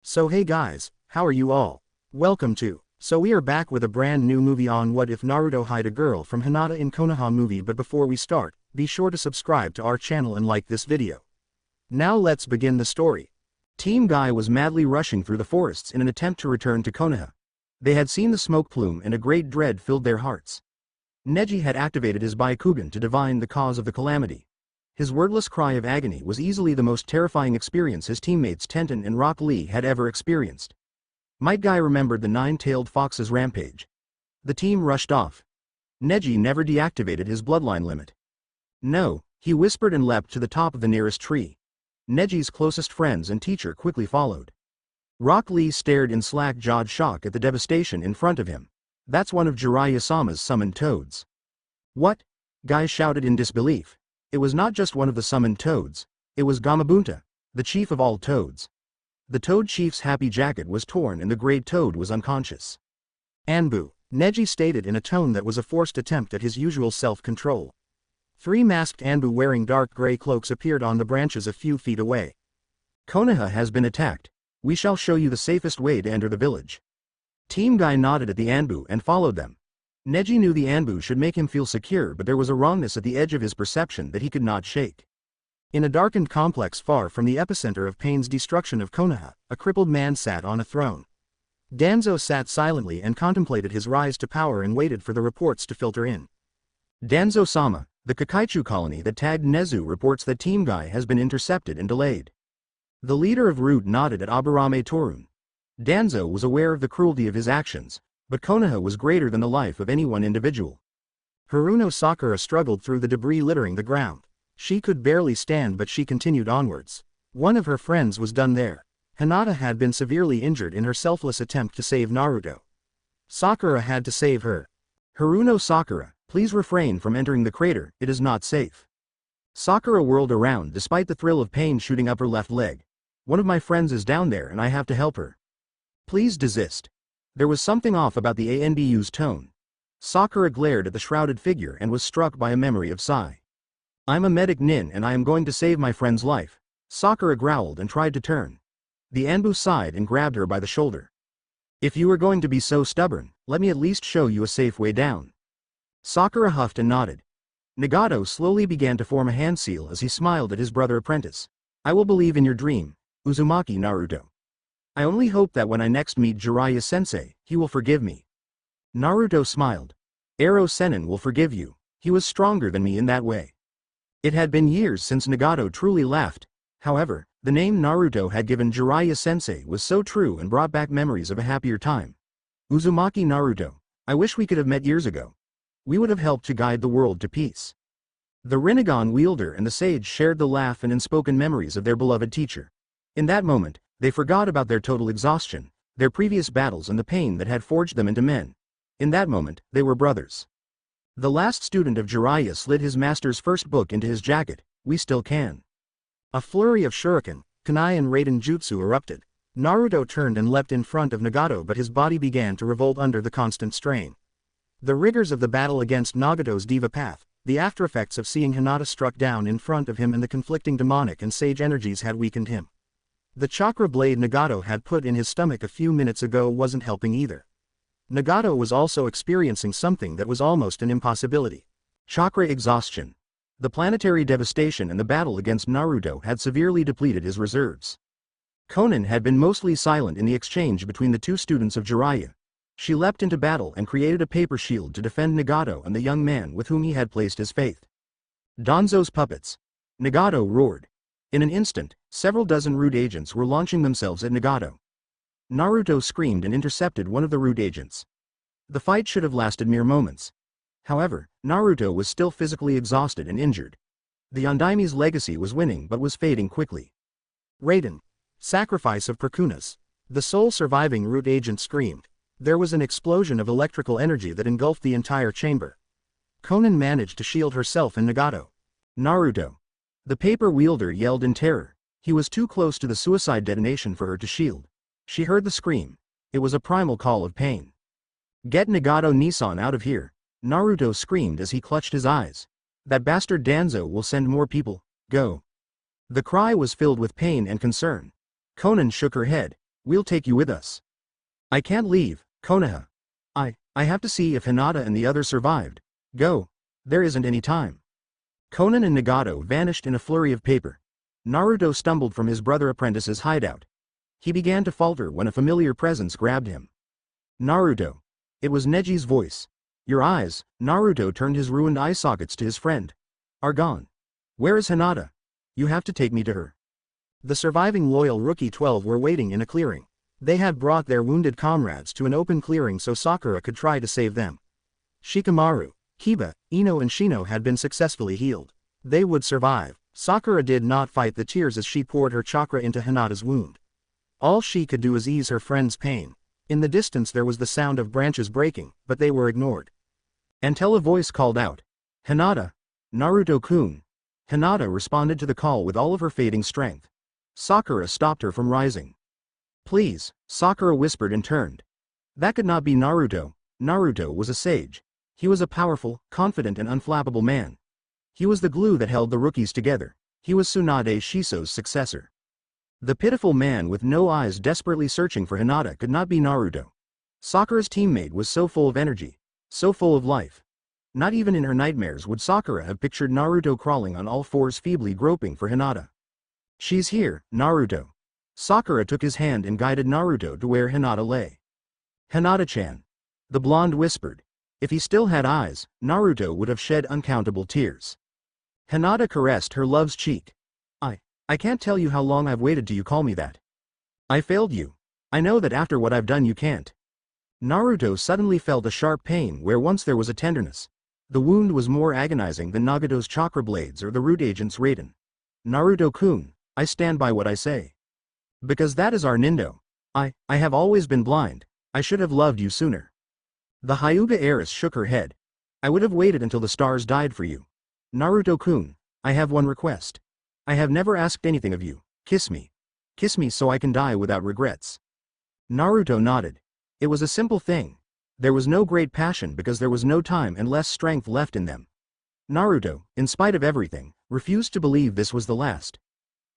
So hey guys, how are you all? Welcome to. So we are back with a brand new movie on What If Naruto Hide a Girl from Hinata in Konaha movie, but before we start, be sure to subscribe to our channel and like this video. Now let's begin the story. Team Guy was madly rushing through the forests in an attempt to return to Konaha. They had seen the smoke plume and a great dread filled their hearts. Neji had activated his Byakugan to divine the cause of the calamity. His wordless cry of agony was easily the most terrifying experience his teammates Tenten and Rock Lee had ever experienced. Might Guy remembered the nine-tailed fox's rampage. The team rushed off. Neji never deactivated his bloodline limit. No, he whispered and leapt to the top of the nearest tree. Neji's closest friends and teacher quickly followed. Rock Lee stared in slack-jawed shock at the devastation in front of him. That's one of Jiraiya-sama's summoned toads. What? Guy shouted in disbelief. It was not just one of the summoned toads, it was Gamabunta, the chief of all toads. The toad chief's happy jacket was torn and the great toad was unconscious. Anbu, Neji stated in a tone that was a forced attempt at his usual self-control. Three masked Anbu wearing dark gray cloaks appeared on the branches a few feet away. Konaha has been attacked. We shall show you the safest way to enter the village. Team Guy nodded at the Anbu and followed them. Neji knew the Anbu should make him feel secure, but there was a wrongness at the edge of his perception that he could not shake. In a darkened complex far from the epicenter of Pain's destruction of Konaha, a crippled man sat on a throne. Danzo sat silently and contemplated his rise to power and waited for the reports to filter in. Danzo-sama, the Kakaichu colony that tagged Nezu, reports that Team Guy has been intercepted and delayed. The leader of Root nodded at Aburame Torun. Danzo was aware of the cruelty of his actions, but Konaha was greater than the life of any one individual. Haruno Sakura struggled through the debris littering the ground. She could barely stand, but she continued onwards. One of her friends was done there. Hinata had been severely injured in her selfless attempt to save Naruto. Sakura had to save her. Haruno Sakura, please refrain from entering the crater, it is not safe. Sakura whirled around despite the thrill of pain shooting up her left leg. One of my friends is down there and I have to help her. Please desist. There was something off about the ANBU's tone. Sakura glared at the shrouded figure and was struck by a memory of Sai. I'm a medic nin and I am going to save my friend's life. Sakura growled and tried to turn. The Anbu sighed and grabbed her by the shoulder. If you are going to be so stubborn, let me at least show you a safe way down. Sakura huffed and nodded. Nagato slowly began to form a hand seal as he smiled at his brother apprentice. I will believe in your dream, Uzumaki Naruto. I only hope that when I next meet Jiraiya-sensei, he will forgive me. Naruto smiled. Ero Sennin will forgive you, he was stronger than me in that way. It had been years since Nagato truly laughed. However, the name Naruto had given Jiraiya-sensei was so true and brought back memories of a happier time. Uzumaki Naruto, I wish we could have met years ago. We would have helped to guide the world to peace. The Rinnegan wielder and the sage shared the laugh and unspoken memories of their beloved teacher. In that moment, they forgot about their total exhaustion, their previous battles and the pain that had forged them into men. In that moment, they were brothers. The last student of Jiraiya slid his master's first book into his jacket. We still can. A flurry of shuriken, kunai and raiden jutsu erupted. Naruto turned and leapt in front of Nagato, but his body began to revolt under the constant strain. The rigors of the battle against Nagato's diva path, the aftereffects of seeing Hinata struck down in front of him and the conflicting demonic and sage energies had weakened him. The chakra blade Nagato had put in his stomach a few minutes ago wasn't helping either. Nagato was also experiencing something that was almost an impossibility. Chakra exhaustion. The planetary devastation and the battle against Naruto had severely depleted his reserves. Konan had been mostly silent in the exchange between the two students of Jiraiya. She leapt into battle and created a paper shield to defend Nagato and the young man with whom he had placed his faith. Danzo's puppets. Nagato roared. In an instant, several dozen Root agents were launching themselves at Nagato. Naruto screamed and intercepted one of the Root agents. The fight should have lasted mere moments. However, Naruto was still physically exhausted and injured. The Yondaime's legacy was winning but was fading quickly. Raiden. Sacrifice of Perkunas. The sole surviving Root agent screamed. There was an explosion of electrical energy that engulfed the entire chamber. Konan managed to shield herself and Nagato. Naruto. The paper wielder yelled in terror. He was too close to the suicide detonation for her to shield. She heard the scream. It was a primal call of pain. Get Nagato Nissan out of here, Naruto screamed as he clutched his eyes. That bastard Danzo will send more people, go. The cry was filled with pain and concern. Konan shook her head. We'll take you with us. I can't leave, Konaha. I have to see if Hinata and the others survived. Go. There isn't any time. Conan and Nagato vanished in a flurry of paper. Naruto stumbled from his brother apprentice's hideout. He began to falter when a familiar presence grabbed him. Naruto. It was Neji's voice. Your eyes, Naruto turned his ruined eye sockets to his friend. Are gone. Where is Hinata? You have to take me to her. The surviving loyal rookie 12 were waiting in a clearing. They had brought their wounded comrades to an open clearing so Sakura could try to save them. Shikamaru, Kiba, Ino and Shino had been successfully healed. They would survive. Sakura did not fight the tears as she poured her chakra into Hinata's wound. All she could do was ease her friend's pain. In the distance there was the sound of branches breaking, but they were ignored. Until a voice called out, Hinata, Naruto-kun. Hinata responded to the call with all of her fading strength. Sakura stopped her from rising. Please, Sakura whispered and turned. That could not be Naruto. Naruto was a sage. He was a powerful, confident and unflappable man. He was the glue that held the rookies together. He was Tsunade Shiso's successor. The pitiful man with no eyes desperately searching for Hinata could not be Naruto. Sakura's teammate was so full of energy, so full of life. Not even in her nightmares would Sakura have pictured Naruto crawling on all fours feebly groping for Hinata. She's here, Naruto. Sakura took his hand and guided Naruto to where Hinata lay. Hinata-chan. The blonde whispered. If he still had eyes, Naruto would have shed uncountable tears. Hinata caressed her love's cheek. I can't tell you how long I've waited till you call me that. I failed you. I know that after what I've done you can't. Naruto suddenly felt a sharp pain where once there was a tenderness. The wound was more agonizing than Nagato's chakra blades or the root agent's Raiden. Naruto-kun, I stand by what I say. Because that is our Nindo. I have always been blind. I should have loved you sooner. The Hyuga heiress shook her head. I would have waited until the stars died for you. Naruto-kun, I have one request. I have never asked anything of you. Kiss me. Kiss me so I can die without regrets. Naruto nodded. It was a simple thing. There was no great passion because there was no time and less strength left in them. Naruto, in spite of everything, refused to believe this was the last.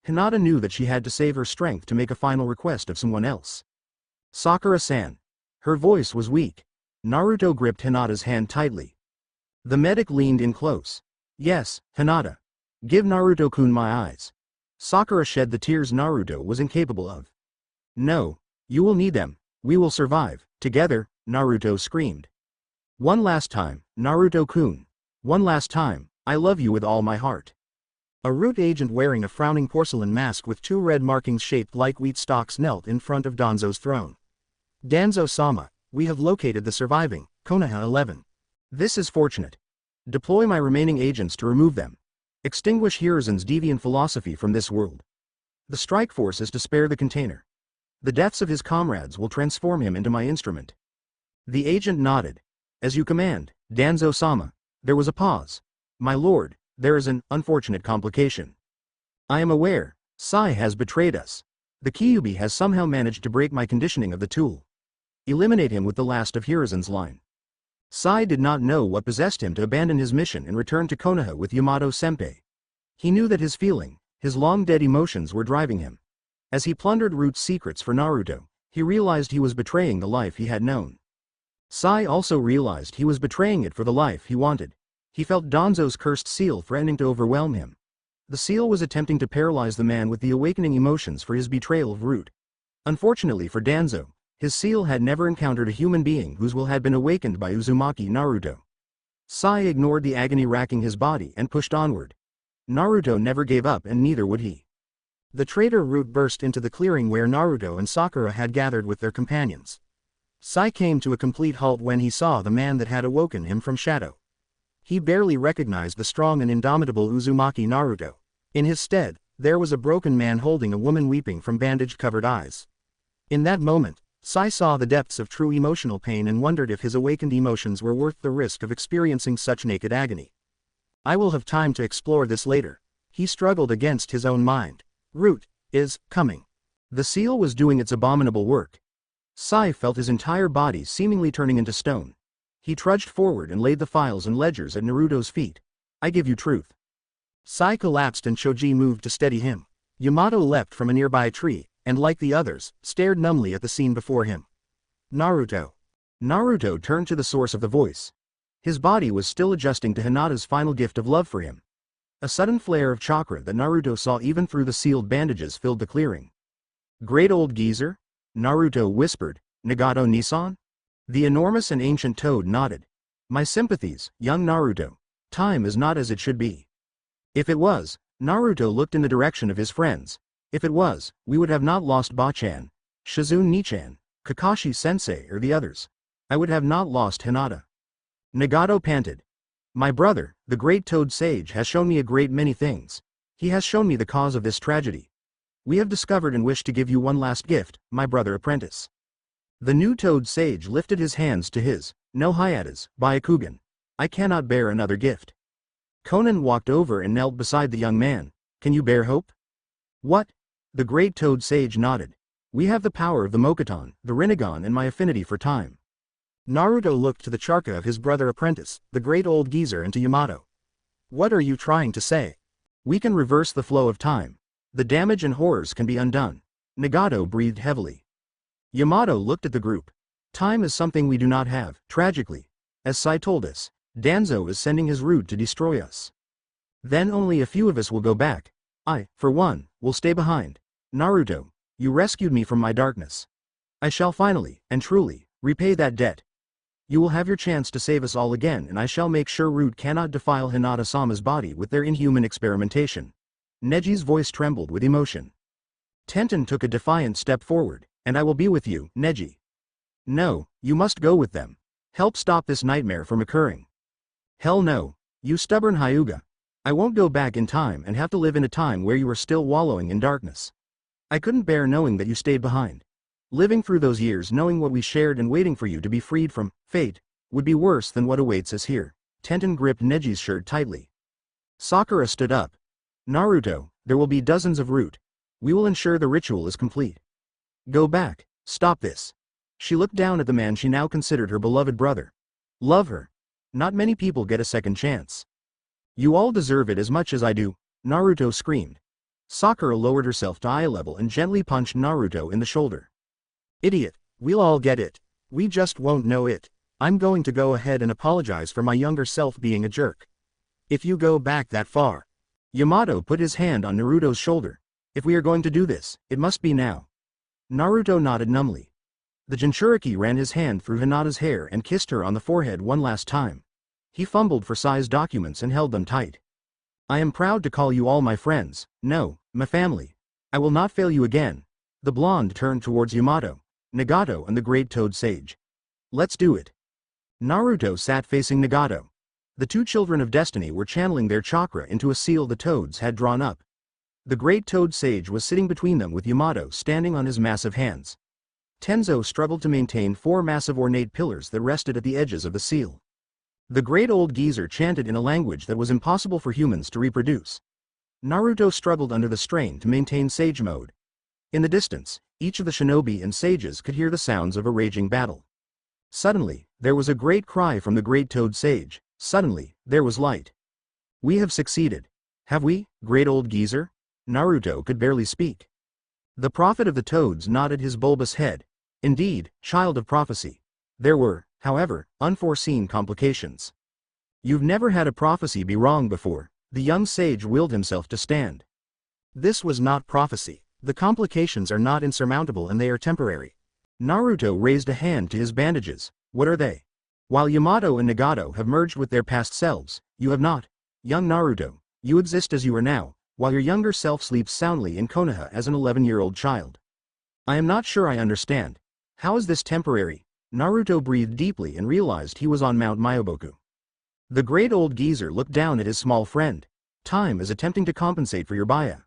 Hinata knew that she had to save her strength to make a final request of someone else. Sakura-san. Her voice was weak. Naruto gripped Hinata's hand tightly. The medic leaned in close. Yes, Hinata. Give Naruto-kun my eyes. Sakura shed the tears Naruto was incapable of. No. You will need them. We will survive. Together, Naruto screamed. One last time, Naruto-kun. One last time, I love you with all my heart. A root agent wearing a frowning porcelain mask with two red markings shaped like wheat stalks knelt in front of Danzo's throne. Danzo-sama, we have located the surviving, Konaha 11. This is fortunate. Deploy my remaining agents to remove them. Extinguish Hiruzen's deviant philosophy from this world. The strike force is to spare the container. The deaths of his comrades will transform him into my instrument. The agent nodded. As you command, Danzo-sama. There was a pause. My lord, there is an unfortunate complication. I am aware. Sai has betrayed us. The Kyuubi has somehow managed to break my conditioning of the tool. Eliminate him with the last of Hiruzen's line. Sai did not know what possessed him to abandon his mission and return to Konoha with Yamato-senpai. He knew that his long-dead emotions were driving him. As he plundered Root's secrets for Naruto, he realized he was betraying the life he had known. Sai also realized he was betraying it for the life he wanted. He felt Danzo's cursed seal threatening to overwhelm him. The seal was attempting to paralyze the man with the awakening emotions for his betrayal of Root. Unfortunately for Danzo, his seal had never encountered a human being whose will had been awakened by Uzumaki Naruto. Sai ignored the agony racking his body and pushed onward. Naruto never gave up and neither would he. The traitor Root burst into the clearing where Naruto and Sakura had gathered with their companions. Sai came to a complete halt when he saw the man that had awoken him from shadow. He barely recognized the strong and indomitable Uzumaki Naruto. In his stead, there was a broken man holding a woman weeping from bandage-covered eyes. In that moment, Sai saw the depths of true emotional pain and wondered if his awakened emotions were worth the risk of experiencing such naked agony. I will have time to explore this later. He struggled against his own mind. Root is coming. The seal was doing its abominable work. Sai felt his entire body seemingly turning into stone. He trudged forward and laid the files and ledgers at Naruto's feet. I give you truth. Sai collapsed and Choji moved to steady him. Yamato leapt from a nearby tree, and like the others, stared numbly at the scene before him. Naruto. Naruto turned to the source of the voice. His body was still adjusting to Hinata's final gift of love for him. A sudden flare of chakra that Naruto saw even through the sealed bandages filled the clearing. Great old geezer? Naruto whispered. Nagato Nisan? The enormous and ancient toad nodded. My sympathies, young Naruto. Time is not as it should be. If it was, Naruto looked in the direction of his friends. If it was, we would have not lost Bachan, Shizune Nichan, Kakashi-sensei or the others. I would have not lost Hinata. Nagato panted. My brother, the great toad sage, has shown me a great many things. He has shown me the cause of this tragedy. We have discovered and wish to give you one last gift, my brother apprentice. The new toad sage lifted his hands to his. No hiatus, Byakugan. I cannot bear another gift. Conan walked over and knelt beside the young man. Can you bear hope? What? The great toad sage nodded. We have the power of the Mokuton, the Rinnegan, and my affinity for time. Naruto looked to the charka of his brother apprentice, the great old geezer, and to Yamato. What are you trying to say? We can reverse the flow of time. The damage and horrors can be undone. Nagato breathed heavily. Yamato looked at the group. Time is something we do not have, tragically. As Sai told us, Danzo is sending his root to destroy us. Then only a few of us will go back. I, for one, will stay behind. Naruto, you rescued me from my darkness. I shall finally, and truly, repay that debt. You will have your chance to save us all again, and I shall make sure Root cannot defile Hinata-sama's body with their inhuman experimentation. Neji's voice trembled with emotion. Tenten took a defiant step forward. And I will be with you, Neji. No, you must go with them. Help stop this nightmare from occurring. Hell no, you stubborn Hyuga. I won't go back in time and have to live in a time where you are still wallowing in darkness. I couldn't bear knowing that you stayed behind. Living through those years knowing what we shared and waiting for you to be freed from fate would be worse than what awaits us here. Tenten gripped Neji's shirt tightly. Sakura stood up. Naruto, there will be dozens of Root. We will ensure the ritual is complete. Go back. Stop this. She looked down at the man she now considered her beloved brother. Love her. Not many people get a second chance. You all deserve it as much as I do, Naruto screamed. Sakura lowered herself to eye level and gently punched Naruto in the shoulder. Idiot, we'll all get it. We just won't know it. I'm going to go ahead and apologize for my younger self being a jerk. If you go back that far. Yamato put his hand on Naruto's shoulder. If we are going to do this, it must be now. Naruto nodded numbly. The Jinchuriki ran his hand through Hinata's hair and kissed her on the forehead one last time. He fumbled for Sai's documents and held them tight. I am proud to call you all my friends, no, my family. I will not fail you again. The blonde turned towards Yamato, Nagato and the great toad sage. Let's do it. Naruto sat facing Nagato. The two children of destiny were channeling their chakra into a seal the toads had drawn up. The great toad sage was sitting between them with Yamato standing on his massive hands. Tenzo struggled to maintain four massive ornate pillars that rested at the edges of the seal. The great old geezer chanted in a language that was impossible for humans to reproduce. Naruto struggled under the strain to maintain sage mode. In the distance, each of the shinobi and sages could hear the sounds of a raging battle. Suddenly, there was a great cry from the great toad sage. Suddenly, there was light. We have succeeded. Have we, great old geezer? Naruto could barely speak. The prophet of the toads nodded his bulbous head. Indeed, child of prophecy. There were, however, unforeseen complications. You've never had a prophecy be wrong before. The young sage willed himself to stand. This was not prophecy. The complications are not insurmountable and they are temporary. Naruto raised a hand to his bandages. What are they? While Yamato and Nagato have merged with their past selves, you have not. Young Naruto, you exist as you are now, while your younger self sleeps soundly in Konaha as an 11-year-old child. I am not sure I understand. How is this temporary? Naruto breathed deeply and realized he was on Mount Myoboku. The great old geezer looked down at his small friend. Time is attempting to compensate for your baya.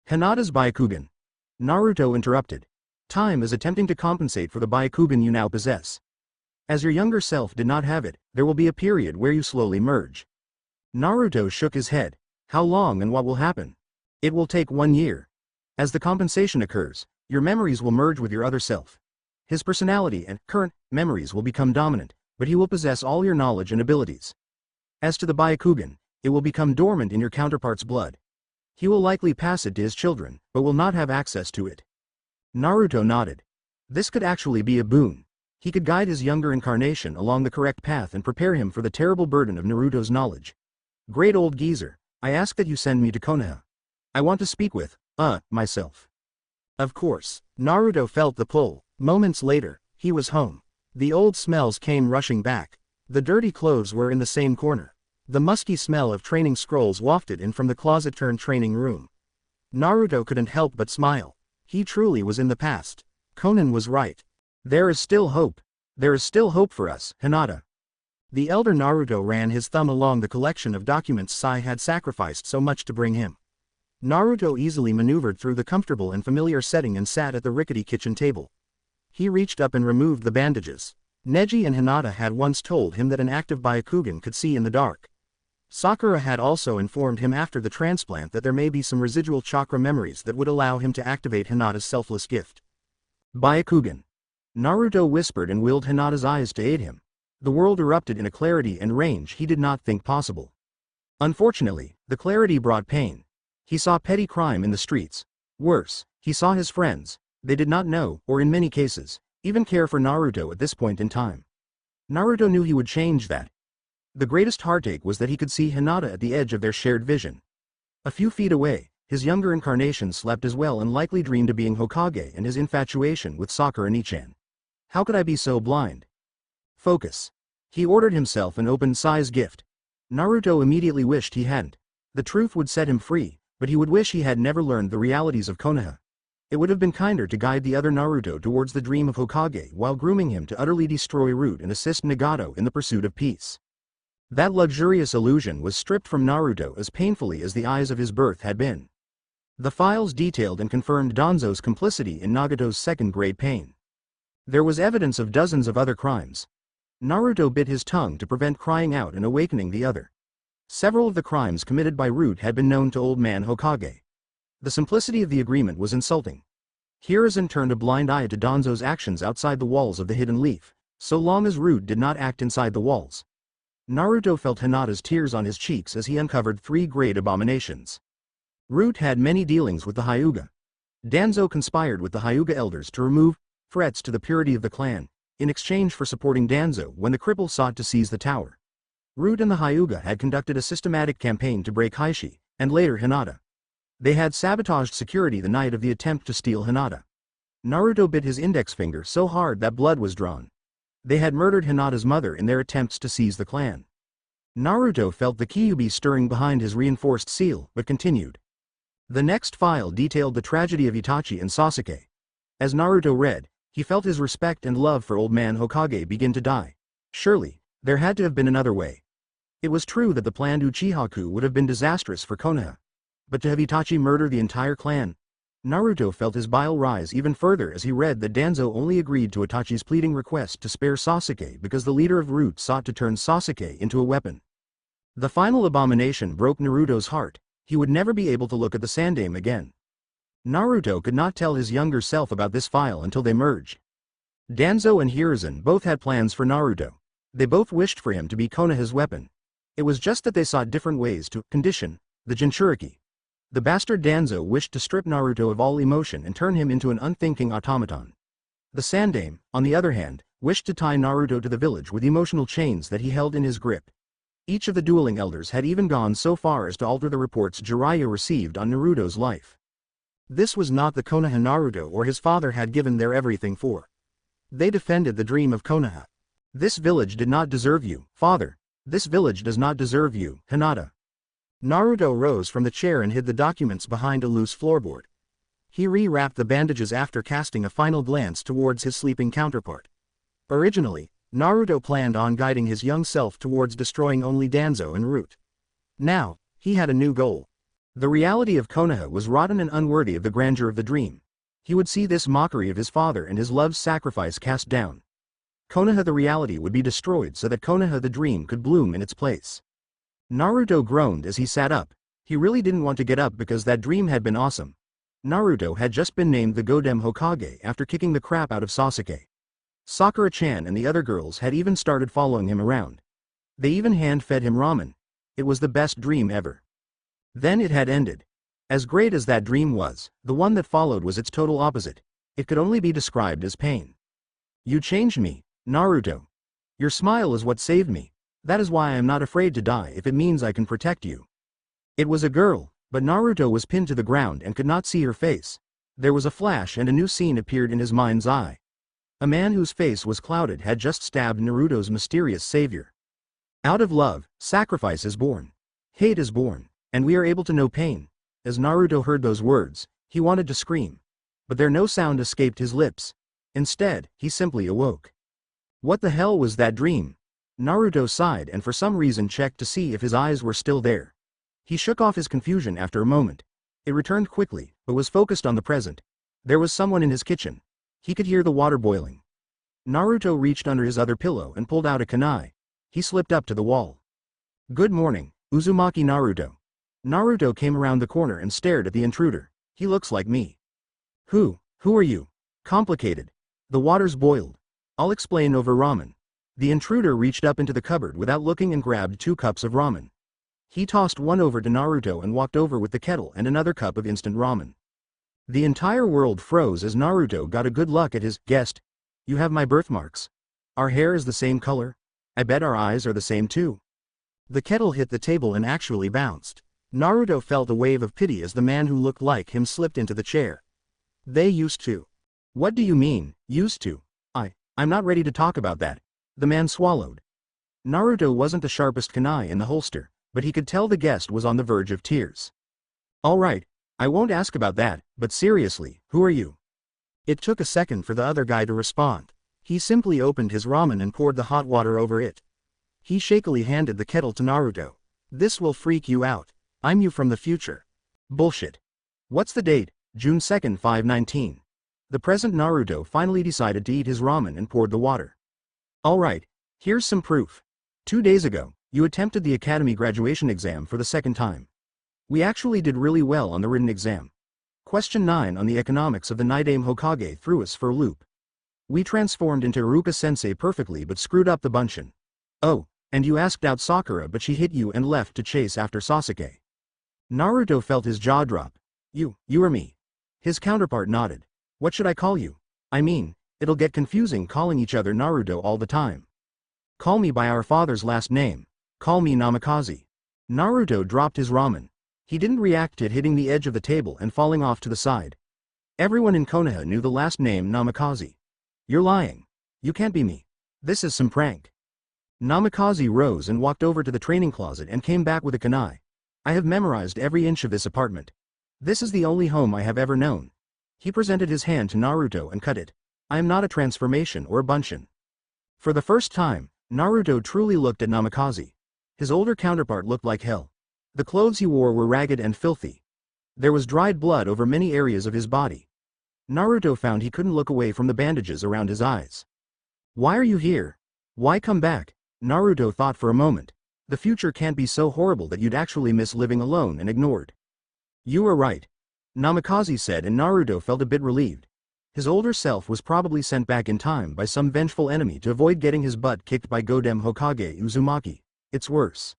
Hinata's Byakugan. Naruto interrupted. Time is attempting to compensate for the Byakugan you now possess. As your younger self did not have it, there will be a period where you slowly merge. Naruto shook his head. How long and what will happen? It will take 1 year. As the compensation occurs, your memories will merge with your other self. His personality and current memories will become dominant, but he will possess all your knowledge and abilities. As to the Byakugan, it will become dormant in your counterpart's blood. He will likely pass it to his children, but will not have access to it. Naruto nodded. This could actually be a boon. He could guide his younger incarnation along the correct path and prepare him for the terrible burden of Naruto's knowledge. Great old geezer, I ask that you send me to Konaha. I want to speak with, myself. Of course, Naruto felt the pull. Moments later, he was home. The old smells came rushing back. The dirty clothes were in the same corner. The musky smell of training scrolls wafted in from the closet-turned-training room. Naruto couldn't help but smile. He truly was in the past. Conan was right. There is still hope. There is still hope for us, Hinata. The elder Naruto ran his thumb along the collection of documents Sai had sacrificed so much to bring him. Naruto easily maneuvered through the comfortable and familiar setting and sat at the rickety kitchen table. He reached up and removed the bandages. Neji and Hinata had once told him that an active Byakugan could see in the dark. Sakura had also informed him after the transplant that there may be some residual chakra memories that would allow him to activate Hinata's selfless gift. Byakugan. Naruto whispered and willed Hinata's eyes to aid him. The world erupted in a clarity and range he did not think possible. Unfortunately, the clarity brought pain. He saw petty crime in the streets. Worse, he saw his friends. They did not know, or in many cases, even care for Naruto at this point in time. Naruto knew he would change that. The greatest heartache was that he could see Hinata at the edge of their shared vision. A few feet away, his younger incarnation slept as well and likely dreamed of being Hokage and his infatuation with Sakura Nichan. How could I be so blind? Focus. He ordered himself and opened Sai's gift. Naruto immediately wished he hadn't. The truth would set him free, but he would wish he had never learned the realities of Konoha. It would have been kinder to guide the other Naruto towards the dream of Hokage while grooming him to utterly destroy Root and assist Nagato in the pursuit of peace. That luxurious illusion was stripped from Naruto as painfully as the eyes of his birth had been. The files detailed and confirmed Danzo's complicity in Nagato's second-grade pain. There was evidence of dozens of other crimes. Naruto bit his tongue to prevent crying out and awakening the other. Several of the crimes committed by Root had been known to Old Man Hokage. The simplicity of the agreement was insulting. Hiruzen turned a blind eye to Danzo's actions outside the walls of the Hidden Leaf, so long as Root did not act inside the walls. Naruto felt Hinata's tears on his cheeks as he uncovered 3 great abominations. Root had many dealings with the Hyuga. Danzo conspired with the Hyuga elders to remove threats to the purity of the clan, in exchange for supporting Danzo when the cripple sought to seize the tower. Root and the Hyuga had conducted a systematic campaign to break Heishi, and later Hinata. They had sabotaged security the night of the attempt to steal Hinata. Naruto bit his index finger so hard that blood was drawn. They had murdered Hinata's mother in their attempts to seize the clan. Naruto felt the Kyuubi stirring behind his reinforced seal, but continued. The next file detailed the tragedy of Itachi and Sasuke. As Naruto read, he felt his respect and love for Old Man Hokage begin to die. Surely, there had to have been another way. It was true that the planned Uchiha coup would have been disastrous for Konoha. But to have Itachi murder the entire clan? Naruto felt his bile rise even further as he read that Danzo only agreed to Itachi's pleading request to spare Sasuke because the leader of Root sought to turn Sasuke into a weapon. The final abomination broke Naruto's heart. He would never be able to look at the Sandaime again. Naruto could not tell his younger self about this file until they merged. Danzo and Hiruzen both had plans for Naruto. They both wished for him to be Konoha's weapon. It was just that they sought different ways to condition the Jinchuriki. The bastard Danzo wished to strip Naruto of all emotion and turn him into an unthinking automaton. The Sandaime, on the other hand, wished to tie Naruto to the village with emotional chains that he held in his grip. Each of the dueling elders had even gone so far as to alter the reports Jiraiya received on Naruto's life. This was not the Konoha Naruto or his father had given their everything for. They defended the dream of Konoha. This village did not deserve you, father. This village does not deserve you, Hinata. Naruto rose from the chair and hid the documents behind a loose floorboard. He re-wrapped the bandages after casting a final glance towards his sleeping counterpart. Originally, Naruto planned on guiding his young self towards destroying only Danzo and Root. Now, he had a new goal. The reality of Konoha was rotten and unworthy of the grandeur of the dream. He would see this mockery of his father and his love's sacrifice cast down. Konoha the reality would be destroyed so that Konoha the dream could bloom in its place. Naruto groaned as he sat up. He really didn't want to get up because that dream had been awesome. Naruto had just been named the Godem Hokage after kicking the crap out of Sasuke. Sakura-chan and the other girls had even started following him around. They even hand-fed him ramen. It was the best dream ever. Then it had ended. As great as that dream was, the one that followed was its total opposite. It could only be described as pain. You changed me, Naruto. Your smile is what saved me. That is why I am not afraid to die if it means I can protect you. It was a girl, but Naruto was pinned to the ground and could not see her face. There was a flash and a new scene appeared in his mind's eye. A man whose face was clouded had just stabbed Naruto's mysterious savior. Out of love, sacrifice is born. Hate is born, and we are able to know pain. As Naruto heard those words, he wanted to scream. But there no sound escaped his lips. Instead, he simply awoke. What the hell was that dream? Naruto sighed and for some reason checked to see if his eyes were still there. He shook off his confusion after a moment. It returned quickly, but was focused on the present. There was someone in his kitchen. He could hear the water boiling. Naruto reached under his other pillow and pulled out a kunai. He slipped up to the wall. Good morning, Uzumaki Naruto. Naruto came around the corner and stared at the intruder. He looks like me. Who are you? Complicated. The water's boiled. I'll explain over ramen. The intruder reached up into the cupboard without looking and grabbed 2 cups of ramen. He tossed one over to Naruto and walked over with the kettle and another cup of instant ramen. The entire world froze as Naruto got a good look at his guest. You have my birthmarks. Our hair is the same color. I bet our eyes are the same too. The kettle hit the table and actually bounced. Naruto felt a wave of pity as the man who looked like him slipped into the chair. They used to. What do you mean, used to? I'm not ready to talk about that. The man swallowed. Naruto wasn't the sharpest kunai in the holster, but he could tell the guest was on the verge of tears. Alright, I won't ask about that, but seriously, who are you? It took a second for the other guy to respond. He simply opened his ramen and poured the hot water over it. He shakily handed the kettle to Naruto. This will freak you out. I'm you from the future. Bullshit. What's the date? June 2nd, 519. The present Naruto finally decided to eat his ramen and poured the water. Alright, here's some proof. 2 days ago, you attempted the academy graduation exam for the 2nd time. We actually did really well on the written exam. Question 9 on the economics of the Nidaime Hokage threw us for a loop. We transformed into Iruka-sensei perfectly but screwed up the bunshin. Oh, and you asked out Sakura but she hit you and left to chase after Sasuke. Naruto felt his jaw drop. You or me? His counterpart nodded. What should I call you? I mean, it'll get confusing calling each other Naruto all the time. Call me by our father's last name. Call me Namikaze. Naruto dropped his ramen. He didn't react to it hitting the edge of the table and falling off to the side. Everyone in Konaha knew the last name Namikaze. You're lying. You can't be me. This is some prank. Namikaze rose and walked over to the training closet and came back with a kunai. I have memorized every inch of this apartment. This is the only home I have ever known. He presented his hand to Naruto and cut it. I am not a transformation or a bunshin. For the first time, Naruto truly looked at Namikaze. His older counterpart looked like hell. The clothes he wore were ragged and filthy. There was dried blood over many areas of his body. Naruto found he couldn't look away from the bandages around his eyes. Why are you here? Why come back? Naruto thought for a moment. The future can't be so horrible that you'd actually miss living alone and ignored. You are right. Namikaze said and Naruto felt a bit relieved. His older self was probably sent back in time by some vengeful enemy to avoid getting his butt kicked by Godem Hokage Uzumaki. It's worse.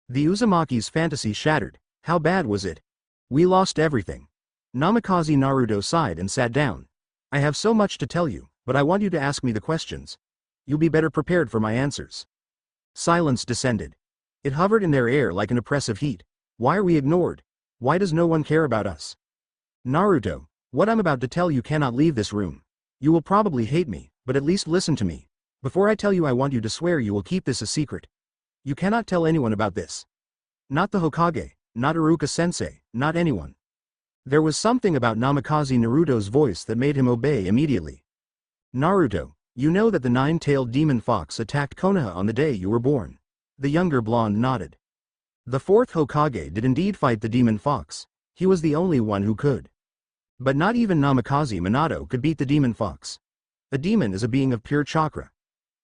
The Uzumaki's fantasy shattered. How bad was it? We lost everything. Namikaze Naruto sighed and sat down. I have so much to tell you, but I want you to ask me the questions. You'll be better prepared for my answers. Silence descended. It hovered in their air like an oppressive heat. Why are we ignored? Why does no one care about us? Naruto, what I'm about to tell you cannot leave this room. You will probably hate me, but at least listen to me. Before I tell you I want you to swear you will keep this a secret. You cannot tell anyone about this. Not the Hokage, not Iruka-sensei, not anyone. There was something about Namikaze Naruto's voice that made him obey immediately. Naruto, you know that the 9-tailed demon fox attacked Konaha on the day you were born. The younger blonde nodded. The 4th Hokage did indeed fight the demon fox. He was the only one who could. But not even Namikaze Minato could beat the demon fox. A demon is a being of pure chakra.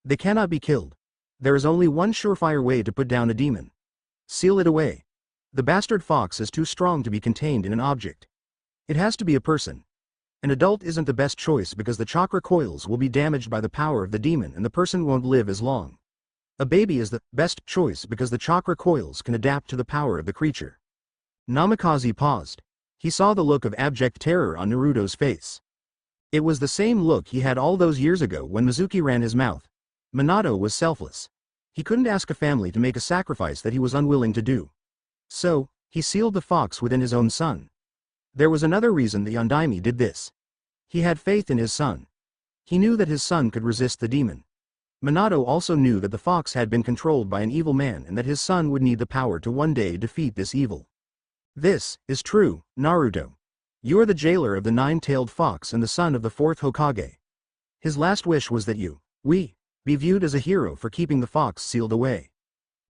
They cannot be killed. There is only one surefire way to put down a demon. Seal it away. The bastard fox is too strong to be contained in an object. It has to be a person. An adult isn't the best choice because the chakra coils will be damaged by the power of the demon and the person won't live as long. A baby is the best choice because the chakra coils can adapt to the power of the creature. Namikaze paused. He saw the look of abject terror on Naruto's face. It was the same look he had all those years ago when Mizuki ran his mouth. Minato was selfless. He couldn't ask a family to make a sacrifice that he was unwilling to do. So, he sealed the fox within his own son. There was another reason the Yondaime did this. He had faith in his son. He knew that his son could resist the demon. Minato also knew that the fox had been controlled by an evil man and that his son would need the power to one day defeat this evil. This is true, Naruto. You are the jailer of the nine-tailed fox and the son of the fourth Hokage. His last wish was that you, be viewed as a hero for keeping the fox sealed away.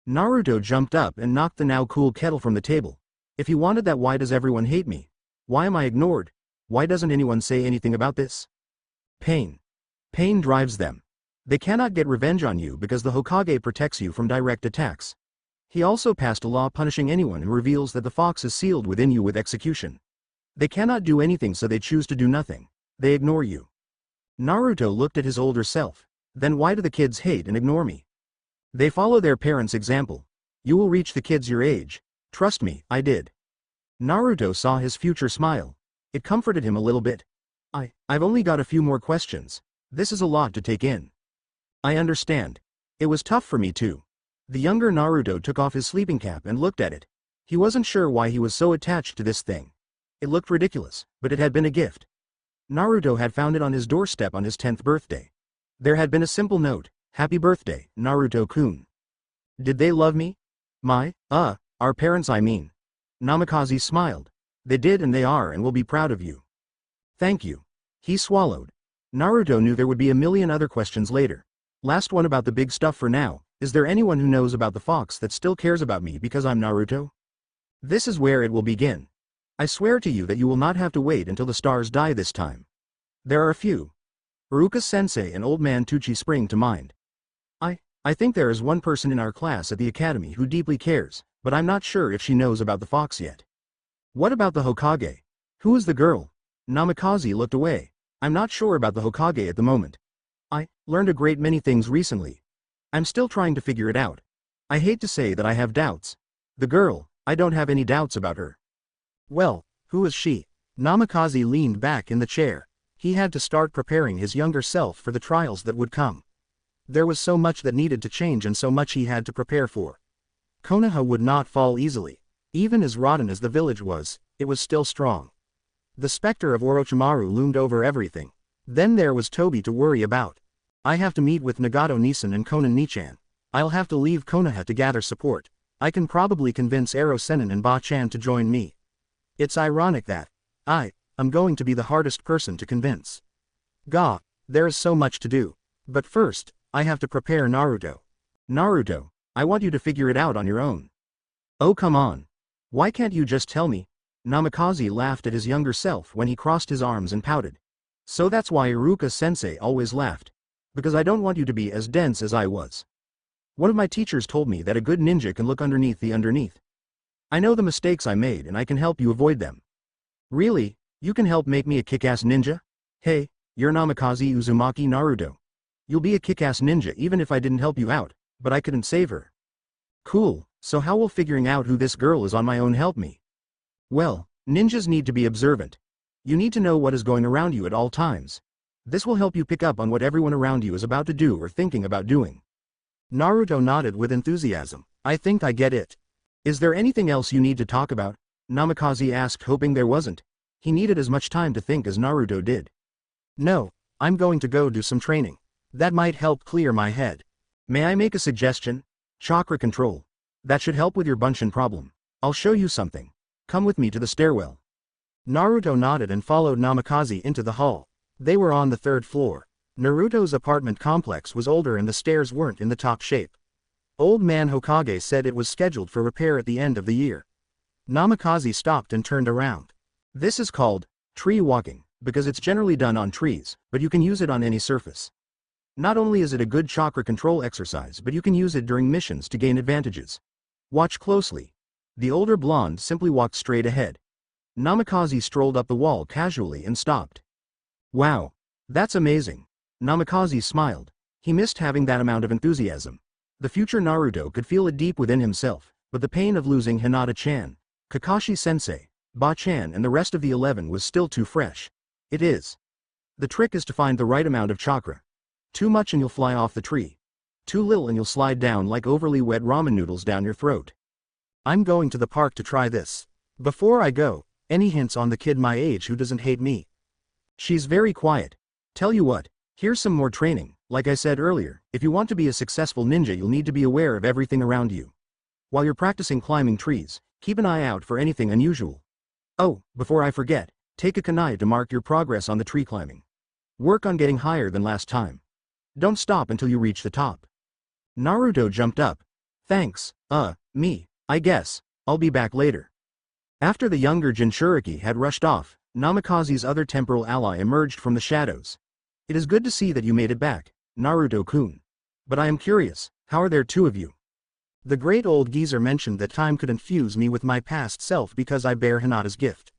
Naruto jumped up and knocked the now cool kettle from the table. If he wanted that, why does everyone hate me? Why am I ignored? Why doesn't anyone say anything about this? Pain. Pain drives them. They cannot get revenge on you because the Hokage protects you from direct attacks. He also passed a law punishing anyone who reveals that the fox is sealed within you with execution. They cannot do anything, so they choose to do nothing. They ignore you. Naruto looked at his older self. Then why do the kids hate and ignore me? They follow their parents' example. You will reach the kids your age. Trust me, I did. Naruto saw his future smile. It comforted him a little bit. I've only got a few more questions. This is a lot to take in. I understand. It was tough for me too. The younger Naruto took off his sleeping cap and looked at it. He wasn't sure why he was so attached to this thing. It looked ridiculous, but it had been a gift. Naruto had found it on his doorstep on his 10th birthday. There had been a simple note, "Happy birthday, Naruto-kun." Did they love me? Our parents, I mean. Namikaze smiled. They did, and they are and will be proud of you. Thank you. He swallowed. Naruto knew there would be a million other questions later. Last one about the big stuff for now. Is there anyone who knows about the fox that still cares about me because I'm Naruto? This is where it will begin. I swear to you that you will not have to wait until the stars die this time. There are a few. Iruka-sensei and Old Man Tucci spring to mind. I think there is one person in our class at the academy who deeply cares, but I'm not sure if she knows about the fox yet. What about the Hokage? Who is the girl? Namikaze looked away. I'm not sure about the Hokage at the moment. I learned a great many things recently. I'm still trying to figure it out. I hate to say that I have doubts. The girl, I don't have any doubts about her. Well, who is she? Namikaze leaned back in the chair. He had to start preparing his younger self for the trials that would come. There was so much that needed to change and so much he had to prepare for. Konaha would not fall easily. Even as rotten as the village was, it was still strong. The specter of Orochimaru loomed over everything. Then there was Toby to worry about. I have to meet with Nagato Nissen and Konan Nichan. I'll have to leave Konoha to gather support. I can probably convince Ero Sennin and Ba-chan to join me. It's ironic that I'm going to be the hardest person to convince. There is so much to do. But first, I have to prepare Naruto. Naruto, I want you to figure it out on your own. Oh, come on. Why can't you just tell me? Namikaze laughed at his younger self when he crossed his arms and pouted. So that's why Iruka-sensei always laughed. Because I don't want you to be as dense as I was. One of my teachers told me that a good ninja can look underneath the underneath. I know the mistakes I made and I can help you avoid them. Really? You can help make me a kick-ass ninja? Hey, you're Namikaze Uzumaki Naruto. You'll be a kick-ass ninja even if I didn't help you out, but I couldn't save her. Cool, so how will figuring out who this girl is on my own help me? Well, ninjas need to be observant. You need to know what is going around you at all times. This will help you pick up on what everyone around you is about to do or thinking about doing. Naruto nodded with enthusiasm. I think I get it. Is there anything else you need to talk about? Namikaze asked, hoping there wasn't. He needed as much time to think as Naruto did. No, I'm going to go do some training. That might help clear my head. May I make a suggestion? Chakra control. That should help with your Bunshin problem. I'll show you something. Come with me to the stairwell. Naruto nodded and followed Namikaze into the hall. They were on the 3rd floor. Naruto's apartment complex was older and the stairs weren't in the top shape. Old Man Hokage said it was scheduled for repair at the end of the year. Namikaze stopped and turned around. This is called tree walking, because it's generally done on trees, but you can use it on any surface. Not only is it a good chakra control exercise, but you can use it during missions to gain advantages. Watch closely. The older blonde simply walked straight ahead. Namikaze strolled up the wall casually and stopped. Wow. That's amazing. Namikaze smiled. He missed having that amount of enthusiasm. The future Naruto could feel it deep within himself, but the pain of losing Hinata-chan, Kakashi-sensei, Ba-chan and the rest of the 11 was still too fresh. It is. The trick is to find the right amount of chakra. Too much and you'll fly off the tree. Too little and you'll slide down like overly wet ramen noodles down your throat. I'm going to the park to try this. Before I go, any hints on the kid my age who doesn't hate me? She's very quiet. Tell you what, here's some more training. Like I said earlier, if you want to be a successful ninja you'll need to be aware of everything around you. While you're practicing climbing trees, keep an eye out for anything unusual. Oh, before I forget, take a kunai to mark your progress on the tree climbing. Work on getting higher than last time. Don't stop until you reach the top. Naruto jumped up. Thanks, I guess, I'll be back later. After the younger Jinchuriki had rushed off, Namikaze's other temporal ally emerged from the shadows. It is good to see that you made it back, Naruto-kun. But I am curious, how are there two of you? The great old geezer mentioned that time could infuse me with my past self because I bear Hinata's gift.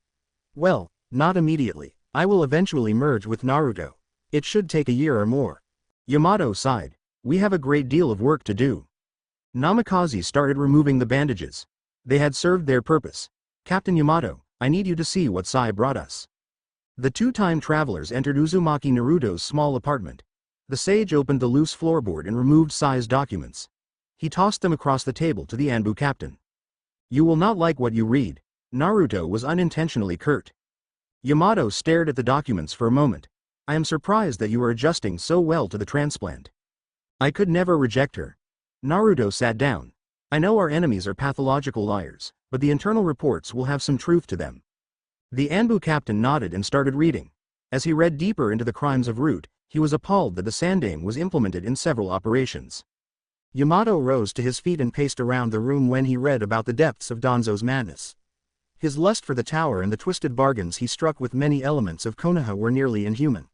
Well, not immediately. I will eventually merge with Naruto. It should take a year or more. Yamato sighed. We have a great deal of work to do. Namikaze started removing the bandages. They had served their purpose. Captain Yamato, I need you to see what Sai brought us. The two time travelers entered Uzumaki Naruto's small apartment. The sage opened the loose floorboard and removed Sai's documents. He tossed them across the table to the Anbu captain. You will not like what you read. Naruto was unintentionally curt. Yamato stared at the documents for a moment. I am surprised that you are adjusting so well to the transplant. I could never reject her. Naruto sat down. I know our enemies are pathological liars, but the internal reports will have some truth to them. The Anbu captain nodded and started reading. As he read deeper into the crimes of Root, he was appalled that the Sandang was implemented in several operations. Yamato rose to his feet and paced around the room when he read about the depths of Danzo's madness. His lust for the tower and the twisted bargains he struck with many elements of Konaha were nearly inhuman.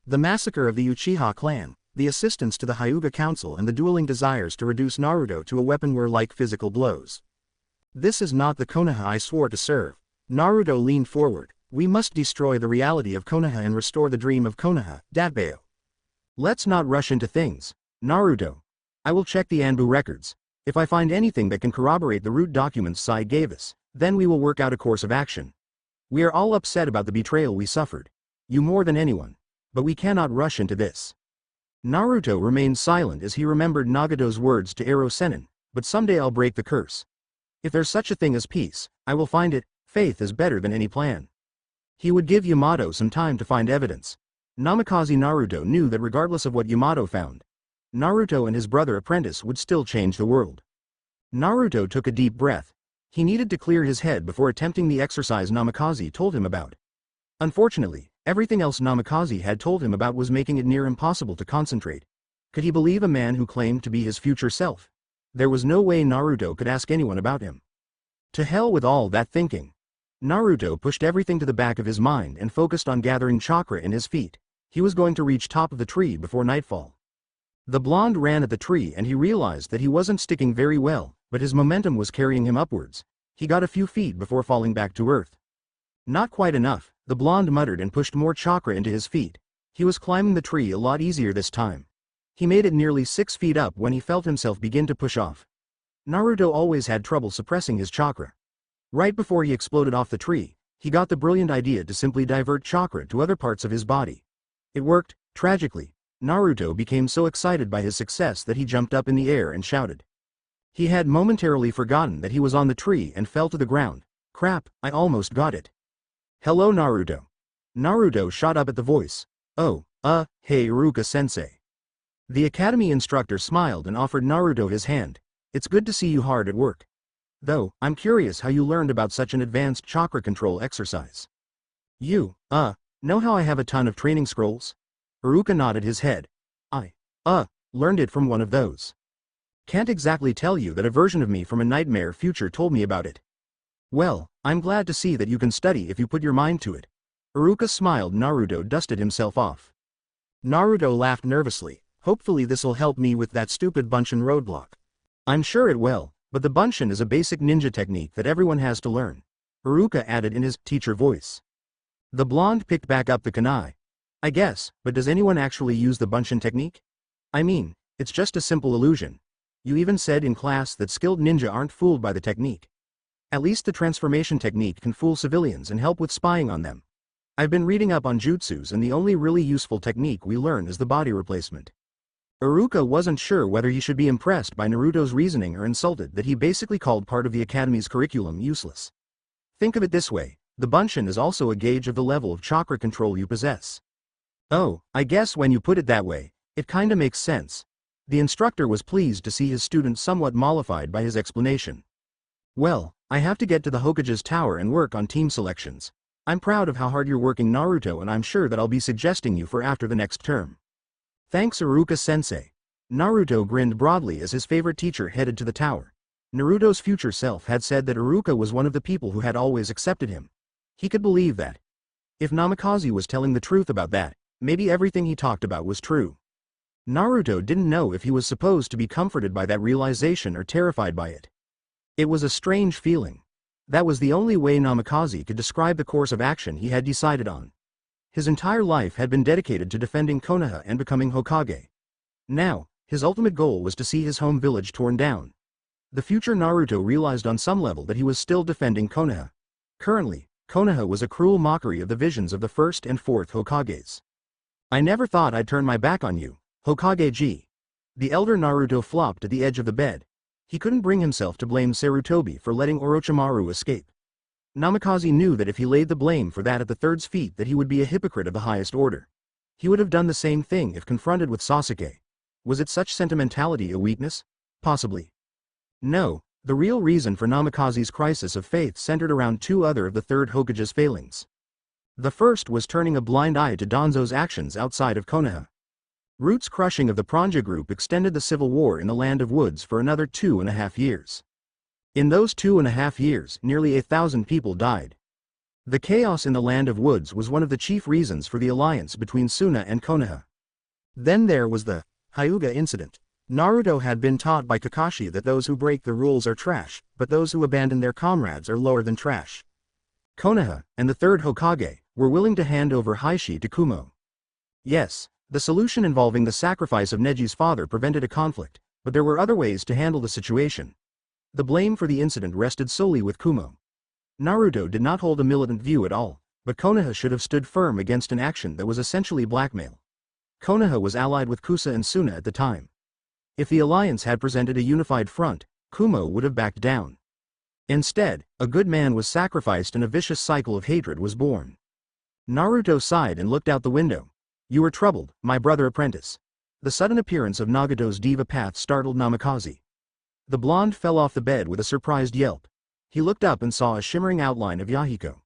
The massacre of the Uchiha clan, the assistance to the Hyuga Council and the dueling desires to reduce Naruto to a weapon were like physical blows. This is not the Konaha I swore to serve. Naruto leaned forward. We must destroy the reality of Konaha and restore the dream of Konaha, Datbeo. Let's not rush into things. Naruto. I will check the Anbu records. If I find anything that can corroborate the root documents Sai gave us, then we will work out a course of action. We are all upset about the betrayal we suffered. You more than anyone. But we cannot rush into this. Naruto remained silent as he remembered Nagato's words to Ero Sennin, but someday I'll break the curse. If there's such a thing as peace, I will find it. Faith is better than any plan. He would give Yamato some time to find evidence. Namikaze Naruto knew that regardless of what Yamato found, Naruto and his brother apprentice would still change the world. Naruto took a deep breath. He needed to clear his head before attempting the exercise Namikaze told him about. Unfortunately, everything else Namikaze had told him about was making it near impossible to concentrate. Could he believe a man who claimed to be his future self? There was no way Naruto could ask anyone about him. To hell with all that thinking. Naruto pushed everything to the back of his mind and focused on gathering chakra in his feet. He was going to reach top of the tree before nightfall. The blonde ran at the tree and he realized that he wasn't sticking very well, but his momentum was carrying him upwards. He got a few feet before falling back to earth. Not quite enough, the blonde muttered and pushed more chakra into his feet. He was climbing the tree a lot easier this time. He made it nearly 6 feet up when he felt himself begin to push off. Naruto always had trouble suppressing his chakra. Right before he exploded off the tree, he got the brilliant idea to simply divert chakra to other parts of his body. It worked. Tragically, Naruto became so excited by his success that he jumped up in the air and shouted. He had momentarily forgotten that he was on the tree and fell to the ground. Crap, I almost got it. Hello Naruto. Naruto shot up at the voice. Oh, hey Iruka-sensei. The academy instructor smiled and offered Naruto his hand. It's good to see you hard at work. Though, I'm curious how you learned about such an advanced chakra control exercise. You, know how I have a ton of training scrolls? Iruka nodded his head. I, learned it from one of those. Can't exactly tell you that a version of me from a nightmare future told me about it. Well, I'm glad to see that you can study if you put your mind to it. Iruka smiled. Naruto dusted himself off. Naruto laughed nervously. Hopefully this'll help me with that stupid Bunshin roadblock. I'm sure it will, but the Bunshin is a basic ninja technique that everyone has to learn. Iruka added in his teacher voice. The blonde picked back up the kunai. I guess, but does anyone actually use the Bunshin technique? I mean, it's just a simple illusion. You even said in class that skilled ninja aren't fooled by the technique. At least the transformation technique can fool civilians and help with spying on them. I've been reading up on jutsus and the only really useful technique we learn is the body replacement. Iruka wasn't sure whether he should be impressed by Naruto's reasoning or insulted that he basically called part of the academy's curriculum useless. Think of it this way, the Bunshin is also a gauge of the level of chakra control you possess. Oh, I guess when you put it that way, it kinda makes sense. The instructor was pleased to see his student somewhat mollified by his explanation. Well, I have to get to the Hokage's tower and work on team selections. I'm proud of how hard you're working, Naruto, and I'm sure that I'll be suggesting you for after the next term. Thanks, Iruka-sensei. Naruto grinned broadly as his favorite teacher headed to the tower. Naruto's future self had said that Iruka was one of the people who had always accepted him. He could believe that. If Namikaze was telling the truth about that, maybe everything he talked about was true. Naruto didn't know if he was supposed to be comforted by that realization or terrified by it. It was a strange feeling. That was the only way Namikaze could describe the course of action he had decided on. His entire life had been dedicated to defending Konoha and becoming Hokage. Now, his ultimate goal was to see his home village torn down. The future Naruto realized on some level that he was still defending Konoha. Currently, Konoha was a cruel mockery of the visions of the first and fourth Hokages. I never thought I'd turn my back on you, Hokage-ji. The elder Naruto flopped at the edge of the bed. He couldn't bring himself to blame Sarutobi for letting Orochimaru escape. Namikaze knew that if he laid the blame for that at the third's feet that he would be a hypocrite of the highest order. He would have done the same thing if confronted with Sasuke. Was it such sentimentality a weakness? Possibly. No, the real reason for Namikaze's crisis of faith centered around two other of the third Hokage's failings. The first was turning a blind eye to Danzo's actions outside of Konoha. Root's crushing of the Pranja group extended the civil war in the Land of Woods for another 2.5 years. In those 2.5 years, nearly 1,000 people died. The chaos in the Land of Woods was one of the chief reasons for the alliance between Suna and Konoha. Then there was the Hyuga incident. Naruto had been taught by Kakashi that those who break the rules are trash, but those who abandon their comrades are lower than trash. Konoha, and the third Hokage, were willing to hand over Heishi to Kumo. Yes, the solution involving the sacrifice of Neji's father prevented a conflict, but there were other ways to handle the situation. The blame for the incident rested solely with Kumo. Naruto did not hold a militant view at all, but Konoha should have stood firm against an action that was essentially blackmail. Konoha was allied with Kusa and Suna at the time. If the alliance had presented a unified front, Kumo would have backed down. Instead, a good man was sacrificed and a vicious cycle of hatred was born. Naruto sighed and looked out the window. You were troubled, my brother apprentice. The sudden appearance of Nagato's diva path startled Namikaze. The blonde fell off the bed with a surprised yelp. He looked up and saw a shimmering outline of Yahiko.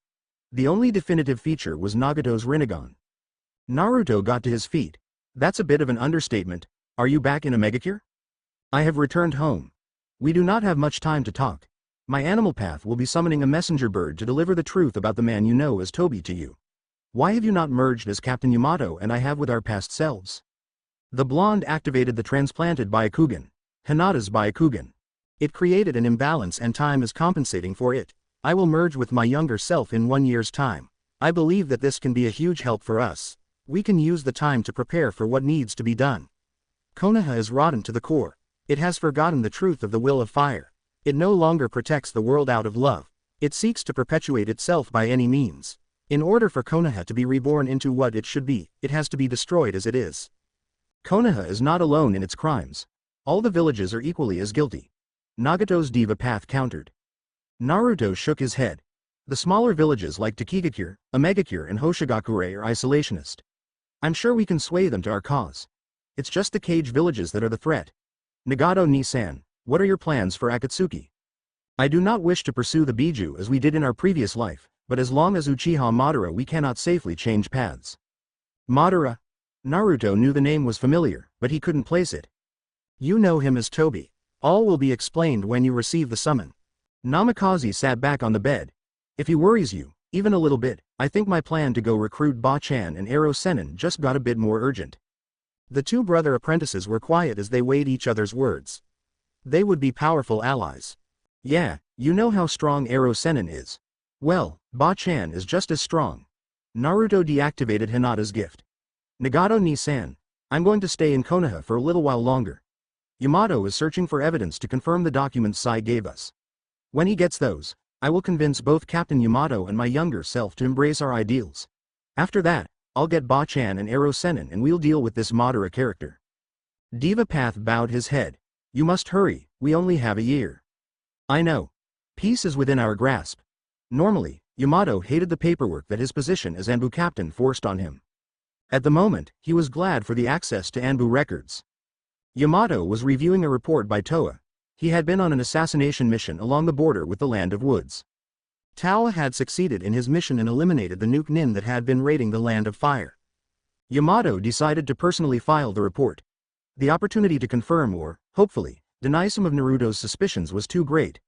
The only definitive feature was Nagato's Rinnegan. Naruto got to his feet. That's a bit of an understatement. Are you back in a megacure? I have returned home. We do not have much time to talk. My animal path will be summoning a messenger bird to deliver the truth about the man you know as Tobi to you. Why have you not merged as Captain Yamato and I have with our past selves? The blonde activated the transplanted Byakugan, Hinata's Byakugan. It created an imbalance and time is compensating for it. I will merge with my younger self in 1 year's time. I believe that this can be a huge help for us. We can use the time to prepare for what needs to be done. Konoha is rotten to the core. It has forgotten the truth of the will of fire. It no longer protects the world out of love. It seeks to perpetuate itself by any means. In order for Konoha to be reborn into what it should be, it has to be destroyed as it is. Konoha is not alone in its crimes. All the villages are equally as guilty. Nagato's diva path countered. Naruto shook his head. The smaller villages like Takigakure, Omegakure and Hoshigakure are isolationist. I'm sure we can sway them to our cause. It's just the cage villages that are the threat. Nagato-ni-san, what are your plans for Akatsuki? I do not wish to pursue the Biju as we did in our previous life, but as long as Uchiha Madara we cannot safely change paths. Madara? Naruto knew the name was familiar, but he couldn't place it. You know him as Tobi. All will be explained when you receive the summon. Namikaze sat back on the bed. If he worries you, even a little bit, I think my plan to go recruit Ba-chan and Ero Sennin just got a bit more urgent. The two brother apprentices were quiet as they weighed each other's words. They would be powerful allies. Yeah, you know how strong Ero Sennin is. Well, Ba-chan is just as strong. Naruto deactivated Hinata's gift. Nagato-ni-san, I'm going to stay in Konoha for a little while longer. Yamato is searching for evidence to confirm the documents Sai gave us. When he gets those, I will convince both Captain Yamato and my younger self to embrace our ideals. After that, I'll get Ba-chan and Ero Senin and we'll deal with this Madara character. Diva Path bowed his head. You must hurry, we only have a year. I know. Peace is within our grasp. Normally, Yamato hated the paperwork that his position as Anbu captain forced on him. At the moment, he was glad for the access to Anbu records. Yamato was reviewing a report by Toa. He had been on an assassination mission along the border with the Land of Woods. Toa had succeeded in his mission and eliminated the nuke nin that had been raiding the Land of Fire. Yamato decided to personally file the report. The opportunity to confirm or, hopefully, deny some of Naruto's suspicions was too great.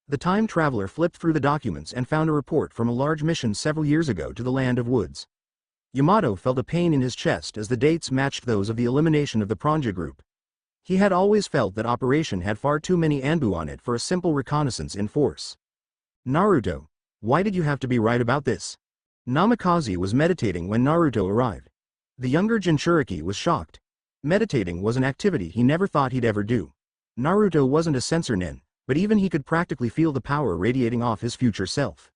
The time traveler flipped through the documents and found a report from a large mission several years ago to the Land of Woods. Yamato felt a pain in his chest as the dates matched those of the elimination of the Pranja group. He had always felt that operation had far too many Anbu on it for a simple reconnaissance in force. Naruto, why did you have to be right about this? Namikaze was meditating when Naruto arrived. The younger Jinchuriki was shocked. Meditating was an activity he never thought he'd ever do. Naruto wasn't a sensor nin, but even he could practically feel the power radiating off his future self.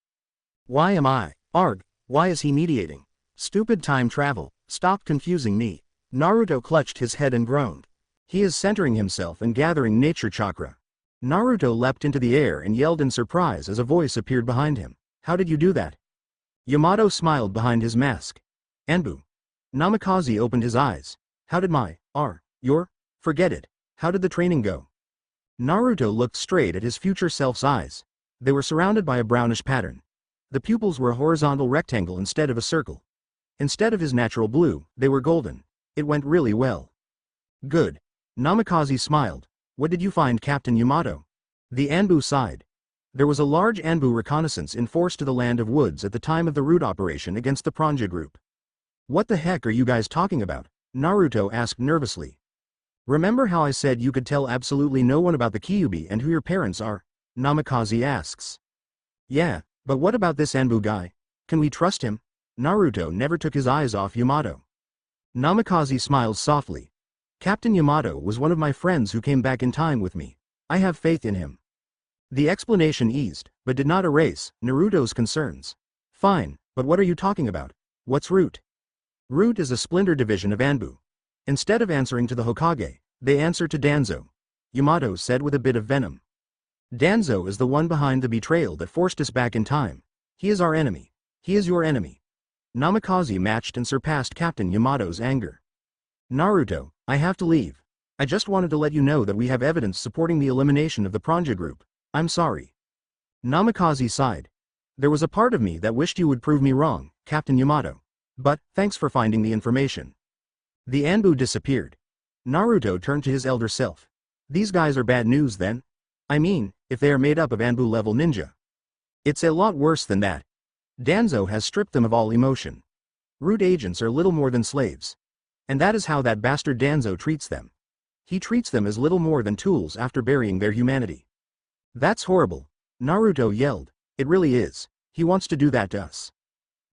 Why am I? Arg, why is he mediating? Stupid time travel, stop confusing me. Naruto clutched his head and groaned. He is centering himself and gathering nature chakra. Naruto leapt into the air and yelled in surprise as a voice appeared behind him. How did you do that? Yamato smiled behind his mask. Anbu. Namikaze opened his eyes. How did your? Forget it. How did the training go? Naruto looked straight at his future self's eyes. They were surrounded by a brownish pattern. The pupils were a horizontal rectangle instead of a circle. Instead of his natural blue, they were golden. It went really well. Good. Namikaze smiled. What did you find, Captain Yamato? The Anbu sighed. There was a large Anbu reconnaissance in force to the Land of Woods at the time of the route operation against the Pranja group. What the heck are you guys talking about? Naruto asked nervously. Remember how I said you could tell absolutely no one about the Kyuubi and who your parents are? Namikaze asks. Yeah, but what about this Anbu guy? Can we trust him? Naruto never took his eyes off Yamato. Namikaze smiled softly. Captain Yamato was one of my friends who came back in time with me. I have faith in him. The explanation eased, but did not erase, Naruto's concerns. Fine, but what are you talking about? What's Root? Root is a splinter division of Anbu. Instead of answering to the Hokage, they answer to Danzo. Yamato said with a bit of venom. Danzo is the one behind the betrayal that forced us back in time. He is our enemy. He is your enemy. Namikaze matched and surpassed Captain Yamato's anger. Naruto, I have to leave. I just wanted to let you know that we have evidence supporting the elimination of the Pranja group. I'm sorry. Namikaze sighed. There was a part of me that wished you would prove me wrong, Captain Yamato. But, thanks for finding the information. The Anbu disappeared. Naruto turned to his elder self. These guys are bad news then? I mean, if they are made up of Anbu-level ninja. It's a lot worse than that. Danzo has stripped them of all emotion. Root agents are little more than slaves. And that is how that bastard Danzo treats them. He treats them as little more than tools after burying their humanity. That's horrible. Naruto yelled. It really is. He wants to do that to us.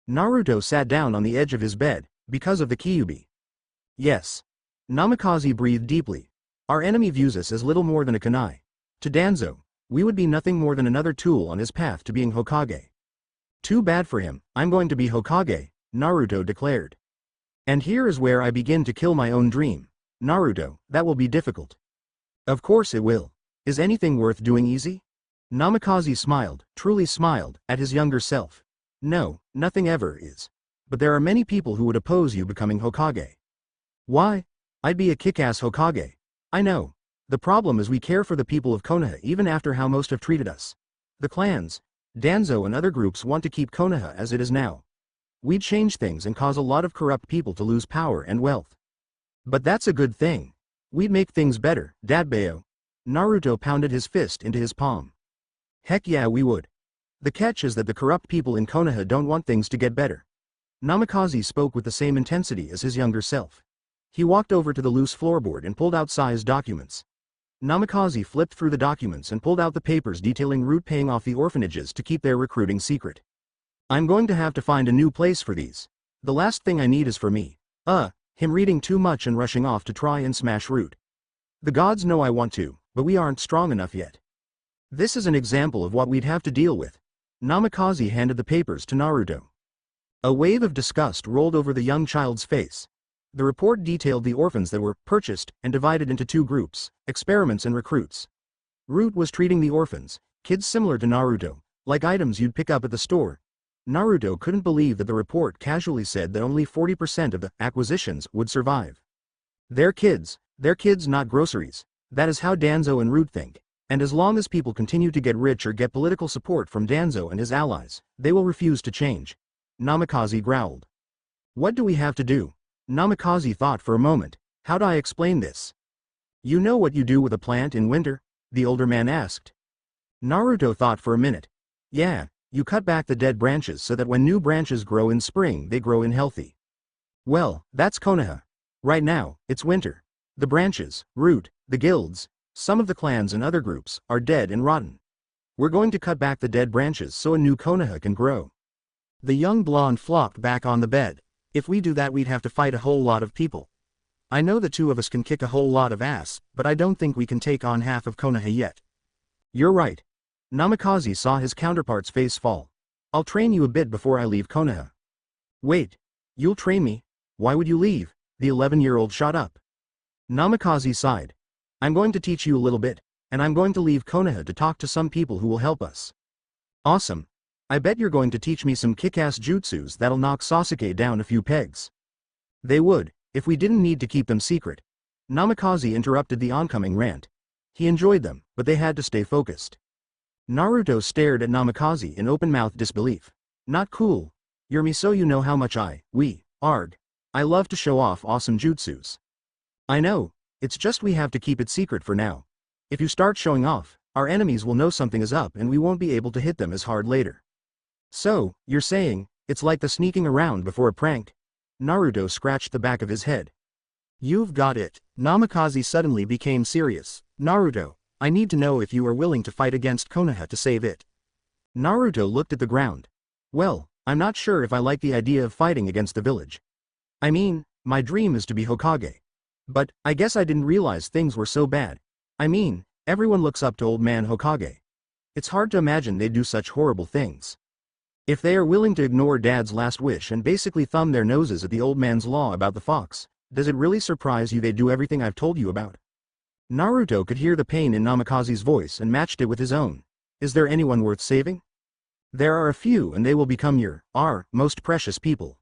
Naruto sat down on the edge of his bed, because of the Kyuubi. Yes. Namikaze breathed deeply. Our enemy views us as little more than a kunai. To Danzo, we would be nothing more than another tool on his path to being Hokage. Too bad for him, I'm going to be Hokage, Naruto declared. And here is where I begin to kill my own dream. Naruto, that will be difficult. Of course it will. Is anything worth doing easy? Namikaze smiled, truly smiled, at his younger self. No, nothing ever is. But there are many people who would oppose you becoming Hokage. Why? I'd be a kick-ass Hokage. I know. The problem is we care for the people of Konaha even after how most have treated us. The clans, Danzo and other groups want to keep Konaha as it is now. We'd change things and cause a lot of corrupt people to lose power and wealth. But that's a good thing. We'd make things better, Dadbeo. Naruto pounded his fist into his palm. Heck yeah we would. The catch is that the corrupt people in Konoha don't want things to get better. Namikaze spoke with the same intensity as his younger self. He walked over to the loose floorboard and pulled out Sai's documents. Namikaze flipped through the documents and pulled out the papers detailing Root paying off the orphanages to keep their recruiting secret. I'm going to have to find a new place for these. The last thing I need is for me. Him reading too much and rushing off to try and smash Root. The gods know I want to, but we aren't strong enough yet. This is an example of what we'd have to deal with. Namikaze handed the papers to Naruto. A wave of disgust rolled over the young child's face. The report detailed the orphans that were purchased and divided into two groups, experiments and recruits. Root was treating the orphans, kids similar to Naruto, like items you'd pick up at the store. Naruto couldn't believe that the report casually said that only 40% of the acquisitions would survive. They're kids not groceries. That is how Danzo and Root think, and as long as people continue to get rich or get political support from Danzo and his allies, they will refuse to change. Namikaze growled. What do we have to do? Namikaze thought for a moment. How do I explain this? You know what you do with a plant in winter? The older man asked. Naruto thought for a minute. Yeah, you cut back the dead branches so that when new branches grow in spring they grow in healthy. Well, that's Konaha. Right now, it's winter. The branches, root, the guilds, some of the clans and other groups, are dead and rotten. We're going to cut back the dead branches so a new Konaha can grow. The young blonde flopped back on the bed. If we do that we'd have to fight a whole lot of people. I know the two of us can kick a whole lot of ass, but I don't think we can take on half of Konaha yet. You're right. Namikaze saw his counterpart's face fall. I'll train you a bit before I leave Konaha. Wait. You'll train me? Why would you leave? The 11-year-old shot up. Namikaze sighed. I'm going to teach you a little bit, and I'm going to leave Konaha to talk to some people who will help us. Awesome. I bet you're going to teach me some kick-ass jutsus that'll knock Sasuke down a few pegs. They would, if we didn't need to keep them secret. Namikaze interrupted the oncoming rant. He enjoyed them, but they had to stay focused. Naruto stared at Namikaze in open-mouthed disbelief. Not cool. You're me so you know how much I love to show off awesome jutsus. I know, it's just we have to keep it secret for now. If you start showing off, our enemies will know something is up and we won't be able to hit them as hard later. So, you're saying, it's like the sneaking around before a prank? Naruto scratched the back of his head. You've got it. Namikaze suddenly became serious. Naruto, I need to know if you are willing to fight against Konoha to save it. Naruto looked at the ground. Well, I'm not sure if I like the idea of fighting against the village. I mean, my dream is to be Hokage. But, I guess I didn't realize things were so bad. I mean, everyone looks up to old man Hokage. It's hard to imagine they'd do such horrible things. If they are willing to ignore Dad's last wish and basically thumb their noses at the old man's law about the fox, does it really surprise you they'd do everything I've told you about? Naruto could hear the pain in Namikaze's voice and matched it with his own. Is there anyone worth saving? There are a few and they will become our most precious people.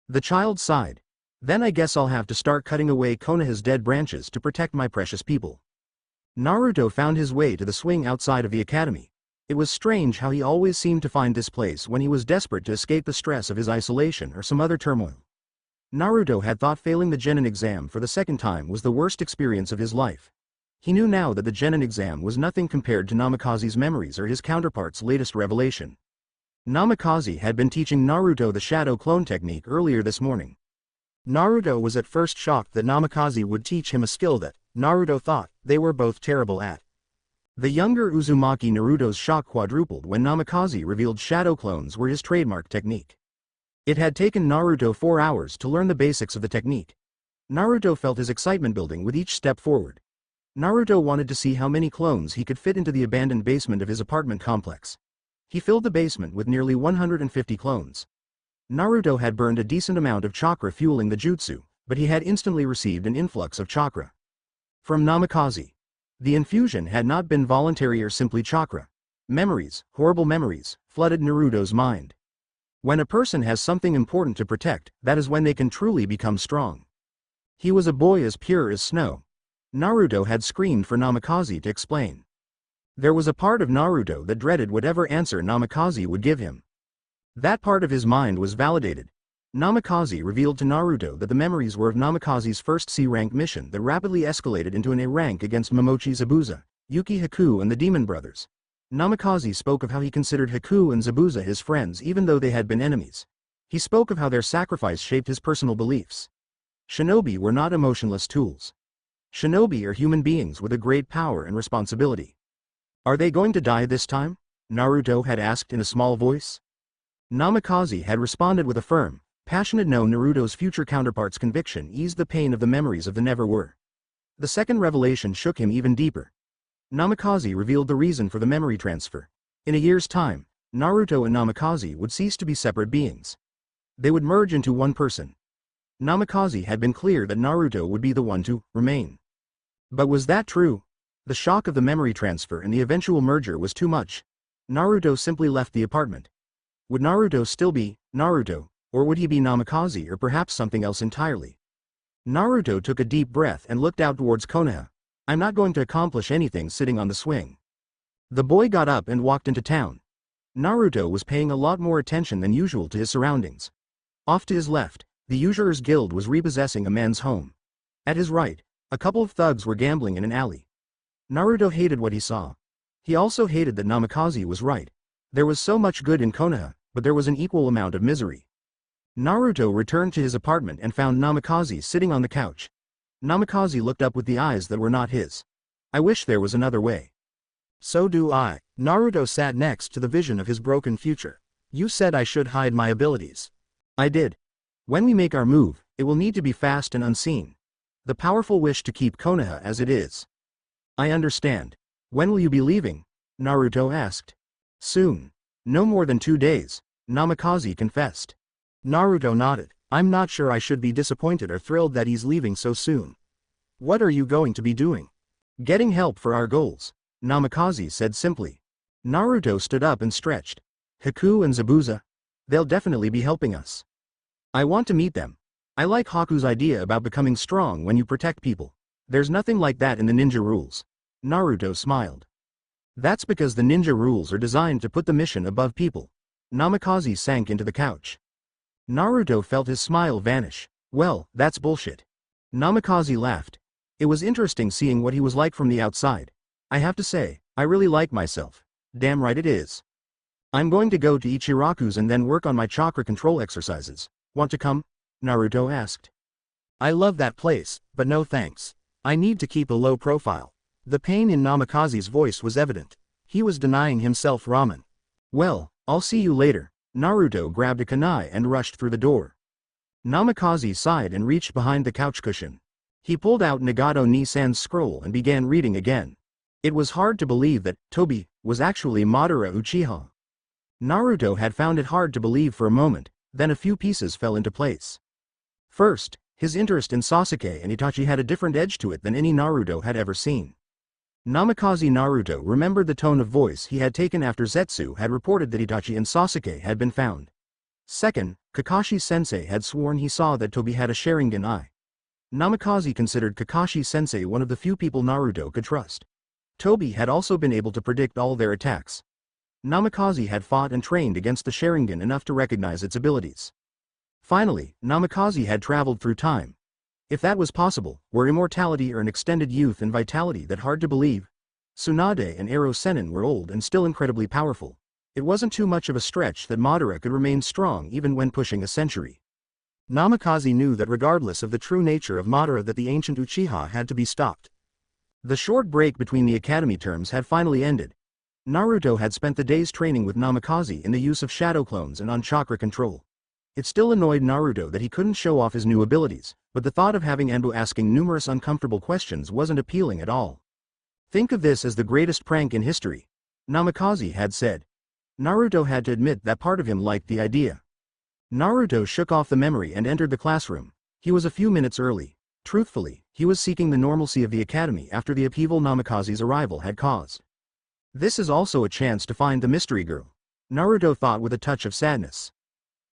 The child sighed. Then I guess I'll have to start cutting away Konoha's dead branches to protect my precious people. Naruto found his way to the swing outside of the academy. It was strange how he always seemed to find this place when he was desperate to escape the stress of his isolation or some other turmoil. Naruto had thought failing the Genin exam for the second time was the worst experience of his life. He knew now that the Genin exam was nothing compared to Namikaze's memories or his counterpart's latest revelation. Namikaze had been teaching Naruto the shadow clone technique earlier this morning. Naruto was at first shocked that Namikaze would teach him a skill that, Naruto thought, they were both terrible at. The younger Uzumaki Naruto's shock quadrupled when Namikaze revealed shadow clones were his trademark technique. It had taken Naruto 4 hours to learn the basics of the technique. Naruto felt his excitement building with each step forward. Naruto wanted to see how many clones he could fit into the abandoned basement of his apartment complex. He filled the basement with nearly 150 clones. Naruto had burned a decent amount of chakra fueling the jutsu, but he had instantly received an influx of chakra from Namikaze. The infusion had not been voluntary or simply chakra. Memories, horrible memories, flooded Naruto's mind. When a person has something important to protect, that is when they can truly become strong. He was a boy as pure as snow. Naruto had screamed for Namikaze to explain. There was a part of Naruto that dreaded whatever answer Namikaze would give him. That part of his mind was validated. Namikaze revealed to Naruto that the memories were of Namikaze's first C-rank mission that rapidly escalated into an A rank against Momochi Zabuza, Yuki Haku and the Demon Brothers. Namikaze spoke of how he considered Haku and Zabuza his friends even though they had been enemies. He spoke of how their sacrifice shaped his personal beliefs. Shinobi were not emotionless tools. Shinobi are human beings with a great power and responsibility. Are they going to die this time? Naruto had asked in a small voice. Namikaze had responded with a firm, passionate no. Naruto's future counterpart's conviction eased the pain of the memories of the never-were. The second revelation shook him even deeper. Namikaze revealed the reason for the memory transfer. In a year's time, Naruto and Namikaze would cease to be separate beings. They would merge into one person. Namikaze had been clear that Naruto would be the one to remain. But was that true? The shock of the memory transfer and the eventual merger was too much. Naruto simply left the apartment. Would Naruto still be Naruto, or would he be Namikaze or perhaps something else entirely? Naruto took a deep breath and looked out towards Konaha. I'm not going to accomplish anything sitting on the swing. The boy got up and walked into town. Naruto was paying a lot more attention than usual to his surroundings. Off to his left, the Usurers Guild was repossessing a man's home. At his right, a couple of thugs were gambling in an alley. Naruto hated what he saw. He also hated that Namikaze was right. There was so much good in Konoha, but there was an equal amount of misery. Naruto returned to his apartment and found Namikaze sitting on the couch. Namikaze looked up with the eyes that were not his. I wish there was another way. So do I. Naruto sat next to the vision of his broken future. You said I should hide my abilities. I did. When we make our move, it will need to be fast and unseen. The powerful wish to keep Konoha as it is. I understand. When will you be leaving? Naruto asked. Soon. No more than 2 days, Namikaze confessed. Naruto nodded. I'm not sure I should be disappointed or thrilled that he's leaving so soon. What are you going to be doing? Getting help for our goals, Namikaze said simply. Naruto stood up and stretched. Haku and Zabuza? They'll definitely be helping us. I want to meet them. I like Haku's idea about becoming strong when you protect people. There's nothing like that in the ninja rules. Naruto smiled. That's because the ninja rules are designed to put the mission above people. Namikaze sank into the couch. Naruto felt his smile vanish. Well, that's bullshit. Namikaze laughed. It was interesting seeing what he was like from the outside. I have to say, I really like myself. Damn right it is. I'm going to go to Ichiraku's and then work on my chakra control exercises. Want to come? Naruto asked. I love that place, but no thanks. I need to keep a low profile. The pain in Namikaze's voice was evident. He was denying himself ramen. Well, I'll see you later. Naruto grabbed a kunai and rushed through the door. Namikaze sighed and reached behind the couch cushion. He pulled out Nagato Nisan's scroll and began reading again. It was hard to believe that Tobi was actually Madara Uchiha. Naruto had found it hard to believe for a moment, then a few pieces fell into place. First, his interest in Sasuke and Itachi had a different edge to it than any Naruto had ever seen. Namikaze Naruto remembered the tone of voice he had taken after Zetsu had reported that Itachi and Sasuke had been found. Second, Kakashi-sensei had sworn he saw that Tobi had a Sharingan eye. Namikaze considered Kakashi-sensei one of the few people Naruto could trust. Tobi had also been able to predict all their attacks. Namikaze had fought and trained against the Sharingan enough to recognize its abilities. Finally, Namikaze had traveled through time. If that was possible, were immortality or an extended youth and vitality that hard to believe? Tsunade and Ero Sennin were old and still incredibly powerful. It wasn't too much of a stretch that Madara could remain strong even when pushing a century. Namikaze knew that regardless of the true nature of Madara that the ancient Uchiha had to be stopped. The short break between the academy terms had finally ended. Naruto had spent the days training with Namikaze in the use of shadow clones and on chakra control. It still annoyed Naruto that he couldn't show off his new abilities, but the thought of having Enbu asking numerous uncomfortable questions wasn't appealing at all. Think of this as the greatest prank in history, Namikaze had said. Naruto had to admit that part of him liked the idea. Naruto shook off the memory and entered the classroom. He was a few minutes early. Truthfully, he was seeking the normalcy of the academy after the upheaval Namikaze's arrival had caused. This is also a chance to find the mystery girl, Naruto thought with a touch of sadness.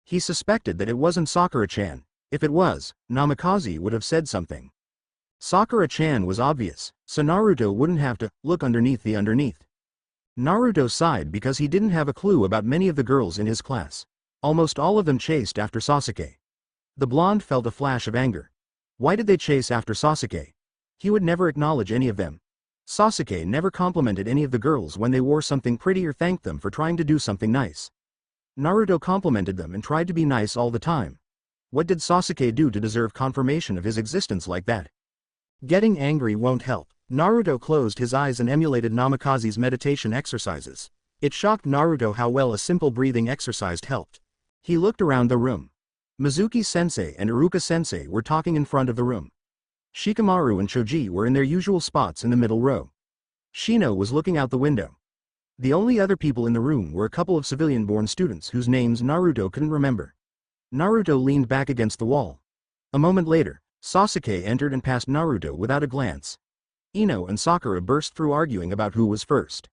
He suspected that it wasn't Sakura-chan. If it was, Namikaze would have said something. Sakura-chan was obvious, so Naruto wouldn't have to look underneath the underneath. Naruto sighed because he didn't have a clue about many of the girls in his class. Almost all of them chased after Sasuke. The blonde felt a flash of anger. Why did they chase after Sasuke? He would never acknowledge any of them. Sasuke never complimented any of the girls when they wore something pretty or thanked them for trying to do something nice. Naruto complimented them and tried to be nice all the time. What did Sasuke do to deserve confirmation of his existence like that? Getting angry won't help. Naruto closed his eyes and emulated Namikaze's meditation exercises. It shocked Naruto how well a simple breathing exercise helped. He looked around the room. Mizuki-sensei and Iruka-sensei were talking in front of the room. Shikamaru and Choji were in their usual spots in the middle row. Shino was looking out the window. The only other people in the room were a couple of civilian-born students whose names Naruto couldn't remember. Naruto leaned back against the wall. A moment later, Sasuke entered and passed Naruto without a glance. Ino and Sakura burst through arguing about who was first.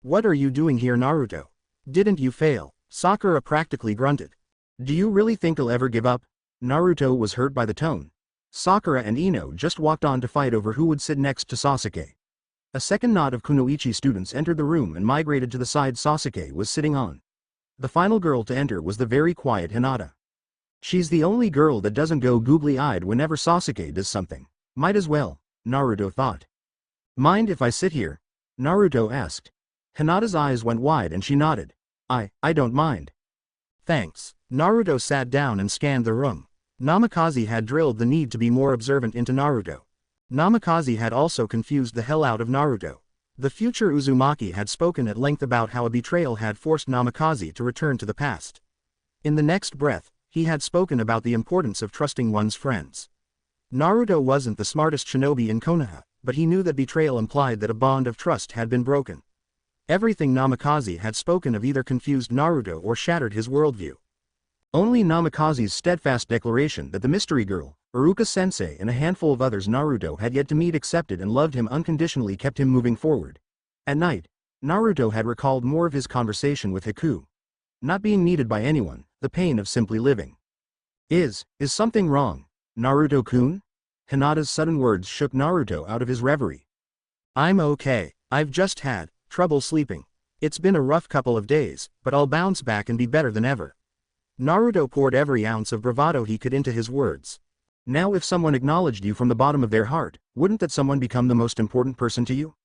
"What are you doing here, Naruto? Didn't you fail?" Sakura practically grunted. "Do you really think he'll ever give up?" Naruto was hurt by the tone. Sakura and Ino just walked on to fight over who would sit next to Sasuke. A second knot of Kunoichi students entered the room and migrated to the side Sasuke was sitting on. The final girl to enter was the very quiet Hinata. She's the only girl that doesn't go googly-eyed whenever Sasuke does something. Might as well, Naruto thought. "Mind if I sit here?" Naruto asked. Hinata's eyes went wide and she nodded. I don't mind." "Thanks." Naruto sat down and scanned the room. Namikaze had drilled the need to be more observant into Naruto. Namikaze had also confused the hell out of Naruto. The future Uzumaki had spoken at length about how a betrayal had forced Namikaze to return to the past. In the next breath, he had spoken about the importance of trusting one's friends. Naruto wasn't the smartest shinobi in Konoha, but he knew that betrayal implied that a bond of trust had been broken. Everything Namikaze had spoken of either confused Naruto or shattered his worldview. Only Namikaze's steadfast declaration that the mystery girl, Iruka-sensei and a handful of others Naruto had yet to meet accepted and loved him unconditionally kept him moving forward. At night, Naruto had recalled more of his conversation with Hiku. Not being needed by anyone, the pain of simply living. Is something wrong, Naruto-kun? Hinata's sudden words shook Naruto out of his reverie. "I'm okay, I've just had trouble sleeping. It's been a rough couple of days, but I'll bounce back and be better than ever." Naruto poured every ounce of bravado he could into his words. Now if someone acknowledged you from the bottom of their heart, wouldn't that someone become the most important person to you?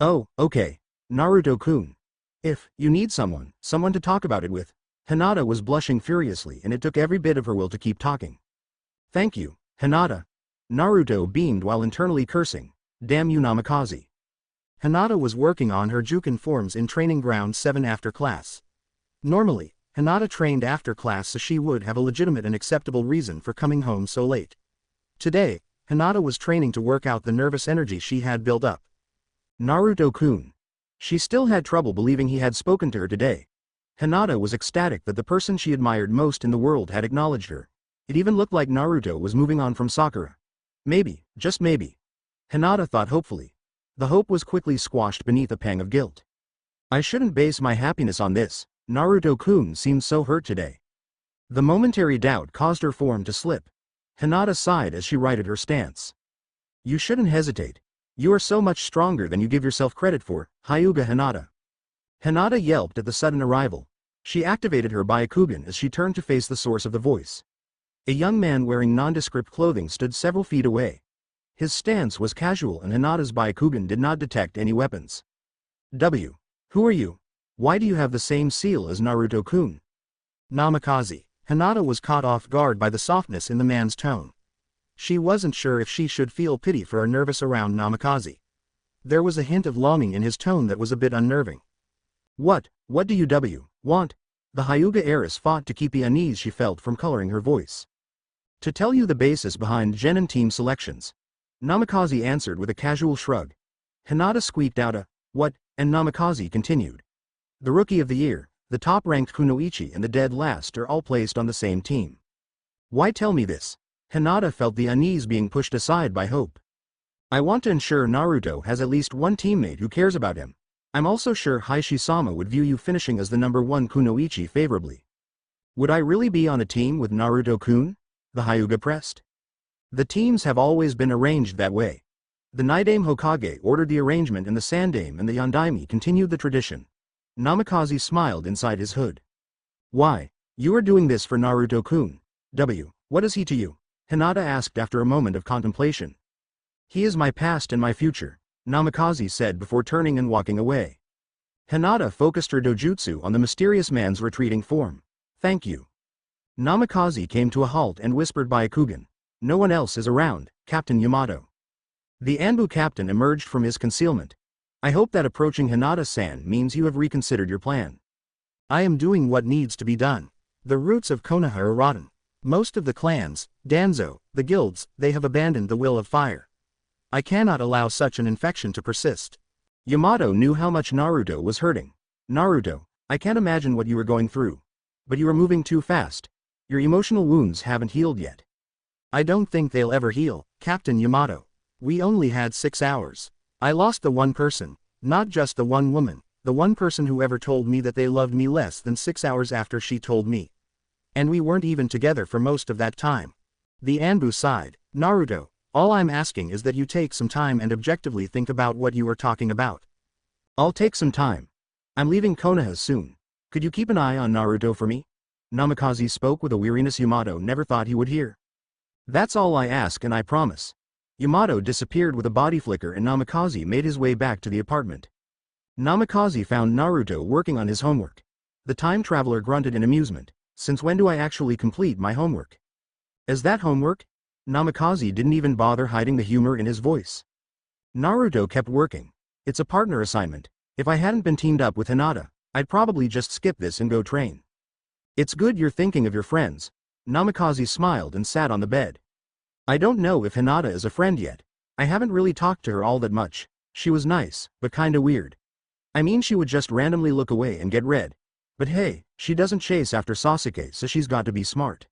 "Oh, okay, Naruto-kun. If you need someone to talk about it with." Hinata was blushing furiously and it took every bit of her will to keep talking. "Thank you, Hinata." Naruto beamed while internally cursing. "Damn you Namikaze." Hinata was working on her Juken forms in Training Ground 7 after class. Normally, Hinata trained after class so she would have a legitimate and acceptable reason for coming home so late. Today, Hinata was training to work out the nervous energy she had built up. Naruto-kun. She still had trouble believing he had spoken to her today. Hinata was ecstatic that the person she admired most in the world had acknowledged her. It even looked like Naruto was moving on from Sakura. Maybe, just maybe. Hinata thought hopefully. The hope was quickly squashed beneath a pang of guilt. "I shouldn't base my happiness on this. Naruto-kun seems so hurt today." The momentary doubt caused her form to slip. Hinata sighed as she righted her stance. "You shouldn't hesitate. You are so much stronger than you give yourself credit for, Hyuga Hinata." Hinata yelped at the sudden arrival. She activated her Byakugan as she turned to face the source of the voice. A young man wearing nondescript clothing stood several feet away. His stance was casual and Hinata's Byakugan did not detect any weapons. Who are you? Why do you have the same seal as Naruto-kun?" "Namikaze." Hinata was caught off guard by the softness in the man's tone. She wasn't sure if she should feel pity for or nervous around Namikaze. There was a hint of longing in his tone that was a bit unnerving. What do you want?" The Hyuga heiress fought to keep the unease she felt from coloring her voice. "To tell you the basis behind Genin team selections." Namikaze answered with a casual shrug. Hinata squeaked out a, "What?" and Namikaze continued. "The Rookie of the Year, the top-ranked Kunoichi and the dead last are all placed on the same team." "Why tell me this?" Hinata felt the unease being pushed aside by hope. "I want to ensure Naruto has at least one teammate who cares about him. I'm also sure Hishi-sama would view you finishing as the #1 Kunoichi favorably." "Would I really be on a team with Naruto-kun?" the Hyuga pressed. "The teams have always been arranged that way. The Nidaime Hokage ordered the arrangement and the Sandaime and the Yondaime continued the tradition." Namikaze smiled inside his hood. "Why? You are doing this for Naruto-kun. What is he to you?" Hinata asked after a moment of contemplation. "He is my past and my future," Namikaze said before turning and walking away. Hinata focused her dojutsu on the mysterious man's retreating form. "Thank you." Namikaze came to a halt and whispered Byakugan. "No one else is around, Captain Yamato." The Anbu captain emerged from his concealment. "I hope that approaching Hinata-san means you have reconsidered your plan." "I am doing what needs to be done. The roots of Konaha are rotten. Most of the clans, Danzo, the guilds, they have abandoned the will of fire. I cannot allow such an infection to persist." Yamato knew how much Naruto was hurting. "Naruto, I can't imagine what you are going through. But you are moving too fast." Your emotional wounds haven't healed yet. I don't think they'll ever heal, Captain Yamato. We only had 6 hours. I lost the one person, not just the one woman, the one person who ever told me that they loved me less than 6 hours after she told me. And we weren't even together for most of that time. The Anbu sighed. Naruto, all I'm asking is that you take some time and objectively think about what you are talking about. I'll take some time. I'm leaving Konaha soon. Could you keep an eye on Naruto for me? Namikaze spoke with a weariness Yamato never thought he would hear. That's all I ask and I promise. Yamato disappeared with a body flicker and Namikaze made his way back to the apartment. Namikaze found Naruto working on his homework. The time traveler grunted in amusement. Since when do I actually complete my homework? Is that homework? Namikaze didn't even bother hiding the humor in his voice. Naruto kept working. It's a partner assignment. If I hadn't been teamed up with Hinata, I'd probably just skip this and go train. It's good you're thinking of your friends. Namikaze smiled and sat on the bed. I don't know if Hinata is a friend yet. I haven't really talked to her all that much. She was nice, but kinda weird. I mean, she would just randomly look away and get red. But hey, she doesn't chase after Sasuke, so she's got to be smart.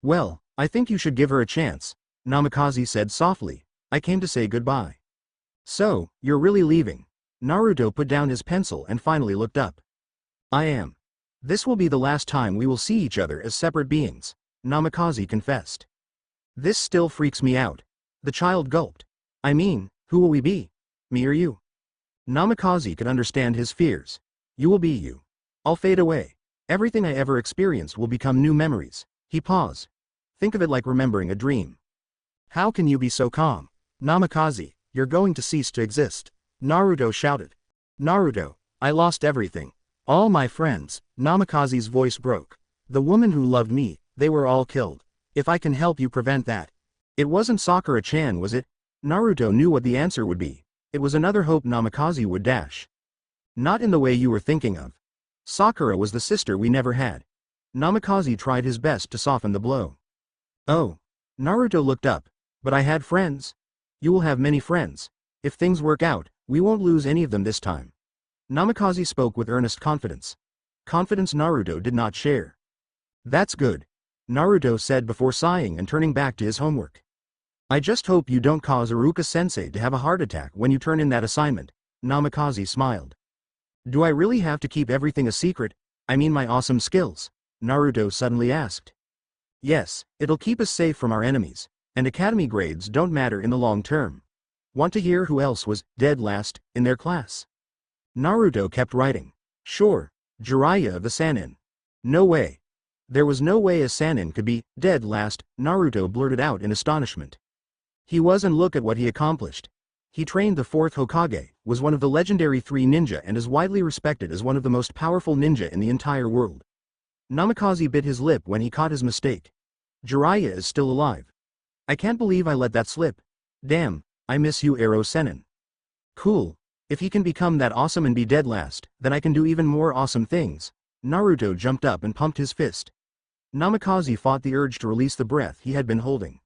Well, I think you should give her a chance, Namikaze said softly. I came to say goodbye. So, you're really leaving? Naruto put down his pencil and finally looked up. I am. This will be the last time we will see each other as separate beings, Namikaze confessed. This still freaks me out. The child gulped. I mean, who will we be? Me or you? Namikaze could understand his fears. You will be you. I'll fade away. Everything I ever experienced will become new memories. He paused. Think of it like remembering a dream. How can you be so calm? Namikaze, you're going to cease to exist. Naruto shouted. Naruto, I lost everything. All my friends. Namikaze's voice broke. The woman who loved me, they were all killed. If I can help you prevent that. It wasn't Sakura-chan, was it? Naruto knew what the answer would be. It was another hope Namikaze would dash. Not in the way you were thinking of. Sakura was the sister we never had. Namikaze tried his best to soften the blow. Oh. Naruto looked up. But I had friends. You will have many friends. If things work out, we won't lose any of them this time. Namikaze spoke with earnest confidence. Confidence Naruto did not share. That's good. Naruto said before sighing and turning back to his homework. I just hope you don't cause Iruka-sensei to have a heart attack when you turn in that assignment, Namikaze smiled. Do I really have to keep everything a secret? I mean my awesome skills? Naruto suddenly asked. Yes, it'll keep us safe from our enemies, and academy grades don't matter in the long term. Want to hear who else was dead last in their class? Naruto kept writing. Sure, Jiraiya of the Sannin. No way. There was no way a Sannin could be dead last, Naruto blurted out in astonishment. He was, and look at what he accomplished. He trained the 4th Hokage, was one of the legendary 3 ninja and is widely respected as one of the most powerful ninja in the entire world. Namikaze bit his lip when he caught his mistake. Jiraiya is still alive. I can't believe I let that slip. Damn, I miss you, Ero Sennin. Cool. If he can become that awesome and be dead last, then I can do even more awesome things. Naruto jumped up and pumped his fist. Namikaze fought the urge to release the breath he had been holding.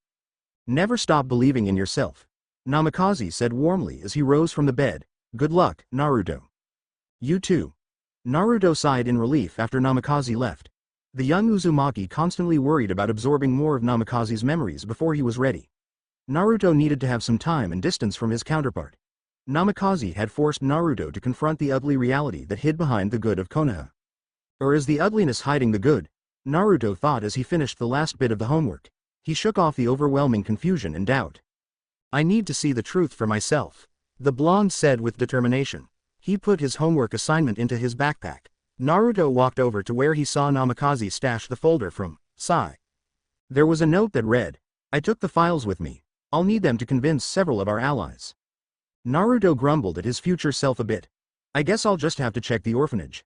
Never stop believing in yourself. Namikaze said warmly as he rose from the bed. Good luck, Naruto. You too. Naruto sighed in relief after Namikaze left. The young Uzumaki constantly worried about absorbing more of Namikaze's memories before he was ready. Naruto needed to have some time and distance from his counterpart. Namikaze had forced Naruto to confront the ugly reality that hid behind the good of Konaha. Or is the ugliness hiding the good? Naruto thought as he finished the last bit of the homework. He shook off the overwhelming confusion and doubt. I need to see the truth for myself, the blonde said with determination. He put his homework assignment into his backpack. Naruto walked over to where he saw Namikaze stash the folder from Sai. There was a note that read, I took the files with me. I'll need them to convince several of our allies. Naruto grumbled at his future self a bit. I guess I'll just have to check the orphanage.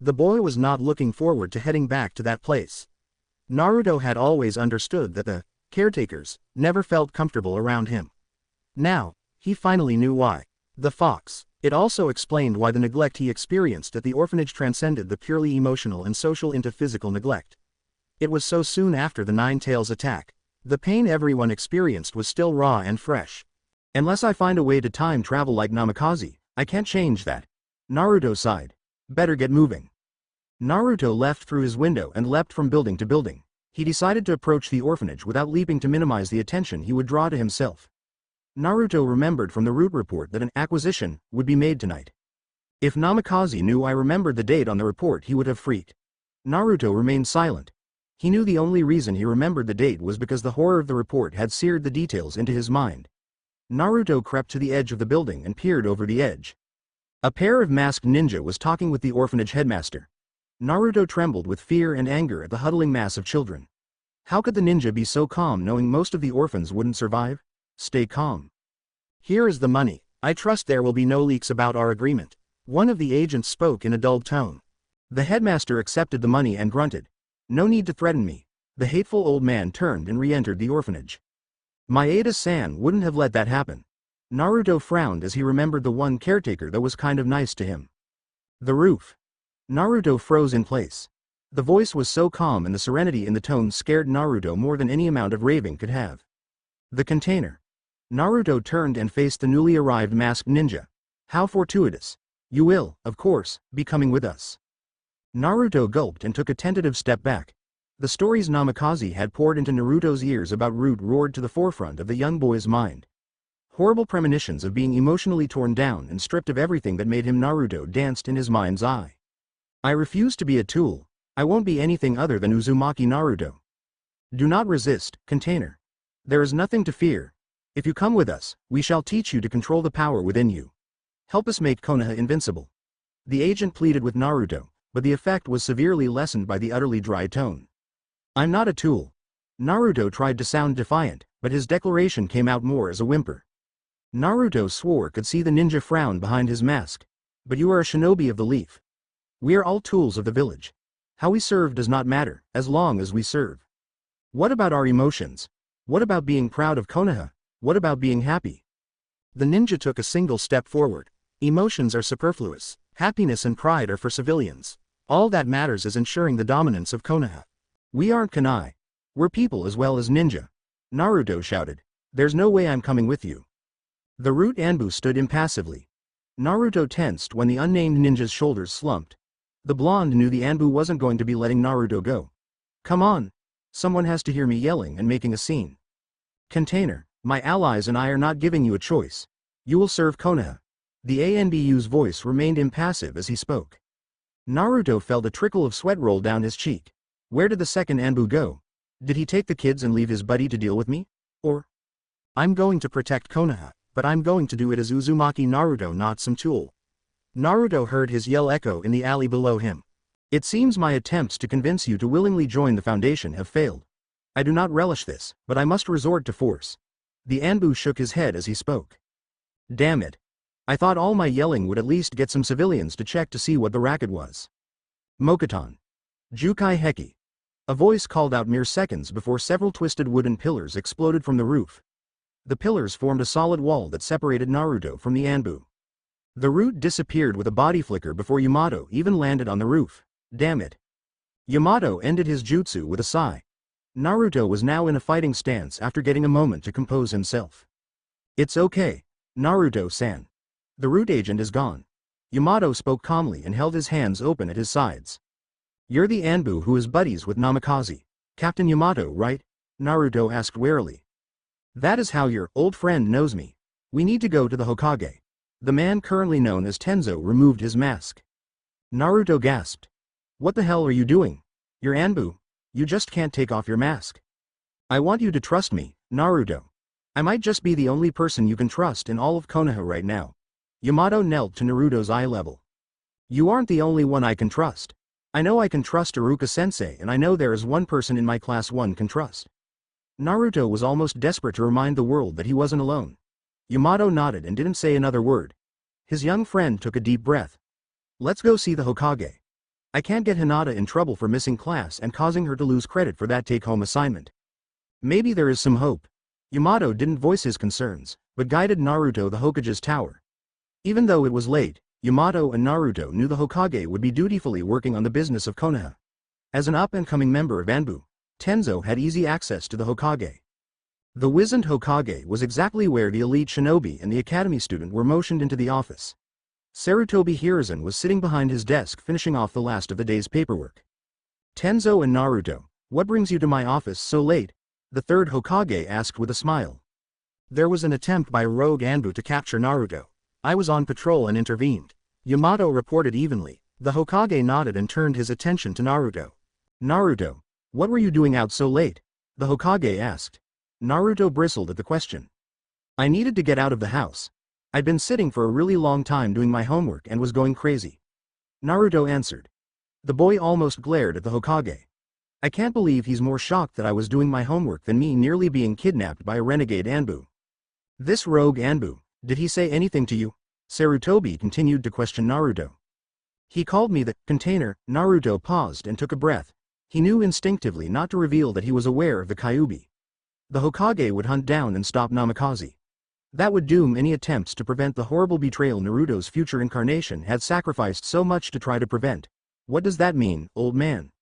The boy was not looking forward to heading back to that place. Naruto had always understood that the caretakers never felt comfortable around him. Now, he finally knew why. The fox. It also explained why the neglect he experienced at the orphanage transcended the purely emotional and social into physical neglect. It was so soon after the Nine-Tails attack. The pain everyone experienced was still raw and fresh. Unless I find a way to time travel like Namikaze, I can't change that. Naruto sighed. Better get moving. Naruto left through his window and leapt from building to building. He decided to approach the orphanage without leaping to minimize the attention he would draw to himself. Naruto remembered from the route report that an acquisition would be made tonight. If Namikaze knew I remembered the date on the report, he would have freaked. Naruto remained silent. He knew the only reason he remembered the date was because the horror of the report had seared the details into his mind. Naruto crept to the edge of the building and peered over the edge. A pair of masked ninja was talking with the orphanage headmaster. Naruto trembled with fear and anger at the huddling mass of children. How could the ninja be so calm knowing most of the orphans wouldn't survive? Stay calm. Here is the money. I trust there will be no leaks about our agreement. One of the agents spoke in a dulled tone. The headmaster accepted the money and grunted. No need to threaten me. The hateful old man turned and re-entered the orphanage. Maeda-san wouldn't have let that happen. Naruto frowned as he remembered the one caretaker that was kind of nice to him. The roof. Naruto froze in place. The voice was so calm and the serenity in the tone scared Naruto more than any amount of raving could have. The container. Naruto turned and faced the newly arrived masked ninja. How fortuitous. You will, of course, be coming with us. Naruto gulped and took a tentative step back. The stories Namikaze had poured into Naruto's ears about Root roared to the forefront of the young boy's mind. Horrible premonitions of being emotionally torn down and stripped of everything that made him Naruto danced in his mind's eye. I refuse to be a tool. I won't be anything other than Uzumaki Naruto. Do not resist, container. There is nothing to fear. If you come with us, we shall teach you to control the power within you. Help us make Konaha invincible. The agent pleaded with Naruto, but the effect was severely lessened by the utterly dry tone. I'm not a tool. Naruto tried to sound defiant, but his declaration came out more as a whimper. Naruto swore could see the ninja frown behind his mask. But you are a shinobi of the leaf. We are all tools of the village. How we serve does not matter, as long as we serve. What about our emotions? What about being proud of Konaha? What about being happy? The ninja took a single step forward. Emotions are superfluous. Happiness and pride are for civilians. All that matters is ensuring the dominance of Konaha. We aren't kunai. We're people as well as ninja. Naruto shouted. There's no way I'm coming with you. The Root Anbu stood impassively. Naruto tensed when the unnamed ninja's shoulders slumped. The blonde knew the Anbu wasn't going to be letting Naruto go. Come on. Someone has to hear me yelling and making a scene. Container, my allies and I are not giving you a choice. You will serve Konaha. The ANBU's voice remained impassive as he spoke. Naruto felt a trickle of sweat roll down his cheek. Where did the second Anbu go? Did he take the kids and leave his buddy to deal with me? Or? I'm going to protect Konaha, but I'm going to do it as Uzumaki Naruto, not some tool. Naruto heard his yell echo in the alley below him. It seems my attempts to convince you to willingly join the Foundation have failed. I do not relish this, but I must resort to force. The Anbu shook his head as he spoke. Damn it. I thought all my yelling would at least get some civilians to check to see what the racket was. Mokuton. Jukai Heki. A voice called out mere seconds before several twisted wooden pillars exploded from the roof. The pillars formed a solid wall that separated Naruto from the Anbu. The Root disappeared with a body flicker before Yamato even landed on the roof. Damn it. Yamato ended his jutsu with a sigh. Naruto was now in a fighting stance after getting a moment to compose himself. It's okay, Naruto-san. The Root agent is gone. Yamato spoke calmly and held his hands open at his sides. You're the Anbu who is buddies with Namikaze. Captain Yamato, right? Naruto asked warily. That is how your old friend knows me. We need to go to the Hokage. The man currently known as Tenzo removed his mask. Naruto gasped. What the hell are you doing? You're Anbu. You just can't take off your mask. I want you to trust me, Naruto. I might just be the only person you can trust in all of Konoha right now. Yamato knelt to Naruto's eye level. You aren't the only one I can trust. I know I can trust Iruka-sensei, and I know there is one person in my class one can trust. Naruto was almost desperate to remind the world that he wasn't alone. Yamato nodded and didn't say another word. His young friend took a deep breath. Let's go see the Hokage. I can't get Hinata in trouble for missing class and causing her to lose credit for that take-home assignment. Maybe there is some hope. Yamato didn't voice his concerns, but guided Naruto to the Hokage's tower. Even though it was late, Yamato and Naruto knew the Hokage would be dutifully working on the business of Konoha. As an up-and-coming member of Anbu, Tenzo had easy access to the Hokage. The wizened Hokage was exactly where the elite shinobi and the academy student were motioned into the office. Sarutobi Hiruzen was sitting behind his desk finishing off the last of the day's paperwork. Tenzo and Naruto, What brings you to my office so late? The third Hokage asked with a smile. There was an attempt by Rogue Anbu to capture Naruto. I was on patrol and intervened. Yamato reported evenly. The Hokage nodded and turned his attention to Naruto. Naruto, what were you doing out so late? The Hokage asked. Naruto bristled at the question. I needed to get out of the house. I'd been sitting for a really long time doing my homework and was going crazy. Naruto answered. The boy almost glared at the Hokage. I can't believe he's more shocked that I was doing my homework than me nearly being kidnapped by a renegade Anbu. This rogue Anbu, did he say anything to you? Sarutobi continued to question Naruto. He called me the container. Naruto paused and took a breath. He knew instinctively not to reveal that he was aware of the Kyuubi. The Hokage would hunt down and stop Namikaze. That would doom any attempts to prevent the horrible betrayal Naruto's future incarnation had sacrificed so much to try to prevent. What does that mean, old man?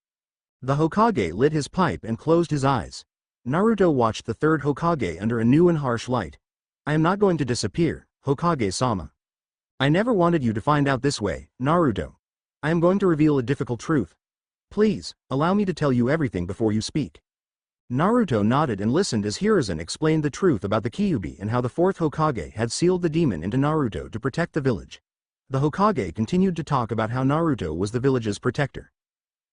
The Hokage lit his pipe and closed his eyes. Naruto watched the third Hokage under a new and harsh light. I am not going to disappear, Hokage-sama. I never wanted you to find out this way, Naruto. I am going to reveal a difficult truth. Please, allow me to tell you everything before you speak. Naruto nodded and listened as Hiruzen explained the truth about the Kyuubi and how the fourth Hokage had sealed the demon into Naruto to protect the village. The Hokage continued to talk about how Naruto was the village's protector.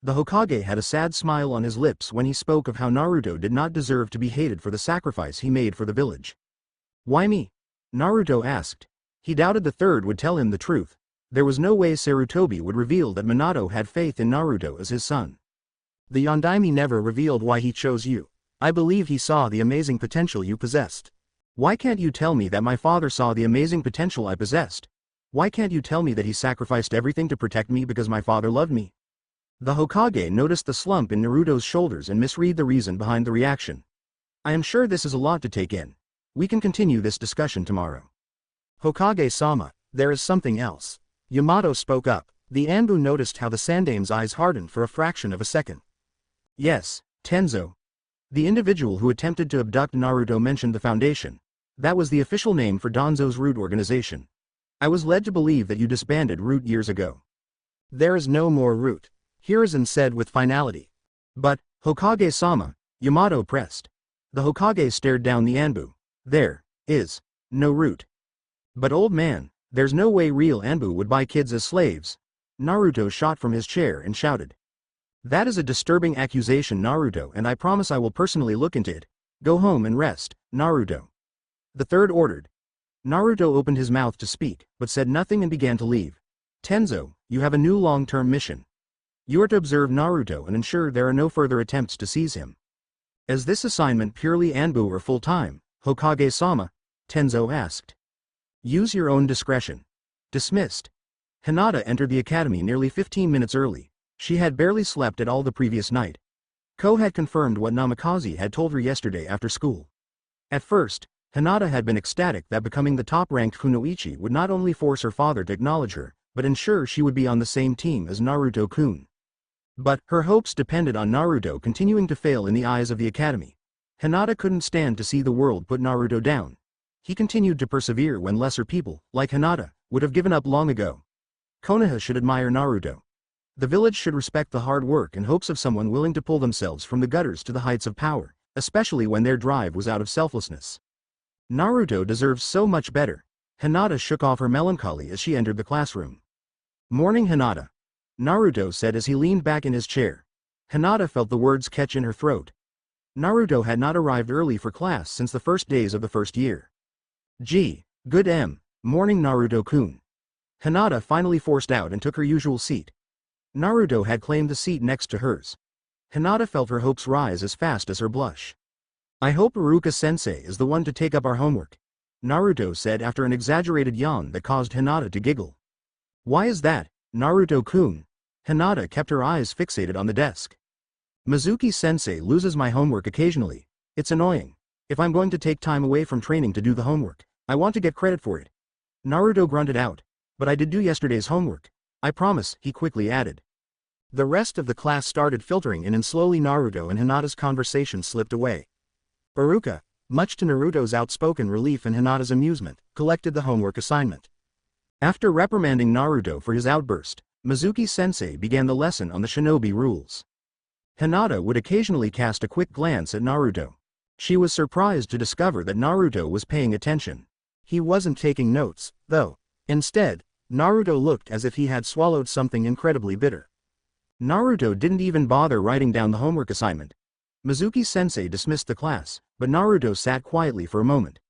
The Hokage had a sad smile on his lips when he spoke of how Naruto did not deserve to be hated for the sacrifice he made for the village. Why me? Naruto asked. He doubted the third would tell him the truth. There was no way Sarutobi would reveal that Minato had faith in Naruto as his son. The Yondaime never revealed why he chose you. I believe he saw the amazing potential you possessed. Why can't you tell me that my father saw the amazing potential I possessed? Why can't you tell me that he sacrificed everything to protect me because my father loved me? The Hokage noticed the slump in Naruto's shoulders and misread the reason behind the reaction. I am sure this is a lot to take in. We can continue this discussion tomorrow. Hokage-sama, there is something else. Yamato spoke up. The Anbu noticed how the Sandame's eyes hardened for a fraction of a second. Yes, Tenzo. The individual who attempted to abduct Naruto mentioned the Foundation. That was the official name for Danzo's Root organization. I was led to believe that you disbanded Root years ago. There is no more Root, Hiruzen said with finality. But, Hokage-sama, Yamato pressed. The Hokage stared down the Anbu. There is no Root. But old man, there's no way real Anbu would buy kids as slaves. Naruto shot from his chair and shouted. That is a disturbing accusation, Naruto, and I promise I will personally look into it. Go home and rest, Naruto. The third ordered. Naruto opened his mouth to speak, but said nothing and began to leave. Tenzo, you have a new long-term mission. You are to observe Naruto and ensure there are no further attempts to seize him. Is this assignment purely Anbu or full-time, Hokage-sama? Tenzo asked. Use your own discretion. Dismissed. Hinata entered the academy nearly 15 minutes early. She had barely slept at all the previous night. Ko had confirmed what Namikaze had told her yesterday after school. At first, Hinata had been ecstatic that becoming the top-ranked kunoichi would not only force her father to acknowledge her, but ensure she would be on the same team as Naruto-kun. But her hopes depended on Naruto continuing to fail in the eyes of the academy. Hinata couldn't stand to see the world put Naruto down. He continued to persevere when lesser people, like Hinata, would have given up long ago. Konaha should admire Naruto. The village should respect the hard work and hopes of someone willing to pull themselves from the gutters to the heights of power, especially when their drive was out of selflessness. Naruto deserves so much better. Hinata shook off her melancholy as she entered the classroom. Morning, Hinata. Naruto said as he leaned back in his chair. Hinata felt the words catch in her throat. Naruto had not arrived early for class since the first days of the first year. Gee, good morning, Naruto-kun. Hinata finally forced out and took her usual seat. Naruto had claimed the seat next to hers. Hinata felt her hopes rise as fast as her blush. I hope Iruka-sensei is the one to take up our homework, Naruto said after an exaggerated yawn that caused Hinata to giggle. Why is that, Naruto-kun? Hinata kept her eyes fixated on the desk. Mizuki-sensei loses my homework occasionally. It's annoying. If I'm going to take time away from training to do the homework, I want to get credit for it. Naruto grunted out. But I did do yesterday's homework. I promise, he quickly added. The rest of the class started filtering in and slowly Naruto and Hinata's conversation slipped away. Iruka, much to Naruto's outspoken relief and Hinata's amusement, collected the homework assignment. After reprimanding Naruto for his outburst, Mizuki-sensei began the lesson on the shinobi rules. Hinata would occasionally cast a quick glance at Naruto. She was surprised to discover that Naruto was paying attention. He wasn't taking notes, though. Instead, Naruto looked as if he had swallowed something incredibly bitter. Naruto didn't even bother writing down the homework assignment. Mizuki-sensei dismissed the class, but Naruto sat quietly for a moment.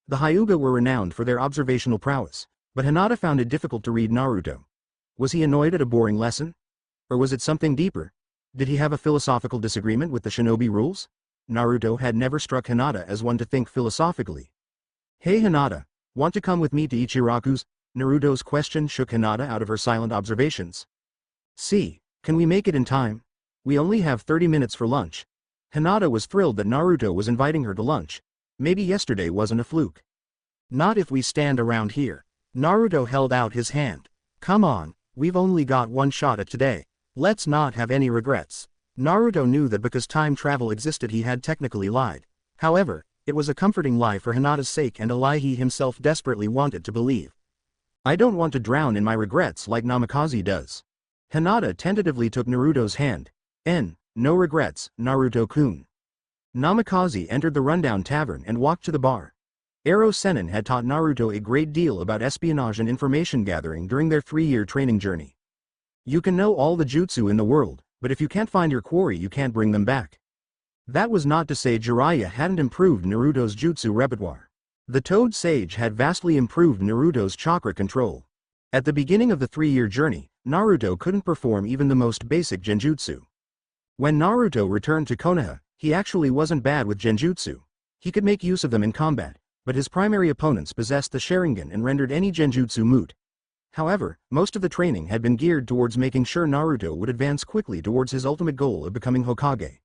The Hyuga were renowned for their observational prowess, but Hinata found it difficult to read Naruto. Was he annoyed at a boring lesson? Or was it something deeper? Did he have a philosophical disagreement with the shinobi rules? Naruto had never struck Hinata as one to think philosophically. "Hey Hinata, want to come with me to Ichiraku's?" Naruto's question shook Hinata out of her silent observations. "See, can we make it in time? We only have 30 minutes for lunch." Hinata was thrilled that Naruto was inviting her to lunch. Maybe yesterday wasn't a fluke. "Not if we stand around here." Naruto held out his hand. "Come on, we've only got one shot at today. Let's not have any regrets." Naruto knew that because time travel existed he had technically lied. However, it was a comforting lie for Hinata's sake and a lie he himself desperately wanted to believe. "I don't want to drown in my regrets like Namikaze does." Hinata tentatively took Naruto's hand. No regrets, Naruto-kun." Namikaze entered the rundown tavern and walked to the bar. Ero Sennin had taught Naruto a great deal about espionage and information gathering during their 3-year training journey. You can know all the jutsu in the world, but if you can't find your quarry you can't bring them back. That was not to say Jiraiya hadn't improved Naruto's jutsu repertoire. The Toad Sage had vastly improved Naruto's chakra control. At the beginning of the 3-year journey, Naruto couldn't perform even the most basic genjutsu. When Naruto returned to Konaha, he actually wasn't bad with genjutsu. He could make use of them in combat, but his primary opponents possessed the Sharingan and rendered any genjutsu moot. However, most of the training had been geared towards making sure Naruto would advance quickly towards his ultimate goal of becoming Hokage.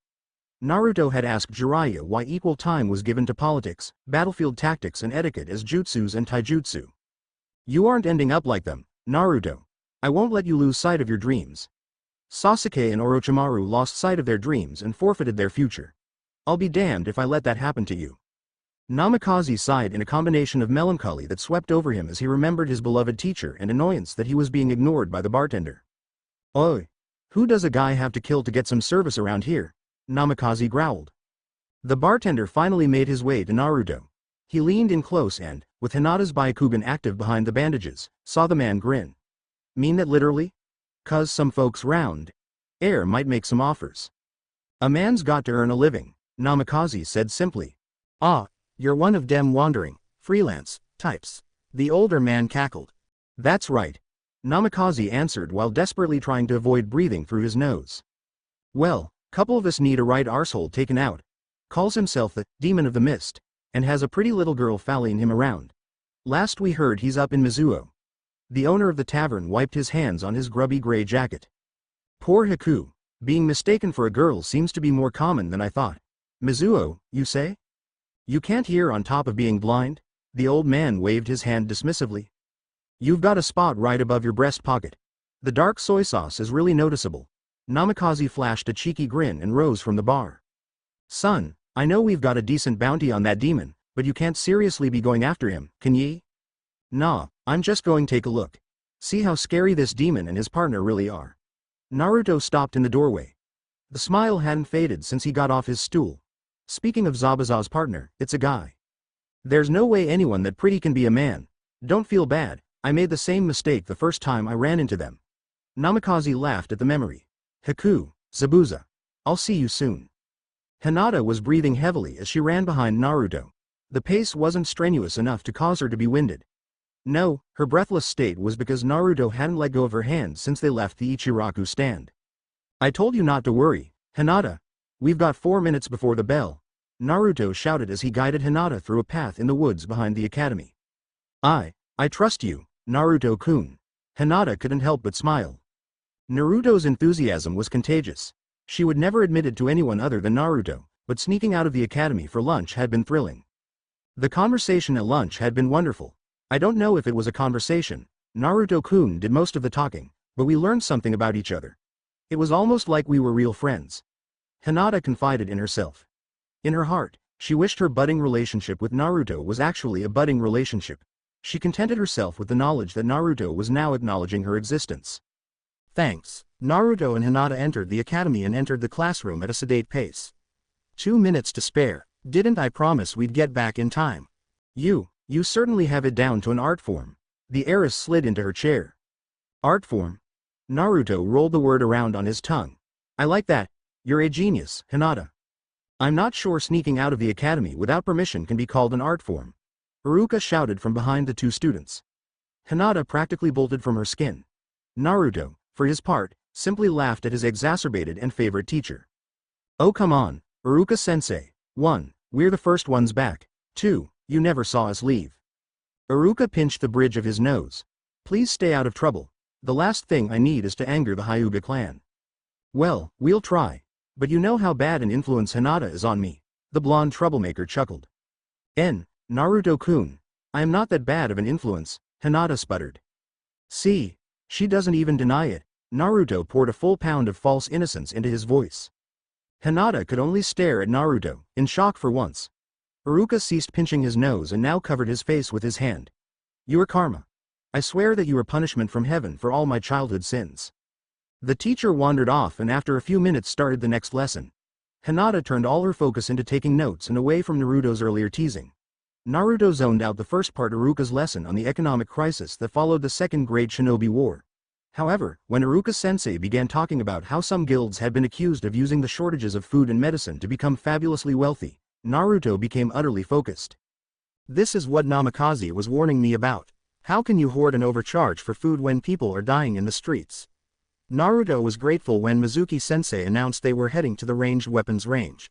Naruto had asked Jiraiya why equal time was given to politics, battlefield tactics and etiquette as jutsus and taijutsu. "You aren't ending up like them, Naruto. I won't let you lose sight of your dreams." Sasuke and Orochimaru lost sight of their dreams and forfeited their future. "I'll be damned if I let that happen to you." Namikaze sighed in a combination of melancholy that swept over him as he remembered his beloved teacher and annoyance that he was being ignored by the bartender. "Oi! Who does a guy have to kill to get some service around here?" Namikaze growled. The bartender finally made his way to Naruto. He leaned in close and, with Hinata's Byakugan active behind the bandages, saw the man grin. "Mean that literally? 'Cause some folks round air might make some offers." "A man's got to earn a living," Namikaze said simply. "Ah, you're one of dem wandering, freelance types." The older man cackled. "That's right," Namikaze answered while desperately trying to avoid breathing through his nose. "Well, couple of us need a right arsehole taken out. Calls himself the Demon of the Mist, and has a pretty little girl fallying him around. Last we heard he's up in Mizuo." The owner of the tavern wiped his hands on his grubby gray jacket. "Poor Haku. Being mistaken for a girl seems to be more common than I thought. Mizuo, you say? You can't hear on top of being blind?" The old man waved his hand dismissively. "You've got a spot right above your breast pocket. The dark soy sauce is really noticeable." Namikaze flashed a cheeky grin and rose from the bar. "Son, I know we've got a decent bounty on that demon, but you can't seriously be going after him, can ye?" "Nah, I'm just going take a look. See how scary this demon and his partner really are." Naruto stopped in the doorway. The smile hadn't faded since he got off his stool. "Speaking of Zabuza's partner, it's a guy. There's no way anyone that pretty can be a man. Don't feel bad, I made the same mistake the first time I ran into them." Namikaze laughed at the memory. "Haku, Zabuza. I'll see you soon." Hinata was breathing heavily as she ran behind Naruto. The pace wasn't strenuous enough to cause her to be winded. No, her breathless state was because Naruto hadn't let go of her hand since they left the Ichiraku stand. "I told you not to worry, Hinata. We've got 4 minutes before the bell," Naruto shouted as he guided Hinata through a path in the woods behind the academy. I trust you, Naruto-kun." Hinata couldn't help but smile. Naruto's enthusiasm was contagious. She would never admit it to anyone other than Naruto, but sneaking out of the academy for lunch had been thrilling. The conversation at lunch had been wonderful. "I don't know if it was a conversation. Naruto-kun did most of the talking, but we learned something about each other. It was almost like we were real friends." Hinata confided in herself. In her heart, she wished her budding relationship with Naruto was actually a budding relationship. She contented herself with the knowledge that Naruto was now acknowledging her existence. "Thanks, Naruto and Hinata entered the academy and entered the classroom at a sedate pace. 2 minutes to spare. Didn't I promise we'd get back in time? You certainly have it down to an art form. The heiress slid into her chair. Art form? Naruto rolled the word around on his tongue. I like that. You're a genius, Hinata. I'm not sure sneaking out of the academy without permission can be called an art form. Iruka shouted from behind the two students. Hinata practically bolted from her skin. Naruto, for his part, simply laughed at his exacerbated and favorite teacher. Oh come on, Iruka-sensei. 1. We're the first ones back. 2. You never saw us leave. Iruka pinched the bridge of his nose. Please stay out of trouble. The last thing I need is to anger the Hyuga clan. Well, we'll try. But you know how bad an influence Hinata is on me. The blonde troublemaker chuckled. Naruto-kun. I am not that bad of an influence, Hinata sputtered. See? She doesn't even deny it. Naruto poured a full pound of false innocence into his voice. Hinata could only stare at Naruto, in shock for once. Iruka ceased pinching his nose and now covered his face with his hand. You are karma. I swear that you are punishment from heaven for all my childhood sins. The teacher wandered off and after a few minutes started the next lesson. Hinata turned all her focus into taking notes and away from Naruto's earlier teasing. Naruto zoned out the first part of Iruka's lesson on the economic crisis that followed the Second Great Shinobi War. However, when Iruka-sensei began talking about how some guilds had been accused of using the shortages of food and medicine to become fabulously wealthy, Naruto became utterly focused. This is what Namikaze was warning me about. How can you hoard and overcharge for food when people are dying in the streets? Naruto was grateful when Mizuki-sensei announced they were heading to the ranged weapons range.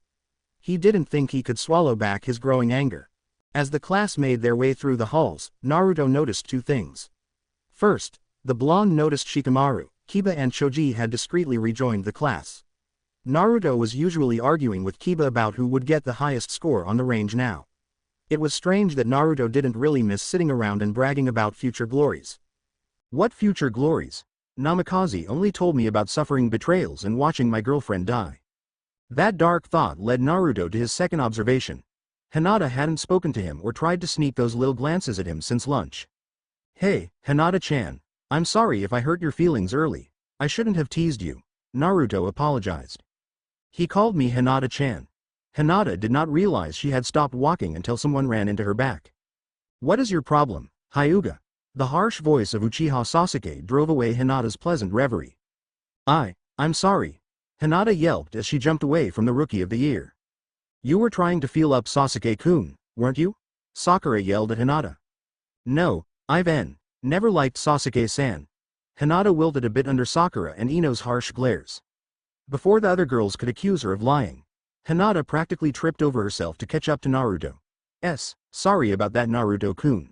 He didn't think he could swallow back his growing anger. As the class made their way through the halls, Naruto noticed two things. First, the blonde noticed Shikamaru, Kiba and Choji had discreetly rejoined the class. Naruto was usually arguing with Kiba about who would get the highest score on the range now. It was strange that Naruto didn't really miss sitting around and bragging about future glories. What future glories? Namikaze only told me about suffering betrayals and watching my girlfriend die. That dark thought led Naruto to his second observation. Hinata hadn't spoken to him or tried to sneak those little glances at him since lunch. Hey, Hinata-chan. I'm sorry if I hurt your feelings early. I shouldn't have teased you. Naruto apologized. He called me Hinata-chan. Hinata did not realize she had stopped walking until someone ran into her back. What is your problem, Hyuga? The harsh voice of Uchiha Sasuke drove away Hinata's pleasant reverie. I'm sorry. Hinata yelped as she jumped away from the Rookie of the Year. You were trying to feel up Sasuke-kun, weren't you? Sakura yelled at Hinata. No, I've never liked Sasuke-san. Hinata wilted a bit under Sakura and Ino's harsh glares. Before the other girls could accuse her of lying, Hinata practically tripped over herself to catch up to Naruto. Sorry about that, Naruto-kun.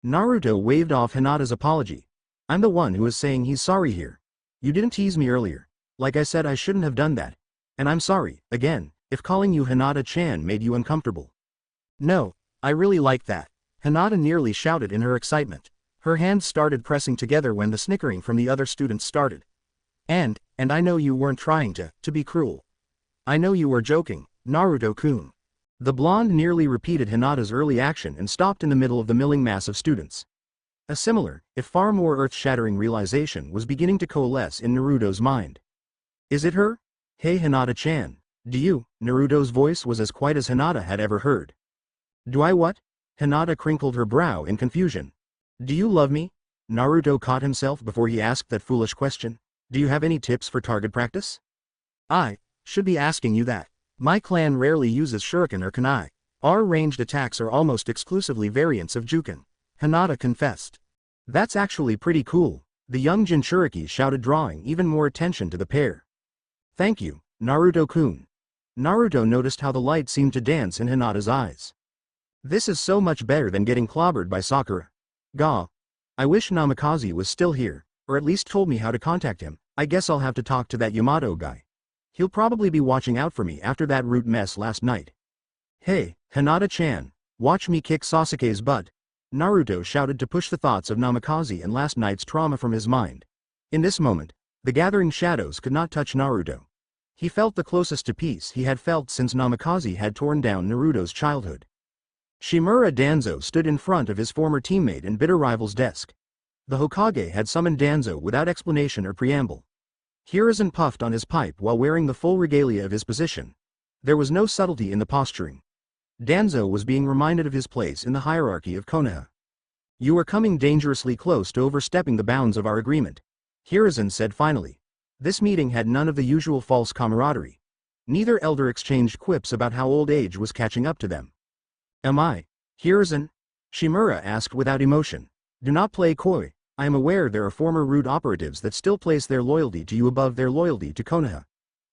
Naruto waved off Hinata's apology. I'm the one who is saying he's sorry here. You didn't tease me earlier. Like I said, I shouldn't have done that. And I'm sorry, again, if calling you Hinata-chan made you uncomfortable. No, I really like that. Hinata nearly shouted in her excitement. Her hands started pressing together when the snickering from the other students started. And I know you weren't trying to be cruel. I know you were joking, Naruto-kun. The blonde nearly repeated Hinata's early action and stopped in the middle of the milling mass of students. A similar, if far more earth-shattering realization was beginning to coalesce in Naruto's mind. Is it her? Hey Hinata-chan, do you? Naruto's voice was as quiet as Hinata had ever heard. Do I what? Hinata crinkled her brow in confusion. Do you love me? Naruto caught himself before he asked that foolish question. Do you have any tips for target practice? I should be asking you that. My clan rarely uses shuriken or kunai. Our ranged attacks are almost exclusively variants of Juken, Hinata confessed. That's actually pretty cool, the young Jinchuriki shouted, drawing even more attention to the pair. Thank you, Naruto-kun. Naruto noticed how the light seemed to dance in Hinata's eyes. This is so much better than getting clobbered by Sakura. Gah. I wish Namikaze was still here, or at least told me how to contact him. I guess I'll have to talk to that Yamato guy. He'll probably be watching out for me after that root mess last night. Hey, Hinata-chan, watch me kick Sasuke's butt. Naruto shouted to push the thoughts of Namikaze and last night's trauma from his mind. In this moment, the gathering shadows could not touch Naruto. He felt the closest to peace he had felt since Namikaze had torn down Naruto's childhood. Shimura Danzo stood in front of his former teammate and bitter rival's desk. The Hokage had summoned Danzo without explanation or preamble. Hiruzen puffed on his pipe while wearing the full regalia of his position. There was no subtlety in the posturing. Danzo was being reminded of his place in the hierarchy of Konaha. You are coming dangerously close to overstepping the bounds of our agreement, Hiruzen said finally. This meeting had none of the usual false camaraderie. Neither elder exchanged quips about how old age was catching up to them. Am I, Hiruzen? Shimura asked without emotion. Do not play coy. I am aware there are former rude operatives that still place their loyalty to you above their loyalty to Konaha.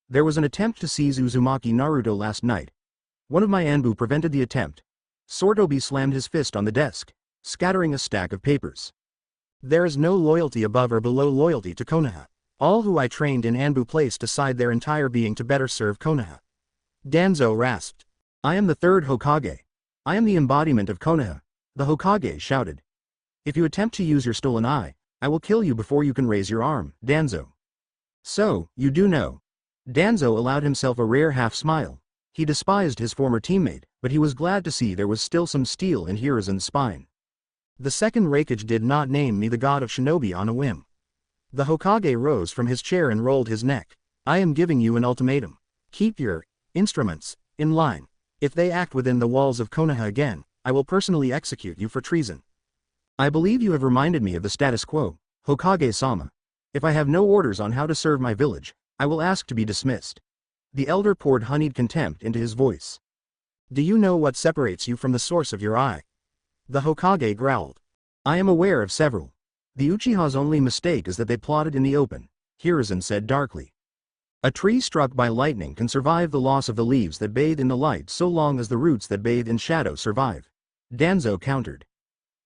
There was an attempt to seize Uzumaki Naruto last night. One of my Anbu prevented the attempt. Sortobi slammed his fist on the desk, scattering a stack of papers. There is no loyalty above or below loyalty to Konaha. All who I trained in Anbu placed aside their entire being to better serve Konaha. Danzo rasped. I am the third Hokage. I am the embodiment of Konaha, the Hokage shouted. If you attempt to use your stolen eye, I will kill you before you can raise your arm, Danzo. So, you do know. Danzo allowed himself a rare half-smile. He despised his former teammate, but he was glad to see there was still some steel in Hiruzen's spine. The second Raikage did not name me the god of shinobi on a whim. The Hokage rose from his chair and rolled his neck. I am giving you an ultimatum. Keep your instruments in line. If they act within the walls of Konaha again, I will personally execute you for treason. I believe you have reminded me of the status quo, Hokage-sama. If I have no orders on how to serve my village, I will ask to be dismissed. The elder poured honeyed contempt into his voice. Do you know what separates you from the source of your eye? The Hokage growled. I am aware of several. The Uchiha's only mistake is that they plotted in the open, Hiruzen said darkly. A tree struck by lightning can survive the loss of the leaves that bathe in the light so long as the roots that bathe in shadow survive. Danzo countered.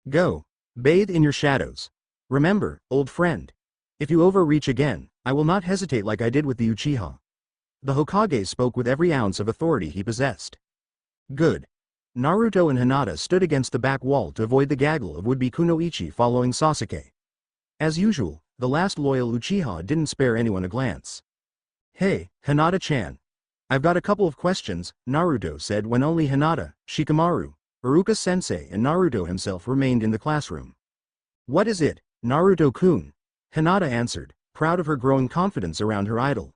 Go. Bathe in your shadows. Remember, old friend. If you overreach again, I will not hesitate like I did with the Uchiha. The Hokage spoke with every ounce of authority he possessed. Good. Naruto and Hinata stood against the back wall to avoid the gaggle of would-be kunoichi following Sasuke. As usual, the last loyal Uchiha didn't spare anyone a glance. Hey, Hinata-chan. I've got a couple of questions, Naruto said when only Hinata, Shikamaru, Iruka-sensei and Naruto himself remained in the classroom. What is it, Naruto-kun? Hinata answered, proud of her growing confidence around her idol.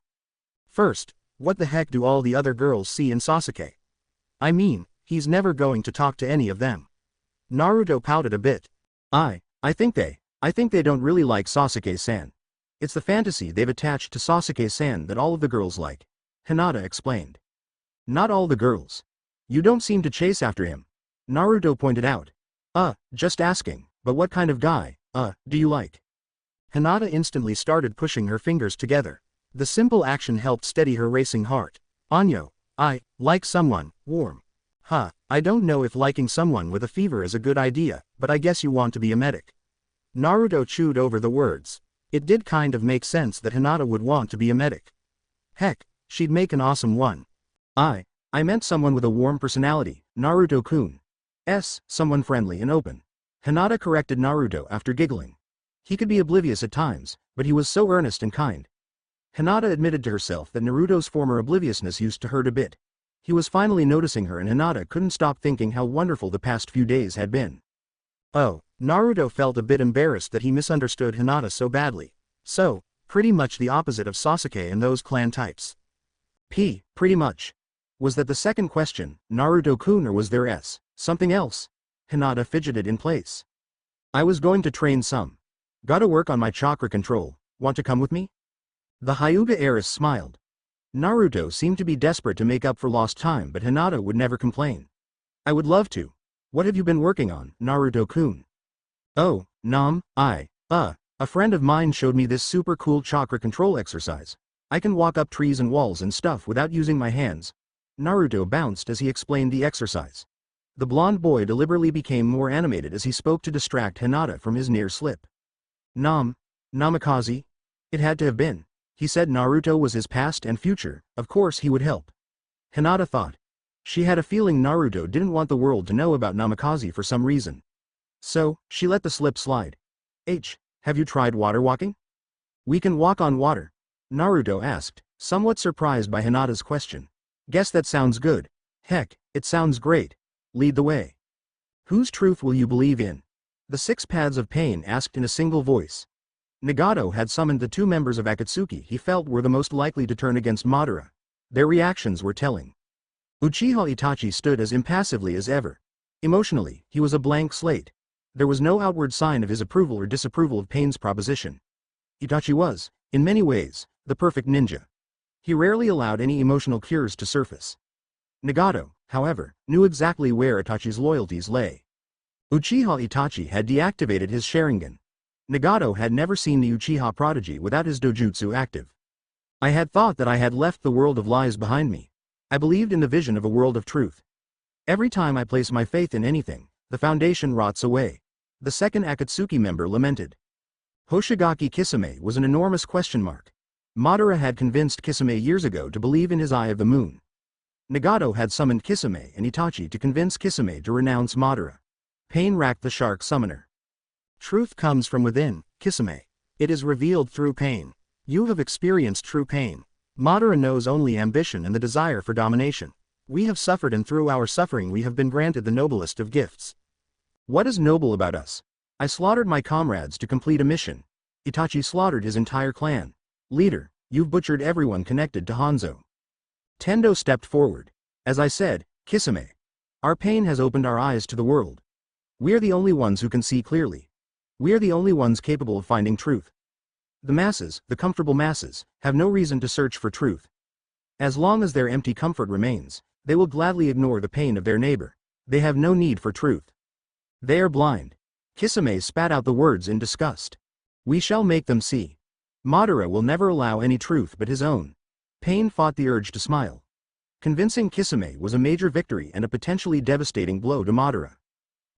First, what the heck do all the other girls see in Sasuke? I mean, he's never going to talk to any of them. Naruto pouted a bit. I think they don't really like Sasuke-san. It's the fantasy they've attached to Sasuke-san that all of the girls like, Hinata explained. Not all the girls. You don't seem to chase after him, Naruto pointed out. Just asking, but what kind of guy, do you like? Hinata instantly started pushing her fingers together. The simple action helped steady her racing heart. Anyo, I like someone warm. I don't know if liking someone with a fever is a good idea, but I guess you want to be a medic. Naruto chewed over the words. It did kind of make sense that Hinata would want to be a medic. Heck, she'd make an awesome one. I meant someone with a warm personality, Naruto-kun. Someone friendly and open. Hinata corrected Naruto after giggling. He could be oblivious at times, but he was so earnest and kind. Hinata admitted to herself that Naruto's former obliviousness used to hurt a bit. He was finally noticing her and Hinata couldn't stop thinking how wonderful the past few days had been. Oh, Naruto felt a bit embarrassed that he misunderstood Hinata so badly. So, pretty much the opposite of Sasuke and those clan types. Pretty much. Was that the second question, Naruto-kun, or was there something else? Hinata fidgeted in place. I was going to train some. Gotta work on my chakra control, want to come with me? The Hyuga heiress smiled. Naruto seemed to be desperate to make up for lost time, but Hinata would never complain. I would love to. What have you been working on, Naruto-kun? Oh, a friend of mine showed me this super cool chakra control exercise. I can walk up trees and walls and stuff without using my hands. Naruto bounced as he explained the exercise. The blonde boy deliberately became more animated as he spoke to distract Hinata from his near slip. Namikaze? It had to have been. He said Naruto was his past and future, of course he would help. Hinata thought. She had a feeling Naruto didn't want the world to know about Namikaze for some reason. So, she let the slip slide. Have you tried water walking? We can walk on water, Naruto asked, somewhat surprised by Hinata's question. Guess that sounds good. Heck, it sounds great. Lead the way. Whose truth will you believe in? The six paths of pain asked in a single voice. Nagato had summoned the two members of Akatsuki he felt were the most likely to turn against Madara. Their reactions were telling. Uchiha Itachi stood as impassively as ever. Emotionally, he was a blank slate. There was no outward sign of his approval or disapproval of Pain's proposition. Itachi was, in many ways, the perfect ninja. He rarely allowed any emotional cures to surface. Nagato, however, knew exactly where Itachi's loyalties lay. Uchiha Itachi had deactivated his Sharingan. Nagato had never seen the Uchiha prodigy without his dojutsu active. I had thought that I had left the world of lies behind me. I believed in the vision of a world of truth. Every time I place my faith in anything, the foundation rots away. The second Akatsuki member lamented. Hoshigaki Kisame was an enormous question mark. Madara had convinced Kisame years ago to believe in his Eye of the Moon. Nagato had summoned Kisame and Itachi to convince Kisame to renounce Madara. Pain racked the shark summoner. Truth comes from within, Kisame. It is revealed through pain. You have experienced true pain. Madara knows only ambition and the desire for domination. We have suffered, and through our suffering we have been granted the noblest of gifts. What is noble about us? I slaughtered my comrades to complete a mission. Itachi slaughtered his entire clan. Leader, you've butchered everyone connected to Hanzo. Tendo stepped forward. As I said, Kisame. Our pain has opened our eyes to the world. We are the only ones who can see clearly. We are the only ones capable of finding truth. The masses, the comfortable masses, have no reason to search for truth. As long as their empty comfort remains, they will gladly ignore the pain of their neighbor. They have no need for truth. They are blind. Kisame spat out the words in disgust. We shall make them see. Madara will never allow any truth but his own. Pain fought the urge to smile. Convincing Kisame was a major victory and a potentially devastating blow to Madara.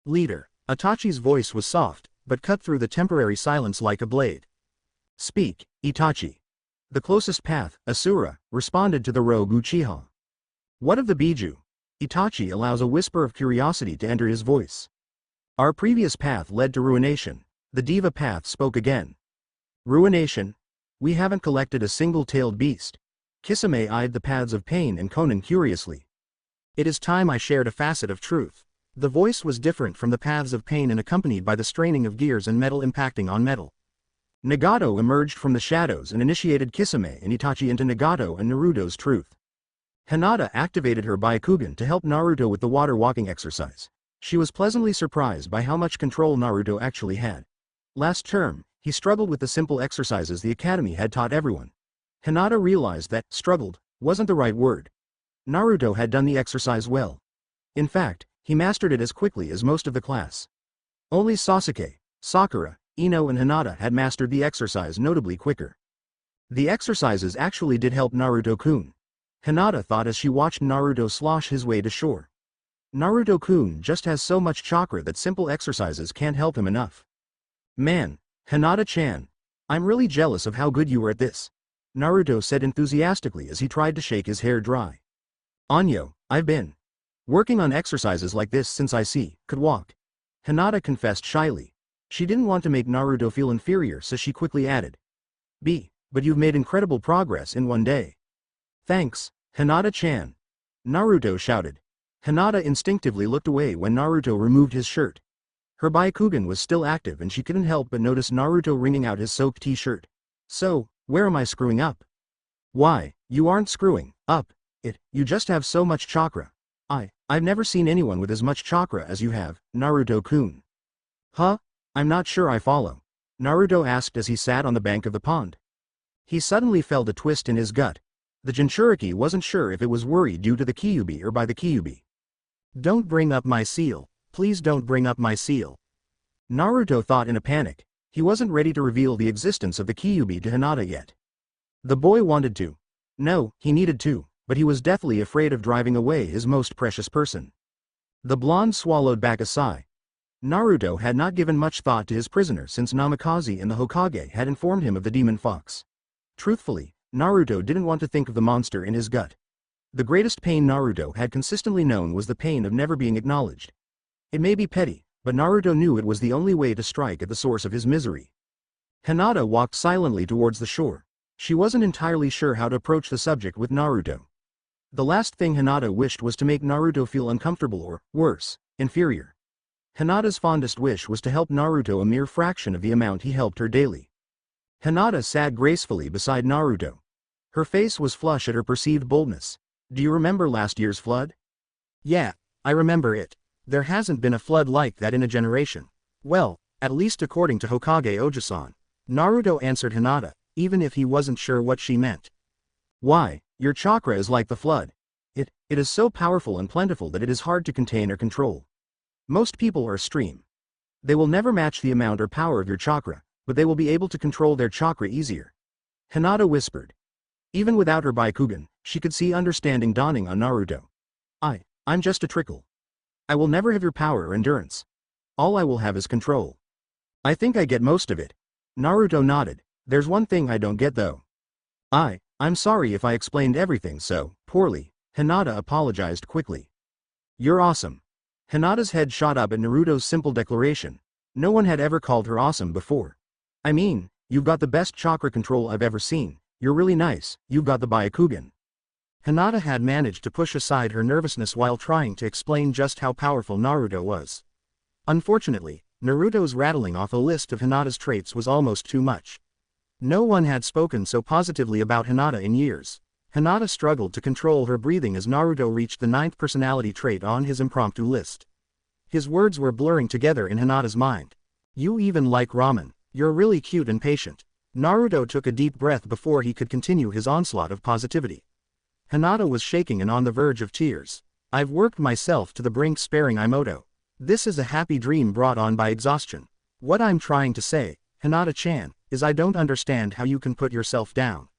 Leader. Itachi's voice was soft, but cut through the temporary silence like a blade. Speak, Itachi. The closest path, Asura, responded to the rogue Uchiha. What of the Biju? Itachi allows a whisper of curiosity to enter his voice. Our previous path led to ruination. The Diva path spoke again. Ruination? We haven't collected a single-tailed beast. Kisame eyed the paths of Pain and Conan curiously. It is time I shared a facet of truth. The voice was different from the paths of pain and accompanied by the straining of gears and metal impacting on metal. Nagato emerged from the shadows and initiated Kisame and Itachi into Nagato and Naruto's truth. Hinata activated her Byakugan to help Naruto with the water walking exercise. She was pleasantly surprised by how much control Naruto actually had. Last term, he struggled with the simple exercises the academy had taught everyone. Hinata realized that struggled wasn't the right word. Naruto had done the exercise well. In fact, he mastered it as quickly as most of the class. Only Sasuke, Sakura, Ino and Hinata had mastered the exercise notably quicker. The exercises actually did help Naruto-kun. Hinata thought as she watched Naruto slosh his way to shore. Naruto-kun just has so much chakra that simple exercises can't help him enough. Man, Hinata-chan, I'm really jealous of how good you were at this, Naruto said enthusiastically as he tried to shake his hair dry. Anyo, I've been working on exercises like this since I could walk. Hinata confessed shyly. She didn't want to make Naruto feel inferior, so she quickly added. But you've made incredible progress in one day. Thanks, Hinata-chan. Naruto shouted. Hinata instinctively looked away when Naruto removed his shirt. Her Byakugan was still active and she couldn't help but notice Naruto wringing out his soaked t-shirt. So, where am I screwing up? Why, you aren't screwing up. You just have so much chakra. I've never seen anyone with as much chakra as you have, Naruto-kun. Huh? I'm not sure I follow. Naruto asked as he sat on the bank of the pond. He suddenly felt a twist in his gut. The Jinchuriki wasn't sure if it was worry due to the Kyuubi or by the Kyuubi. Don't bring up my seal. Please don't bring up my seal. Naruto thought in a panic. He wasn't ready to reveal the existence of the Kyuubi to Hinata yet. The boy wanted to. No, he needed to, but he was deathly afraid of driving away his most precious person. The blonde swallowed back a sigh. Naruto had not given much thought to his prisoner since Namikaze and the Hokage had informed him of the demon fox. Truthfully, Naruto didn't want to think of the monster in his gut. The greatest pain Naruto had consistently known was the pain of never being acknowledged. It may be petty, but Naruto knew it was the only way to strike at the source of his misery. Hinata walked silently towards the shore. She wasn't entirely sure how to approach the subject with Naruto. The last thing Hinata wished was to make Naruto feel uncomfortable or, worse, inferior. Hinata's fondest wish was to help Naruto a mere fraction of the amount he helped her daily. Hinata sat gracefully beside Naruto. Her face was flush at her perceived boldness. Do you remember last year's flood? Yeah, I remember it. There hasn't been a flood like that in a generation. Well, at least according to Hokage Ojisan. Naruto answered Hinata, even if he wasn't sure what she meant. Why, your chakra is like the flood. It is so powerful and plentiful that it is hard to contain or control. Most people are stream. They will never match the amount or power of your chakra, but they will be able to control their chakra easier. Hinata whispered. Even without her Byakugan, she could see understanding dawning on Naruto. I'm just a trickle. I will never have your power or endurance. All I will have is control. I think I get most of it. Naruto nodded. There's one thing I don't get though. I'm sorry if I explained everything so poorly. Hinata apologized quickly. You're awesome. Hinata's head shot up at Naruto's simple declaration. No one had ever called her awesome before. I mean, you've got the best chakra control I've ever seen. You're really nice. You've got the Byakugan. Hinata had managed to push aside her nervousness while trying to explain just how powerful Naruto was. Unfortunately, Naruto's rattling off a list of Hinata's traits was almost too much. No one had spoken so positively about Hinata in years. Hinata struggled to control her breathing as Naruto reached the 9th personality trait on his impromptu list. His words were blurring together in Hinata's mind. You even like ramen. You're really cute and patient. Naruto took a deep breath before he could continue his onslaught of positivity. Hinata was shaking and on the verge of tears. I've worked myself to the brink sparing Imoto. This is a happy dream brought on by exhaustion. What I'm trying to say, Hinata-chan, is I don't understand how you can put yourself down.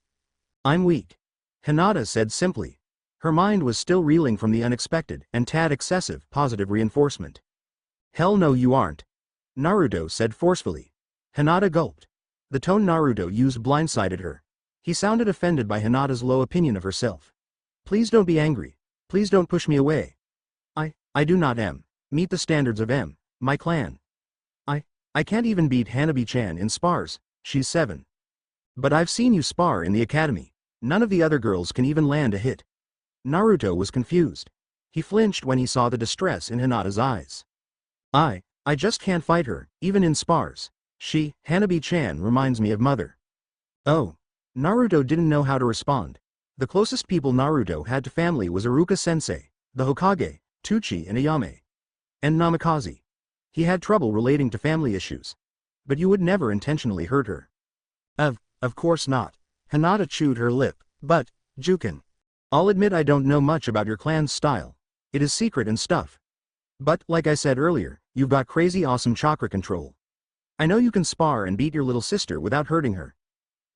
I'm weak. Hinata said simply. Her mind was still reeling from the unexpected and tad excessive positive reinforcement. Hell no you aren't. Naruto said forcefully. Hinata gulped. The tone Naruto used blindsided her. He sounded offended by Hinata's low opinion of herself. Please don't be angry. Please don't push me away. I do not meet the standards of my clan. I can't even beat Hanabi-chan in spars, she's 7. But I've seen you spar in the academy. None of the other girls can even land a hit. Naruto was confused. He flinched when he saw the distress in Hinata's eyes. I just can't fight her, even in spars. Hanabi-chan reminds me of mother. Oh. Naruto didn't know how to respond. The closest people Naruto had to family was Iruka-sensei, the Hokage, Tuchi and Ayame. And Namikaze. He had trouble relating to family issues. But you would never intentionally hurt her. Of course not. Hinata chewed her lip. But, Jukin. I'll admit I don't know much about your clan's style. It is secret and stuff. But, like I said earlier, you've got crazy awesome chakra control. I know you can spar and beat your little sister without hurting her.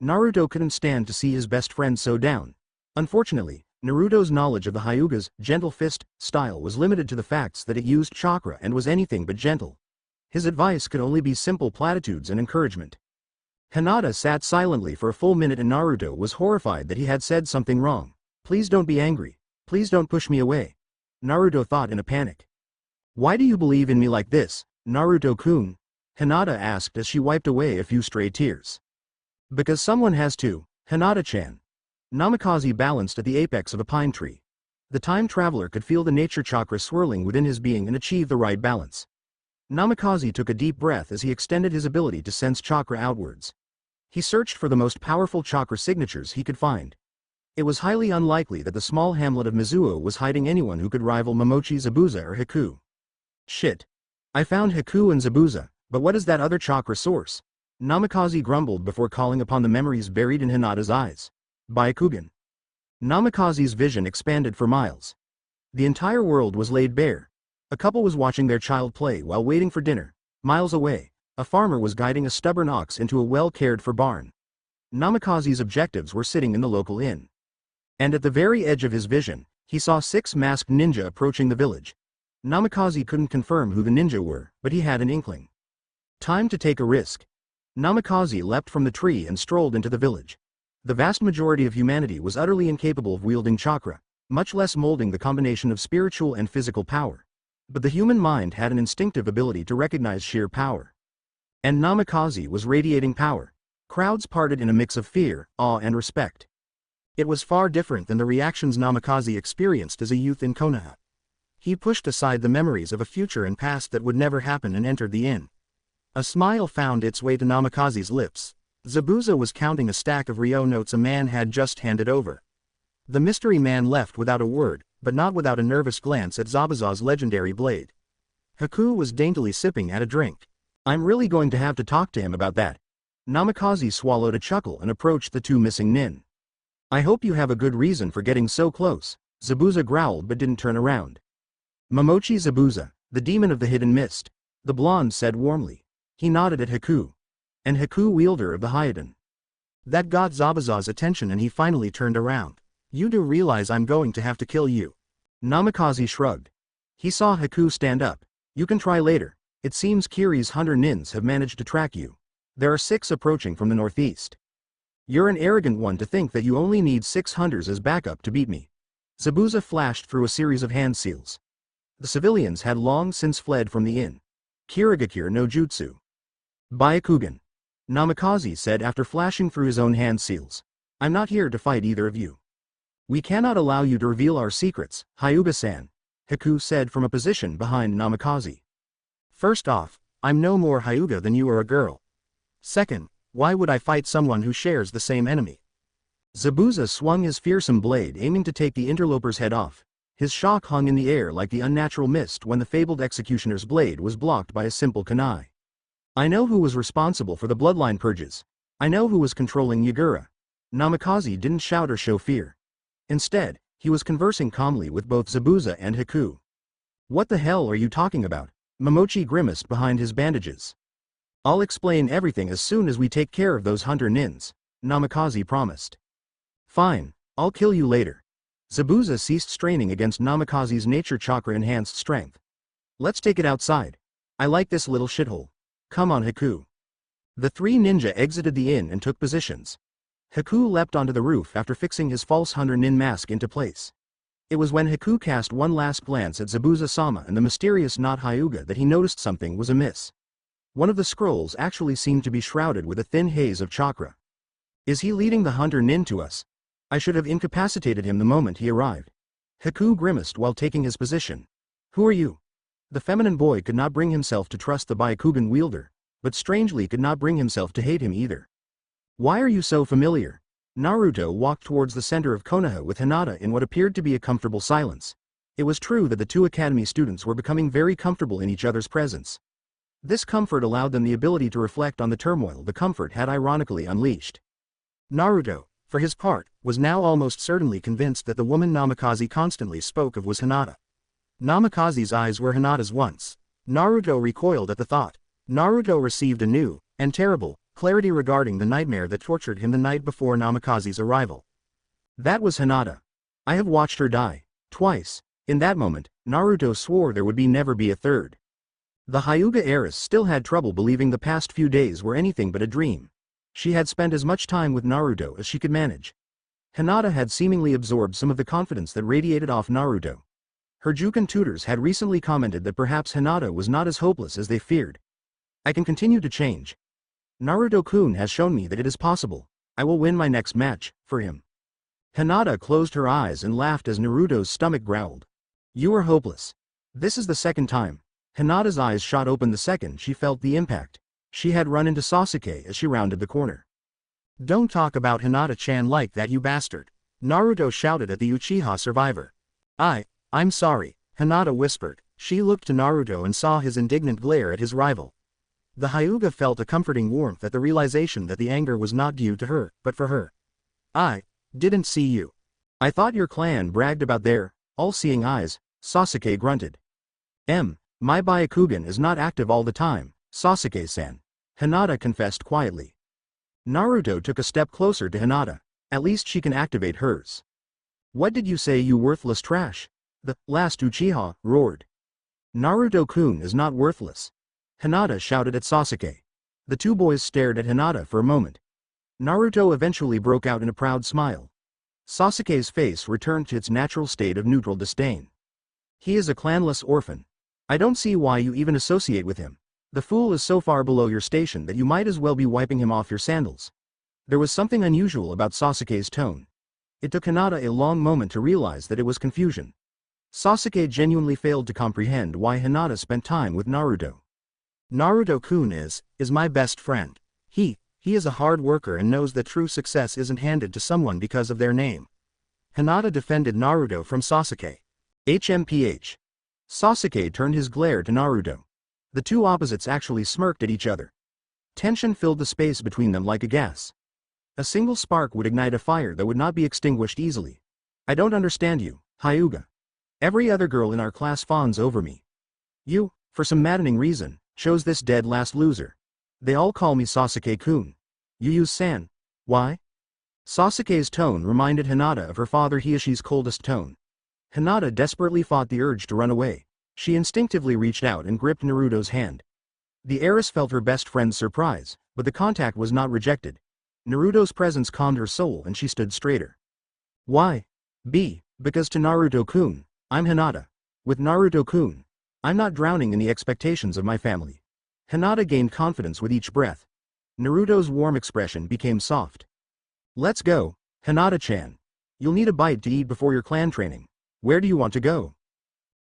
Naruto couldn't stand to see his best friend so down. Unfortunately, Naruto's knowledge of the Hyuga's gentle fist style was limited to the facts that it used chakra and was anything but gentle. His advice could only be simple platitudes and encouragement. Hinata sat silently for a full minute and Naruto was horrified that he had said something wrong. Please don't be angry. Please don't push me away. Naruto thought in a panic. Why do you believe in me like this, Naruto-kun? Hinata asked as she wiped away a few stray tears. Because someone has to, Hinata-chan. Namikaze balanced at the apex of a pine tree. The time traveler could feel the nature chakra swirling within his being and achieve the right balance. Namikaze took a deep breath as he extended his ability to sense chakra outwards. He searched for the most powerful chakra signatures he could find. It was highly unlikely that the small hamlet of Mizuo was hiding anyone who could rival Momochi Zabuza or Hiku. Shit. I found Hiku and Zabuza, but what is that other chakra source? Namikaze grumbled before calling upon the memories buried in Hinata's eyes. Byakugan. Namikaze's vision expanded for miles. The entire world was laid bare. A couple was watching their child play while waiting for dinner. Miles away, a farmer was guiding a stubborn ox into a well-cared-for barn. Namikaze's objectives were sitting in the local inn. And at the very edge of his vision, he saw 6 masked ninja approaching the village. Namikaze couldn't confirm who the ninja were, but he had an inkling. Time to take a risk. Namikaze leapt from the tree and strolled into the village. The vast majority of humanity was utterly incapable of wielding chakra, much less molding the combination of spiritual and physical power. But the human mind had an instinctive ability to recognize sheer power. And Namikaze was radiating power. Crowds parted in a mix of fear, awe and respect. It was far different than the reactions Namikaze experienced as a youth in Konaha. He pushed aside the memories of a future and past that would never happen and entered the inn. A smile found its way to Namikaze's lips. Zabuza was counting a stack of Ryo notes a man had just handed over. The mystery man left without a word, but not without a nervous glance at Zabuza's legendary blade. Haku was daintily sipping at a drink. I'm really going to have to talk to him about that. Namikaze swallowed a chuckle and approached the two missing nin. I hope you have a good reason for getting so close, Zabuza growled but didn't turn around. Momochi Zabuza, the demon of the hidden mist, the blonde said warmly. He nodded at Haku. And Haku, wielder of the Hyodin. That got Zabuza's attention and he finally turned around. You do realize I'm going to have to kill you. Namikaze shrugged. He saw Haku stand up. You can try later. It seems Kiri's hunter nins have managed to track you. There are 6 approaching from the northeast. You're an arrogant one to think that you only need 6 hunters as backup to beat me. Zabuza flashed through a series of hand seals. The civilians had long since fled from the inn. Kirigakure no jutsu. Byakugan. Namikaze said after flashing through his own hand seals. I'm not here to fight either of you. We cannot allow you to reveal our secrets, Hyuga-san, Haku said from a position behind Namikaze. First off, I'm no more Hyuga than you are a girl. Second, why would I fight someone who shares the same enemy? Zabuza swung his fearsome blade aiming to take the interloper's head off. His shock hung in the air like the unnatural mist when the fabled executioner's blade was blocked by a simple kunai. I know who was responsible for the bloodline purges. I know who was controlling Yagura. Namikaze didn't shout or show fear. Instead, he was conversing calmly with both Zabuza and Haku. What the hell are you talking about? Momochi grimaced behind his bandages. I'll explain everything as soon as we take care of those hunter nins, Namikaze promised. Fine, I'll kill you later. Zabuza ceased straining against Namikaze's nature chakra-enhanced strength. Let's take it outside. I like this little shithole. Come on, Haku. The 3 ninja exited the inn and took positions. Haku leapt onto the roof after fixing his false hunter nin mask into place. It was when Haku cast one last glance at Zabuza-sama and the mysterious not Hyuga that he noticed something was amiss. One of the scrolls actually seemed to be shrouded with a thin haze of chakra. Is he leading the hunter nin to us? I should have incapacitated him the moment he arrived. Haku grimaced while taking his position. Who are you? The feminine boy could not bring himself to trust the Byakugan wielder, but strangely could not bring himself to hate him either. Why are you so familiar? Naruto walked towards the center of Konaha with Hinata in what appeared to be a comfortable silence. It was true that the 2 academy students were becoming very comfortable in each other's presence. This comfort allowed them the ability to reflect on the turmoil the comfort had ironically unleashed. Naruto, for his part, was now almost certainly convinced that the woman Namikaze constantly spoke of was Hinata. Namikaze's eyes were Hinata's once. Naruto recoiled at the thought. Naruto received a new, and terrible, clarity regarding the nightmare that tortured him the night before Namikaze's arrival. That was Hinata. I have watched her die, twice. In that moment, Naruto swore there would never be a third. The Hyuga heiress still had trouble believing the past few days were anything but a dream. She had spent as much time with Naruto as she could manage. Hinata had seemingly absorbed some of the confidence that radiated off Naruto. Her Jukan tutors had recently commented that perhaps Hinata was not as hopeless as they feared. I can continue to change. Naruto-kun has shown me that it is possible. I will win my next match, for him. Hinata closed her eyes and laughed as Naruto's stomach growled. You are hopeless. This is the second time. Hinata's eyes shot open the second she felt the impact. She had run into Sasuke as she rounded the corner. Don't talk about Hinata-chan like that, you bastard. Naruto shouted at the Uchiha survivor. I'm sorry, Hinata whispered. She looked to Naruto and saw his indignant glare at his rival. The Hyuga felt a comforting warmth at the realization that the anger was not due to her, but for her. I didn't see you. I thought your clan bragged about their all-seeing eyes, Sasuke grunted. My Byakugan is not active all the time, Sasuke-san, Hinata confessed quietly. Naruto took a step closer to Hinata. At least she can activate hers. What did you say, you worthless trash? The last Uchiha roared. Naruto-kun is not worthless. Hinata shouted at Sasuke. The 2 boys stared at Hinata for a moment. Naruto eventually broke out in a proud smile. Sasuke's face returned to its natural state of neutral disdain. He is a clanless orphan. I don't see why you even associate with him. The fool is so far below your station that you might as well be wiping him off your sandals. There was something unusual about Sasuke's tone. It took Hinata a long moment to realize that it was confusion. Sasuke genuinely failed to comprehend why Hinata spent time with Naruto. Naruto-kun is my best friend. He He is a hard worker and knows that true success isn't handed to someone because of their name. Hinata defended Naruto from Sasuke. HMPH. Sasuke turned his glare to Naruto. The two opposites actually smirked at each other. Tension filled the space between them like a gas. A single spark would ignite a fire that would not be extinguished easily. I don't understand you, Hyuga. Every other girl in our class fawns over me. You, for some maddening reason, chose this dead last loser. They all call me Sasuke-kun. You use san. Why? Sasuke's tone reminded Hinata of her father Hiashi's coldest tone. Hinata desperately fought the urge to run away. She instinctively reached out and gripped Naruto's hand. The heiress felt her best friend's surprise, but the contact was not rejected. Naruto's presence calmed her soul and she stood straighter. Why? Because to Naruto-kun, I'm Hinata. With Naruto-kun, I'm not drowning in the expectations of my family. Hinata gained confidence with each breath. Naruto's warm expression became soft. Let's go, Hinata-chan. You'll need a bite to eat before your clan training. Where do you want to go?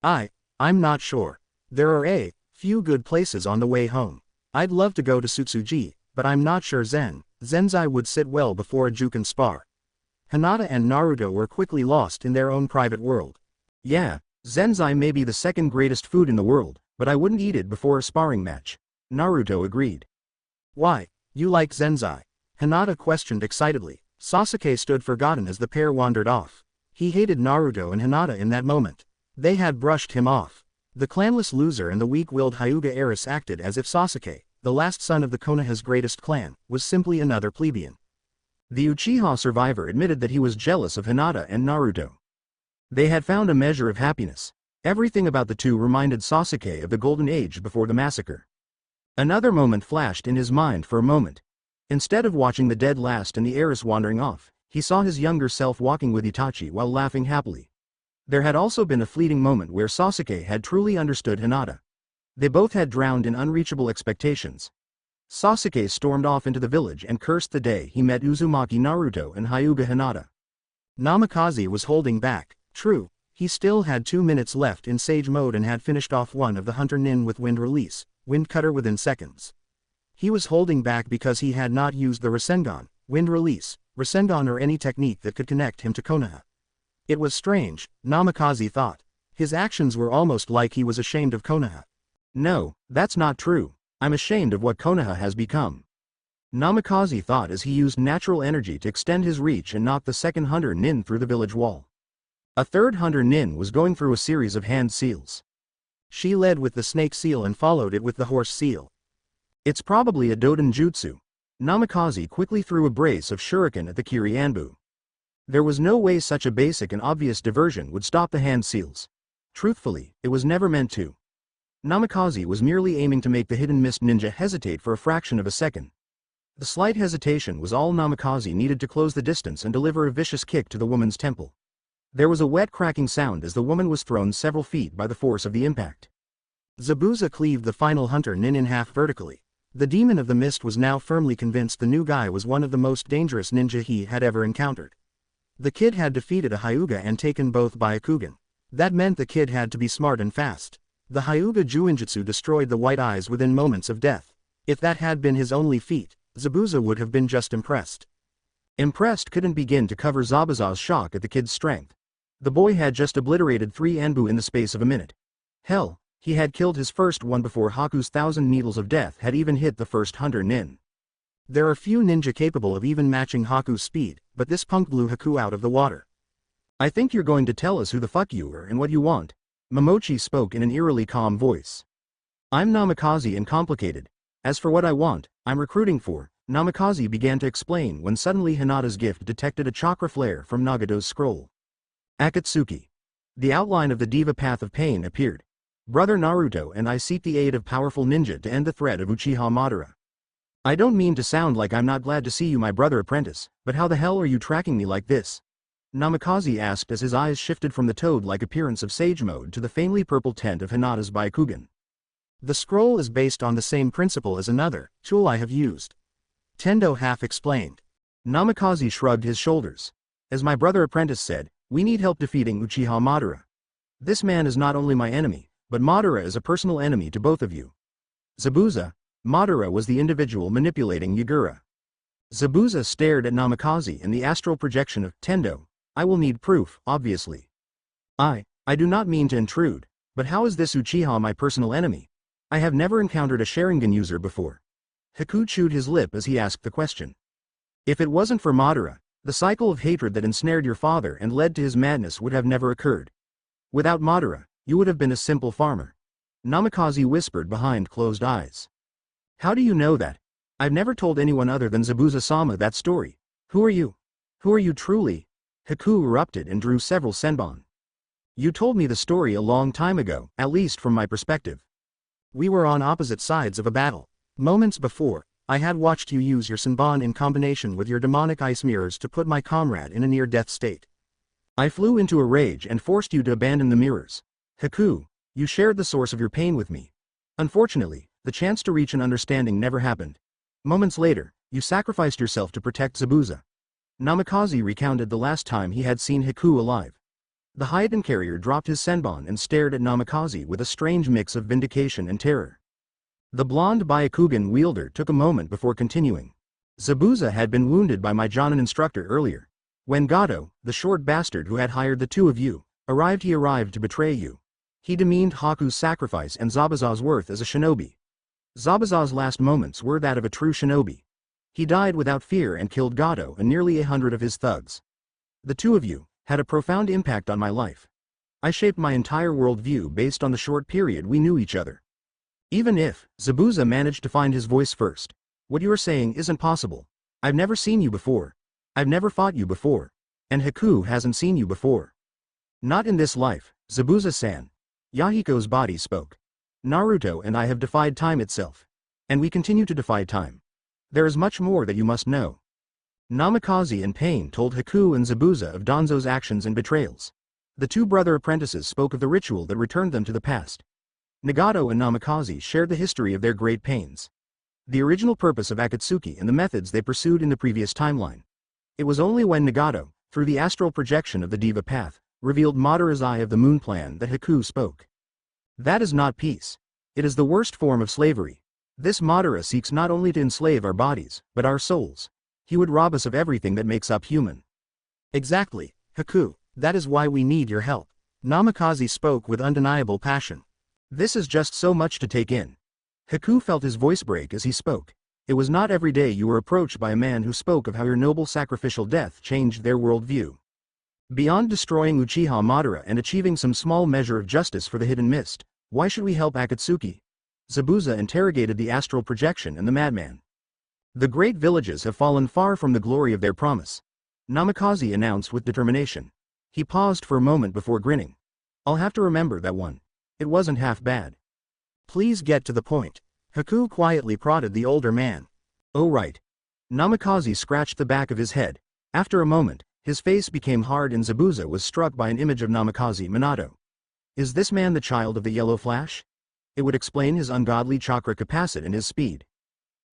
I'm not sure. There are a few good places on the way home. I'd love to go to Tsutsuji, but I'm not sure Zenzai would sit well before a Juken spar. Hinata and Naruto were quickly lost in their own private world. Yeah, Zenzai may be the second greatest food in the world, but I wouldn't eat it before a sparring match. Naruto agreed. Why, you like Zenzai? Hinata questioned excitedly. Sasuke stood forgotten as the pair wandered off. He hated Naruto and Hinata in that moment. They had brushed him off. The clanless loser and the weak-willed Hyuga heiress acted as if Sasuke, the last son of the Konoha's greatest clan, was simply another plebeian. The Uchiha survivor admitted that he was jealous of Hinata and Naruto. They had found a measure of happiness. Everything about the two reminded Sasuke of the golden age before the massacre. Another moment flashed in his mind for a moment. Instead of watching the dead last and the heiress wandering off, he saw his younger self walking with Itachi while laughing happily. There had also been a fleeting moment where Sasuke had truly understood Hinata. They both had drowned in unreachable expectations. Sasuke stormed off into the village and cursed the day he met Uzumaki Naruto and Hyuga Hinata. Namikaze was holding back. True, he still had 2 minutes left in Sage mode and had finished off one of the Hunter Nin with Wind Release, Wind Cutter within seconds. He was holding back because he had not used the Rasengan, Wind Release, Rasengan or any technique that could connect him to Konoha. It was strange, Namikaze thought. His actions were almost like he was ashamed of Konoha. No, that's not true. I'm ashamed of what Konoha has become. Namikaze thought as he used natural energy to extend his reach and knock the second Hunter Nin through the village wall. A third Hunter Nin was going through a series of hand seals. She led with the snake seal and followed it with the horse seal. It's probably a Doden Jutsu. Namikaze quickly threw a brace of shuriken at the Kiri Anbu. There was no way such a basic and obvious diversion would stop the hand seals. Truthfully, it was never meant to. Namikaze was merely aiming to make the hidden mist ninja hesitate for a fraction of a second. The slight hesitation was all Namikaze needed to close the distance and deliver a vicious kick to the woman's temple. There was a wet cracking sound as the woman was thrown several feet by the force of the impact. Zabuza cleaved the final Hunter Nin in half vertically. The demon of the mist was now firmly convinced the new guy was one of the most dangerous ninja he had ever encountered. The kid had defeated a Hyuga and taken both Byakugan. That meant the kid had to be smart and fast. The Hyuga Juinjutsu destroyed the white eyes within moments of death. If that had been his only feat, Zabuza would have been just impressed. Impressed couldn't begin to cover Zabuza's shock at the kid's strength. The boy had just obliterated 3 Anbu in the space of a minute. Hell, he had killed his first one before Haku's 1,000 needles of death had even hit the first Hunter Nin. There are few ninja capable of even matching Haku's speed, but this punk blew Haku out of the water. I think you're going to tell us who the fuck you are and what you want. Momochi spoke in an eerily calm voice. I'm Namikaze and complicated. As for what I want, I'm recruiting for, Namikaze began to explain when suddenly Hinata's gift detected a chakra flare from Nagato's scroll. Akatsuki. The outline of the Diva Path of Pain appeared. Brother Naruto and I seek the aid of powerful ninja to end the threat of Uchiha Madara. I don't mean to sound like I'm not glad to see you my brother apprentice, but how the hell are you tracking me like this? Namikaze asked as his eyes shifted from the toad-like appearance of Sage Mode to the faintly purple tent of Hinata's Byakugan. The scroll is based on the same principle as another tool I have used. Tendo half explained. Namikaze shrugged his shoulders. As my brother apprentice said, we need help defeating Uchiha Madara. This man is not only my enemy, but Madara is a personal enemy to both of you. Zabuza, Madara was the individual manipulating Yagura. Zabuza stared at Namikaze and the astral projection of Tendo. I will need proof, obviously. I do not mean to intrude, but how is this Uchiha my personal enemy? I have never encountered a Sharingan user before. Haku chewed his lip as he asked the question. If it wasn't for Madara, the cycle of hatred that ensnared your father and led to his madness would have never occurred. Without Madara, you would have been a simple farmer. Namikaze whispered behind closed eyes. How do you know that? I've never told anyone other than Zabuza-sama that story. Who are you? Who are you truly? Haku erupted and drew several senbon. You told me the story a long time ago, at least from my perspective. We were on opposite sides of a battle. Moments before, I had watched you use your senbon in combination with your demonic ice mirrors to put my comrade in a near-death state. I flew into a rage and forced you to abandon the mirrors. Haku, you shared the source of your pain with me. Unfortunately, the chance to reach an understanding never happened. Moments later, you sacrificed yourself to protect Zabuza. Namikaze recounted the last time he had seen Haku alive. The Hyden carrier dropped his senbon and stared at Namikaze with a strange mix of vindication and terror. The blonde Byakugan wielder took a moment before continuing. Zabuza had been wounded by my Jonin instructor earlier. When Gato, the short bastard who had hired the two of you, arrived, he arrived to betray you. He demeaned Haku's sacrifice and Zabuza's worth as a shinobi. Zabuza's last moments were that of a true shinobi. He died without fear and killed Gato and nearly 100 of his thugs. The two of you had a profound impact on my life. I shaped my entire worldview based on the short period we knew each other. Even if Zabuza managed to find his voice first, what you are saying isn't possible. I've never seen you before. I've never fought you before. And Haku hasn't seen you before. Not in this life, Zabuza-san. Yahiko's body spoke. Naruto and I have defied time itself. And we continue to defy time. There is much more that you must know. Namikaze in pain told Haku and Zabuza of Danzo's actions and betrayals. The two brother apprentices spoke of the ritual that returned them to the past. Nagato and Namikaze shared the history of their great pains. The original purpose of Akatsuki and the methods they pursued in the previous timeline. It was only when Nagato, through the astral projection of the Diva Path, revealed Madara's Eye of the Moon plan that Haku spoke. That is not peace. It is the worst form of slavery. This Madara seeks not only to enslave our bodies, but our souls. He would rob us of everything that makes up human. Exactly, Haku, that is why we need your help. Namikaze spoke with undeniable passion. This is just so much to take in. Haku felt his voice break as he spoke. It was not every day you were approached by a man who spoke of how your noble sacrificial death changed their worldview. Beyond destroying Uchiha Madara and achieving some small measure of justice for the Hidden Mist, why should we help Akatsuki? Zabuza interrogated the astral projection and the madman. The great villages have fallen far from the glory of their promise. Namikaze announced with determination. He paused for a moment before grinning. I'll have to remember that one. It wasn't half bad. Please get to the point. Haku quietly prodded the older man. Oh right. Namikaze scratched the back of his head. After a moment, his face became hard and Zabuza was struck by an image of Namikaze Minato. Is this man the child of the Yellow Flash? It would explain his ungodly chakra capacity and his speed.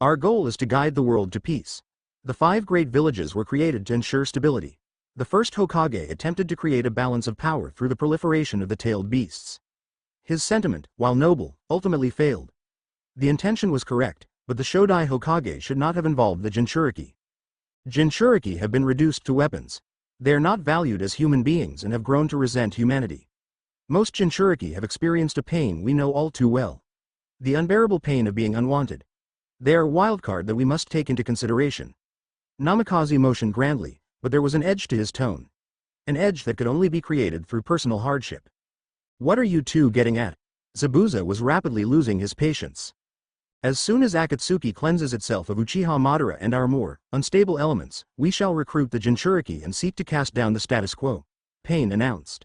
Our goal is to guide the world to peace. The 5 great villages were created to ensure stability. The first Hokage attempted to create a balance of power through the proliferation of the tailed beasts. His sentiment, while noble, ultimately failed. The intention was correct, but the Shodai Hokage should not have involved the Jinchuriki. Jinchuriki have been reduced to weapons. They are not valued as human beings and have grown to resent humanity. Most Jinchuriki have experienced a pain we know all too well. The unbearable pain of being unwanted. They are a wildcard that we must take into consideration. Namikaze motioned grandly, but there was an edge to his tone. An edge that could only be created through personal hardship. What are you two getting at? Zabuza was rapidly losing his patience. As soon as Akatsuki cleanses itself of Uchiha Madara and our more unstable elements, we shall recruit the Jinchuriki and seek to cast down the status quo. Pain announced.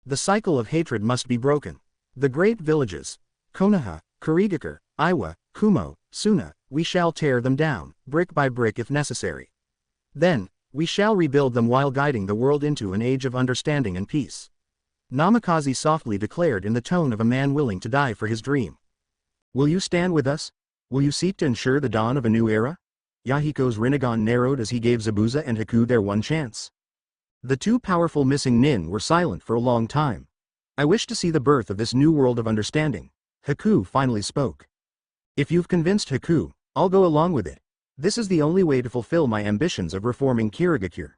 The cycle of hatred must be broken. The great villages, Konaha, Kurigakure, Iwa, Kumo, Suna, we shall tear them down, brick by brick if necessary. Then, we shall rebuild them while guiding the world into an age of understanding and peace. Namikaze softly declared in the tone of a man willing to die for his dream. Will you stand with us? Will you seek to ensure the dawn of a new era? Yahiko's Rinnegan narrowed as he gave Zabuza and Haku their one chance. The two powerful missing nin were silent for a long time. I wish to see the birth of this new world of understanding. Haku finally spoke. If you've convinced Haku, I'll go along with it. This is the only way to fulfill my ambitions of reforming Kirigakure.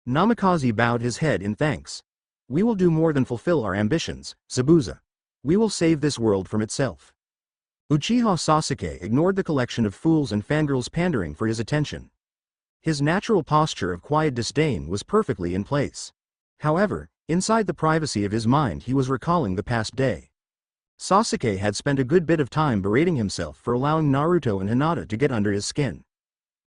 Namikaze bowed his head in thanks. We will do more than fulfill our ambitions, Zabuza. We will save this world from itself. Uchiha Sasuke ignored the collection of fools and fangirls pandering for his attention. His natural posture of quiet disdain was perfectly in place. However, inside the privacy of his mind he was recalling the past day. Sasuke had spent a good bit of time berating himself for allowing Naruto and Hinata to get under his skin.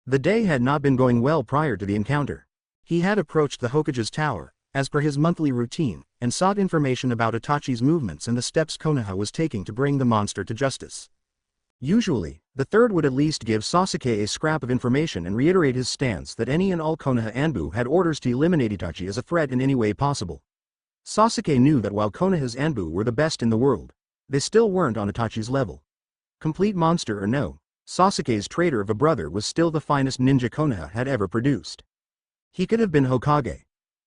The day had not been going well prior to the encounter. He had approached the Hokage's tower, as per his monthly routine, and sought information about Itachi's movements and the steps Konoha was taking to bring the monster to justice. Usually, the third would at least give Sasuke a scrap of information and reiterate his stance that any and all Konoha Anbu had orders to eliminate Itachi as a threat in any way possible. Sasuke knew that while Konoha's Anbu were the best in the world, they still weren't on Itachi's level. Complete monster or no, Sasuke's traitor of a brother was still the finest ninja Konoha had ever produced. He could have been Hokage.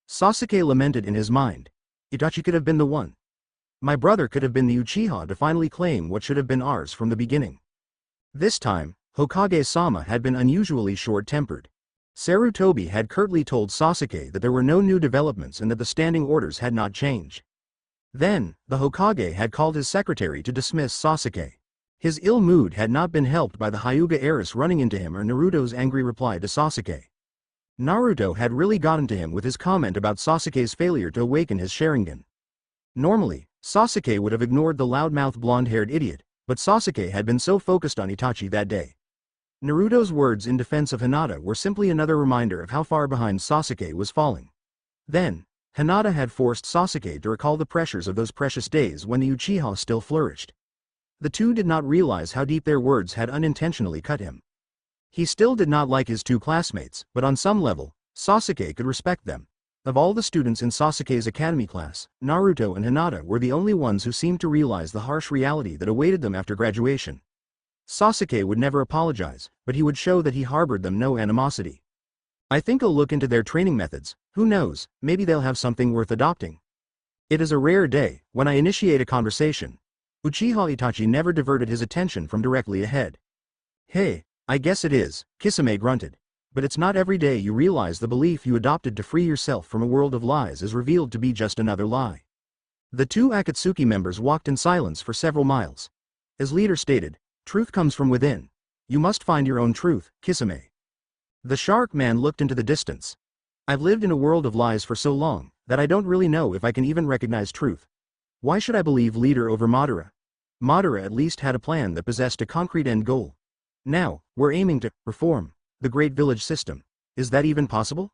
Sasuke lamented in his mind. Itachi could have been the one. My brother could have been the Uchiha to finally claim what should have been ours from the beginning. This time, Hokage-sama had been unusually short-tempered. Sarutobi had curtly told Sasuke that there were no new developments and that the standing orders had not changed. Then, the Hokage had called his secretary to dismiss Sasuke. His ill mood had not been helped by the Hyuga heiress running into him or Naruto's angry reply to Sasuke. Naruto had really gotten to him with his comment about Sasuke's failure to awaken his Sharingan. Normally, Sasuke would have ignored the loudmouth blonde-haired idiot, but Sasuke had been so focused on Itachi that day. Naruto's words in defense of Hinata were simply another reminder of how far behind Sasuke was falling. Then, Hinata had forced Sasuke to recall the pressures of those precious days when the Uchiha still flourished. The two did not realize how deep their words had unintentionally cut him. He still did not like his two classmates, but on some level, Sasuke could respect them. Of all the students in Sasuke's academy class, Naruto and Hinata were the only ones who seemed to realize the harsh reality that awaited them after graduation. Sasuke would never apologize, but he would show that he harbored them no animosity. I think I'll look into their training methods, who knows, maybe they'll have something worth adopting. It is a rare day, when I initiate a conversation. Uchiha Itachi never diverted his attention from directly ahead. Hey, I guess it is, Kisame grunted. But it's not every day you realize the belief you adopted to free yourself from a world of lies is revealed to be just another lie. The two Akatsuki members walked in silence for several miles. As leader stated, truth comes from within. You must find your own truth, Kisame. The shark man looked into the distance. I've lived in a world of lies for so long, that I don't really know if I can even recognize truth. Why should I believe leader over Madara? Madara at least had a plan that possessed a concrete end goal. Now, we're aiming to reform the great village system. Is that even possible?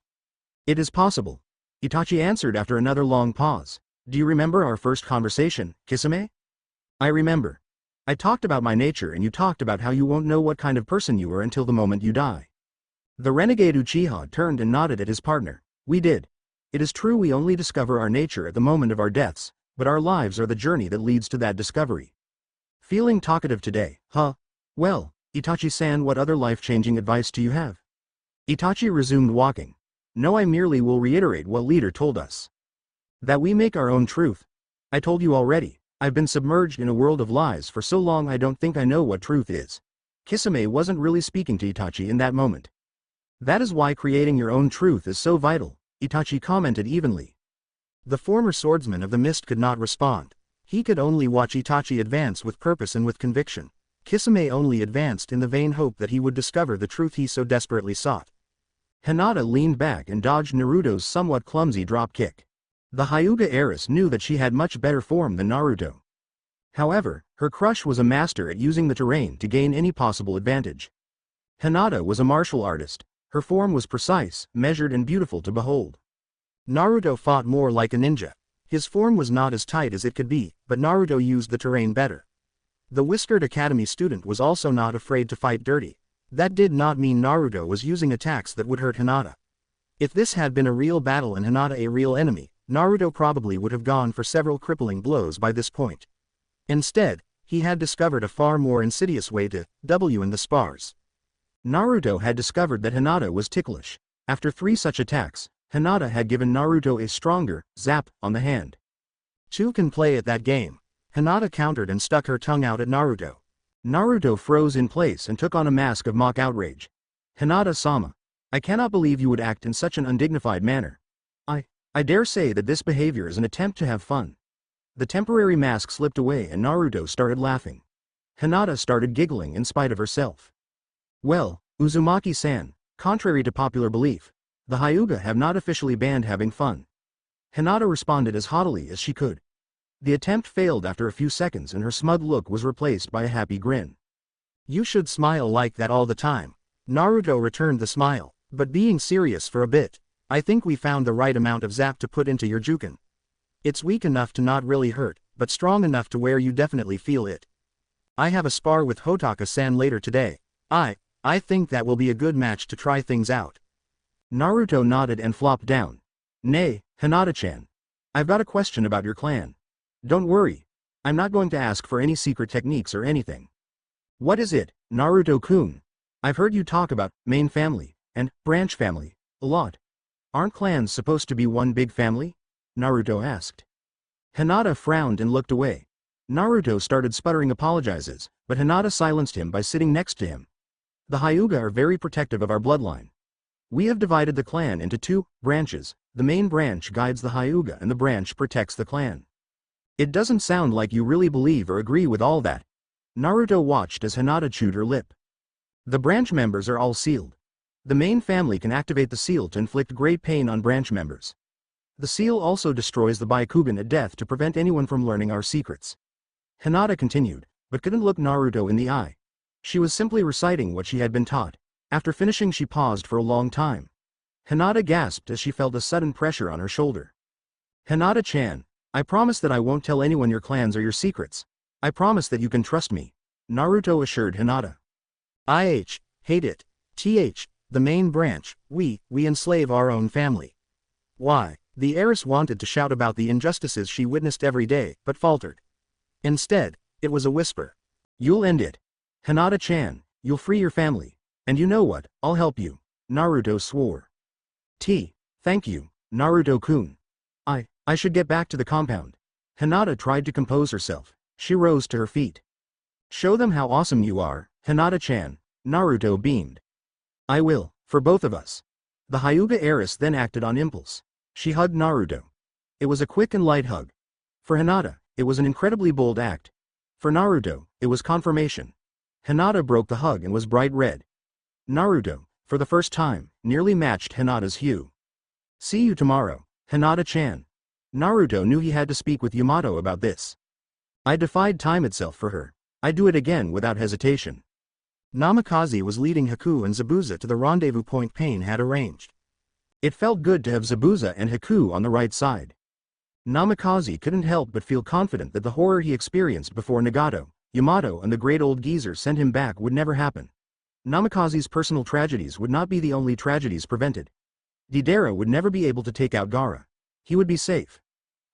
It is possible. Itachi answered after another long pause. Do you remember our first conversation, Kisame? I remember. I talked about my nature and you talked about how you won't know what kind of person you are until the moment you die. The renegade Uchiha turned and nodded at his partner. We did. It is true we only discover our nature at the moment of our deaths, but our lives are the journey that leads to that discovery. Feeling talkative today, huh? Well, Itachi-san, what other life-changing advice do you have? Itachi resumed walking. No, I merely will reiterate what leader told us. That we make our own truth. I told you already, I've been submerged in a world of lies for so long I don't think I know what truth is. Kisame wasn't really speaking to Itachi in that moment. That is why creating your own truth is so vital, Itachi commented evenly. The former swordsman of the mist could not respond. He could only watch Itachi advance with purpose and with conviction. Kisame only advanced in the vain hope that he would discover the truth he so desperately sought. Hinata leaned back and dodged Naruto's somewhat clumsy drop kick. The Hyuga heiress knew that she had much better form than Naruto. However, her crush was a master at using the terrain to gain any possible advantage. Hinata was a martial artist. Her form was precise, measured and beautiful to behold. Naruto fought more like a ninja. His form was not as tight as it could be, but Naruto used the terrain better. The Whiskered Academy student was also not afraid to fight dirty. That did not mean Naruto was using attacks that would hurt Hinata. If this had been a real battle and Hinata a real enemy, Naruto probably would have gone for several crippling blows by this point. Instead, he had discovered a far more insidious way to W in the spars. Naruto had discovered that Hinata was ticklish. After 3 such attacks, Hinata had given Naruto a stronger zap on the hand. Two can play at that game. Hinata countered and stuck her tongue out at Naruto. Naruto froze in place and took on a mask of mock outrage. Hinata-sama. I cannot believe you would act in such an undignified manner. I dare say that this behavior is an attempt to have fun. The temporary mask slipped away and Naruto started laughing. Hinata started giggling in spite of herself. Well, Uzumaki-san, contrary to popular belief, the Hyuga have not officially banned having fun. Hinata responded as haughtily as she could. The attempt failed after a few seconds and her smug look was replaced by a happy grin. You should smile like that all the time. Naruto returned the smile, but being serious for a bit. I think we found the right amount of zap to put into your Juken. It's weak enough to not really hurt, but strong enough to where you definitely feel it. I have a spar with Hotaka-san later today. I think that will be a good match to try things out. Naruto nodded and flopped down. Nay, Hinata-chan. I've got a question about your clan. Don't worry. I'm not going to ask for any secret techniques or anything. What is it, Naruto-kun? I've heard you talk about main family and branch family a lot. Aren't clans supposed to be one big family? Naruto asked. Hinata frowned and looked away. Naruto started sputtering apologizes, but Hinata silenced him by sitting next to him. The Hyuga are very protective of our bloodline. We have divided the clan into two branches. The main branch guides the Hyuga and the branch protects the clan. It doesn't sound like you really believe or agree with all that. Naruto watched as Hinata chewed her lip. The branch members are all sealed. The main family can activate the seal to inflict great pain on branch members. The seal also destroys the Byakugan at death to prevent anyone from learning our secrets. Hinata continued, but couldn't look Naruto in the eye. She was simply reciting what she had been taught. After finishing she paused for a long time. Hinata gasped as she felt a sudden pressure on her shoulder. Hinata-chan, I promise that I won't tell anyone your clans or your secrets. I promise that you can trust me. Naruto assured Hinata. Hate it. The main branch, we enslave our own family. Why? The heiress wanted to shout about the injustices she witnessed every day, but faltered. Instead, it was a whisper. You'll end it. Hinata-chan, you'll free your family. And you know what, I'll help you. Naruto swore. Thank you, Naruto-kun. I should get back to the compound. Hinata tried to compose herself. She rose to her feet. Show them how awesome you are, Hinata-chan. Naruto beamed. I will, for both of us. The Hyuga heiress then acted on impulse. She hugged Naruto. It was a quick and light hug. For Hinata, it was an incredibly bold act. For Naruto, it was confirmation. Hinata broke the hug and was bright red. Naruto, for the first time, nearly matched Hinata's hue. See you tomorrow, Hinata-chan. Naruto knew he had to speak with Yamato about this. I defied time itself for her. I'd do it again without hesitation. Namikaze was leading Haku and Zabuza to the rendezvous point Pain had arranged. It felt good to have Zabuza and Haku on the right side. Namikaze couldn't help but feel confident that the horror he experienced before Nagato, Yamato and the great old geezer sent him back would never happen. Namikaze's personal tragedies would not be the only tragedies prevented. Deidara would never be able to take out Gaara. He would be safe.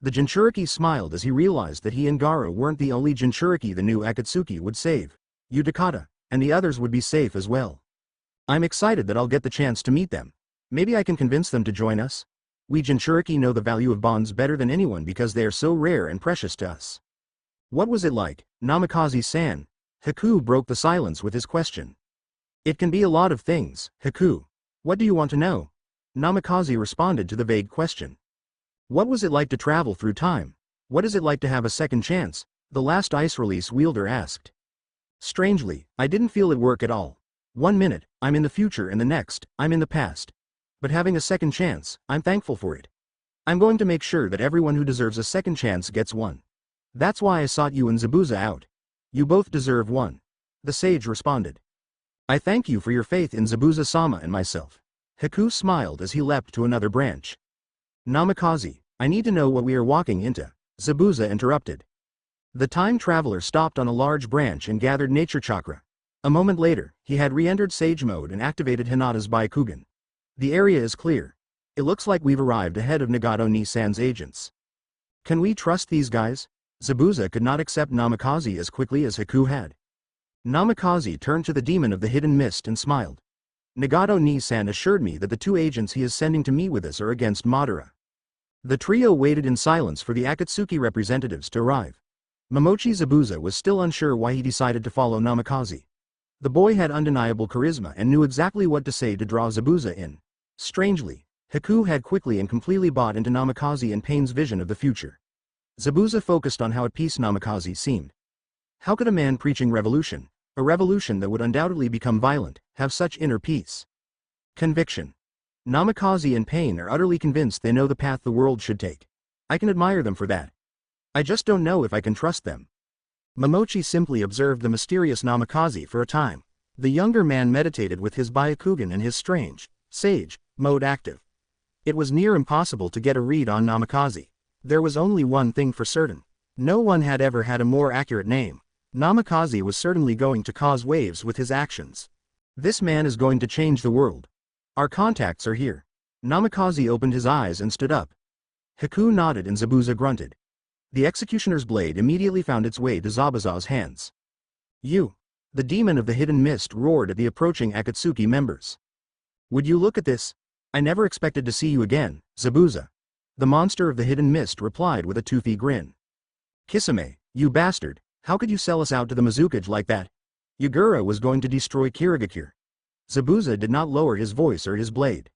The Jinchuriki smiled as he realized that he and Gaara weren't the only Jinchuriki the new Akatsuki would save. Yudakata, and the others would be safe as well. I'm excited that I'll get the chance to meet them. Maybe I can convince them to join us. We Jinchuriki know the value of bonds better than anyone because they are so rare and precious to us. What was it like, Namikaze-san? Haku broke the silence with his question. It can be a lot of things, Haku. What do you want to know? Namikaze responded to the vague question. What was it like to travel through time? What is it like to have a second chance? The last ice release wielder asked. Strangely, I didn't feel it work at all. 1 minute, I'm in the future and the next, I'm in the past. But having a second chance, I'm thankful for it. I'm going to make sure that everyone who deserves a second chance gets one. That's why I sought you and Zabuza out. You both deserve one. The sage responded. I thank you for your faith in Zabuza-sama and myself. Haku smiled as he leapt to another branch. Namikaze, I need to know what we are walking into, Zabuza interrupted. The time traveler stopped on a large branch and gathered nature chakra. A moment later, he had re-entered sage mode and activated Hinata's Byakugan. The area is clear. It looks like we've arrived ahead of Nagato Nisan's agents. Can we trust these guys? Zabuza could not accept Namikaze as quickly as Haku had. Namikaze turned to the demon of the hidden mist and smiled. Nagato Nisan assured me that the 2 agents he is sending to meet with us are against Madara. The trio waited in silence for the Akatsuki representatives to arrive. Momochi Zabuza was still unsure why he decided to follow Namikaze. The boy had undeniable charisma and knew exactly what to say to draw Zabuza in. Strangely, Haku had quickly and completely bought into Namikaze and Pain's vision of the future. Zabuza focused on how at peace Namikaze seemed. How could a man preaching revolution, a revolution that would undoubtedly become violent, have such inner peace? Conviction. Namikaze and Pain are utterly convinced they know the path the world should take. I can admire them for that. I just don't know if I can trust them. Momochi simply observed the mysterious Namikaze for a time. The younger man meditated with his Byakugan and his strange, sage, mode active. It was near impossible to get a read on Namikaze. There was only one thing for certain. No one had ever had a more accurate name. Namikaze was certainly going to cause waves with his actions. This man is going to change the world. Our contacts are here. Namikaze opened his eyes and stood up. Haku nodded and Zabuza grunted. The executioner's blade immediately found its way to Zabuza's hands. You! The demon of the hidden mist roared at the approaching Akatsuki members. Would you look at this? I never expected to see you again, Zabuza. The monster of the hidden mist replied with a toothy grin. Kisame, you bastard, how could you sell us out to the Mizukage like that? Yagura was going to destroy Kirigakure. Zabuza did not lower his voice or his blade.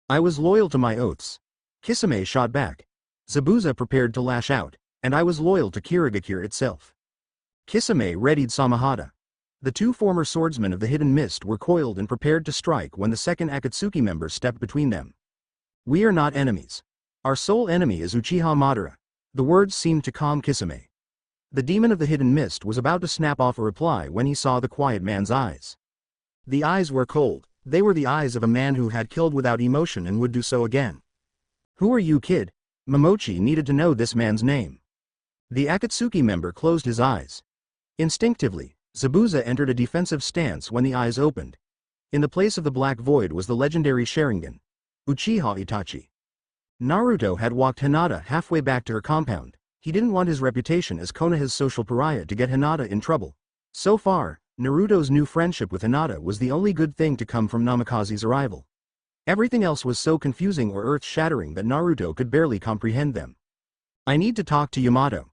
I was loyal to my oaths. Kisame shot back. Zabuza prepared to lash out, and I was loyal to Kirigakure itself. Kisame readied Samahata. The two former swordsmen of the hidden mist were coiled and prepared to strike when the second Akatsuki member stepped between them. We are not enemies. Our sole enemy is Uchiha Madara. The words seemed to calm Kisame. The demon of the hidden mist was about to snap off a reply when he saw the quiet man's eyes. The eyes were cold. They were the eyes of a man who had killed without emotion and would do so again. Who are you, kid? Momochi needed to know this man's name. The Akatsuki member closed his eyes. Instinctively, Zabuza entered a defensive stance when the eyes opened. In the place of the black void was the legendary Sharingan, Uchiha Itachi. Naruto had walked Hinata halfway back to her compound. He didn't want his reputation as Konoha's social pariah to get Hinata in trouble. So far, Naruto's new friendship with Hinata was the only good thing to come from Namikaze's arrival. Everything else was so confusing or earth-shattering that Naruto could barely comprehend them. I need to talk to Yamato.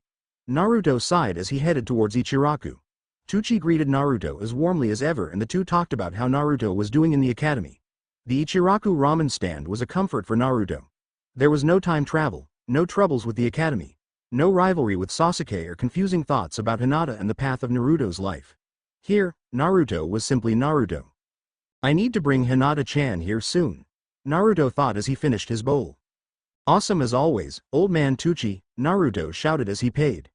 Naruto sighed as he headed towards Ichiraku. Tucci greeted Naruto as warmly as ever and the two talked about how Naruto was doing in the academy. The Ichiraku ramen stand was a comfort for Naruto. There was no time travel, no troubles with the academy, no rivalry with Sasuke or confusing thoughts about Hinata and the path of Naruto's life. Here, Naruto was simply Naruto. I need to bring Hinata-chan here soon, Naruto thought as he finished his bowl. Awesome as always, old man Tucci, Naruto shouted as he paid.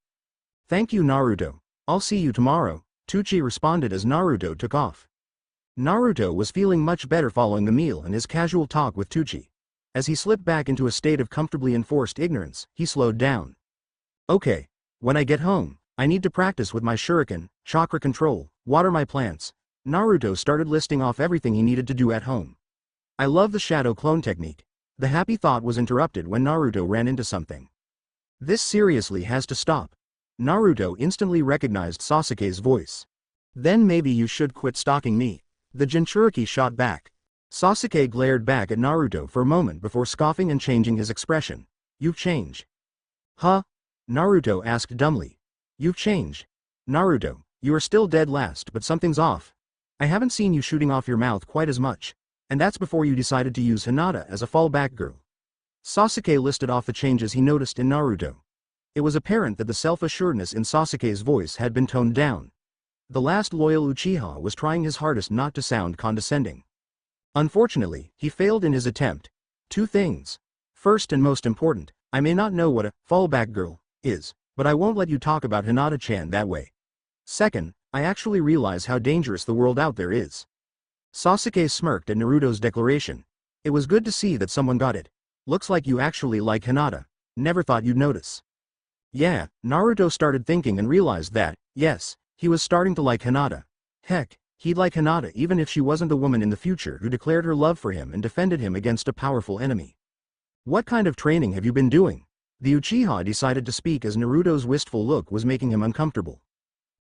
Thank you, Naruto. I'll see you tomorrow, Tucci responded as Naruto took off. Naruto was feeling much better following the meal and his casual talk with Tucci. As he slipped back into a state of comfortably enforced ignorance, he slowed down. Okay, when I get home, I need to practice with my shuriken, chakra control, water my plants. Naruto started listing off everything he needed to do at home. I love the shadow clone technique. The happy thought was interrupted when Naruto ran into something. This seriously has to stop. Naruto instantly recognized Sasuke's voice. Then maybe you should quit stalking me. The Jinchuriki shot back. Sasuke glared back at Naruto for a moment before scoffing and changing his expression. You've changed. Huh? Naruto asked dumbly. You've changed. Naruto, you are still dead last but something's off. I haven't seen you shooting off your mouth quite as much. And that's before you decided to use Hinata as a fallback girl. Sasuke listed off the changes he noticed in Naruto. It was apparent that the self-assuredness in Sasuke's voice had been toned down. The last loyal Uchiha was trying his hardest not to sound condescending. Unfortunately, he failed in his attempt. Two things. First and most important, I may not know what a fallback girl is, but I won't let you talk about Hinata-chan that way. Second, I actually realize how dangerous the world out there is. Sasuke smirked at Naruto's declaration. It was good to see that someone got it. Looks like you actually like Hinata. Never thought you'd notice. Yeah, Naruto started thinking and realized that, yes, he was starting to like Hinata. Heck, he'd like Hinata even if she wasn't the woman in the future who declared her love for him and defended him against a powerful enemy. What kind of training have you been doing? The Uchiha decided to speak as Naruto's wistful look was making him uncomfortable.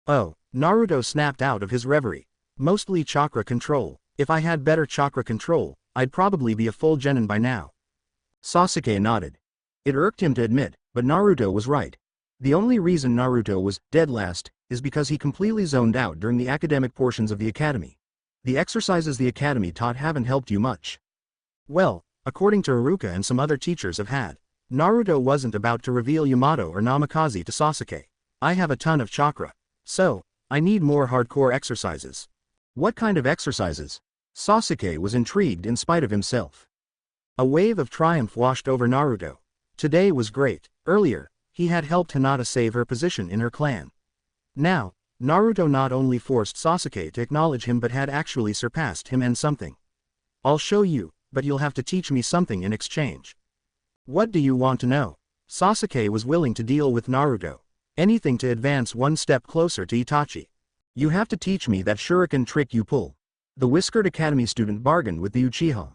Oh, Naruto snapped out of his reverie. Mostly chakra control. If I had better chakra control, I'd probably be a full genin by now. Sasuke nodded. It irked him to admit, but Naruto was right. The only reason Naruto was dead last is because he completely zoned out during the academic portions of the academy. The exercises the academy taught haven't helped you much. Well, according to Haruka and some other teachers have had, Naruto wasn't about to reveal Yamato or Namikaze to Sasuke. I have a ton of chakra. So, I need more hardcore exercises. What kind of exercises? Sasuke was intrigued in spite of himself. A wave of triumph washed over Naruto. Today was great. Earlier, he had helped Hinata save her position in her clan. Now, Naruto not only forced Sasuke to acknowledge him but had actually surpassed him and something. I'll show you, but you'll have to teach me something in exchange. What do you want to know? Sasuke was willing to deal with Naruto. Anything to advance one step closer to Itachi. You have to teach me that shuriken trick you pull. The Whiskered Academy student bargained with the Uchiha.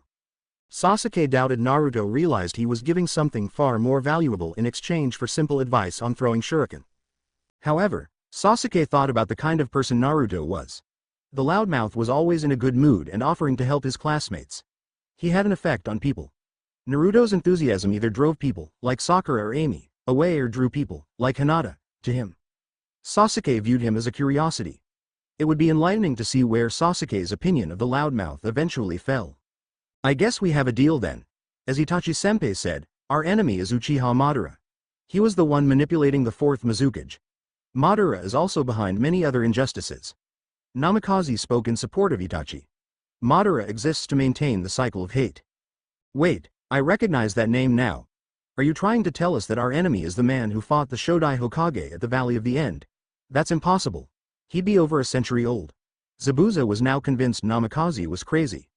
Sasuke doubted Naruto realized he was giving something far more valuable in exchange for simple advice on throwing shuriken. However, Sasuke thought about the kind of person Naruto was. The loudmouth was always in a good mood and offering to help his classmates. He had an effect on people. Naruto's enthusiasm either drove people, like Sakura or Amy, away or drew people, like Hinata, to him. Sasuke viewed him as a curiosity. It would be enlightening to see where Sasuke's opinion of the loudmouth eventually fell. I guess we have a deal then. As Itachi-senpai said, our enemy is Uchiha Madara. He was the one manipulating the fourth Mizukage. Madara is also behind many other injustices. Namikaze spoke in support of Itachi. Madara exists to maintain the cycle of hate. Wait, I recognize that name now. Are you trying to tell us that our enemy is the man who fought the Shodai Hokage at the Valley of the End? That's impossible. He'd be over a century old. Zabuza was now convinced Namikaze was crazy.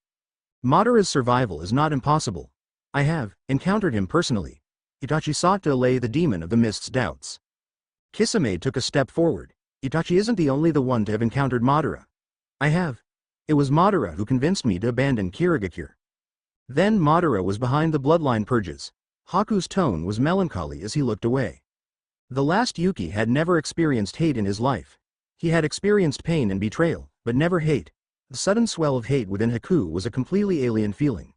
Madara's survival is not impossible. I have encountered him personally. Itachi sought to allay the demon of the mist's doubts. Kisame took a step forward. Itachi isn't the only one to have encountered Madara. I have. It was Madara who convinced me to abandon Kirigakure. Then Madara was behind the bloodline purges. Haku's tone was melancholy as he looked away. The last Yuki had never experienced hate in his life. He had experienced pain and betrayal, but never hate. The sudden swell of hate within Haku was a completely alien feeling.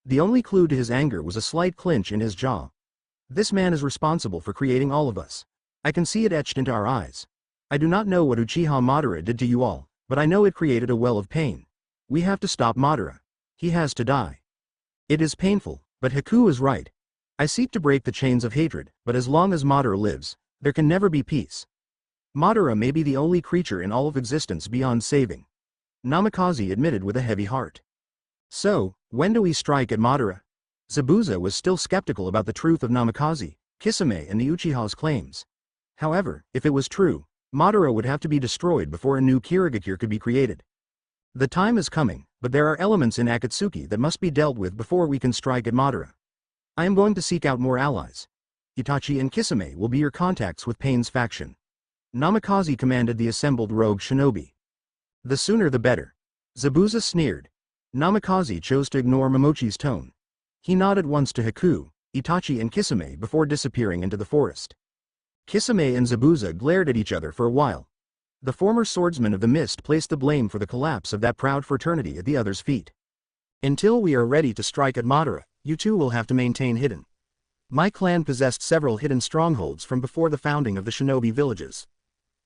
The only clue to his anger was a slight clinch in his jaw. This man is responsible for creating all of us. I can see it etched into our eyes. I do not know what Uchiha Madara did to you all, but I know it created a well of pain. We have to stop Madara. He has to die. It is painful, but Haku is right. I seek to break the chains of hatred, but as long as Madara lives, there can never be peace. Madara may be the only creature in all of existence beyond saving. Namikaze admitted with a heavy heart. So, when do we strike at Madara? Zabuza was still skeptical about the truth of Namikaze, Kisame and the Uchiha's claims. However, if it was true, Madara would have to be destroyed before a new Kirigakure could be created. The time is coming, but there are elements in Akatsuki that must be dealt with before we can strike at Madara. I am going to seek out more allies. Itachi and Kisame will be your contacts with Pain's faction. Namikaze commanded the assembled rogue shinobi. The sooner the better. Zabuza sneered. Namikaze chose to ignore Momochi's tone. He nodded once to Haku, Itachi and Kisame before disappearing into the forest. Kisame and Zabuza glared at each other for a while. The former swordsman of the mist placed the blame for the collapse of that proud fraternity at the other's feet. Until we are ready to strike at Madara, you two will have to maintain hidden. My clan possessed several hidden strongholds from before the founding of the shinobi villages.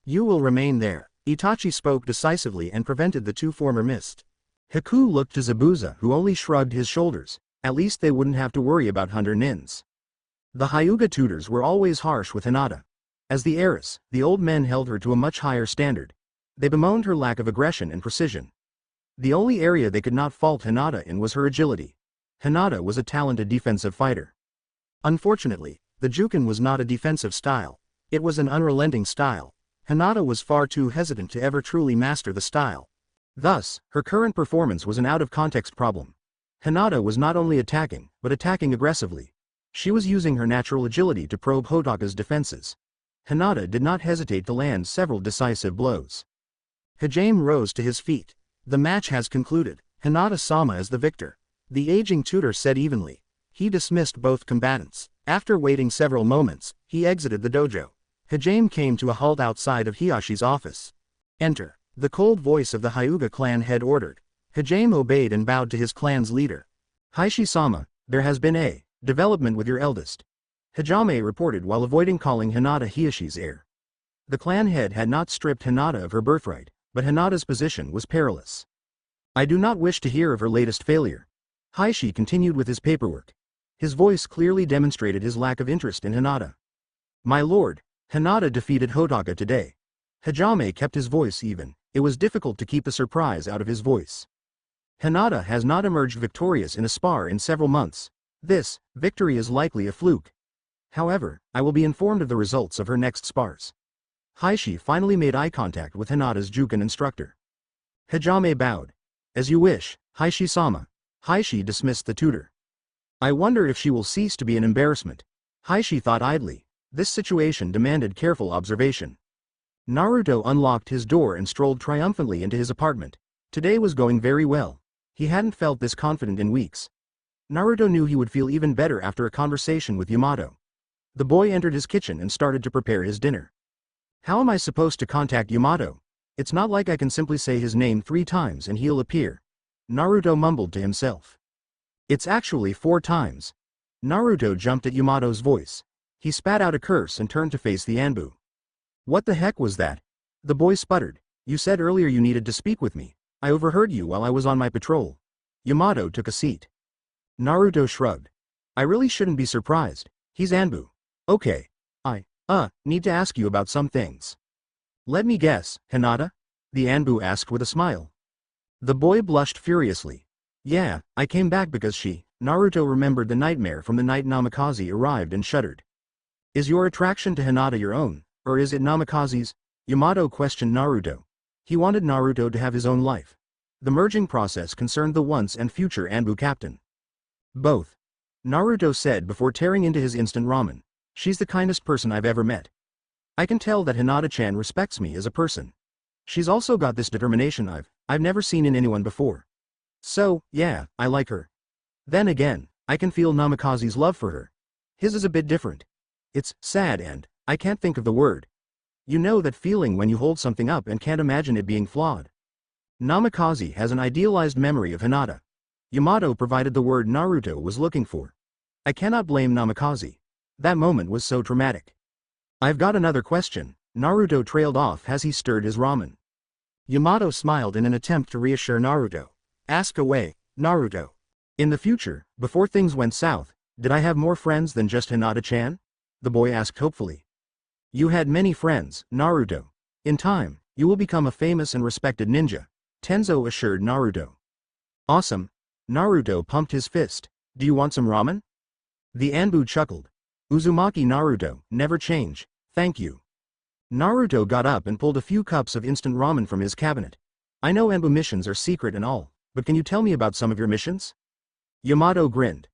You will remain there. Itachi spoke decisively and prevented the two former mist. Haku looked to Zabuza who only shrugged his shoulders. At least they wouldn't have to worry about Hunter Nins. The Hyuga tutors were always harsh with Hinata. As the heiress, the old men held her to a much higher standard. They bemoaned her lack of aggression and precision. The only area they could not fault Hinata in was her agility. Hinata was a talented defensive fighter. Unfortunately, the Juken was not a defensive style. It was an unrelenting style. Hinata was far too hesitant to ever truly master the style. Thus, her current performance was an out-of-context problem. Hinata was not only attacking, but attacking aggressively. She was using her natural agility to probe Hotaka's defenses. Hinata did not hesitate to land several decisive blows. Hajime rose to his feet. The match has concluded. Hinata-sama is the victor. The aging tutor said evenly. He dismissed both combatants. After waiting several moments, he exited the dojo. Hajime came to a halt outside of Hiyashi's office. Enter. The cold voice of the Hyuga clan head ordered. Hajime obeyed and bowed to his clan's leader. Hishi-sama, there has been a development with your eldest. Hajime reported while avoiding calling Hinata Hiyashi's heir. The clan head had not stripped Hinata of her birthright, but Hinata's position was perilous. I do not wish to hear of her latest failure. Heishi continued with his paperwork. His voice clearly demonstrated his lack of interest in Hinata. My lord, Hinata defeated Hotaka today. Hajime kept his voice even. It was difficult to keep the surprise out of his voice. Hinata has not emerged victorious in a spar in several months. This victory is likely a fluke. However, I will be informed of the results of her next spars. Heishi finally made eye contact with Hinata's Juken instructor. Hajime bowed. As you wish, Heishi-sama. Heishi dismissed the tutor. I wonder if she will cease to be an embarrassment. Heishi thought idly. This situation demanded careful observation. Naruto unlocked his door and strolled triumphantly into his apartment. Today was going very well. He hadn't felt this confident in weeks. Naruto knew he would feel even better after a conversation with Yamato. The boy entered his kitchen and started to prepare his dinner. How am I supposed to contact Yamato? It's not like I can simply say his name 3 times and he'll appear. Naruto mumbled to himself. It's actually 4 times. Naruto jumped at Yamato's voice. He spat out a curse and turned to face the Anbu. What the heck was that? The boy sputtered. You said earlier you needed to speak with me. I overheard you while I was on my patrol. Yamato took a seat. Naruto shrugged. I really shouldn't be surprised. He's Anbu. Okay. Need to ask you about some things. Let me guess, Hinata? The Anbu asked with a smile. The boy blushed furiously. Yeah, I came back because Naruto remembered the nightmare from the night Namikaze arrived and shuddered. Is your attraction to Hinata your own, or is it Namikaze's? Yamato questioned Naruto. He wanted Naruto to have his own life. The merging process concerned the once and future Anbu captain. Both. Naruto said before tearing into his instant ramen. She's the kindest person I've ever met. I can tell that Hinata-chan respects me as a person. She's also got this determination I've never seen in anyone before. So, yeah, I like her. Then again, I can feel Namikaze's love for her. His is a bit different. It's sad and I can't think of the word. You know that feeling when you hold something up and can't imagine it being flawed. Namikaze has an idealized memory of Hinata. Yamato provided the word Naruto was looking for. I cannot blame Namikaze. That moment was so traumatic. I've got another question. Naruto trailed off as he stirred his ramen. Yamato smiled in an attempt to reassure Naruto. Ask away, Naruto. In the future, before things went south, did I have more friends than just Hinata-chan? The boy asked hopefully. You had many friends, Naruto. In time, you will become a famous and respected ninja, Tenzo assured Naruto. Awesome. Naruto pumped his fist. Do you want some ramen? The Anbu chuckled. Uzumaki Naruto, never change, thank you. Naruto got up and pulled a few cups of instant ramen from his cabinet. I know Anbu missions are secret and all, but can you tell me about some of your missions? Yamato grinned.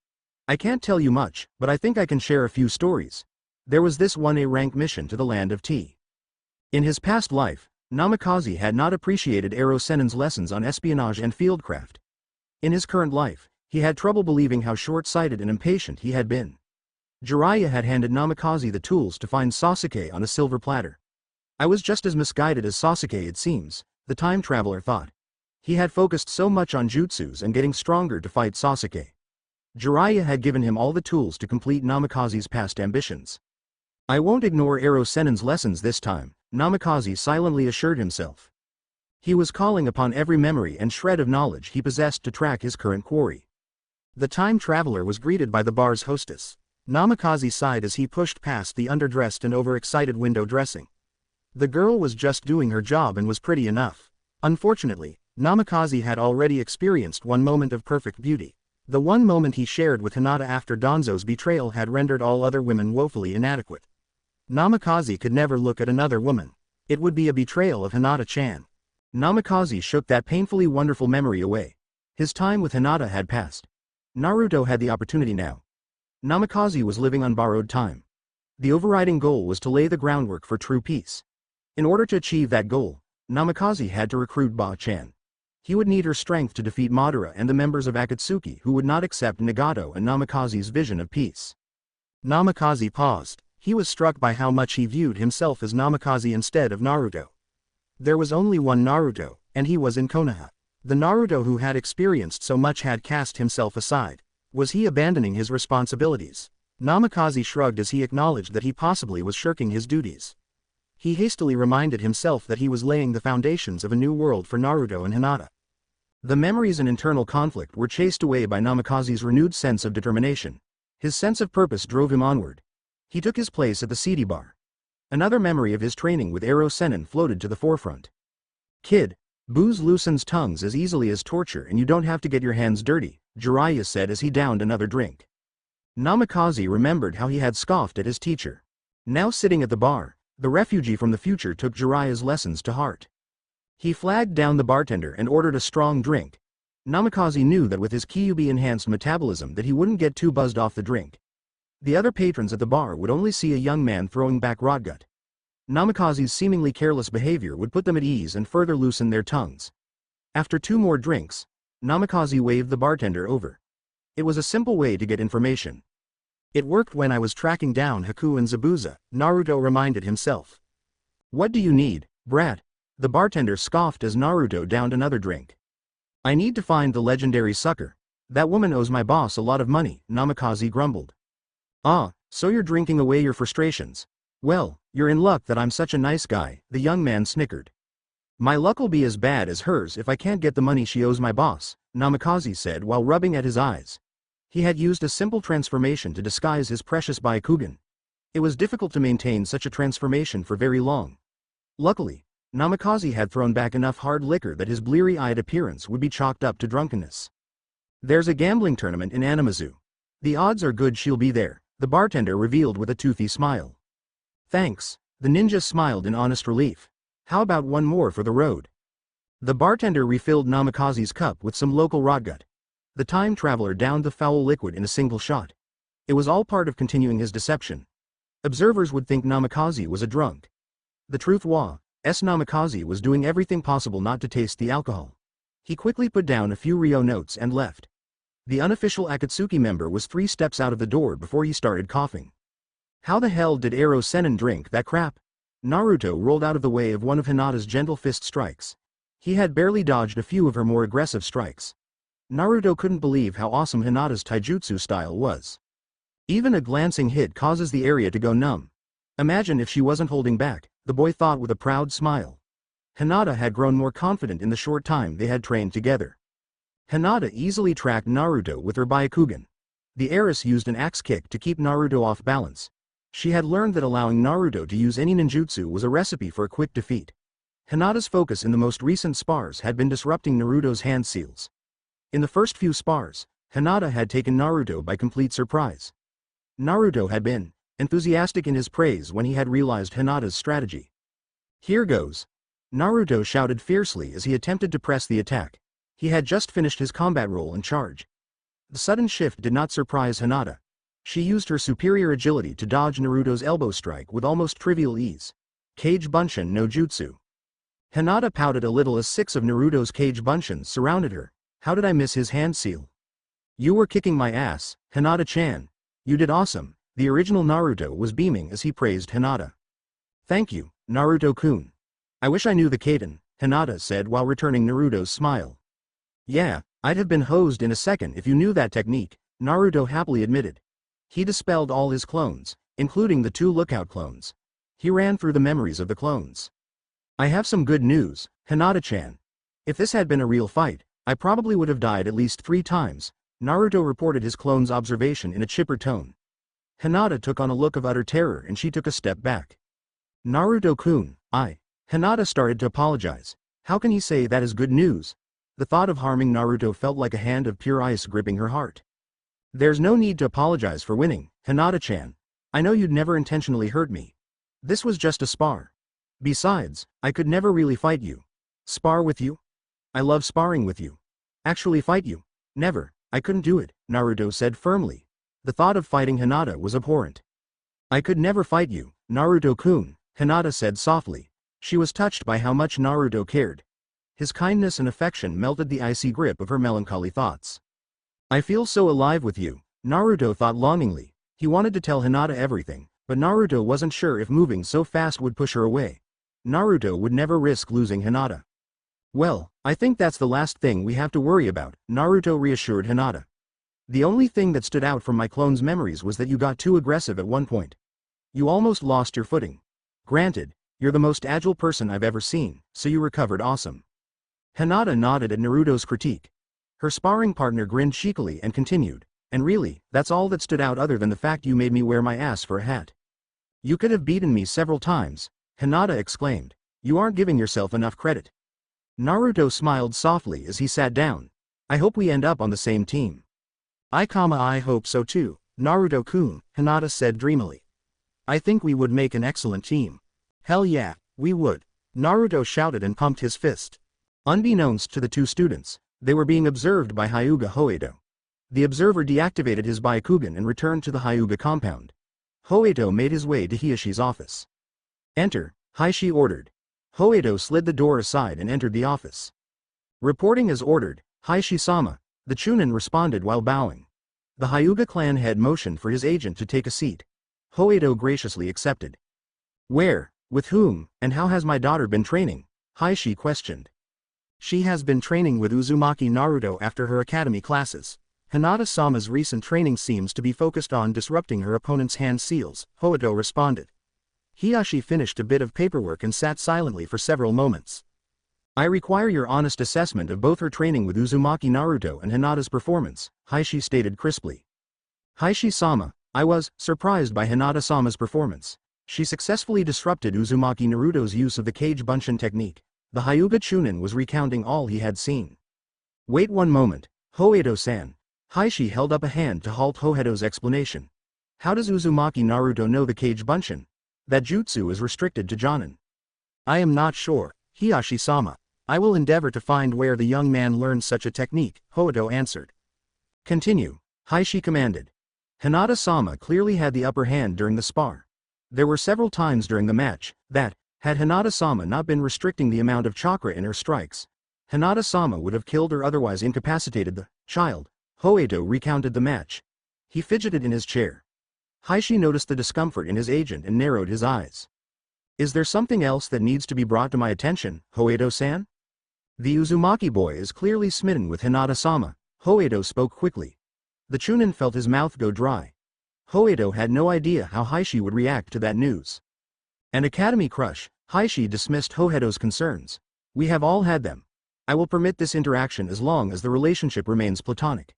I can't tell you much, but I think I can share a few stories. There was this one A-rank mission to the land of tea. In his past life, Namikaze had not appreciated Ero Sennin's lessons on espionage and fieldcraft. In his current life, he had trouble believing how short-sighted and impatient he had been. Jiraiya had handed Namikaze the tools to find Sasuke on a silver platter. I was just as misguided as Sasuke it seems, the time traveler thought. He had focused so much on jutsus and getting stronger to fight Sasuke. Jiraiya had given him all the tools to complete Namikaze's past ambitions. I won't ignore Ero Sennin's lessons this time, Namikaze silently assured himself. He was calling upon every memory and shred of knowledge he possessed to track his current quarry. The time traveler was greeted by the bar's hostess. Namikaze sighed as he pushed past the underdressed and overexcited window dressing. The girl was just doing her job and was pretty enough. Unfortunately, Namikaze had already experienced one moment of perfect beauty. The one moment he shared with Hinata after Danzo's betrayal had rendered all other women woefully inadequate. Namikaze could never look at another woman. It would be a betrayal of Hinata-chan. Namikaze shook that painfully wonderful memory away. His time with Hinata had passed. Naruto had the opportunity now. Namikaze was living on borrowed time. The overriding goal was to lay the groundwork for true peace. In order to achieve that goal, Namikaze had to recruit Ba-chan. He would need her strength to defeat Madara and the members of Akatsuki who would not accept Nagato and Namikaze's vision of peace. Namikaze paused. He was struck by how much he viewed himself as Namikaze instead of Naruto. There was only one Naruto, and he was in Konaha. The Naruto who had experienced so much had cast himself aside. Was he abandoning his responsibilities? Namikaze shrugged as he acknowledged that he possibly was shirking his duties. He hastily reminded himself that he was laying the foundations of a new world for Naruto and Hinata. The memories and internal conflict were chased away by Namikaze's renewed sense of determination. His sense of purpose drove him onward. He took his place at the CD bar. Another memory of his training with Ero Sennin floated to the forefront. Kid, booze loosens tongues as easily as torture and you don't have to get your hands dirty, Jiraiya said as he downed another drink. Namikaze remembered how he had scoffed at his teacher. Now sitting at the bar, the refugee from the future took Jiraiya's lessons to heart. He flagged down the bartender and ordered a strong drink. Namikaze knew that with his Kyuubi-enhanced metabolism that he wouldn't get too buzzed off the drink. The other patrons at the bar would only see a young man throwing back rotgut. Namikaze's seemingly careless behavior would put them at ease and further loosen their tongues. After 2 more drinks, Namikaze waved the bartender over. It was a simple way to get information. It worked when I was tracking down Haku and Zabuza, Naruto reminded himself. What do you need, brat? The bartender scoffed as Naruto downed another drink. I need to find the legendary sucker. That woman owes my boss a lot of money, Namikaze grumbled. Ah, so you're drinking away your frustrations. Well, you're in luck that I'm such a nice guy, the young man snickered. My luck'll be as bad as hers if I can't get the money she owes my boss, Namikaze said while rubbing at his eyes. He had used a simple transformation to disguise his precious Byakugan. It was difficult to maintain such a transformation for very long. Luckily, Namikaze had thrown back enough hard liquor that his bleary-eyed appearance would be chalked up to drunkenness. There's a gambling tournament in Anamazu. The odds are good she'll be there, the bartender revealed with a toothy smile. Thanks, the ninja smiled in honest relief. How about one more for the road? The bartender refilled Namikaze's cup with some local rotgut. The time traveler downed the foul liquid in a single shot. It was all part of continuing his deception. Observers would think Namikaze was a drunk. The truth was, Namikaze was doing everything possible not to taste the alcohol. He quickly put down a few Ryo notes and left. The unofficial Akatsuki member was 3 steps out of the door before he started coughing. How the hell did Ero Sennin drink that crap? Naruto rolled out of the way of one of Hinata's gentle fist strikes. He had barely dodged a few of her more aggressive strikes. Naruto couldn't believe how awesome Hinata's taijutsu style was. Even a glancing hit causes the area to go numb. Imagine if she wasn't holding back, the boy thought with a proud smile. Hinata had grown more confident in the short time they had trained together. Hinata easily tracked Naruto with her Byakugan. The heiress used an axe kick to keep Naruto off balance. She had learned that allowing Naruto to use any ninjutsu was a recipe for a quick defeat. Hinata's focus in the most recent spars had been disrupting Naruto's hand seals. In the first few spars, Hinata had taken Naruto by complete surprise. Naruto had been enthusiastic in his praise when he had realized Hinata's strategy. Here goes! Naruto shouted fiercely as he attempted to press the attack. He had just finished his combat roll and charge. The sudden shift did not surprise Hinata. She used her superior agility to dodge Naruto's elbow strike with almost trivial ease. Kage Bunshin no Jutsu. Hinata pouted a little as 6 of Naruto's Kage Bunshins surrounded her. How did I miss his hand seal? You were kicking my ass, Hinata-chan. You did awesome. The original Naruto was beaming as he praised Hinata. Thank you, Naruto-kun. I wish I knew the Kaden, Hinata said while returning Naruto's smile. Yeah, I'd have been hosed in a second if you knew that technique, Naruto happily admitted. He dispelled all his clones, including the 2 lookout clones. He ran through the memories of the clones. I have some good news, Hinata-chan. If this had been a real fight, I probably would have died at least 3 times, Naruto reported his clone's observation in a chipper tone. Hinata took on a look of utter terror and she took a step back. Naruto-kun, Hinata started to apologize. How can he say that is good news? The thought of harming Naruto felt like a hand of pure ice gripping her heart. There's no need to apologize for winning, Hinata-chan. I know you'd never intentionally hurt me. This was just a spar. Besides, I could never really fight you. Spar with you? I love sparring with you. Actually fight you? Never, I couldn't do it, Naruto said firmly. The thought of fighting Hinata was abhorrent. I could never fight you, Naruto-kun, Hinata said softly. She was touched by how much Naruto cared. His kindness and affection melted the icy grip of her melancholy thoughts. I feel so alive with you, Naruto thought longingly. He wanted to tell Hinata everything, but Naruto wasn't sure if moving so fast would push her away. Naruto would never risk losing Hinata. Well, I think that's the last thing we have to worry about, Naruto reassured Hinata. The only thing that stood out from my clone's memories was that you got too aggressive at one point. You almost lost your footing. Granted, You're the most agile person I've ever seen, so you recovered awesome. Hinata nodded at Naruto's critique. Her sparring partner grinned cheekily and continued, and really, that's all that stood out other than the fact you made me wear my ass for a hat. You could have beaten me several times, Hinata exclaimed. You aren't giving yourself enough credit. Naruto smiled softly as he sat down. I hope we end up on the same team. I hope so too, Naruto-kun, Hinata said dreamily. I think we would make an excellent team. Hell yeah, we would. Naruto shouted and pumped his fist. Unbeknownst to the two students, they were being observed by Hyuga Hoedo. The observer deactivated his Byakugan and returned to the Hyuga compound. Hoedo made his way to Hiashi's office. Enter, Hiashi ordered. Hoedo slid the door aside and entered the office. Reporting as ordered, Hiashi-sama, the Chunin responded while bowing. The Hyuga clan head motioned for his agent to take a seat. Hoedo graciously accepted. Where, with whom, and how has my daughter been training? Hiashi questioned. She has been training with Uzumaki Naruto after her academy classes. Hinata-sama's recent training seems to be focused on disrupting her opponent's hand seals, Hoedo responded. Hiashi finished a bit of paperwork and sat silently for several moments. I require your honest assessment of both her training with Uzumaki Naruto and Hinata's performance, Hiashi stated crisply. Hiashi-sama, I was surprised by Hinata-sama's performance. She successfully disrupted Uzumaki Naruto's use of the Cage Bunshin technique. The Hyuga Chunin was recounting all he had seen. Wait one moment, Hoedo-san. Hiashi held up a hand to halt Hoedo's explanation. How does Uzumaki Naruto know the Cage Bunshin? That jutsu is restricted to Jonin. I am not sure, Hiashi-sama. I will endeavor to find where the young man learned such a technique, Hoedo answered. Continue, Hiashi commanded. Hinata-sama clearly had the upper hand during the spar. There were several times during the match that, had Hinata-sama not been restricting the amount of chakra in her strikes, Hinata-sama would have killed or otherwise incapacitated the child. Hoedo recounted the match. He fidgeted in his chair. Hiashi noticed the discomfort in his agent and narrowed his eyes. Is there something else that needs to be brought to my attention, Hoedo-san? The Uzumaki boy is clearly smitten with Hinata-sama, Hoedo spoke quickly. The Chunin felt his mouth go dry. Hoedo had no idea how Hiashi would react to that news. An academy crush, Hiashi dismissed Hoedo's concerns. We have all had them. I will permit this interaction as long as the relationship remains platonic.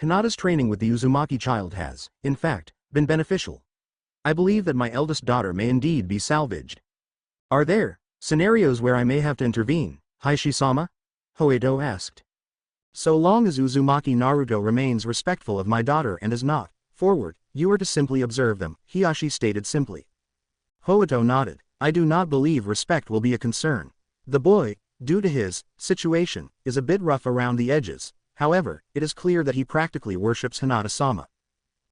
Hinata's training with the Uzumaki child has, in fact, been beneficial. I believe that my eldest daughter may indeed be salvaged. Are there scenarios where I may have to intervene, Hiashi-sama? Hoedo asked. So long as Uzumaki Naruto remains respectful of my daughter and is not forward, you are to simply observe them, Hiashi stated simply. Hoedo nodded. I do not believe respect will be a concern. The boy, due to his situation, is a bit rough around the edges. However, it is clear that he practically worships Hinata-sama.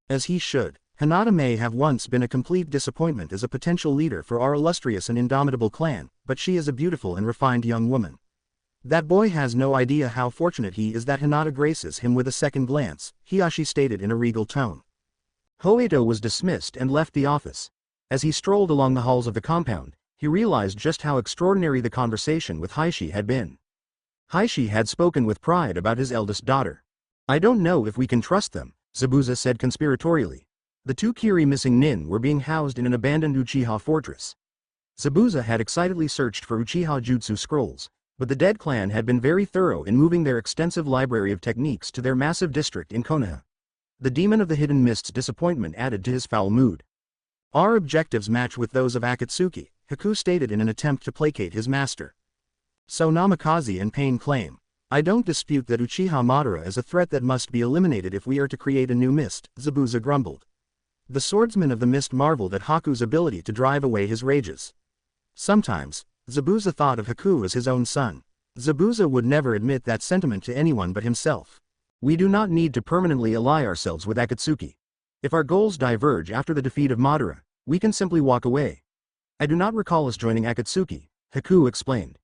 As he should. Hinata may have once been a complete disappointment as a potential leader for our illustrious and indomitable clan, but she is a beautiful and refined young woman. That boy has no idea how fortunate he is that Hinata graces him with a second glance, Hiashi stated in a regal tone. Hoedo was dismissed and left the office. As he strolled along the halls of the compound, he realized just how extraordinary the conversation with Hiashi had been. Hiashi had spoken with pride about his eldest daughter. I don't know if we can trust them, Zabuza said conspiratorially. The two Kiri missing nin were being housed in an abandoned Uchiha fortress. Zabuza had excitedly searched for Uchiha jutsu scrolls, but the dead clan had been very thorough in moving their extensive library of techniques to their massive district in Konaha. The demon of the hidden mist's disappointment added to his foul mood. Our objectives match with those of Akatsuki, Haku stated in an attempt to placate his master. So Namikaze and Pain claim. I don't dispute that Uchiha Madara is a threat that must be eliminated if we are to create a new mist, Zabuza grumbled. The swordsman of the mist marveled at Haku's ability to drive away his rages. Sometimes, Zabuza thought of Haku as his own son. Zabuza would never admit that sentiment to anyone but himself. We do not need to permanently ally ourselves with Akatsuki. If our goals diverge after the defeat of Madara, we can simply walk away. I do not recall us joining Akatsuki, Haku explained.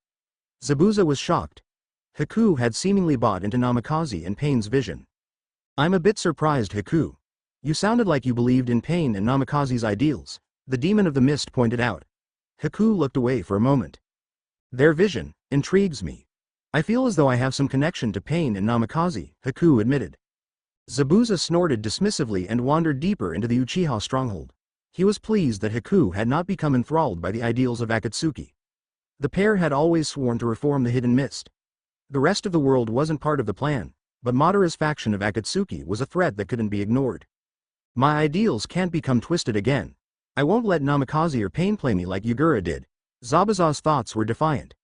Zabuza was shocked. Haku had seemingly bought into Namikaze and Pain's vision. I'm a bit surprised, Haku. You sounded like you believed in Pain and Namikaze's ideals, the demon of the mist pointed out. Haku looked away for a moment. Their vision intrigues me. I feel as though I have some connection to Pain and Namikaze, Haku admitted. Zabuza snorted dismissively and wandered deeper into the Uchiha stronghold. He was pleased that Haku had not become enthralled by the ideals of Akatsuki. The pair had always sworn to reform the Hidden Mist. The rest of the world wasn't part of the plan, but Madara's faction of Akatsuki was a threat that couldn't be ignored. My ideals can't become twisted again. I won't let Namikaze or Pain play me like Yagura did. Zabuza's thoughts were defiant.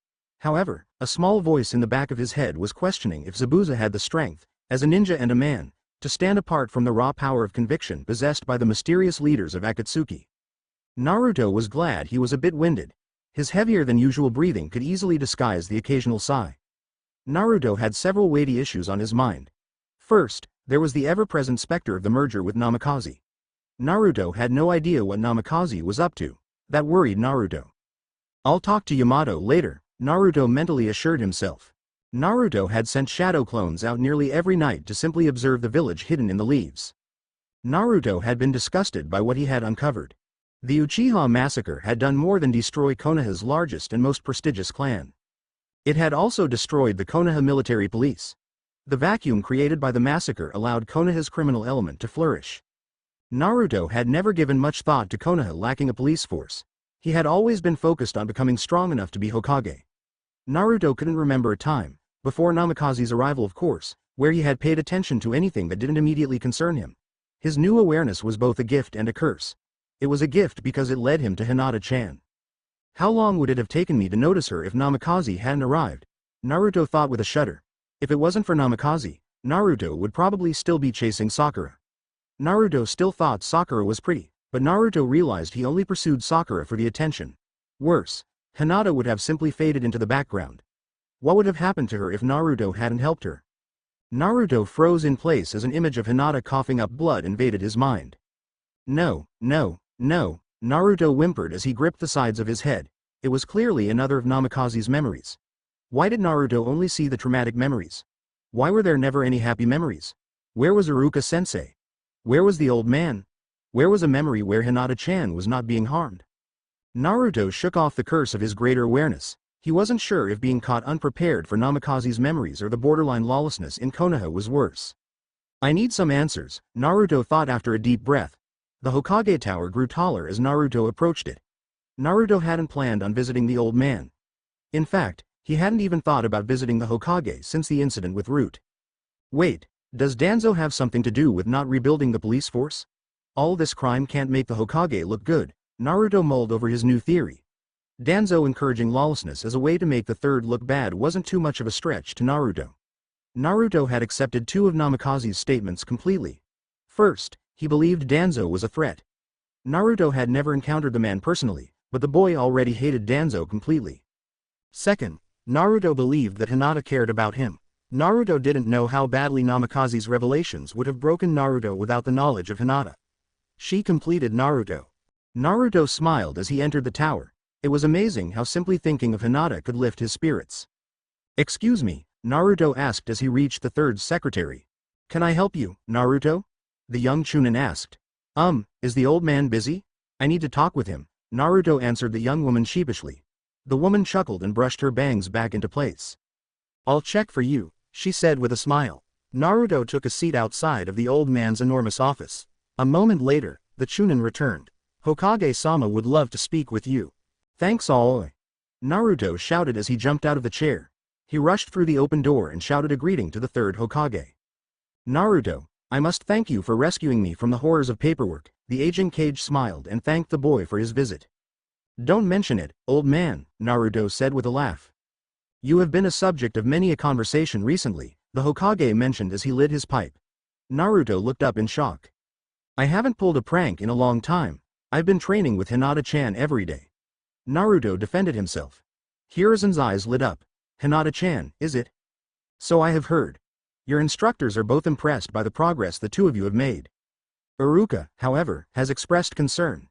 However, a small voice in the back of his head was questioning if Zabuza had the strength, as a ninja and a man, to stand apart from the raw power of conviction possessed by the mysterious leaders of Akatsuki. Naruto was glad he was a bit winded. His heavier-than-usual breathing could easily disguise the occasional sigh. Naruto had several weighty issues on his mind. First, there was the ever-present specter of the merger with Namikaze. Naruto had no idea what Namikaze was up to. That worried Naruto. I'll talk to Yamato later, Naruto mentally assured himself. Naruto had sent shadow clones out nearly every night to simply observe the village hidden in the leaves. Naruto had been disgusted by what he had uncovered. The Uchiha massacre had done more than destroy Konoha's largest and most prestigious clan. It had also destroyed the Konoha military police. The vacuum created by the massacre allowed Konoha's criminal element to flourish. Naruto had never given much thought to Konoha lacking a police force. He had always been focused on becoming strong enough to be Hokage. Naruto couldn't remember a time, before Namikaze's arrival of course, where he had paid attention to anything that didn't immediately concern him. His new awareness was both a gift and a curse. It was a gift because it led him to Hinata-chan. How long would it have taken me to notice her if Namikaze hadn't arrived? Naruto thought with a shudder. If it wasn't for Namikaze, Naruto would probably still be chasing Sakura. Naruto still thought Sakura was pretty, but Naruto realized he only pursued Sakura for the attention. Worse, Hinata would have simply faded into the background. What would have happened to her if Naruto hadn't helped her? Naruto froze in place as an image of Hinata coughing up blood invaded his mind. No, no, no, Naruto whimpered as he gripped the sides of his head. It was clearly another of Namikaze's memories. Why did Naruto only see the traumatic memories? Why were there never any happy memories? Where was Iruka-sensei? Where was the old man? Where was a memory where Hinata-chan was not being harmed? Naruto shook off the curse of his greater awareness. He wasn't sure if being caught unprepared for Namikaze's memories or the borderline lawlessness in Konoha was worse. I need some answers, Naruto thought after a deep breath. The Hokage tower grew taller as Naruto approached it. Naruto hadn't planned on visiting the old man. In fact, he hadn't even thought about visiting the Hokage since the incident with Root. Wait, does Danzo have something to do with not rebuilding the police force? All this crime can't make the Hokage look good, Naruto mulled over his new theory. Danzo encouraging lawlessness as a way to make the third look bad wasn't too much of a stretch to Naruto. Naruto had accepted two of Namikaze's statements completely. First, he believed Danzo was a threat. Naruto had never encountered the man personally, but the boy already hated Danzo completely. Second, Naruto believed that Hinata cared about him. Naruto didn't know how badly Namikaze's revelations would have broken Naruto without the knowledge of Hinata. She completed Naruto. Naruto smiled as he entered the tower. It was amazing how simply thinking of Hinata could lift his spirits. Excuse me, Naruto asked as he reached the third secretary. Can I help you, Naruto? The young Chunin asked. Is the old man busy? I need to talk with him, Naruto answered the young woman sheepishly. The woman chuckled and brushed her bangs back into place. I'll check for you, she said with a smile. Naruto took a seat outside of the old man's enormous office. A moment later, the Chunin returned. Hokage-sama would love to speak with you. Thanks all. Naruto shouted as he jumped out of the chair. He rushed through the open door and shouted a greeting to the third Hokage. Naruto, I must thank you for rescuing me from the horrors of paperwork. The aging Kage smiled and thanked the boy for his visit. Don't mention it, old man, Naruto said with a laugh. You have been a subject of many a conversation recently, the Hokage mentioned as he lit his pipe. Naruto looked up in shock. I haven't pulled a prank in a long time. I've been training with Hinata-chan every day. Naruto defended himself. Hiruzen's eyes lit up. Hinata-chan, is it? So I have heard. Your instructors are both impressed by the progress the two of you have made. Iruka, however, has expressed concern.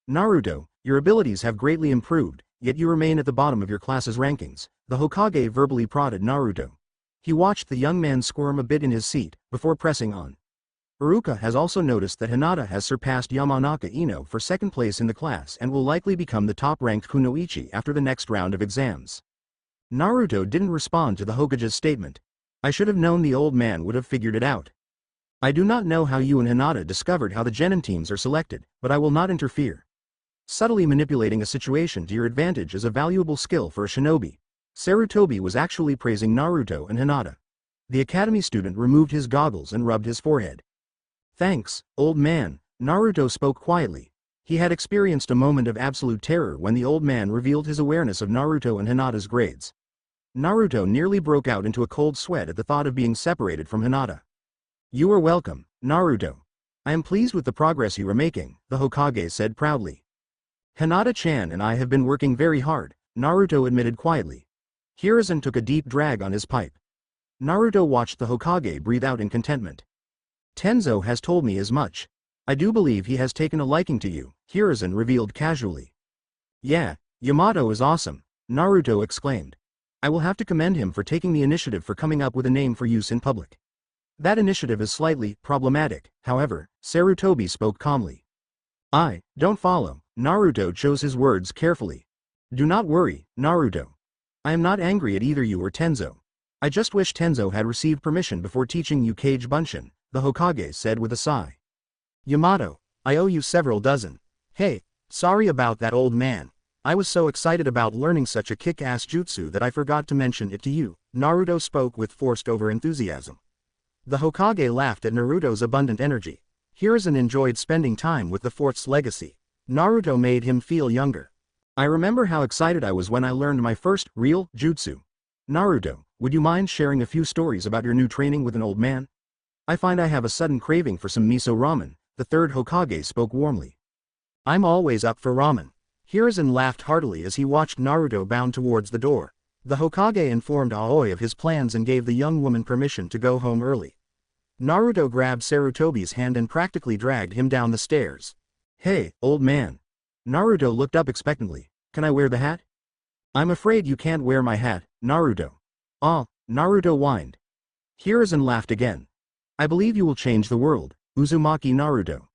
Naruto, your abilities have greatly improved, yet you remain at the bottom of your class's rankings, the Hokage verbally prodded Naruto. He watched the young man squirm a bit in his seat, before pressing on. Iruka has also noticed that Hinata has surpassed Yamanaka Ino for second place in the class and will likely become the top-ranked kunoichi after the next round of exams. Naruto didn't respond to the Hokage's statement. I should have known the old man would have figured it out. I do not know how you and Hinata discovered how the genin teams are selected, but I will not interfere. Subtly manipulating a situation to your advantage is a valuable skill for a shinobi. Sarutobi was actually praising Naruto and Hinata. The academy student removed his goggles and rubbed his forehead. Thanks, old man, Naruto spoke quietly. He had experienced a moment of absolute terror when the old man revealed his awareness of Naruto and Hinata's grades. Naruto nearly broke out into a cold sweat at the thought of being separated from Hinata. You are welcome, Naruto. I am pleased with the progress you are making, the Hokage said proudly. Hinata-chan and I have been working very hard, Naruto admitted quietly. Hiruzen took a deep drag on his pipe. Naruto watched the Hokage breathe out in contentment. Tenzo has told me as much. I do believe he has taken a liking to you, Hiruzen revealed casually. Yeah, Yamato is awesome, Naruto exclaimed. I will have to commend him for taking the initiative for coming up with a name for use in public. That initiative is slightly problematic, however, Sarutobi spoke calmly. I don't follow, Naruto chose his words carefully. Do not worry, Naruto. I am not angry at either you or Tenzo. I just wish Tenzo had received permission before teaching you Kage Bunshin, the Hokage said with a sigh. Yamato, I owe you several dozen. Hey, sorry about that old man. I was so excited about learning such a kick-ass jutsu that I forgot to mention it to you, Naruto spoke with forced over-enthusiasm. The Hokage laughed at Naruto's abundant energy. Hiruzen enjoyed spending time with the Fourth's legacy. Naruto made him feel younger. I remember how excited I was when I learned my first real jutsu. Naruto, would you mind sharing a few stories about your new training with an old man? I find I have a sudden craving for some miso ramen, the third Hokage spoke warmly. I'm always up for ramen. Hiruzen laughed heartily as he watched Naruto bound towards the door. The Hokage informed Aoi of his plans and gave the young woman permission to go home early. Naruto grabbed Sarutobi's hand and practically dragged him down the stairs. Hey, old man. Naruto looked up expectantly. Can I wear the hat? I'm afraid you can't wear my hat, Naruto. Ah, Naruto whined. Hiruzen laughed again. I believe you will change the world, Uzumaki Naruto.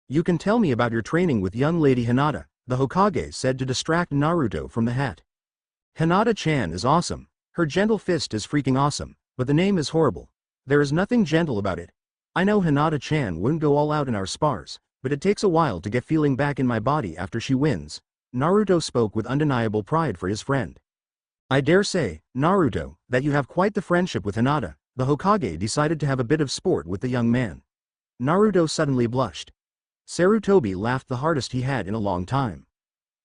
You can tell me about your training with young lady Hinata, the Hokage said to distract Naruto from the hat. Hinata-chan is awesome. Her gentle fist is freaking awesome, but the name is horrible. There is nothing gentle about it. I know Hinata-chan wouldn't go all out in our spars, but it takes a while to get feeling back in my body after she wins. Naruto spoke with undeniable pride for his friend. I dare say, Naruto, that you have quite the friendship with Hinata. The Hokage decided to have a bit of sport with the young man. Naruto suddenly blushed. Sarutobi laughed the hardest he had in a long time.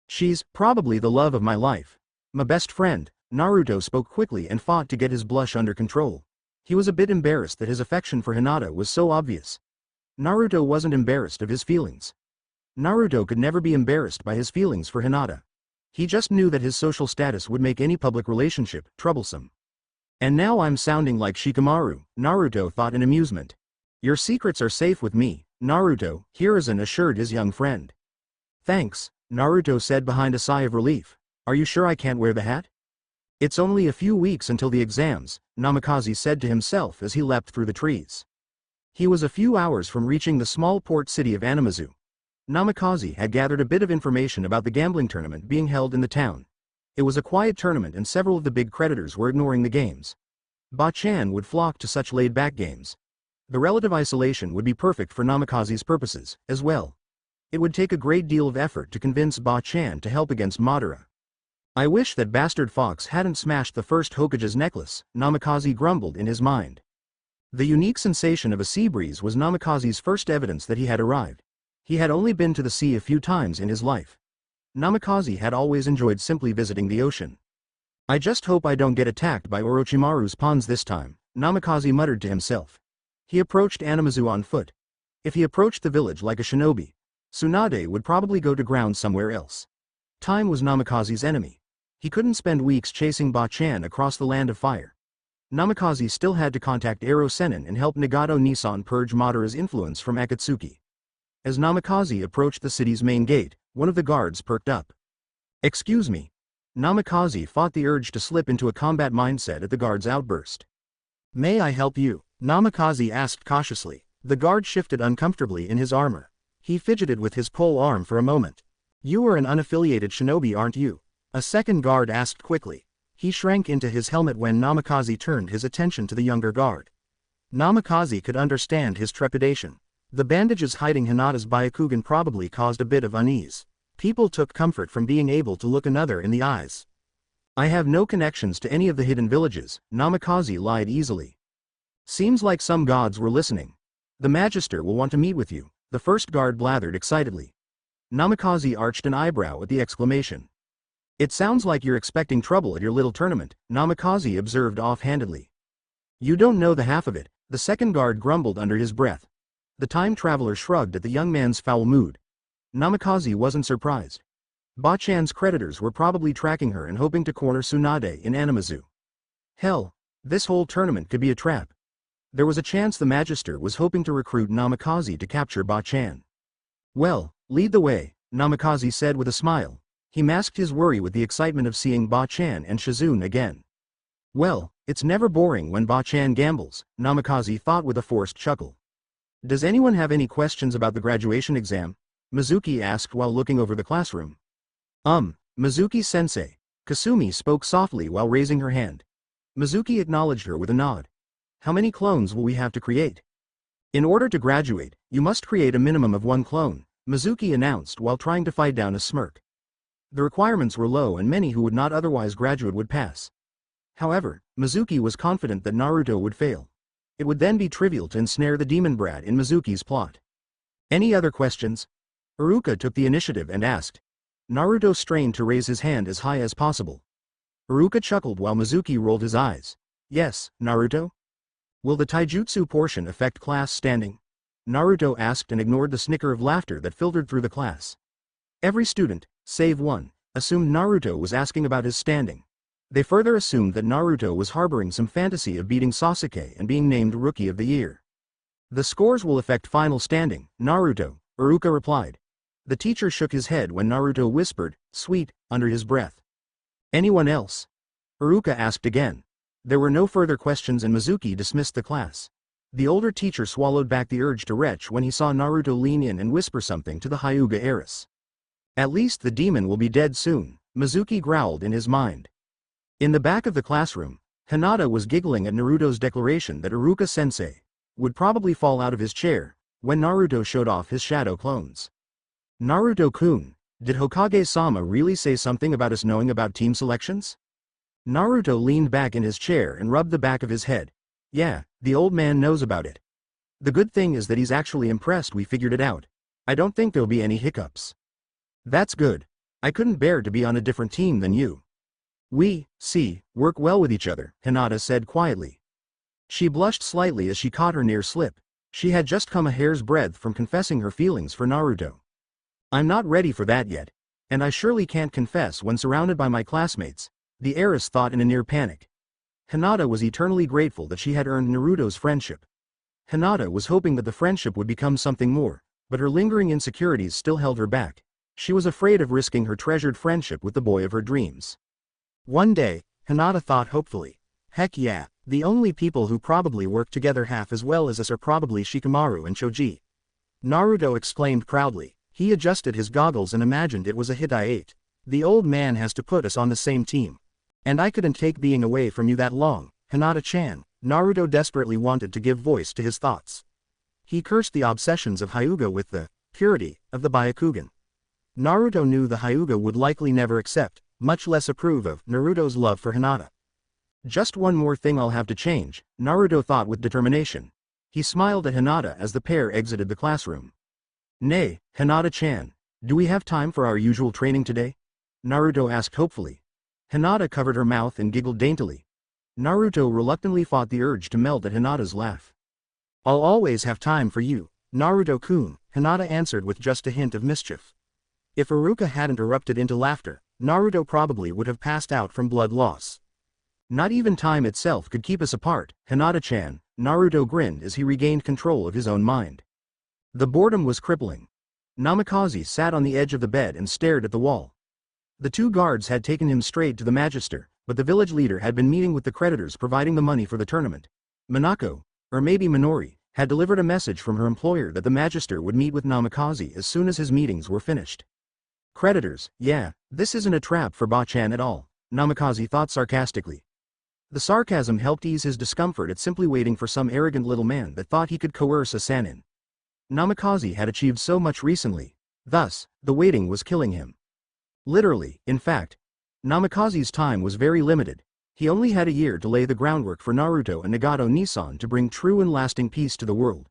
She's probably the love of my life. My best friend, Naruto spoke quickly and fought to get his blush under control. He was a bit embarrassed that his affection for Hinata was so obvious. Naruto wasn't embarrassed of his feelings. Naruto could never be embarrassed by his feelings for Hinata. He just knew that his social status would make any public relationship troublesome. And now I'm sounding like Shikamaru, Naruto thought in amusement. Your secrets are safe with me, Naruto, Hiruzen assured his young friend. Thanks, Naruto said behind a sigh of relief. Are you sure I can't wear the hat? It's only a few weeks until the exams, Namikaze said to himself as he leapt through the trees. He was a few hours from reaching the small port city of Anamazu. Namikaze had gathered a bit of information about the gambling tournament being held in the town. It was a quiet tournament and several of the big creditors were ignoring the games. Ba-chan would flock to such laid-back games. The relative isolation would be perfect for Namikaze's purposes, as well. It would take a great deal of effort to convince Ba-chan to help against Madara. I wish that bastard fox hadn't smashed the first Hokage's necklace, Namikaze grumbled in his mind. The unique sensation of a sea breeze was Namikaze's first evidence that he had arrived. He had only been to the sea a few times in his life. Namikaze had always enjoyed simply visiting the ocean. I just hope I don't get attacked by Orochimaru's pawns this time, Namikaze muttered to himself. He approached Anamazu on foot. If he approached the village like a shinobi, Tsunade would probably go to ground somewhere else. Time was Namikaze's enemy. He couldn't spend weeks chasing Ba-chan across the land of fire. Namikaze still had to contact Ero Sennin and help Nagato Nissan purge Madara's influence from Akatsuki. As Namikaze approached the city's main gate, one of the guards perked up. Excuse me. Namikaze fought the urge to slip into a combat mindset at the guard's outburst. May I help you? Namikaze asked cautiously. The guard shifted uncomfortably in his armor. He fidgeted with his pole arm for a moment. You are an unaffiliated shinobi, aren't you? A second guard asked quickly. He shrank into his helmet when Namikaze turned his attention to the younger guard. Namikaze could understand his trepidation. The bandages hiding Hinata's Byakugan probably caused a bit of unease. People took comfort from being able to look another in the eyes. I have no connections to any of the hidden villages, Namikaze lied easily. Seems like some gods were listening. The Magister will want to meet with you, the first guard blathered excitedly. Namikaze arched an eyebrow at the exclamation. It sounds like you're expecting trouble at your little tournament, Namikaze observed offhandedly. You don't know the half of it, the second guard grumbled under his breath. The time traveler shrugged at the young man's foul mood. Namikaze wasn't surprised. Bachan's creditors were probably tracking her and hoping to corner Tsunade in Anamazu. Hell, this whole tournament could be a trap. There was a chance the Magister was hoping to recruit Namikaze to capture Bachan. Well, lead the way, Namikaze said with a smile. He masked his worry with the excitement of seeing Bachan and Shizune again. Well, it's never boring when Bachan gambles, Namikaze thought with a forced chuckle. Does anyone have any questions about the graduation exam? Mizuki asked while looking over the classroom. Mizuki-sensei. Kasumi spoke softly while raising her hand. Mizuki acknowledged her with a nod. How many clones will we have to create? In order to graduate, you must create a minimum of 1 clone, Mizuki announced while trying to fight down a smirk. The requirements were low and many who would not otherwise graduate would pass. However, Mizuki was confident that Naruto would fail. It would then be trivial to ensnare the demon brat in Mizuki's plot. Any other questions? Iruka took the initiative and asked. Naruto strained to raise his hand as high as possible. Iruka chuckled while Mizuki rolled his eyes. Yes, Naruto? Will the taijutsu portion affect class standing? Naruto asked and ignored the snicker of laughter that filtered through the class. Every student, save one, assumed Naruto was asking about his standing. They further assumed that Naruto was harboring some fantasy of beating Sasuke and being named Rookie of the Year. The scores will affect final standing, Naruto, Iruka replied. The teacher shook his head when Naruto whispered, "Sweet," under his breath. Anyone else? Iruka asked again. There were no further questions and Mizuki dismissed the class. The older teacher swallowed back the urge to retch when he saw Naruto lean in and whisper something to the Hyuga heiress. At least the demon will be dead soon, Mizuki growled in his mind. In the back of the classroom, Hinata was giggling at Naruto's declaration that Iruka-sensei would probably fall out of his chair when Naruto showed off his shadow clones. Naruto-kun, did Hokage-sama really say something about us knowing about team selections? Naruto leaned back in his chair and rubbed the back of his head. Yeah, the old man knows about it. The good thing is that he's actually impressed we figured it out. I don't think there'll be any hiccups. That's good. I couldn't bear to be on a different team than you. We, work well with each other, Hinata said quietly. She blushed slightly as she caught her near slip. She had just come a hair's breadth from confessing her feelings for Naruto. I'm not ready for that yet, and I surely can't confess when surrounded by my classmates, the heiress thought in a near panic. Hinata was eternally grateful that she had earned Naruto's friendship. Hinata was hoping that the friendship would become something more, but her lingering insecurities still held her back. She was afraid of risking her treasured friendship with the boy of her dreams. One day, Hinata thought hopefully. Heck yeah, the only people who probably work together half as well as us are probably Shikamaru and Choji. Naruto exclaimed proudly. He adjusted his goggles and imagined it was a hit I ate. The old man has to put us on the same team. And I couldn't take being away from you that long, Hinata-chan. Naruto desperately wanted to give voice to his thoughts. He cursed the obsessions of Hyuga with the purity of the Byakugan. Naruto knew the Hyuga would likely never accept, much less approve of, Naruto's love for Hinata. Just one more thing I'll have to change, Naruto thought with determination. He smiled at Hinata as the pair exited the classroom. Nay, Hinata-chan, do we have time for our usual training today? Naruto asked hopefully. Hinata covered her mouth and giggled daintily. Naruto reluctantly fought the urge to melt at Hinata's laugh. I'll always have time for you, Naruto-kun, Hinata answered with just a hint of mischief. If Iruka hadn't erupted into laughter, Naruto probably would have passed out from blood loss. Not even time itself could keep us apart, Hinata-chan, Naruto grinned as he regained control of his own mind. The boredom was crippling. Namikaze sat on the edge of the bed and stared at the wall. The 2 guards had taken him straight to the Magister, but the village leader had been meeting with the creditors providing the money for the tournament. Minako, or maybe Minori, had delivered a message from her employer that the Magister would meet with Namikaze as soon as his meetings were finished. Creditors, yeah, this isn't a trap for Bachan at all, Namikaze thought sarcastically. The sarcasm helped ease his discomfort at simply waiting for some arrogant little man that thought he could coerce a Sannin. Namikaze had achieved so much recently, thus, the waiting was killing him. Literally, in fact. Namikaze's time was very limited. He only had a year to lay the groundwork for Naruto and Nagato Nissan to bring true and lasting peace to the world.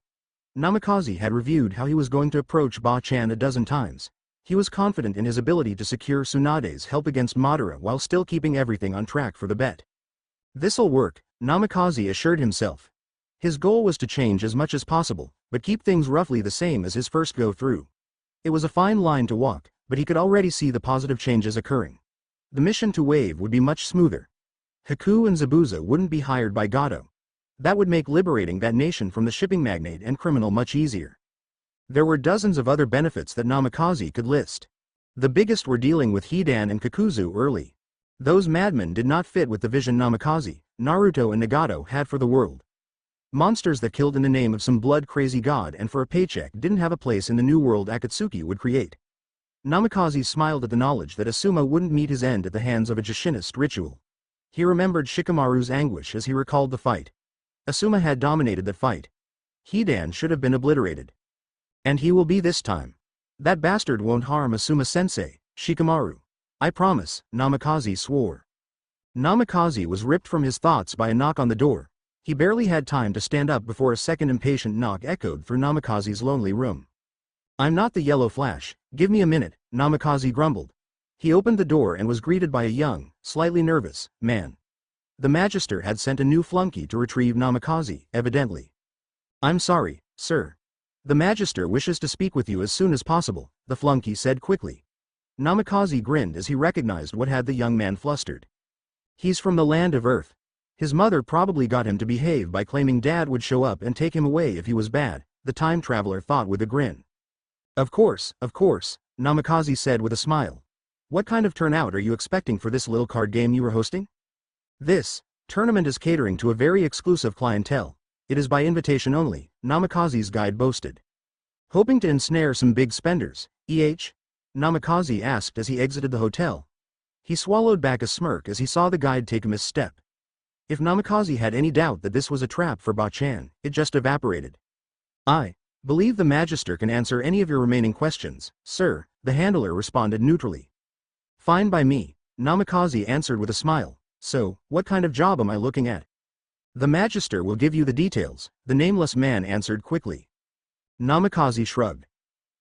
Namikaze had reviewed how he was going to approach Ba-chan a dozen times. He was confident in his ability to secure Tsunade's help against Madara while still keeping everything on track for the bet. This'll work, Namikaze assured himself. His goal was to change as much as possible, but keep things roughly the same as his first go-through. It was a fine line to walk, but he could already see the positive changes occurring. The mission to Wave would be much smoother. Haku and Zabuza wouldn't be hired by Gato. That would make liberating that nation from the shipping magnate and criminal much easier. There were dozens of other benefits that Namikaze could list. The biggest were dealing with Hidan and Kakuzu early. Those madmen did not fit with the vision Namikaze, Naruto and Nagato had for the world. Monsters that killed in the name of some blood-crazy god and for a paycheck didn't have a place in the new world Akatsuki would create. Namikaze smiled at the knowledge that Asuma wouldn't meet his end at the hands of a Jushinist ritual. He remembered Shikamaru's anguish as he recalled the fight. Asuma had dominated that fight. Hidan should have been obliterated. And he will be this time. That bastard won't harm Asuma-sensei, Shikamaru. I promise, Namikaze swore. Namikaze was ripped from his thoughts by a knock on the door. He barely had time to stand up before a second impatient knock echoed through Namikaze's lonely room. I'm not the Yellow Flash, give me a minute, Namikaze grumbled. He opened the door and was greeted by a young, slightly nervous, man. The Magister had sent a new flunky to retrieve Namikaze, evidently. I'm sorry, sir. The Magister wishes to speak with you as soon as possible, the flunky said quickly. Namikaze grinned as he recognized what had the young man flustered. He's from the land of Earth. His mother probably got him to behave by claiming Dad would show up and take him away if he was bad, the time traveler thought with a grin. Of course, Namikaze said with a smile. What kind of turnout are you expecting for this little card game you were hosting? This tournament is catering to a very exclusive clientele. It is by invitation only, Namikaze's guide boasted. Hoping to ensnare some big spenders, Namikaze asked as he exited the hotel. He swallowed back a smirk as he saw the guide take a misstep. If Namikaze had any doubt that this was a trap for Ba-chan, it just evaporated. I believe the Magister can answer any of your remaining questions, sir, the handler responded neutrally. Fine by me, Namikaze answered with a smile. So, what kind of job am I looking at? The Magister will give you the details, the nameless man answered quickly. Namikaze shrugged.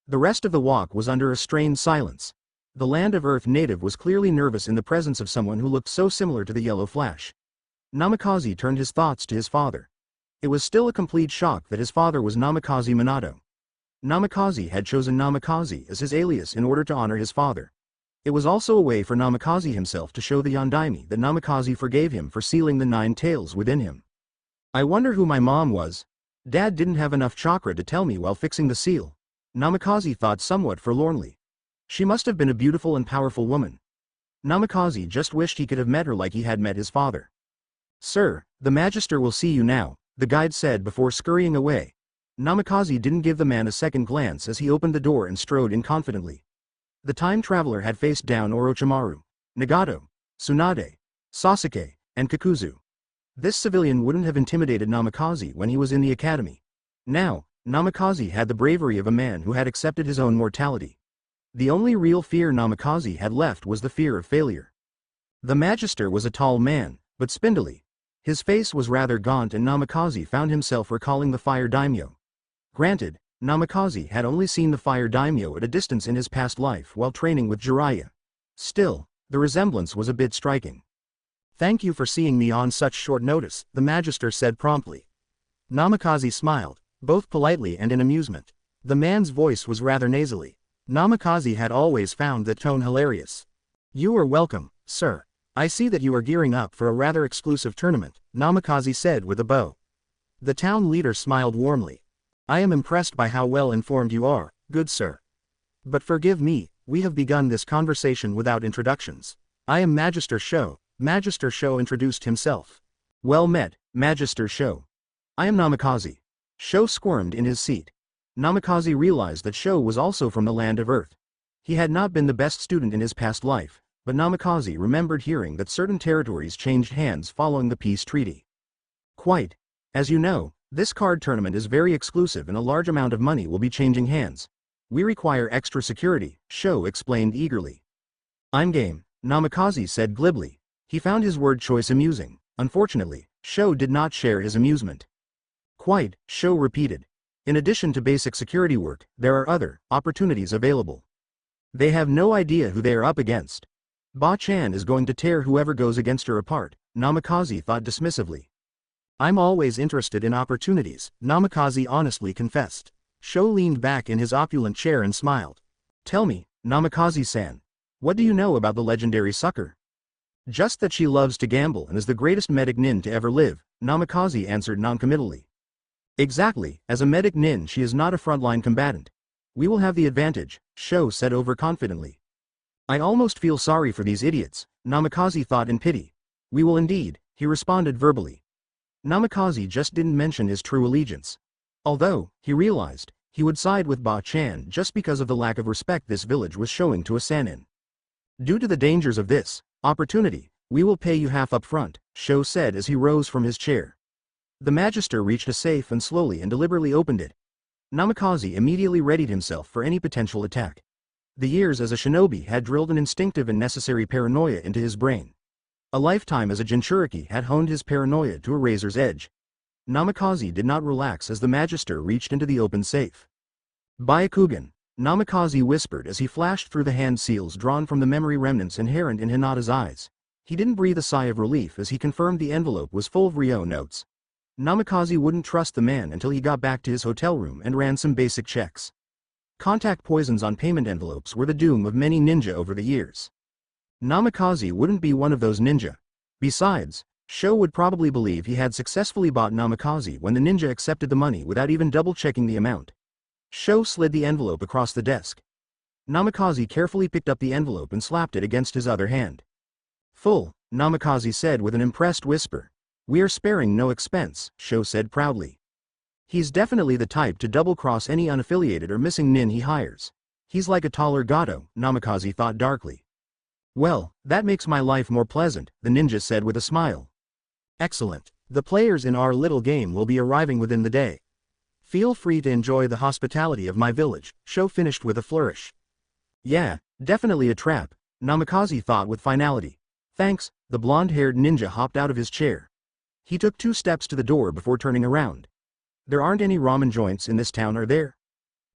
The rest of the walk was under a strained silence. The Land of Earth native was clearly nervous in the presence of someone who looked so similar to the Yellow Flash. Namikaze turned his thoughts to his father. It was still a complete shock that his father was Namikaze Minato. Namikaze had chosen Namikaze as his alias in order to honor his father. It was also a way for Namikaze himself to show the Yondaime that Namikaze forgave him for sealing the 9 tails within him. I wonder who my mom was. Dad didn't have enough chakra to tell me while fixing the seal. Namikaze thought somewhat forlornly. She must have been a beautiful and powerful woman. Namikaze just wished he could have met her like he had met his father. Sir, the Magister will see you now, the guide said before scurrying away. Namikaze didn't give the man a second glance as he opened the door and strode in confidently. The time traveler had faced down Orochimaru, Nagato, Tsunade, Sasuke, and Kakuzu. This civilian wouldn't have intimidated Namikaze when he was in the academy. Now, Namikaze had the bravery of a man who had accepted his own mortality. The only real fear Namikaze had left was the fear of failure. The Magister was a tall man, but spindly. His face was rather gaunt and Namikaze found himself recalling the Fire Daimyo. Granted, Namikaze had only seen the Fire Daimyo at a distance in his past life while training with Jiraiya. Still, the resemblance was a bit striking. Thank you for seeing me on such short notice, the Magister said promptly. Namikaze smiled, both politely and in amusement. The man's voice was rather nasally. Namikaze had always found that tone hilarious. You are welcome, sir. I see that you are gearing up for a rather exclusive tournament, Namikaze said with a bow. The town leader smiled warmly. I am impressed by how well informed you are, good sir. But forgive me, we have begun this conversation without introductions. I am Magister Sho. Magister Sho introduced himself. Well met, Magister Sho. I am Namikaze. Sho squirmed in his seat. Namikaze realized that Sho was also from the Land of Earth. He had not been the best student in his past life, but Namikaze remembered hearing that certain territories changed hands following the peace treaty. Quite. As you know, this card tournament is very exclusive and a large amount of money will be changing hands. We require extra security, Sho explained eagerly. I'm game, Namikaze said glibly. He found his word choice amusing. Unfortunately, Sho did not share his amusement. Quite, Sho repeated. In addition to basic security work, there are other opportunities available. They have no idea who they are up against. Ba-chan is going to tear whoever goes against her apart, Namikaze thought dismissively. I'm always interested in opportunities, Namikaze honestly confessed. Sho leaned back in his opulent chair and smiled. Tell me, Namikaze-san, what do you know about the legendary sucker? Just that she loves to gamble and is the greatest medic nin to ever live, Namikaze answered noncommittally. Exactly, as a medic nin she is not a frontline combatant. We will have the advantage, Sho said overconfidently. I almost feel sorry for these idiots, Namikaze thought in pity. We will indeed, he responded verbally. Namikaze just didn't mention his true allegiance. Although, he realized, he would side with Ba-chan just because of the lack of respect this village was showing to a Sannin. Due to the dangers of this opportunity, we will pay you half up front, Sho said as he rose from his chair. The Magister reached a safe and slowly and deliberately opened it. Namikaze immediately readied himself for any potential attack. The years as a shinobi had drilled an instinctive and necessary paranoia into his brain. A lifetime as a Jinchuriki had honed his paranoia to a razor's edge. Namikaze did not relax as the Magister reached into the open safe. Byakugan, Namikaze whispered as he flashed through the hand seals drawn from the memory remnants inherent in Hinata's eyes. He didn't breathe a sigh of relief as he confirmed the envelope was full of Ryo notes. Namikaze wouldn't trust the man until he got back to his hotel room and ran some basic checks. Contact poisons on payment envelopes were the doom of many ninja over the years. Namikaze wouldn't be one of those ninja. Besides, Sho would probably believe he had successfully bought Namikaze when the ninja accepted the money without even double-checking the amount. Sho slid the envelope across the desk. Namikaze carefully picked up the envelope and slapped it against his other hand. Full, Namikaze said with an impressed whisper. We are sparing no expense, Sho said proudly. He's definitely the type to double-cross any unaffiliated or missing nin he hires. He's like a taller Gato, Namikaze thought darkly. Well, that makes my life more pleasant, the ninja said with a smile. Excellent. The players in our little game will be arriving within the day. Feel free to enjoy the hospitality of my village, Sho finished with a flourish. Yeah, definitely a trap, Namikaze thought with finality. Thanks, the blonde-haired ninja hopped out of his chair. He took 2 steps to the door before turning around. There aren't any ramen joints in this town, are there?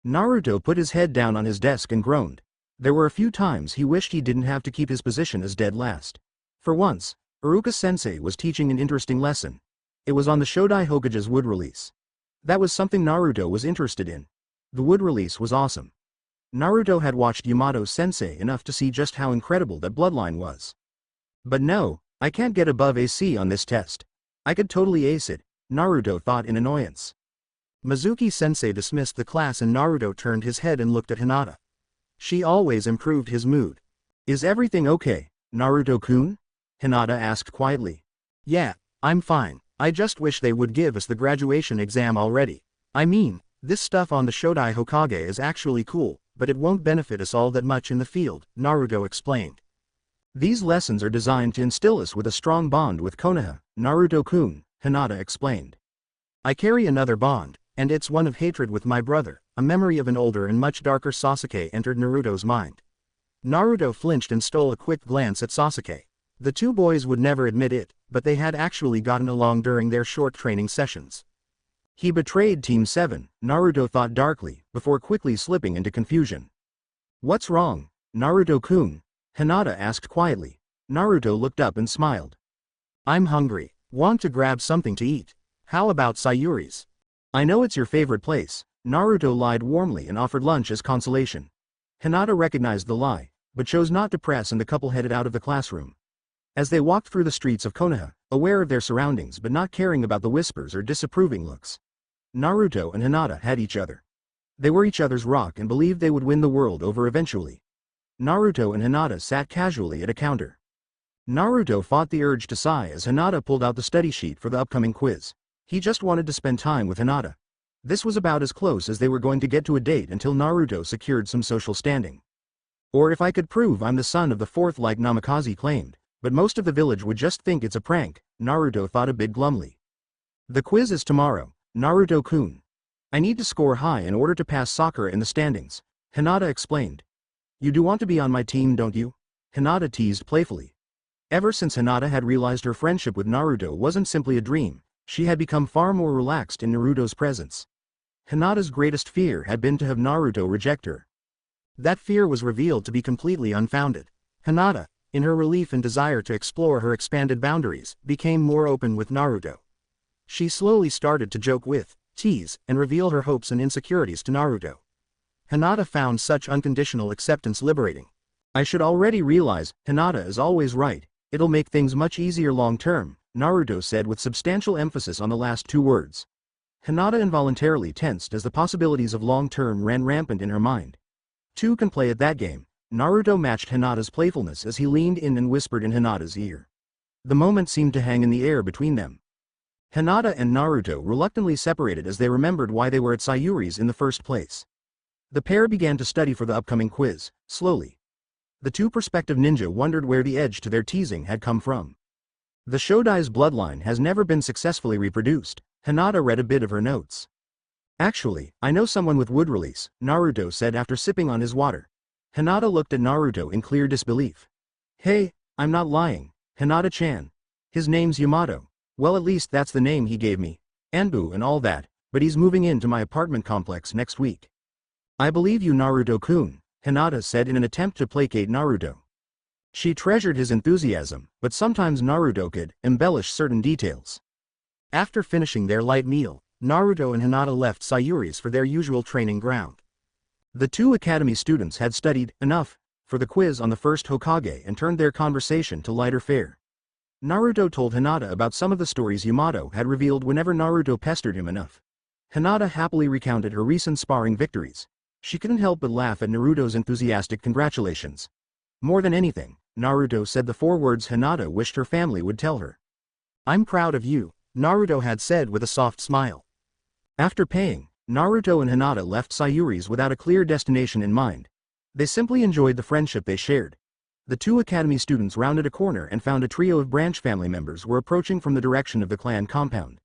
Naruto put his head down on his desk and groaned. There were a few times he wished he didn't have to keep his position as dead last. For once, Iruka-sensei was teaching an interesting lesson. It was on the Shodai Hokage's wood release. That was something Naruto was interested in. The wood release was awesome. Naruto had watched Yamato-sensei enough to see just how incredible that bloodline was. But no, I can't get above AC on this test. I could totally ace it, Naruto thought in annoyance. Mizuki-sensei dismissed the class and Naruto turned his head and looked at Hinata. She always improved his mood. Is everything okay, Naruto-kun? Hinata asked quietly. Yeah, I'm fine. I just wish they would give us the graduation exam already. I mean, this stuff on the Shodai Hokage is actually cool, but it won't benefit us all that much in the field, Naruto explained. These lessons are designed to instill us with a strong bond with Konaha, Naruto-kun, Hinata explained. I carry another bond, and it's one of hatred with my brother. A memory of an older and much darker Sasuke entered Naruto's mind. Naruto flinched and stole a quick glance at Sasuke. The two boys would never admit it, but they had actually gotten along during their short training sessions. He betrayed Team 7, Naruto thought darkly, before quickly slipping into confusion. What's wrong, Naruto-kun? Hinata asked quietly. Naruto looked up and smiled. I'm hungry. Want to grab something to eat? How about Sayuri's? I know it's your favorite place. Naruto lied warmly and offered lunch as consolation. Hinata recognized the lie, but chose not to press and the couple headed out of the classroom. As they walked through the streets of Konoha, aware of their surroundings but not caring about the whispers or disapproving looks, Naruto and Hinata had each other. They were each other's rock and believed they would win the world over eventually. Naruto and Hinata sat casually at a counter. Naruto fought the urge to sigh as Hinata pulled out the study sheet for the upcoming quiz. He just wanted to spend time with Hinata. This was about as close as they were going to get to a date until Naruto secured some social standing. Or if I could prove I'm the son of the fourth like Namikaze claimed, but most of the village would just think it's a prank, Naruto thought a bit glumly. The quiz is tomorrow, Naruto-kun. I need to score high in order to pass Sakura in the standings, Hinata explained. You do want to be on my team, don't you? Hinata teased playfully. Ever since Hinata had realized her friendship with Naruto wasn't simply a dream, she had become far more relaxed in Naruto's presence. Hinata's greatest fear had been to have Naruto reject her. That fear was revealed to be completely unfounded. Hinata, in her relief and desire to explore her expanded boundaries, became more open with Naruto. She slowly started to joke with, tease, and reveal her hopes and insecurities to Naruto. Hinata found such unconditional acceptance liberating. I should already realize, Hinata is always right, it'll make things much easier long-term, Naruto said with substantial emphasis on the last two words. Hinata involuntarily tensed as the possibilities of long-term ran rampant in her mind. Two can play at that game. Naruto matched Hinata's playfulness as he leaned in and whispered in Hinata's ear. The moment seemed to hang in the air between them. Hinata and Naruto reluctantly separated as they remembered why they were at Sayuri's in the first place. The pair began to study for the upcoming quiz, slowly. The two prospective ninja wondered where the edge to their teasing had come from. The Shodai's bloodline has never been successfully reproduced, Hinata read a bit of her notes. Actually, I know someone with wood release, Naruto said after sipping on his water. Hinata looked at Naruto in clear disbelief. Hey, I'm not lying, Hinata-chan. His name's Yamato. Well, at least that's the name he gave me. Anbu and all that, but he's moving into my apartment complex next week. I believe you, Naruto-kun, Hinata said in an attempt to placate Naruto. She treasured his enthusiasm, but sometimes Naruto could embellish certain details. After finishing their light meal, Naruto and Hinata left Sayuri's for their usual training ground. The two academy students had studied enough for the quiz on the first Hokage and turned their conversation to lighter fare. Naruto told Hinata about some of the stories Yamato had revealed whenever Naruto pestered him enough. Hinata happily recounted her recent sparring victories. She couldn't help but laugh at Naruto's enthusiastic congratulations. More than anything, Naruto said the 4 words Hinata wished her family would tell her. I'm proud of you, Naruto had said with a soft smile. After paying, Naruto and Hinata left Sayuri's without a clear destination in mind. They simply enjoyed the friendship they shared. The two academy students rounded a corner and found a trio of branch family members were approaching from the direction of the clan compound.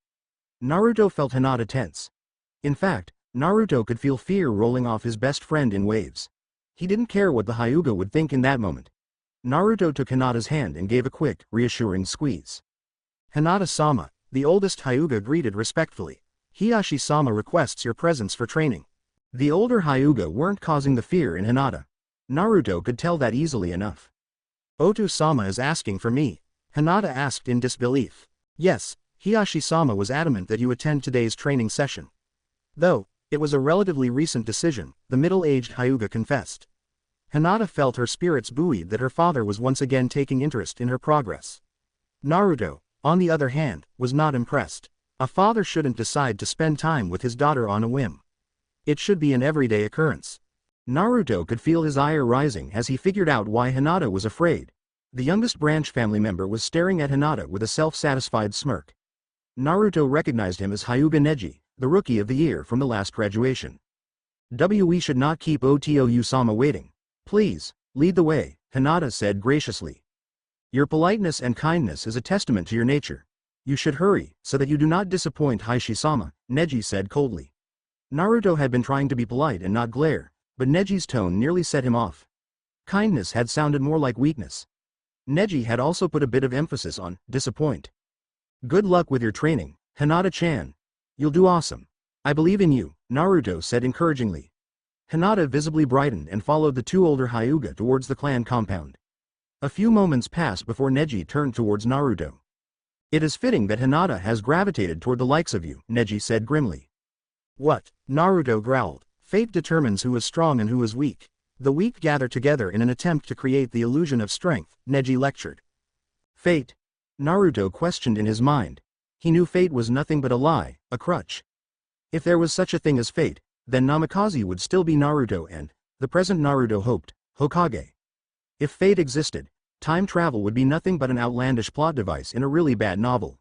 Naruto felt Hinata tense. In fact, Naruto could feel fear rolling off his best friend in waves. He didn't care what the Hyuga would think in that moment. Naruto took Hinata's hand and gave a quick, reassuring squeeze. Hinata-sama, the oldest Hyuga greeted respectfully. Hiyashi-sama requests your presence for training. The older Hyuga weren't causing the fear in Hinata. Naruto could tell that easily enough. Oto-sama is asking for me, Hinata asked in disbelief. Yes, Hiyashi-sama was adamant that you attend today's training session. Though, it was a relatively recent decision, the middle-aged Hyuga confessed. Hinata felt her spirits buoyed that her father was once again taking interest in her progress. Naruto, on the other hand, was not impressed. A father shouldn't decide to spend time with his daughter on a whim. It should be an everyday occurrence. Naruto could feel his ire rising as he figured out why Hinata was afraid. The youngest branch family member was staring at Hinata with a self-satisfied smirk. Naruto recognized him as Hyuga Neji, the rookie of the year from the last graduation. We should not keep Otou-sama waiting. Please, lead the way, Hinata said graciously. Your politeness and kindness is a testament to your nature. You should hurry, so that you do not disappoint Hiyashi-sama, Neji said coldly. Naruto had been trying to be polite and not glare, but Neji's tone nearly set him off. Kindness had sounded more like weakness. Neji had also put a bit of emphasis on disappoint. Good luck with your training, Hinata-chan. You'll do awesome. I believe in you, Naruto said encouragingly. Hinata visibly brightened and followed the two older Hyuga towards the clan compound. A few moments passed before Neji turned towards Naruto. It is fitting that Hinata has gravitated toward the likes of you, Neji said grimly. What? Naruto growled. Fate determines who is strong and who is weak. The weak gather together in an attempt to create the illusion of strength, Neji lectured. Fate? Naruto questioned in his mind. He knew fate was nothing but a lie, a crutch. If there was such a thing as fate, then Namikaze would still be Naruto and, the present Naruto hoped, Hokage. If fate existed, time travel would be nothing but an outlandish plot device in a really bad novel.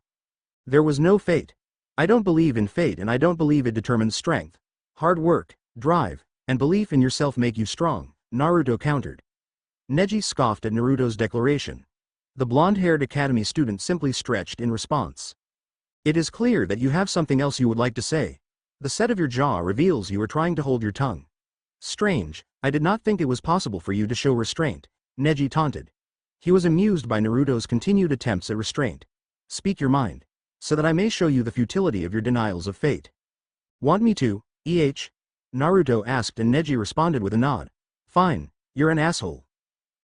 There was no fate. I don't believe in fate and I don't believe it determines strength. Hard work, drive, and belief in yourself make you strong, Naruto countered. Neji scoffed at Naruto's declaration. The blonde-haired academy student simply stretched in response. It is clear that you have something else you would like to say. The set of your jaw reveals you are trying to hold your tongue. Strange, I did not think it was possible for you to show restraint, Neji taunted. He was amused by Naruto's continued attempts at restraint. Speak your mind, so that I may show you the futility of your denials of fate. Want me to, Naruto asked and Neji responded with a nod. Fine, you're an asshole.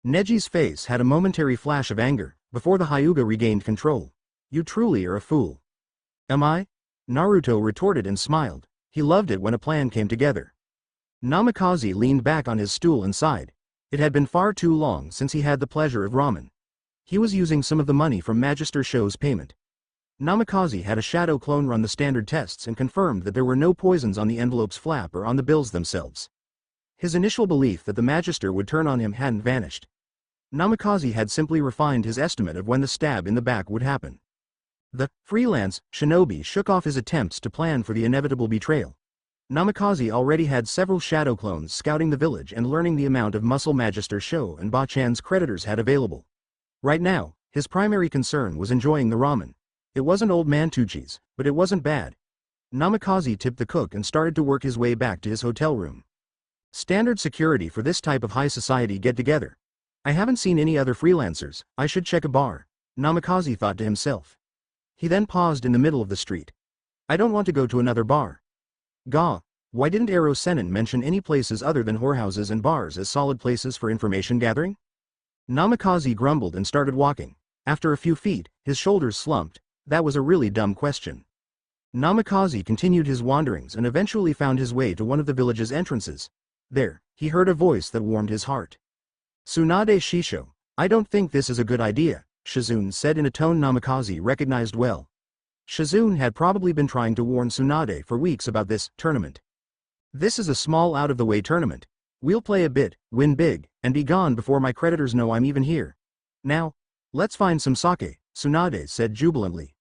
Neji's face had a momentary flash of anger, before the Hyuga regained control. You truly are a fool. Am I? Naruto retorted and smiled. He loved it when a plan came together. Namikaze leaned back on his stool and sighed. It had been far too long since he had the pleasure of ramen. He was using some of the money from Magister Shou's payment. Namikaze had a shadow clone run the standard tests and confirmed that there were no poisons on the envelope's flap or on the bills themselves. His initial belief that the Magister would turn on him hadn't vanished. Namikaze had simply refined his estimate of when the stab in the back would happen. The freelance shinobi shook off his attempts to plan for the inevitable betrayal. Namikaze already had several shadow clones scouting the village and learning the amount of muscle Magister Shou and Bachan's creditors had available. Right now, his primary concern was enjoying the ramen. It wasn't old man Tucci's, but it wasn't bad. Namikaze tipped the cook and started to work his way back to his hotel room. Standard security for this type of high society get-together. I haven't seen any other freelancers, I should check a bar, Namikaze thought to himself. He then paused in the middle of the street. I don't want to go to another bar. Gah, why didn't Ero Sennin mention any places other than whorehouses and bars as solid places for information gathering? Namikaze grumbled and started walking. After a few feet, his shoulders slumped. That was a really dumb question. Namikaze continued his wanderings and eventually found his way to one of the village's entrances. There, he heard a voice that warmed his heart. Tsunade Shisho, I don't think this is a good idea, Shizune said in a tone Namikaze recognized well. Shizune had probably been trying to warn Tsunade for weeks about this tournament. This is a small out-of-the-way tournament. We'll play a bit, win big, and be gone before my creditors know I'm even here. Now, let's find some sake, Tsunade said jubilantly.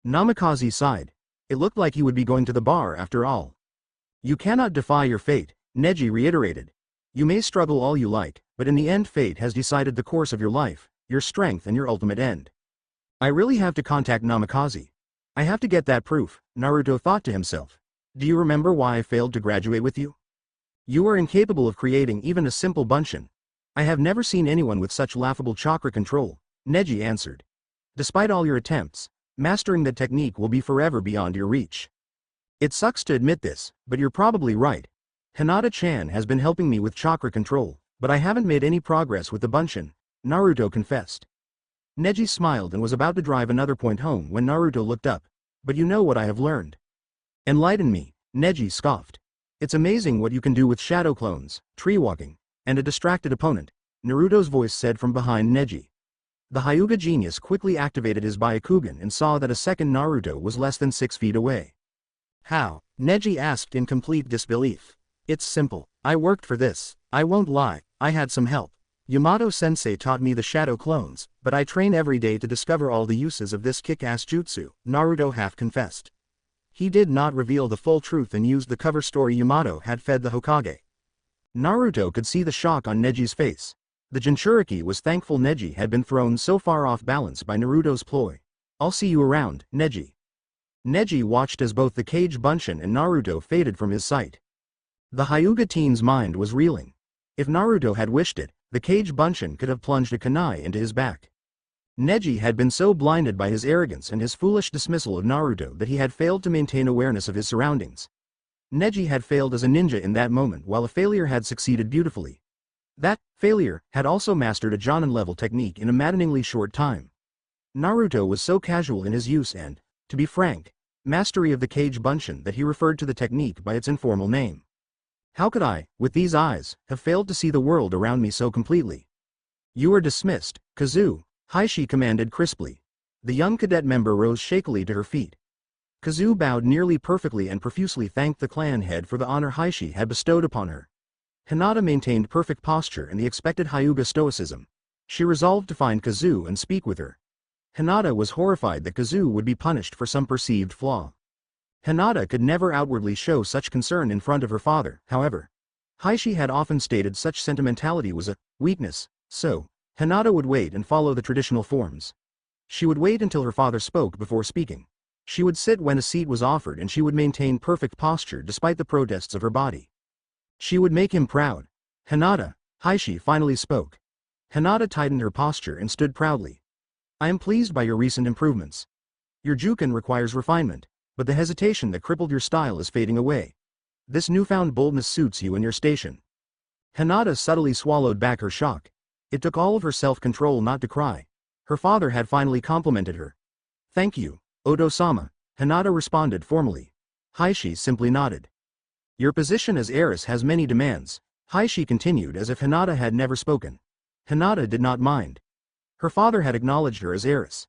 Namikaze sighed. It looked like he would be going to the bar after all. You cannot defy your fate, Neji reiterated. You may struggle all you like, but in the end fate has decided the course of your life, your strength and your ultimate end. I really have to contact Namikaze. I have to get that proof, Naruto thought to himself. Do you remember why I failed to graduate with you? You are incapable of creating even a simple bunshin. I have never seen anyone with such laughable chakra control, Neji answered. Despite all your attempts, mastering that technique will be forever beyond your reach. It sucks to admit this, but you're probably right. Hinata-chan has been helping me with chakra control, but I haven't made any progress with the bunshin, Naruto confessed. Neji smiled and was about to drive another point home when Naruto looked up. But you know what I have learned. Enlighten me, Neji scoffed. It's amazing what you can do with shadow clones, tree walking, and a distracted opponent, Naruto's voice said from behind Neji. The Hyuga genius quickly activated his Byakugan and saw that a second Naruto was less than 6 feet away. How? Neji asked in complete disbelief. It's simple. I worked for this. I won't lie, I had some help. Yamato-sensei taught me the shadow clones, but I train every day to discover all the uses of this kick-ass jutsu, Naruto half confessed. He did not reveal the full truth and used the cover story Yamato had fed the Hokage. Naruto could see the shock on Neji's face. The Jinchuriki was thankful Neji had been thrown so far off balance by Naruto's ploy. I'll see you around, Neji. Neji watched as both the cage bunshin and Naruto faded from his sight. The Hyuga teen's mind was reeling. If Naruto had wished it, the cage bunshin could have plunged a kunai into his back. Neji had been so blinded by his arrogance and his foolish dismissal of Naruto that he had failed to maintain awareness of his surroundings. Neji had failed as a ninja in that moment while a failure had succeeded beautifully. That failure had also mastered a Jonin-level technique in a maddeningly short time. Naruto was so casual in his use and, to be frank, mastery of the cage bunshin that he referred to the technique by its informal name. How could I, with these eyes, have failed to see the world around me so completely? You are dismissed, Kazu, Heishi commanded crisply. The young cadet member rose shakily to her feet. Kazu bowed nearly perfectly and profusely thanked the clan head for the honor Heishi had bestowed upon her. Hinata maintained perfect posture and the expected Hyuga stoicism. She resolved to find Kazu and speak with her. Hinata was horrified that Kazu would be punished for some perceived flaw. Hinata could never outwardly show such concern in front of her father, however. Heishi had often stated such sentimentality was a weakness, So, Hinata would wait and follow the traditional forms. She would wait until her father spoke before speaking. She would sit when a seat was offered and she would maintain perfect posture despite the protests of her body. She would make him proud. Hinata, Heishi finally spoke. Hinata tightened her posture and stood proudly. I am pleased by your recent improvements. Your Juken requires refinement, but the hesitation that crippled your style is fading away. This newfound boldness suits you and your station. Hinata subtly swallowed back her shock. It took all of her self-control not to cry. Her father had finally complimented her. Thank you, Odo-sama, Hinata responded formally. Heishi simply nodded. Your position as heiress has many demands, Heishi continued as if Hinata had never spoken. Hinata did not mind. Her father had acknowledged her as heiress.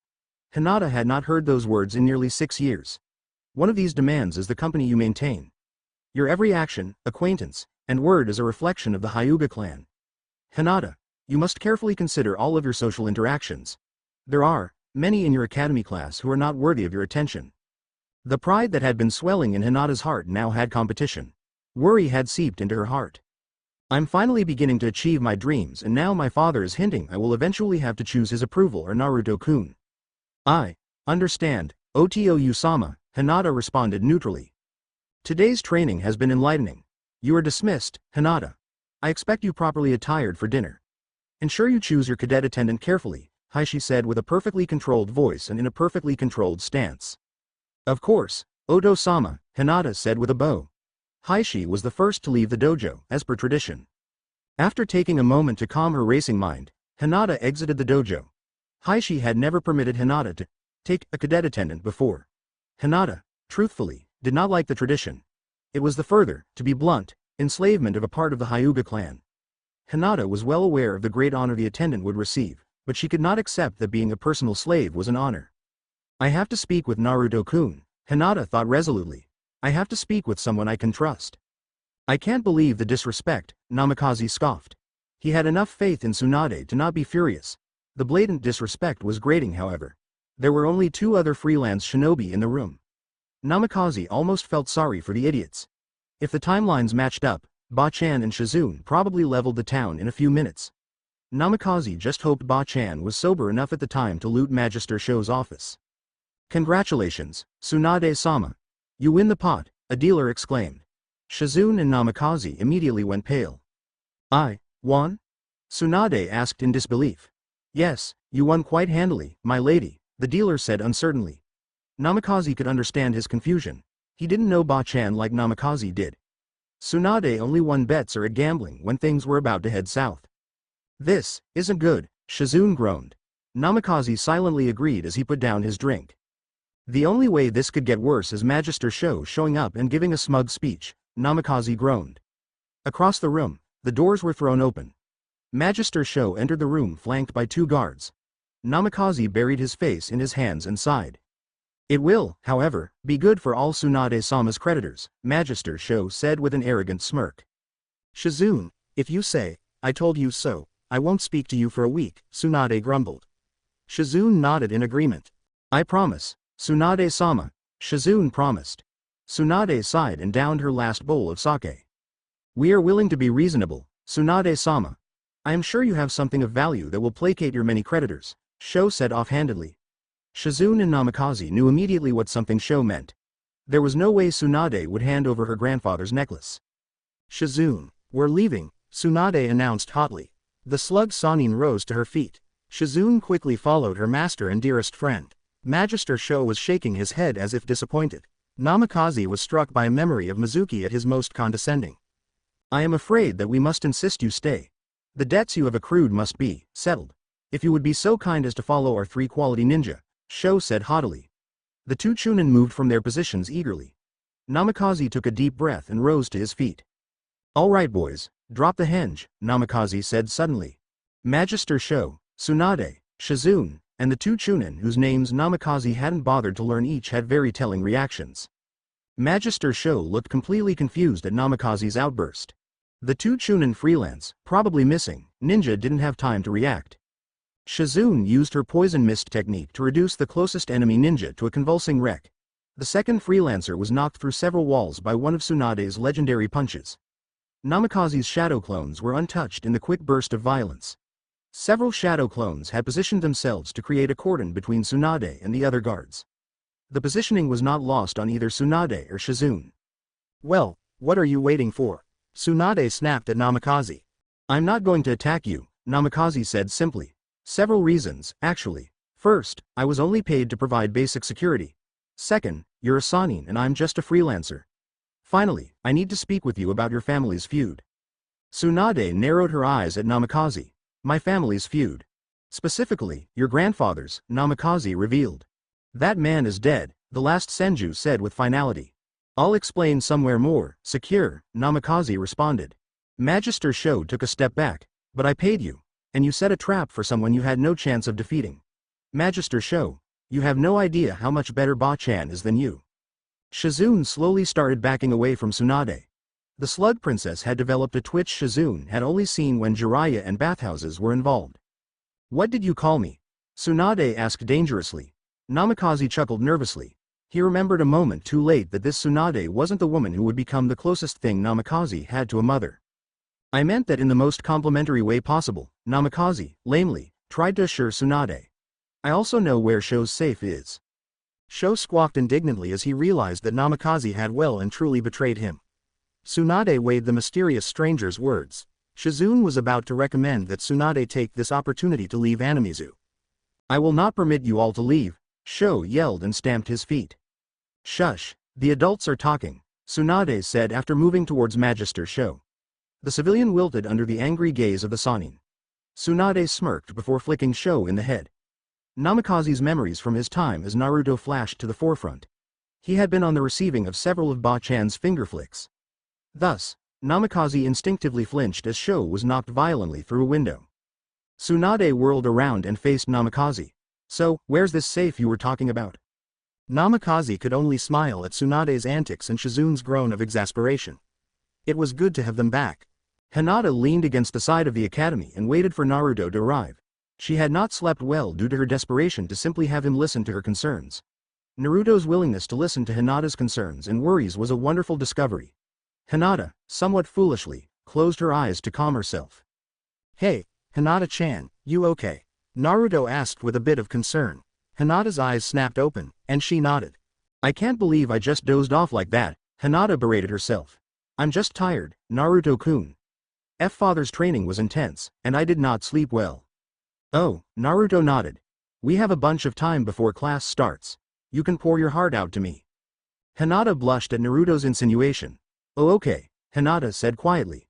Hinata had not heard those words in nearly 6 years. One of these demands is the company you maintain. Your every action, acquaintance, and word is a reflection of the Hyuga clan. Hinata, you must carefully consider all of your social interactions. There are many in your academy class who are not worthy of your attention. The pride that had been swelling in Hinata's heart now had competition. Worry had seeped into her heart. I'm finally beginning to achieve my dreams and now my father is hinting I will eventually have to choose his approval or Naruto-kun. I understand, Otou-sama, Hinata responded neutrally. Today's training has been enlightening. You are dismissed, Hinata. I expect you properly attired for dinner. Ensure you choose your cadet attendant carefully, Heishi said with a perfectly controlled voice and in a perfectly controlled stance. Of course, Odo-sama, Hinata said with a bow. Heishi was the first to leave the dojo, as per tradition. After taking a moment to calm her racing mind, Hinata exited the dojo. Heishi had never permitted Hinata to take a cadet attendant before. Hinata, truthfully, did not like the tradition. It was the further, to be blunt, enslavement of a part of the Hyuga clan. Hinata was well aware of the great honor the attendant would receive, but she could not accept that being a personal slave was an honor. I have to speak with Naruto-kun, Hinata thought resolutely. I have to speak with someone I can trust. I can't believe the disrespect, Namikaze scoffed. He had enough faith in Tsunade to not be furious. The blatant disrespect was grating however. There were only 2 other freelance shinobi in the room. Namikaze almost felt sorry for the idiots. If the timelines matched up, Ba-chan and Shizune probably leveled the town in a few minutes. Namikaze just hoped Ba-chan was sober enough at the time to loot Magister Sho's office. Congratulations, Tsunade-sama. You win the pot, a dealer exclaimed. Shizune and Namikaze immediately went pale. I won? Tsunade asked in disbelief. Yes, you won quite handily, my lady, the dealer said uncertainly. Namikaze could understand his confusion. He didn't know Ba-chan like Namikaze did. Tsunade only won bets or at gambling when things were about to head south. This isn't good, Shizune groaned. Namikaze silently agreed as he put down his drink. The only way this could get worse is Magister Sho showing up and giving a smug speech, Namikaze groaned. Across the room, the doors were thrown open. Magister Sho entered the room flanked by 2 guards. Namikaze buried his face in his hands and sighed. It will, however, be good for all Tsunade-sama's creditors, Magister Sho said with an arrogant smirk. Shizune, if you say, I told you so, I won't speak to you for a week, Tsunade grumbled. Shizune nodded in agreement. I promise, Tsunade-sama, Shizune promised. Tsunade sighed and downed her last bowl of sake. We are willing to be reasonable, Tsunade-sama. I am sure you have something of value that will placate your many creditors, Sho said offhandedly. Shizune and Namikaze knew immediately what something Sho meant. There was no way Tsunade would hand over her grandfather's necklace. Shizune, we're leaving, Tsunade announced hotly. The slug Sanin rose to her feet. Shizune quickly followed her master and dearest friend. Magister Sho was shaking his head as if disappointed. Namikaze was struck by a memory of Mizuki at his most condescending. I am afraid that we must insist you stay. The debts you have accrued must be settled. If you would be so kind as to follow our 3 quality ninja, Sho said haughtily. The 2 Chunin moved from their positions eagerly. Namikaze took a deep breath and rose to his feet. All right boys, drop the henge, Namikaze said suddenly. Magister Sho, Tsunade, Shizune, and the 2 Chunin whose names Namikaze hadn't bothered to learn each had very telling reactions. Magister Sho looked completely confused at Namikaze's outburst. The 2 Chunin freelance, probably missing, ninja didn't have time to react. Shizune used her poison mist technique to reduce the closest enemy ninja to a convulsing wreck. The second freelancer was knocked through several walls by one of Tsunade's legendary punches. Namikaze's shadow clones were untouched in the quick burst of violence. Several shadow clones had positioned themselves to create a cordon between Tsunade and the other guards. The positioning was not lost on either Tsunade or Shizune. Well, what are you waiting for? Tsunade snapped at Namikaze. I'm not going to attack you, Namikaze said simply. Several reasons, actually. First, I was only paid to provide basic security. Second, you're a Sanin and I'm just a freelancer. Finally, I need to speak with you about your family's feud. Tsunade narrowed her eyes at Namikaze. My family's feud. Specifically, your grandfather's, Namikaze revealed. That man is dead, the last Senju said with finality. I'll explain somewhere more, secure, Namikaze responded. Magister Sho took a step back. But I paid you. And you set a trap for someone you had no chance of defeating. Magister Sho, you have no idea how much better Ba-chan is than you. Shizune slowly started backing away from Tsunade. The Slug Princess had developed a twitch Shizune had only seen when Jiraiya and bathhouses were involved. What did you call me? Tsunade asked dangerously. Namikaze chuckled nervously. He remembered a moment too late that this Tsunade wasn't the woman who would become the closest thing Namikaze had to a mother. I meant that in the most complimentary way possible, Namikaze, lamely, tried to assure Tsunade. I also know where Sho's safe is. Sho squawked indignantly as he realized that Namikaze had well and truly betrayed him. Tsunade weighed the mysterious stranger's words. Shizune was about to recommend that Tsunade take this opportunity to leave Anamizu. I will not permit you all to leave, Sho yelled and stamped his feet. Shush, the adults are talking, Tsunade said after moving towards Magister Sho. The civilian wilted under the angry gaze of the Sanin. Tsunade smirked before flicking Sho in the head. Namikaze's memories from his time as Naruto flashed to the forefront. He had been on the receiving of several of Ba-chan's finger flicks. Thus, Namikaze instinctively flinched as Sho was knocked violently through a window. Tsunade whirled around and faced Namikaze. So, where's this safe you were talking about? Namikaze could only smile at Tsunade's antics and Shizune's groan of exasperation. It was good to have them back. Hinata leaned against the side of the academy and waited for Naruto to arrive. She had not slept well due to her desperation to simply have him listen to her concerns. Naruto's willingness to listen to Hinata's concerns and worries was a wonderful discovery. Hinata, somewhat foolishly, closed her eyes to calm herself. Hey, Hinata-chan, you okay? Naruto asked with a bit of concern. Hinata's eyes snapped open, and she nodded. I can't believe I just dozed off like that, Hinata berated herself. I'm just tired, Naruto-kun. Father's training was intense, and I did not sleep well. Oh, Naruto nodded. We have a bunch of time before class starts. You can pour your heart out to me. Hinata blushed at Naruto's insinuation. Oh okay, Hinata said quietly.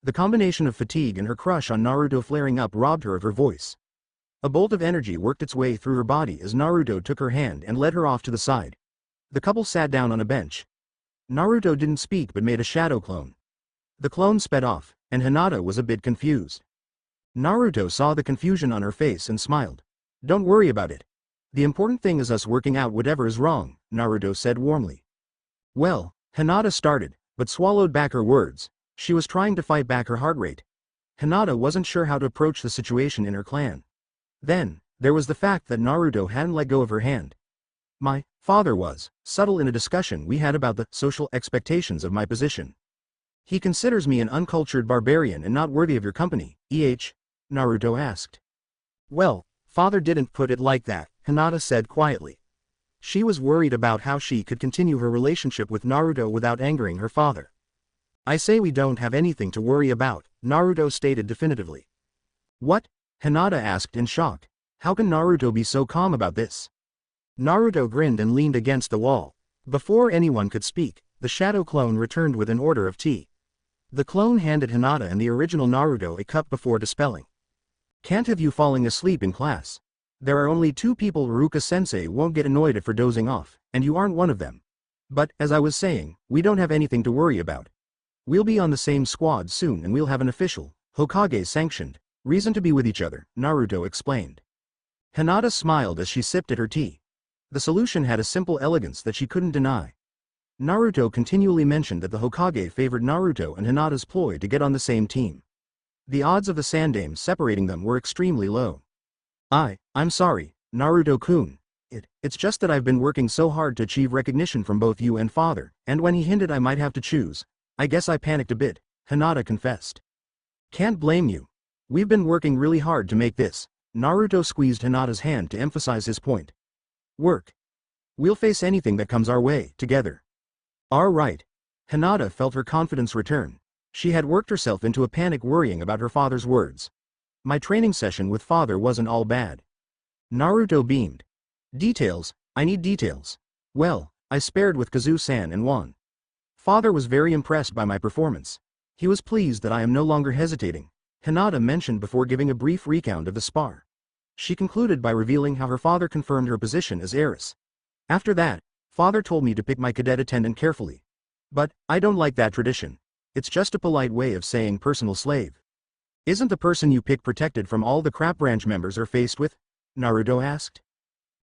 The combination of fatigue and her crush on Naruto flaring up robbed her of her voice. A bolt of energy worked its way through her body as Naruto took her hand and led her off to the side. The couple sat down on a bench. Naruto didn't speak but made a shadow clone. The clone sped off, and Hinata was a bit confused. Naruto saw the confusion on her face and smiled. Don't worry about it. The important thing is us working out whatever is wrong, Naruto said warmly. Well, Hinata started, but swallowed back her words. She was trying to fight back her heart rate. Hinata wasn't sure how to approach the situation in her clan. Then, there was the fact that Naruto hadn't let go of her hand. My father was subtle in a discussion we had about the social expectations of my position. He considers me an uncultured barbarian and not worthy of your company, Naruto asked. Well, father didn't put it like that, Hinata said quietly. She was worried about how she could continue her relationship with Naruto without angering her father. I say we don't have anything to worry about, Naruto stated definitively. What? Hinata asked in shock. How can Naruto be so calm about this? Naruto grinned and leaned against the wall. Before anyone could speak, the shadow clone returned with an order of tea. The clone handed Hinata and the original Naruto a cup before dispelling. Can't have you falling asleep in class. There are only 2 people Ruka-sensei won't get annoyed at for dozing off, and you aren't one of them. But, as I was saying, we don't have anything to worry about. We'll be on the same squad soon and we'll have an official, Hokage-sanctioned, reason to be with each other, Naruto explained. Hinata smiled as she sipped at her tea. The solution had a simple elegance that she couldn't deny. Naruto continually mentioned that the Hokage favored Naruto and Hinata's ploy to get on the same team. The odds of the Sandaime separating them were extremely low. I'm sorry, Naruto-kun. It's just that I've been working so hard to achieve recognition from both you and father, and when he hinted I might have to choose, I guess I panicked a bit, Hinata confessed. Can't blame you. We've been working really hard to make this. Naruto squeezed Hinata's hand to emphasize his point. Work. We'll face anything that comes our way, together. All right. Hinata felt her confidence return. She had worked herself into a panic worrying about her father's words. My training session with father wasn't all bad. Naruto beamed. Details, I need details. Well, I spared with Kazu-san and won. Father was very impressed by my performance. He was pleased that I am no longer hesitating, Hinata mentioned before giving a brief recount of the spar. She concluded by revealing how her father confirmed her position as heiress. After that, father told me to pick my cadet attendant carefully. But, I don't like that tradition. It's just a polite way of saying personal slave. Isn't the person you pick protected from all the crap branch members are faced with? Naruto asked.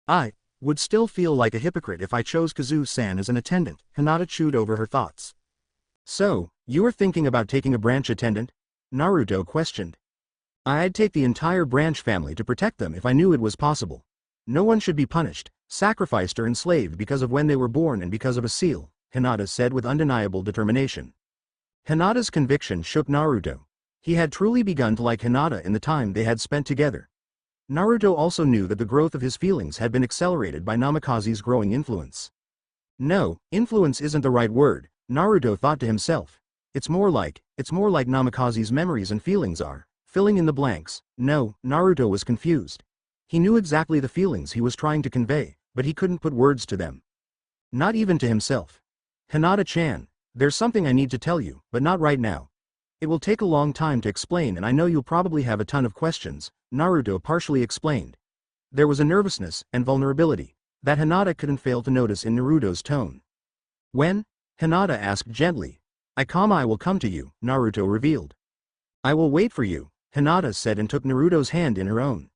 I would still feel like a hypocrite if I chose Kazu-san as an attendant, Hinata chewed over her thoughts. So, you are thinking about taking a branch attendant? Naruto questioned. I'd take the entire branch family to protect them if I knew it was possible. No one should be punished, sacrificed or enslaved because of when they were born and because of a seal, Hinata said with undeniable determination. Hinata's conviction shook Naruto. He had truly begun to like Hinata in the time they had spent together. Naruto also knew that the growth of his feelings had been accelerated by Namikaze's growing influence. No, influence isn't the right word, Naruto thought to himself. It's more like Namikaze's memories and feelings are, filling in the blanks. No, Naruto was confused. He knew exactly the feelings he was trying to convey, but he couldn't put words to them. Not even to himself. Hinata-chan, there's something I need to tell you, but not right now. It will take a long time to explain and I know you'll probably have a ton of questions, Naruto partially explained. There was a nervousness and vulnerability that Hinata couldn't fail to notice in Naruto's tone. When? Hinata asked gently. I will come to you, Naruto revealed. I will wait for you, Hinata said and took Naruto's hand in her own.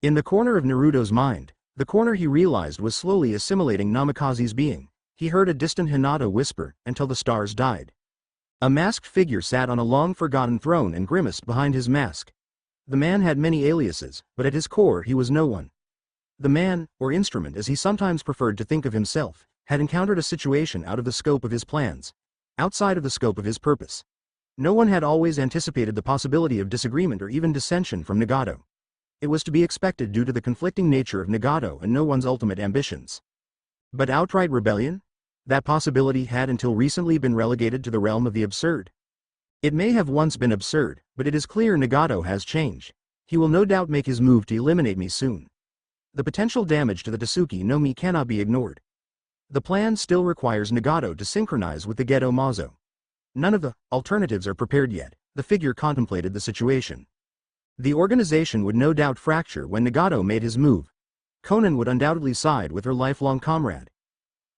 In the corner of Naruto's mind, the corner he realized was slowly assimilating Namikaze's being, he heard a distant Hinata whisper, until the stars died. A masked figure sat on a long-forgotten throne and grimaced behind his mask. The man had many aliases, but at his core he was no one. The man, or instrument as he sometimes preferred to think of himself, had encountered a situation out of the scope of his plans, outside of the scope of his purpose. No one had always anticipated the possibility of disagreement or even dissension from Nagato. It was to be expected due to the conflicting nature of Nagato and no one's ultimate ambitions. But outright rebellion? That possibility had until recently been relegated to the realm of the absurd. It may have once been absurd, but it is clear Nagato has changed. He will no doubt make his move to eliminate me soon. The potential damage to the Tsuki no Mi cannot be ignored. The plan still requires Nagato to synchronize with the Geto Mazo. None of the alternatives are prepared yet, the figure contemplated the situation. The organization would no doubt fracture when Nagato made his move. Konan would undoubtedly side with her lifelong comrade.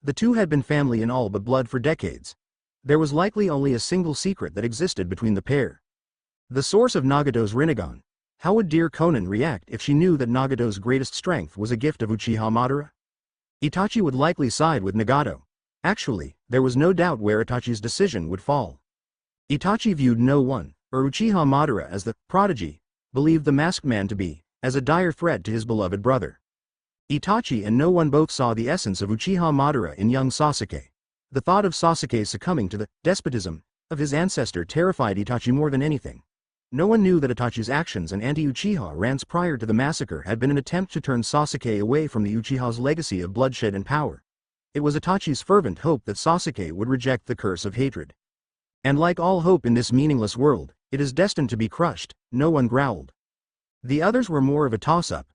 The two had been family in all but blood for decades. There was likely only a single secret that existed between the pair. The source of Nagato's Rinnegan. How would dear Konan react if she knew that Nagato's greatest strength was a gift of Uchiha Madara? Itachi would likely side with Nagato. Actually, there was no doubt where Itachi's decision would fall. Itachi viewed no one, or Uchiha Madara as the prodigy, believed the masked man to be, as a dire threat to his beloved brother. Itachi and no one both saw the essence of Uchiha Madara in young Sasuke. The thought of Sasuke succumbing to the despotism of his ancestor terrified Itachi more than anything. No one knew that Itachi's actions and anti-Uchiha rants prior to the massacre had been an attempt to turn Sasuke away from the Uchiha's legacy of bloodshed and power. It was Itachi's fervent hope that Sasuke would reject the curse of hatred. And like all hope in this meaningless world, it is destined to be crushed, no one growled. The others were more of a toss-up.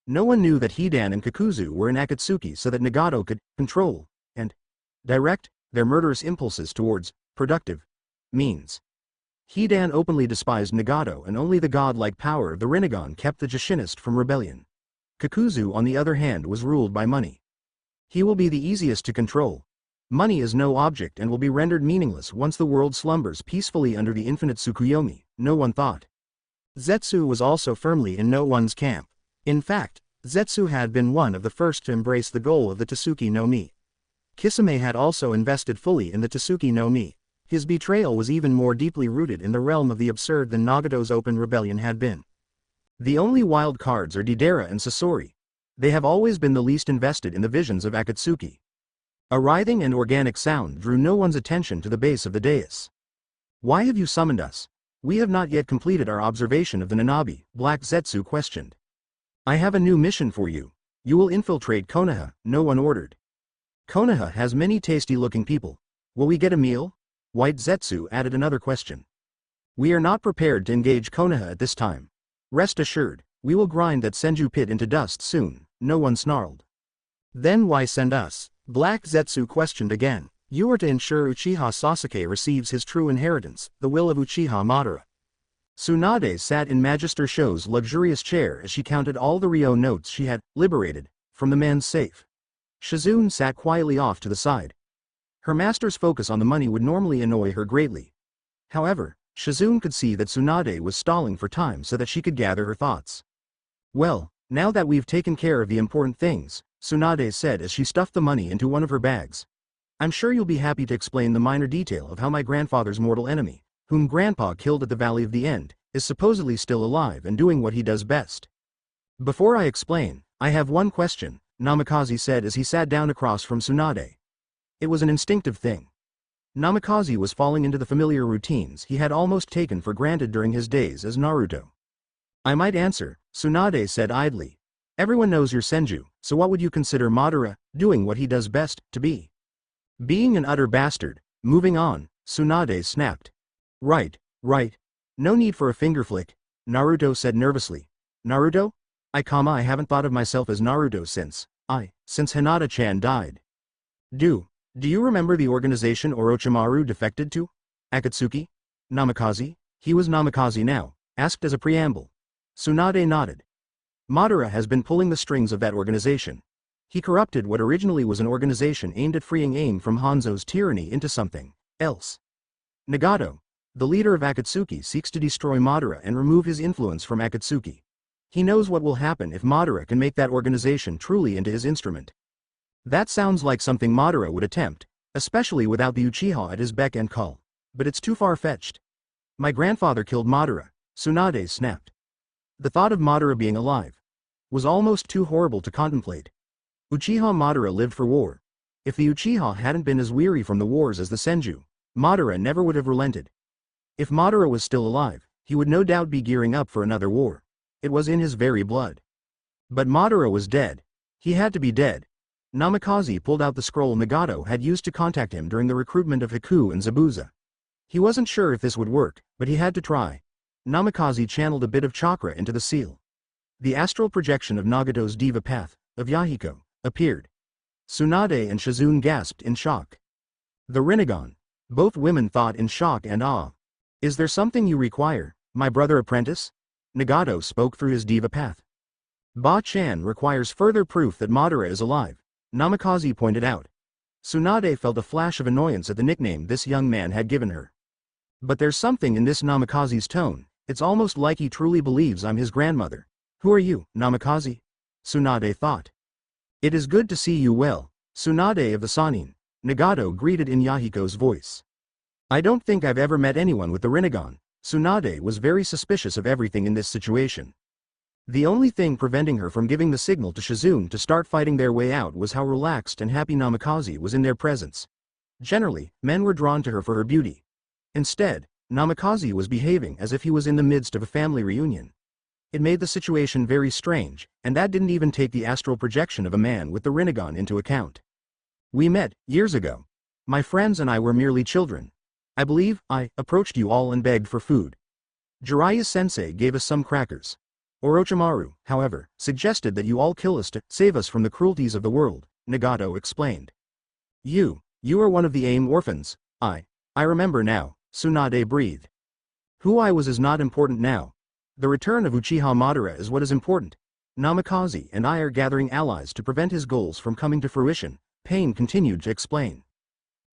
No one knew that Hidan and Kakuzu were in Akatsuki so that Nagato could control and direct their murderous impulses towards productive means. Hidan openly despised Nagato and only the godlike power of the Rinnegan kept the Jushinist from rebellion. Kakuzu on the other hand was ruled by money. He will be the easiest to control. Money is no object and will be rendered meaningless once the world slumbers peacefully under the infinite Tsukuyomi, no one thought. Zetsu was also firmly in no one's camp. In fact, Zetsu had been one of the first to embrace the goal of the Tsuki no Mi. Kisame had also invested fully in the Tsuki no Mi. His betrayal was even more deeply rooted in the realm of the absurd than Nagato's open rebellion had been. The only wild cards are Deidara and Sasori. They have always been the least invested in the visions of Akatsuki. A writhing and organic sound drew no one's attention to the base of the dais. Why have you summoned us? We have not yet completed our observation of the Nanabi, Black Zetsu questioned. I have a new mission for you. You will infiltrate Konaha, no one ordered. Konaha has many tasty-looking people. Will we get a meal? White Zetsu added another question. We are not prepared to engage Konaha at this time. Rest assured, we will grind that Senju pit into dust soon, no one snarled. Then why send us? Black Zetsu questioned again. You are to ensure Uchiha Sasuke receives his true inheritance, the will of Uchiha Madara. Tsunade sat in Magister Sho's luxurious chair as she counted all the Ryo notes she had liberated from the man's safe. Shizune sat quietly off to the side. Her master's focus on the money would normally annoy her greatly. However, Shizune could see that Tsunade was stalling for time so that she could gather her thoughts. Well, now that we've taken care of the important things, Tsunade said as she stuffed the money into one of her bags. I'm sure you'll be happy to explain the minor detail of how my grandfather's mortal enemy, whom Grandpa killed at the Valley of the End, is supposedly still alive and doing what he does best. Before I explain, I have one question, Namikaze said as he sat down across from Tsunade. It was an instinctive thing. Namikaze was falling into the familiar routines he had almost taken for granted during his days as Naruto. I might answer, Tsunade said idly. Everyone knows you're Senju, so what would you consider Madara, doing what he does best, to be? Being an utter bastard. Moving on, Tsunade snapped. Right. No need for a finger flick, Naruto said nervously. Naruto? I haven't thought of myself as Naruto since Hinata-chan died. Do you remember the organization Orochimaru defected to? Akatsuki? Namikaze? He was Namikaze now, asked as a preamble. Tsunade nodded. Madara has been pulling the strings of that organization. He corrupted what originally was an organization aimed at freeing AIM from Hanzo's tyranny into something else. Nagato, the leader of Akatsuki, seeks to destroy Madara and remove his influence from Akatsuki. He knows what will happen if Madara can make that organization truly into his instrument. That sounds like something Madara would attempt, especially without the Uchiha at his beck and call. But it's too far-fetched. My grandfather killed Madara, Tsunade snapped. The thought of Madara being alive was almost too horrible to contemplate. Uchiha Madara lived for war. If the Uchiha hadn't been as weary from the wars as the Senju, Madara never would have relented. If Madara was still alive, he would no doubt be gearing up for another war. It was in his very blood. But Madara was dead. He had to be dead. Namikaze pulled out the scroll Nagato had used to contact him during the recruitment of Haku and Zabuza. He wasn't sure if this would work, but he had to try. Namikaze channeled a bit of chakra into the seal. The astral projection of Nagato's diva path, of Yahiko, appeared. Tsunade and Shizune gasped in shock. The Rinnegan. Both women thought in shock and awe. Is there something you require, my brother apprentice? Nagato spoke through his diva path. Ba-chan requires further proof that Madara is alive, Namikaze pointed out. Tsunade felt a flash of annoyance at the nickname this young man had given her. But there's something in this Namikaze's tone, it's almost like he truly believes I'm his grandmother. Who are you, Namikaze? Tsunade thought. It is good to see you well, Tsunade of the Sanin, Nagato greeted in Yahiko's voice. I don't think I've ever met anyone with the Rinnegan. Tsunade was very suspicious of everything in this situation. The only thing preventing her from giving the signal to Shizune to start fighting their way out was how relaxed and happy Namikaze was in their presence. Generally, men were drawn to her for her beauty. Instead, Namikaze was behaving as if he was in the midst of a family reunion. It made the situation very strange, and that didn't even take the astral projection of a man with the Rinnegan into account. We met, years ago. My friends and I were merely children. I believe I approached you all and begged for food. Jiraiya-sensei gave us some crackers. Orochimaru, however, suggested that you all kill us to save us from the cruelties of the world, Nagato explained. You are one of the AIM orphans. I remember now, Tsunade breathed. Who I was is not important now. The return of Uchiha Madara is what is important. Namikaze and I are gathering allies to prevent his goals from coming to fruition, Pain continued to explain.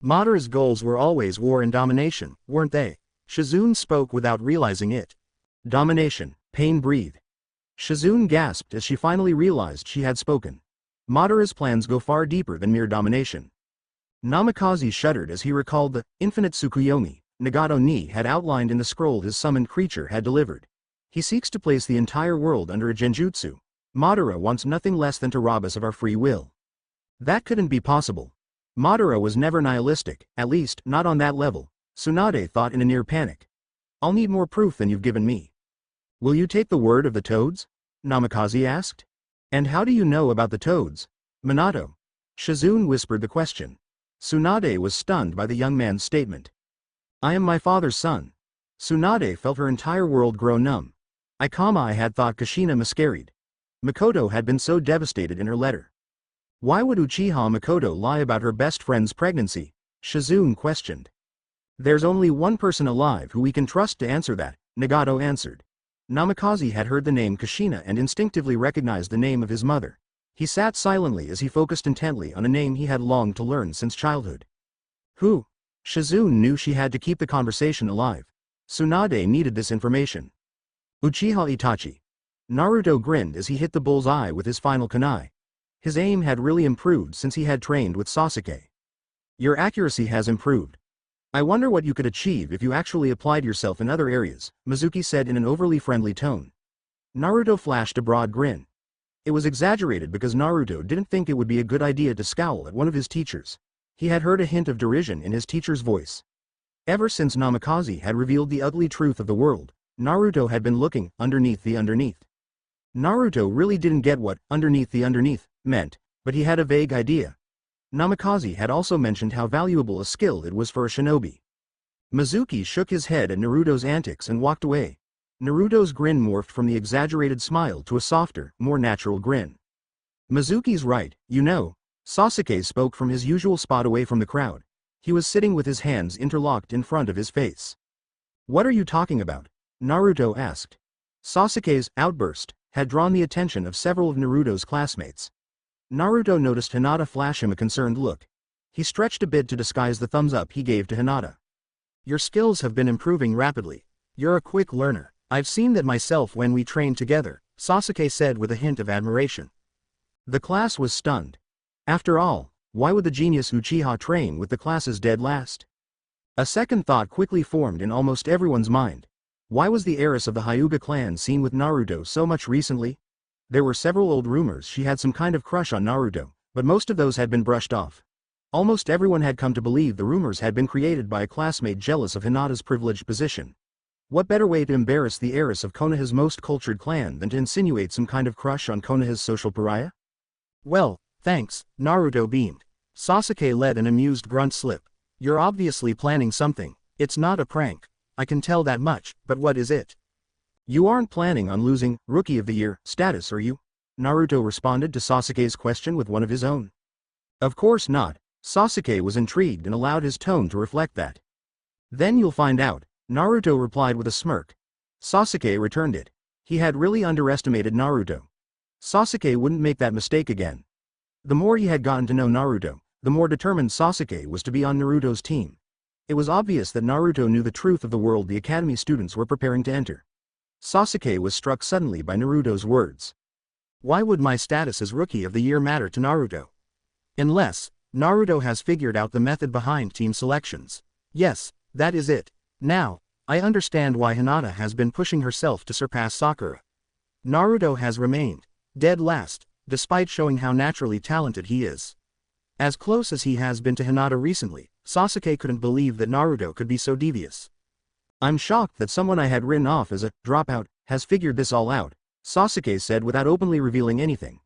Madara's goals were always war and domination, weren't they? Shizune spoke without realizing it. Domination, Pain breathed. Shizune gasped as she finally realized she had spoken. Madara's plans go far deeper than mere domination. Namikaze shuddered as he recalled the infinite Tsukuyomi Nagato Ni had outlined in the scroll his summoned creature had delivered. He seeks to place the entire world under a genjutsu. Madara wants nothing less than to rob us of our free will. That couldn't be possible. Madara was never nihilistic, at least not on that level, Tsunade thought in a near panic. I'll need more proof than you've given me. Will you take the word of the toads? Namikaze asked. And how do you know about the toads? Minato. Shizune whispered the question. Tsunade was stunned by the young man's statement. I am my father's son. Tsunade felt her entire world grow numb. I had thought Kushina miscarried. Makoto had been so devastated in her letter. Why would Uchiha Makoto lie about her best friend's pregnancy? Shizune questioned. There's only one person alive who we can trust to answer that, Nagato answered. Namikaze had heard the name Kushina and instinctively recognized the name of his mother. He sat silently as he focused intently on a name he had longed to learn since childhood. Who? Shizune knew she had to keep the conversation alive. Tsunade needed this information. Uchiha Itachi. Naruto grinned as he hit the bull's eye with his final kunai. His aim had really improved since he had trained with Sasuke. Your accuracy has improved. I wonder what you could achieve if you actually applied yourself in other areas, Mizuki said in an overly friendly tone. Naruto flashed a broad grin. It was exaggerated because Naruto didn't think it would be a good idea to scowl at one of his teachers. He had heard a hint of derision in his teacher's voice. Ever since Namikaze had revealed the ugly truth of the world, Naruto had been looking underneath the underneath. Naruto really didn't get what underneath the underneath meant, but he had a vague idea. Namikaze had also mentioned how valuable a skill it was for a shinobi. Mizuki shook his head at Naruto's antics and walked away. Naruto's grin morphed from the exaggerated smile to a softer, more natural grin. Mizuki's right, you know. Sasuke spoke from his usual spot away from the crowd. He was sitting with his hands interlocked in front of his face. What are you talking about? Naruto asked. Sasuke's outburst had drawn the attention of several of Naruto's classmates. Naruto noticed Hinata flash him a concerned look. He stretched a bit to disguise the thumbs up he gave to Hinata. Your skills have been improving rapidly. You're a quick learner. I've seen that myself when we trained together, Sasuke said with a hint of admiration. The class was stunned. After all, why would the genius Uchiha train with the class's dead last? A second thought quickly formed in almost everyone's mind. Why was the heiress of the Hyuga clan seen with Naruto so much recently? There were several old rumors she had some kind of crush on Naruto, but most of those had been brushed off. Almost everyone had come to believe the rumors had been created by a classmate jealous of Hinata's privileged position. What better way to embarrass the heiress of Konoha's most cultured clan than to insinuate some kind of crush on Konoha's social pariah? Well, thanks, Naruto beamed. Sasuke let an amused grunt slip. You're obviously planning something. It's not a prank. I can tell that much, but what is it? You aren't planning on losing Rookie of the Year status, are you? Naruto responded to Sasuke's question with one of his own. Of course not. Sasuke was intrigued and allowed his tone to reflect that. Then you'll find out, Naruto replied with a smirk. Sasuke returned it. He had really underestimated Naruto. Sasuke wouldn't make that mistake again. The more he had gotten to know Naruto, the more determined Sasuke was to be on Naruto's team. It was obvious that Naruto knew the truth of the world the academy students were preparing to enter. Sasuke was struck suddenly by Naruto's words. Why would my status as Rookie of the Year matter to Naruto? Unless, Naruto has figured out the method behind team selections. Yes, that is it. Now, I understand why Hinata has been pushing herself to surpass Sakura. Naruto has remained dead last, despite showing how naturally talented he is. As close as he has been to Hinata recently, Sasuke couldn't believe that Naruto could be so devious. I'm shocked that someone I had written off as a dropout has figured this all out, Sasuke said without openly revealing anything.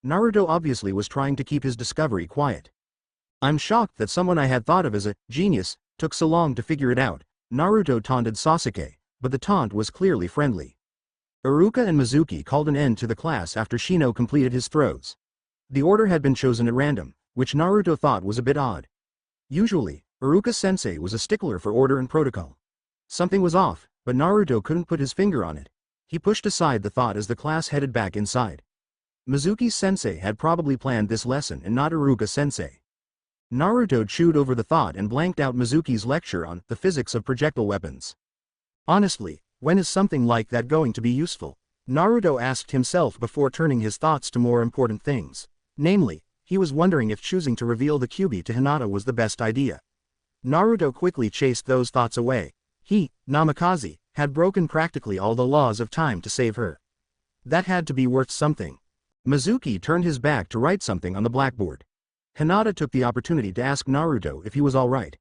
Naruto obviously was trying to keep his discovery quiet. I'm shocked that someone I had thought of as a genius took so long to figure it out, Naruto taunted Sasuke, but the taunt was clearly friendly. Iruka and Mizuki called an end to the class after Shino completed his throws. The order had been chosen at random, which Naruto thought was a bit odd. Usually, Iruka-sensei was a stickler for order and protocol. Something was off, but Naruto couldn't put his finger on it. He pushed aside the thought as the class headed back inside. Mizuki-sensei had probably planned this lesson and not Iruka-sensei. Naruto chewed over the thought and blanked out Mizuki's lecture on the physics of projectile weapons. Honestly, when is something like that going to be useful? Naruto asked himself before turning his thoughts to more important things. Namely, he was wondering if choosing to reveal the Kyuubi to Hinata was the best idea. Naruto quickly chased those thoughts away. He, Namikaze, had broken practically all the laws of time to save her. That had to be worth something. Mizuki turned his back to write something on the blackboard. Hinata took the opportunity to ask Naruto if he was alright.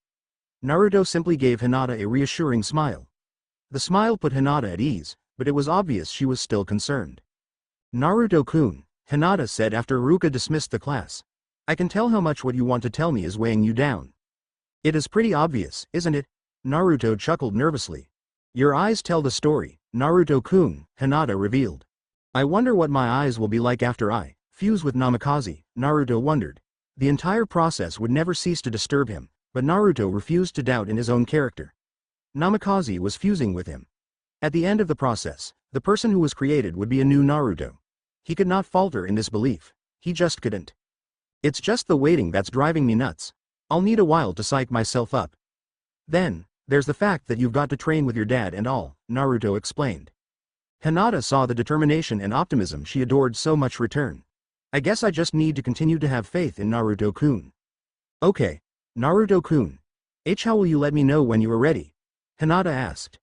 Naruto simply gave Hinata a reassuring smile. The smile put Hinata at ease, but it was obvious she was still concerned. Naruto-kun, Hinata said after Iruka dismissed the class. I can tell how much what you want to tell me is weighing you down. It is pretty obvious, isn't it? Naruto chuckled nervously. Your eyes tell the story, Naruto-kun, Hinata revealed. I wonder what my eyes will be like after I fuse with Namikaze, Naruto wondered. The entire process would never cease to disturb him, but Naruto refused to doubt in his own character. Namikaze was fusing with him. At the end of the process, the person who was created would be a new Naruto. He could not falter in this belief. He just couldn't. It's just the waiting that's driving me nuts. I'll need a while to psych myself up. Then, there's the fact that you've got to train with your dad and all, Naruto explained. Hinata saw the determination and optimism she adored so much return. I guess I just need to continue to have faith in Naruto-kun. Okay, Naruto-kun. How will you let me know when you are ready? Hinata asked.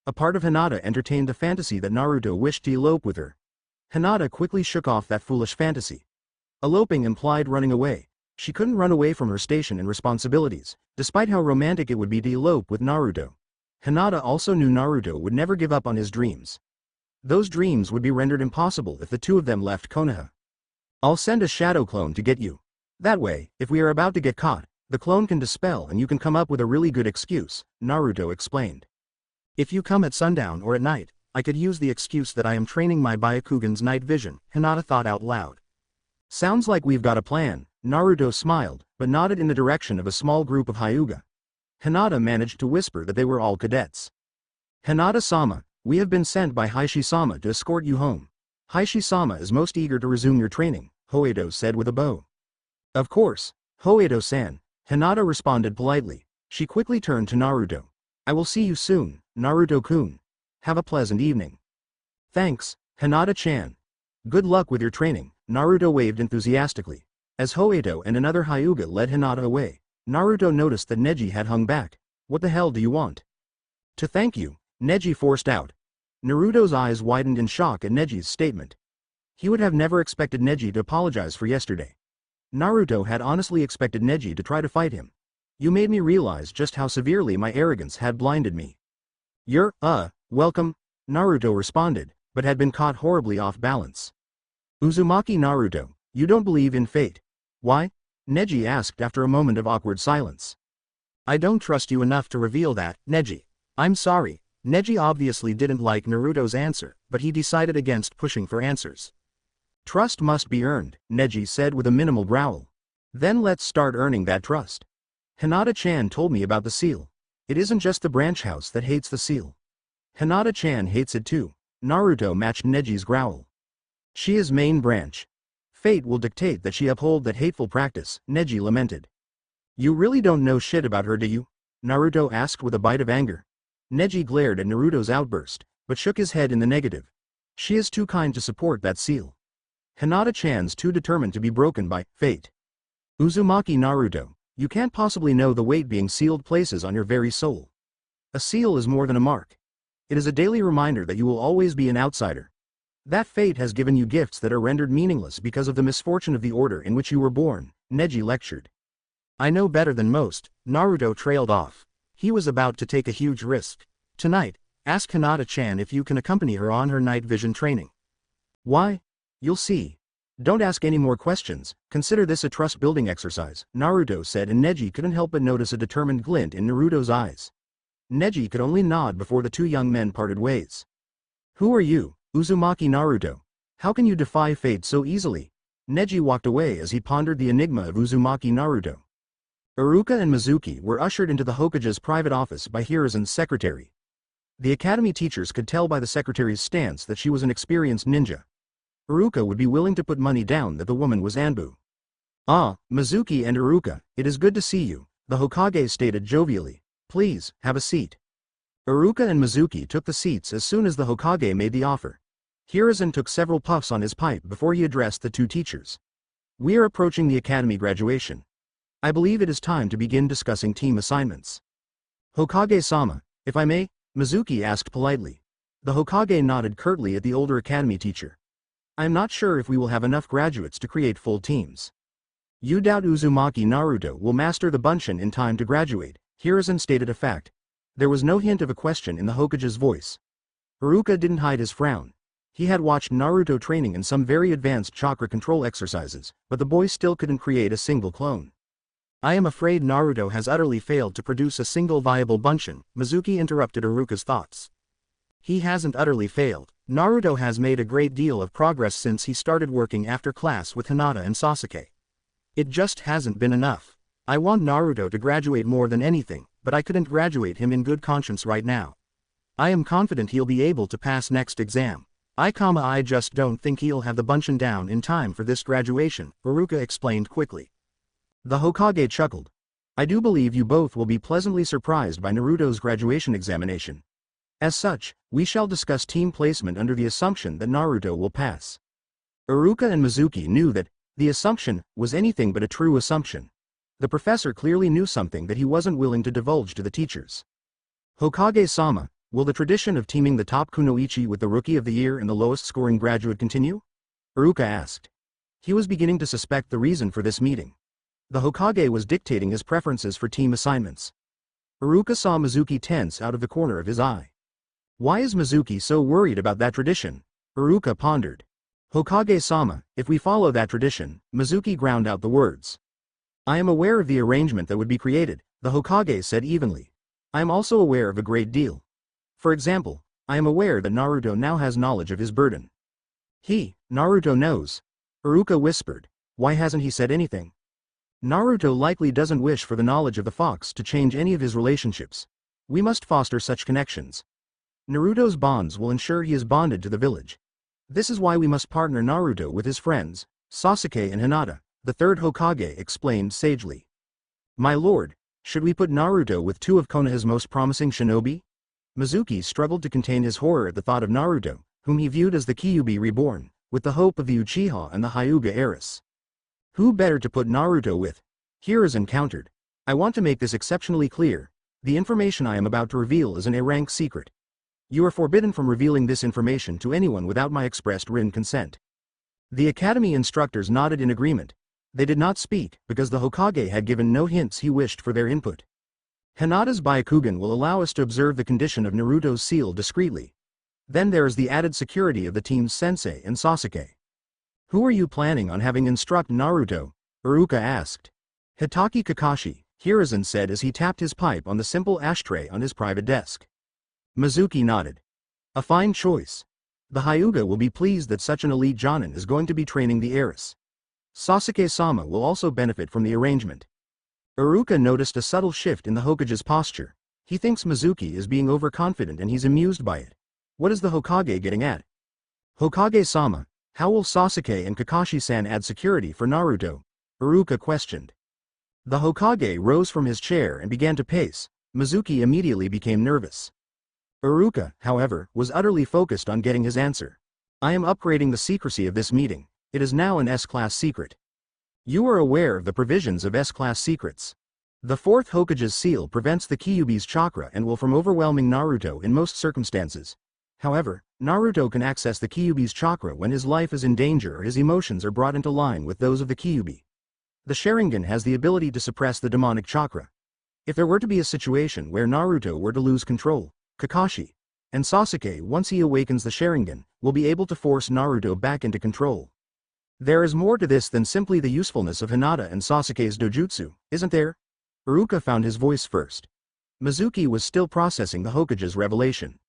A part of Hinata entertained the fantasy that Naruto wished to elope with her. Hinata quickly shook off that foolish fantasy. Eloping implied running away. She couldn't run away from her station and responsibilities, despite how romantic it would be to elope with Naruto. Hinata also knew Naruto would never give up on his dreams. Those dreams would be rendered impossible if the two of them left Konaha. I'll send a shadow clone to get you. That way, if we are about to get caught, the clone can dispel and you can come up with a really good excuse, Naruto explained. If you come at sundown or at night, I could use the excuse that I am training my Byakugan's night vision, Hinata thought out loud. Sounds like we've got a plan, Naruto smiled, but nodded in the direction of a small group of Hyuga. Hinata managed to whisper that they were all cadets. Hinata-sama, we have been sent by Hishi-sama to escort you home. Hishi-sama is most eager to resume your training, Hoedo said with a bow. Of course, Hoedo-san, Hinata responded politely. She quickly turned to Naruto. I will see you soon, Naruto-kun. Have a pleasant evening. Thanks, Hinata-chan. Good luck with your training, Naruto waved enthusiastically. As Hoedo and another Hyuga led Hinata away, Naruto noticed that Neji had hung back. What the hell do you want? To thank you, Neji forced out. Naruto's eyes widened in shock at Neji's statement. He would have never expected Neji to apologize for yesterday. Naruto had honestly expected Neji to try to fight him. You made me realize just how severely my arrogance had blinded me. You're, welcome, Naruto responded, but had been caught horribly off balance. Uzumaki Naruto, you don't believe in fate. Why? Neji asked after a moment of awkward silence. I don't trust you enough to reveal that, Neji. I'm sorry. Neji obviously didn't like Naruto's answer, but he decided against pushing for answers. Trust must be earned, Neji said with a minimal growl. Then let's start earning that trust. Hinata-chan told me about the seal. It isn't just the branch house that hates the seal. Hinata-chan hates it too. Naruto matched Neji's growl. She is main branch. Fate will dictate that she uphold that hateful practice, Neji lamented. You really don't know shit about her, do you? Naruto asked with a bite of anger. Neji glared at Naruto's outburst, but shook his head in the negative. She is too kind to support that seal. Hinata-chan's too determined to be broken by fate. Uzumaki Naruto, you can't possibly know the weight being sealed places on your very soul. A seal is more than a mark. It is a daily reminder that you will always be an outsider. That fate has given you gifts that are rendered meaningless because of the misfortune of the order in which you were born, Neji lectured. I know better than most, Naruto trailed off. He was about to take a huge risk. Tonight, ask Hinata-chan if you can accompany her on her night vision training. Why? You'll see. Don't ask any more questions, consider this a trust-building exercise, Naruto said, and Neji couldn't help but notice a determined glint in Naruto's eyes. Neji could only nod before the two young men parted ways. Who are you, Uzumaki Naruto? How can you defy fate so easily? Neji walked away as he pondered the enigma of Uzumaki Naruto. Iruka and Mizuki were ushered into the Hokage's private office by Hiruzen's secretary. The academy teachers could tell by the secretary's stance that she was an experienced ninja. Iruka would be willing to put money down that the woman was Anbu. Ah, Mizuki and Iruka, it is good to see you, the Hokage stated jovially. Please, have a seat. Iruka and Mizuki took the seats as soon as the Hokage made the offer. Hiruzen took several puffs on his pipe before he addressed the two teachers. We are approaching the academy graduation. I believe it is time to begin discussing team assignments. Hokage-sama, if I may, Mizuki asked politely. The Hokage nodded curtly at the older academy teacher. I am not sure if we will have enough graduates to create full teams. You doubt Uzumaki Naruto will master the Bunshin in time to graduate, Hiruzen stated a fact. There was no hint of a question in the Hokage's voice. Iruka didn't hide his frown. He had watched Naruto training in some very advanced chakra control exercises, but the boy still couldn't create a single clone. I am afraid Naruto has utterly failed to produce a single viable Bunshin, Mizuki interrupted Iruka's thoughts. He hasn't utterly failed. Naruto has made a great deal of progress since he started working after class with Hinata and Sasuke. It just hasn't been enough. I want Naruto to graduate more than anything, but I couldn't graduate him in good conscience right now. I am confident he'll be able to pass next exam. I just don't think he'll have the Bunshin down in time for this graduation, Iruka explained quickly. The Hokage chuckled. I do believe you both will be pleasantly surprised by Naruto's graduation examination. As such, we shall discuss team placement under the assumption that Naruto will pass. Iruka and Mizuki knew that the assumption was anything but a true assumption. The professor clearly knew something that he wasn't willing to divulge to the teachers. Hokage-sama, will the tradition of teaming the top kunoichi with the Rookie of the Year and the lowest scoring graduate continue? Iruka asked. He was beginning to suspect the reason for this meeting. The Hokage was dictating his preferences for team assignments. Iruka saw Mizuki tense out of the corner of his eye. Why is Mizuki so worried about that tradition? Iruka pondered. Hokage-sama, if we follow that tradition, Mizuki ground out the words. I am aware of the arrangement that would be created, the Hokage said evenly. I am also aware of a great deal. For example, I am aware that Naruto now has knowledge of his burden. Naruto knows. Iruka whispered. Why hasn't he said anything? Naruto likely doesn't wish for the knowledge of the fox to change any of his relationships. We must foster such connections. Naruto's bonds will ensure he is bonded to the village. This is why we must partner Naruto with his friends, Sasuke and Hinata, the third Hokage explained sagely. My lord, should we put Naruto with two of Konoha's most promising shinobi? Mizuki struggled to contain his horror at the thought of Naruto, whom he viewed as the Kyuubi reborn, with the hope of the Uchiha and the Hyuga heiress. Who better to put Naruto with? Hearers encountered. I want to make this exceptionally clear. The information I am about to reveal is an A-rank secret. You are forbidden from revealing this information to anyone without my expressed written consent. The academy instructors nodded in agreement. They did not speak, because the Hokage had given no hints he wished for their input. Hinata's Byakugan will allow us to observe the condition of Naruto's seal discreetly. Then there is the added security of the team's sensei and Sasuke. Who are you planning on having instruct Naruto? Iruka asked. Hitaki Kakashi, Hiruzen said as he tapped his pipe on the simple ashtray on his private desk. Mizuki nodded. A fine choice. The Hyuga will be pleased that such an elite jonin is going to be training the heiress. Sasuke-sama will also benefit from the arrangement. Iruka noticed a subtle shift in the Hokage's posture. He thinks Mizuki is being overconfident and he's amused by it. What is the Hokage getting at? Hokage-sama, how will Sasuke and Kakashi-san add security for Naruto? Iruka questioned. The Hokage rose from his chair and began to pace. Mizuki immediately became nervous. Iruka, however, was utterly focused on getting his answer. I am upgrading the secrecy of this meeting. It is now an S-class secret. You are aware of the provisions of S-class secrets. The fourth Hokage's seal prevents the Kyuubi's chakra and will from overwhelming Naruto in most circumstances. However, Naruto can access the Kyuubi's chakra when his life is in danger or his emotions are brought into line with those of the Kyuubi. The Sharingan has the ability to suppress the demonic chakra. If there were to be a situation where Naruto were to lose control, Kakashi and Sasuke, once he awakens the Sharingan, will be able to force Naruto back into control. There is more to this than simply the usefulness of Hinata and Sasuke's dojutsu, isn't there? Iruka found his voice first. Mizuki was still processing the Hokage's revelation.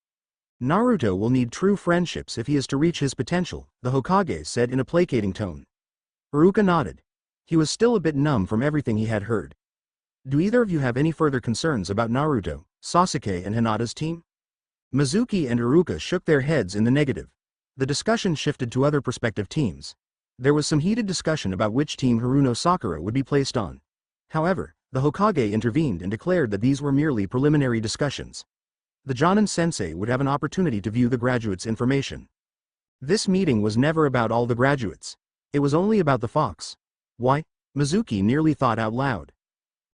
Naruto will need true friendships if he is to reach his potential, the Hokage said in a placating tone. Iruka nodded. He was still a bit numb from everything he had heard. Do either of you have any further concerns about Naruto, Sasuke and Hinata's team? Mizuki and Iruka shook their heads in the negative. The discussion shifted to other prospective teams. There was some heated discussion about which team Haruno Sakura would be placed on. However, the Hokage intervened and declared that these were merely preliminary discussions. The Jonin sensei would have an opportunity to view the graduates' information. This meeting was never about all the graduates. It was only about the fox. Why? Mizuki nearly thought out loud.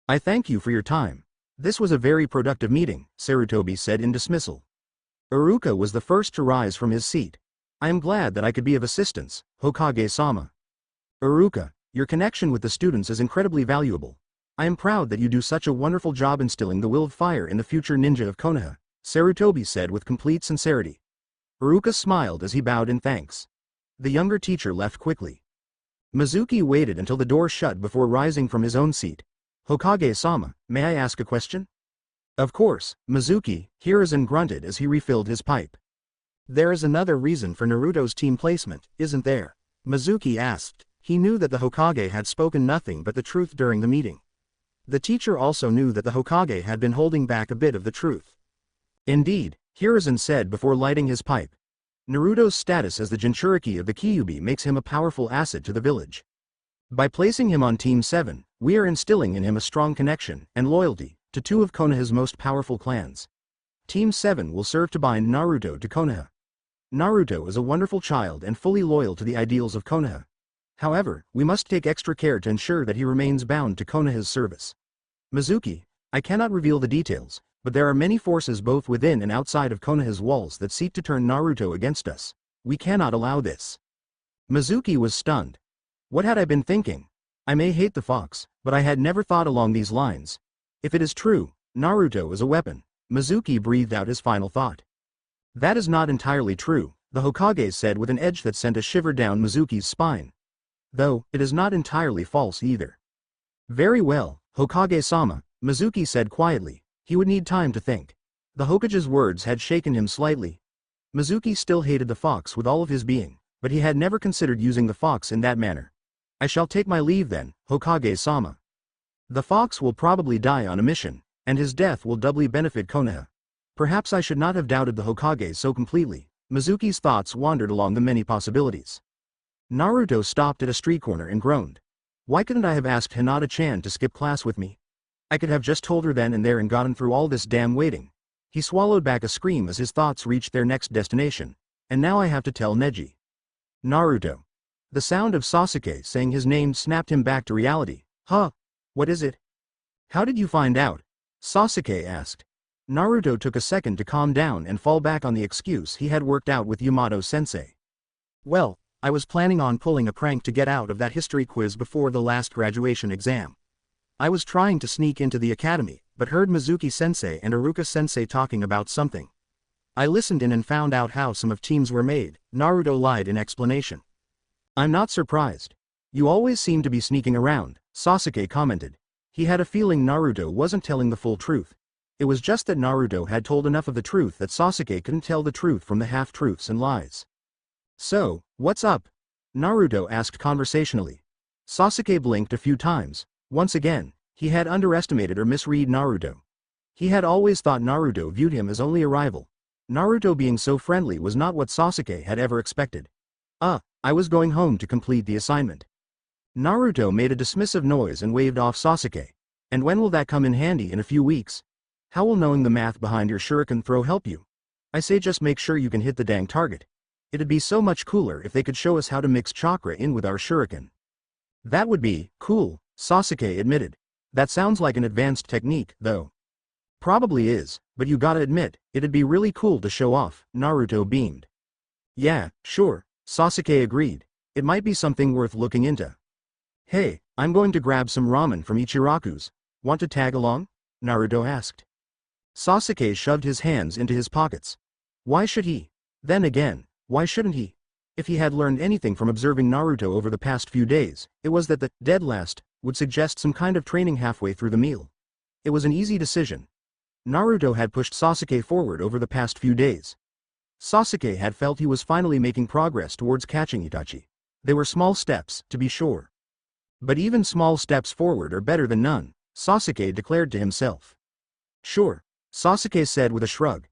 I thank you for your time. This was a very productive meeting, Sarutobi said in dismissal. Iruka was the first to rise from his seat. I am glad that I could be of assistance, Hokage-sama. Iruka, your connection with the students is incredibly valuable. I am proud that you do such a wonderful job instilling the will of fire in the future ninja of Konoha, Sarutobi said with complete sincerity. Iruka smiled as he bowed in thanks. The younger teacher left quickly. Mizuki waited until the door shut before rising from his own seat. Hokage-sama, may I ask a question? Of course, Mizuki, Hiruzen grunted as he refilled his pipe. There is another reason for Naruto's team placement, isn't there? Mizuki asked. He knew that the Hokage had spoken nothing but the truth during the meeting. The teacher also knew that the Hokage had been holding back a bit of the truth. Indeed, Hiruzen said before lighting his pipe. Naruto's status as the Jinchuriki of the Kyuubi makes him a powerful asset to the village. By placing him on Team 7, we are instilling in him a strong connection and loyalty to two of Konoha's most powerful clans. Team 7 will serve to bind Naruto to Konoha. Naruto is a wonderful child and fully loyal to the ideals of Konoha. However, we must take extra care to ensure that he remains bound to Konoha's service. Mizuki, I cannot reveal the details, but there are many forces both within and outside of Konoha's walls that seek to turn Naruto against us. We cannot allow this. Mizuki was stunned. What had I been thinking? I may hate the fox, but I had never thought along these lines. If it is true, Naruto is a weapon. Mizuki breathed out his final thought. That is not entirely true, the Hokage said with an edge that sent a shiver down Mizuki's spine. Though, it is not entirely false either. Very well, Hokage-sama, Mizuki said quietly. He would need time to think. The Hokage's words had shaken him slightly. Mizuki still hated the fox with all of his being, but he had never considered using the fox in that manner. I shall take my leave then, Hokage-sama. The fox will probably die on a mission, and his death will doubly benefit Konoha. Perhaps I should not have doubted the Hokage so completely. Mizuki's thoughts wandered along the many possibilities. Naruto stopped at a street corner and groaned. Why couldn't I have asked Hinata-chan to skip class with me? I could have just told her then and there and gotten through all this damn waiting. He swallowed back a scream as his thoughts reached their next destination. And now I have to tell Neji. Naruto. The sound of Sasuke saying his name snapped him back to reality. Huh? What is it? How did you find out? Sasuke asked. Naruto took a second to calm down and fall back on the excuse he had worked out with Yamato-sensei. Well, I was planning on pulling a prank to get out of that history quiz before the last graduation exam. I was trying to sneak into the academy, but heard Mizuki-sensei and Iruka-sensei talking about something. I listened in and found out how some of teams were made, Naruto lied in explanation. I'm not surprised. You always seem to be sneaking around, Sasuke commented. He had a feeling Naruto wasn't telling the full truth. It was just that Naruto had told enough of the truth that Sasuke couldn't tell the truth from the half-truths and lies. So, what's up? Naruto asked conversationally. Sasuke blinked a few times. Once again, he had underestimated or misread Naruto. He had always thought Naruto viewed him as only a rival. Naruto being so friendly was not what Sasuke had ever expected. I was going home to complete the assignment. Naruto made a dismissive noise and waved off Sasuke. And when will that come in handy? In a few weeks? How will knowing the math behind your shuriken throw help you? I say just make sure you can hit the dang target. It'd be so much cooler if they could show us how to mix chakra in with our shuriken. That would be cool, Sasuke admitted. That sounds like an advanced technique, though. Probably is, but you gotta admit, it'd be really cool to show off, Naruto beamed. Yeah, sure, Sasuke agreed. It might be something worth looking into. Hey, I'm going to grab some ramen from Ichiraku's. Want to tag along? Naruto asked. Sasuke shoved his hands into his pockets. Why should he? Then again, why shouldn't he? If he had learned anything from observing Naruto over the past few days, it was that the dead last would suggest some kind of training halfway through the meal. It was an easy decision. Naruto had pushed Sasuke forward over the past few days. Sasuke had felt he was finally making progress towards catching Itachi. They were small steps, to be sure. But even small steps forward are better than none, Sasuke declared to himself. Sure, Sasuke said with a shrug.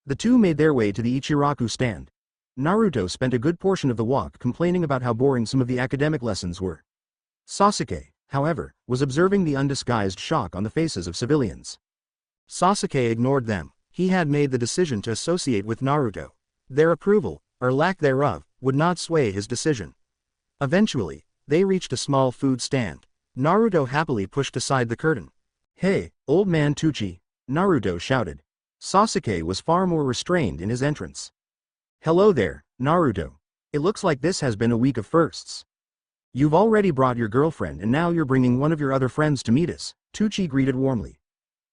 The two made their way to the Ichiraku stand. Naruto spent a good portion of the walk complaining about how boring some of the academic lessons were. Sasuke, however, was observing the undisguised shock on the faces of civilians. Sasuke ignored them. He had made the decision to associate with Naruto. Their approval, or lack thereof, would not sway his decision. Eventually, they reached a small food stand. Naruto happily pushed aside the curtain. Hey, old man Tucci, Naruto shouted. Sasuke was far more restrained in his entrance. Hello there, Naruto. It looks like this has been a week of firsts. You've already brought your girlfriend and now you're bringing one of your other friends to meet us, Tucci greeted warmly.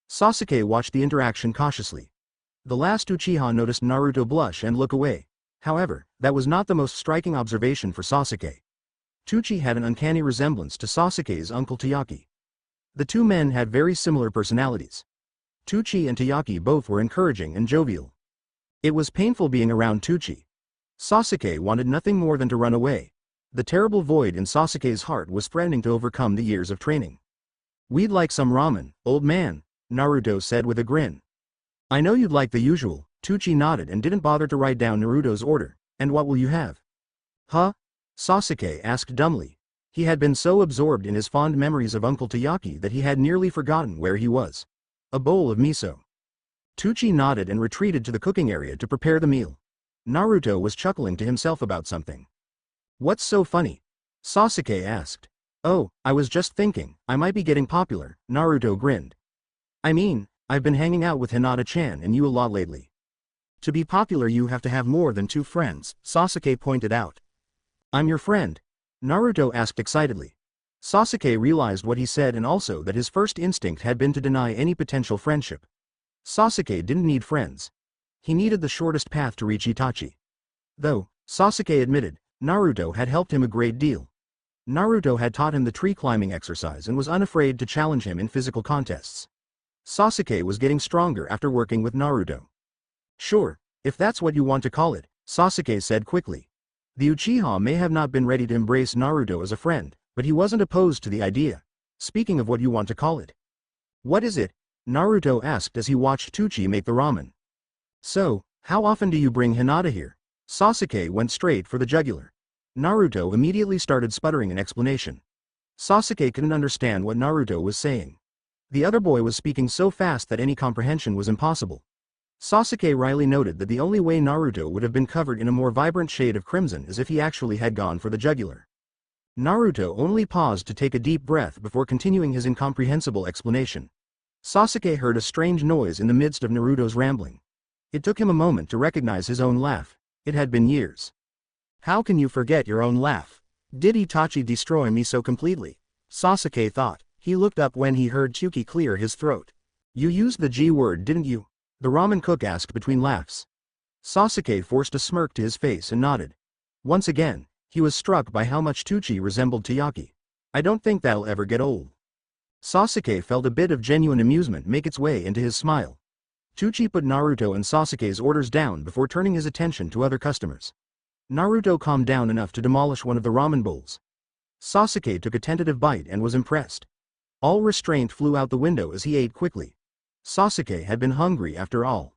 Sasuke watched the interaction cautiously. The last Uchiha noticed Naruto blush and look away. However, that was not the most striking observation for Sasuke. Tucci had an uncanny resemblance to Sasuke's uncle Tayaki. The two men had very similar personalities. Tucci and Tayaki both were encouraging and jovial. It was painful being around Tucci. Sasuke wanted nothing more than to run away. The terrible void in Sasuke's heart was threatening to overcome the years of training. We'd like some ramen, old man, Naruto said with a grin. I know you'd like the usual, Tucci nodded and didn't bother to write down Naruto's order. And what will you have? Huh? Sasuke asked dumbly. He had been so absorbed in his fond memories of Uncle Tayaki that he had nearly forgotten where he was. A bowl of miso. Tucci nodded and retreated to the cooking area to prepare the meal. Naruto was chuckling to himself about something. What's so funny? Sasuke asked. Oh, I was just thinking, I might be getting popular, Naruto grinned. I mean, I've been hanging out with Hinata-chan and you a lot lately. To be popular you have to have more than 2 friends, Sasuke pointed out. I'm your friend? Naruto asked excitedly. Sasuke realized what he said and also that his first instinct had been to deny any potential friendship. Sasuke didn't need friends. He needed the shortest path to reach Itachi. Though, Sasuke admitted, Naruto had helped him a great deal. Naruto had taught him the tree climbing exercise and was unafraid to challenge him in physical contests. Sasuke was getting stronger after working with Naruto. Sure, if that's what you want to call it, Sasuke said quickly. The Uchiha may have not been ready to embrace Naruto as a friend, but he wasn't opposed to the idea. Speaking of what you want to call it. What is it? Naruto asked as he watched Tucci make the ramen. So, how often do you bring Hinata here? Sasuke went straight for the jugular. Naruto immediately started sputtering an explanation. Sasuke couldn't understand what Naruto was saying. The other boy was speaking so fast that any comprehension was impossible. Sasuke wryly noted that the only way Naruto would have been covered in a more vibrant shade of crimson is if he actually had gone for the jugular. Naruto only paused to take a deep breath before continuing his incomprehensible explanation. Sasuke heard a strange noise in the midst of Naruto's rambling. It took him a moment to recognize his own laugh. It had been years. How can you forget your own laugh? Did Itachi destroy me so completely? Sasuke thought. He looked up when he heard Tsuki clear his throat. You used the G word, didn't you? The ramen cook asked between laughs. Sasuke forced a smirk to his face and nodded. Once again, he was struck by how much Tucci resembled Tayaki. I don't think that'll ever get old. Sasuke felt a bit of genuine amusement make its way into his smile. Tucci put Naruto and Sasuke's orders down before turning his attention to other customers. Naruto calmed down enough to demolish one of the ramen bowls. Sasuke took a tentative bite and was impressed. All restraint flew out the window as he ate quickly. Sasuke had been hungry after all.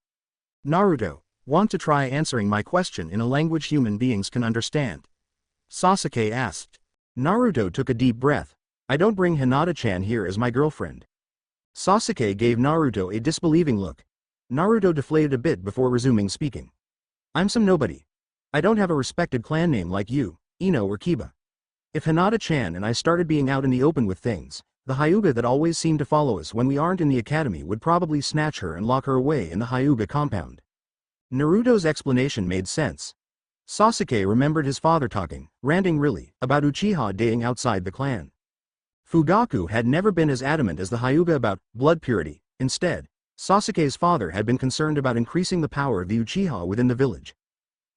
Naruto, want to try answering my question in a language human beings can understand? Sasuke asked. Naruto took a deep breath. I don't bring Hinata-chan here as my girlfriend. Sasuke gave Naruto a disbelieving look. Naruto deflated a bit before resuming speaking. I'm some nobody. I don't have a respected clan name like you, Ino or Kiba. If Hinata-chan and I started being out in the open with things, the Hyuga that always seem to follow us when we aren't in the academy would probably snatch her and lock her away in the Hyuga compound. Naruto's explanation made sense. Sasuke remembered his father talking, ranting really, about Uchiha dating outside the clan. Fugaku had never been as adamant as the Hyuga about blood purity. Instead, Sasuke's father had been concerned about increasing the power of the Uchiha within the village.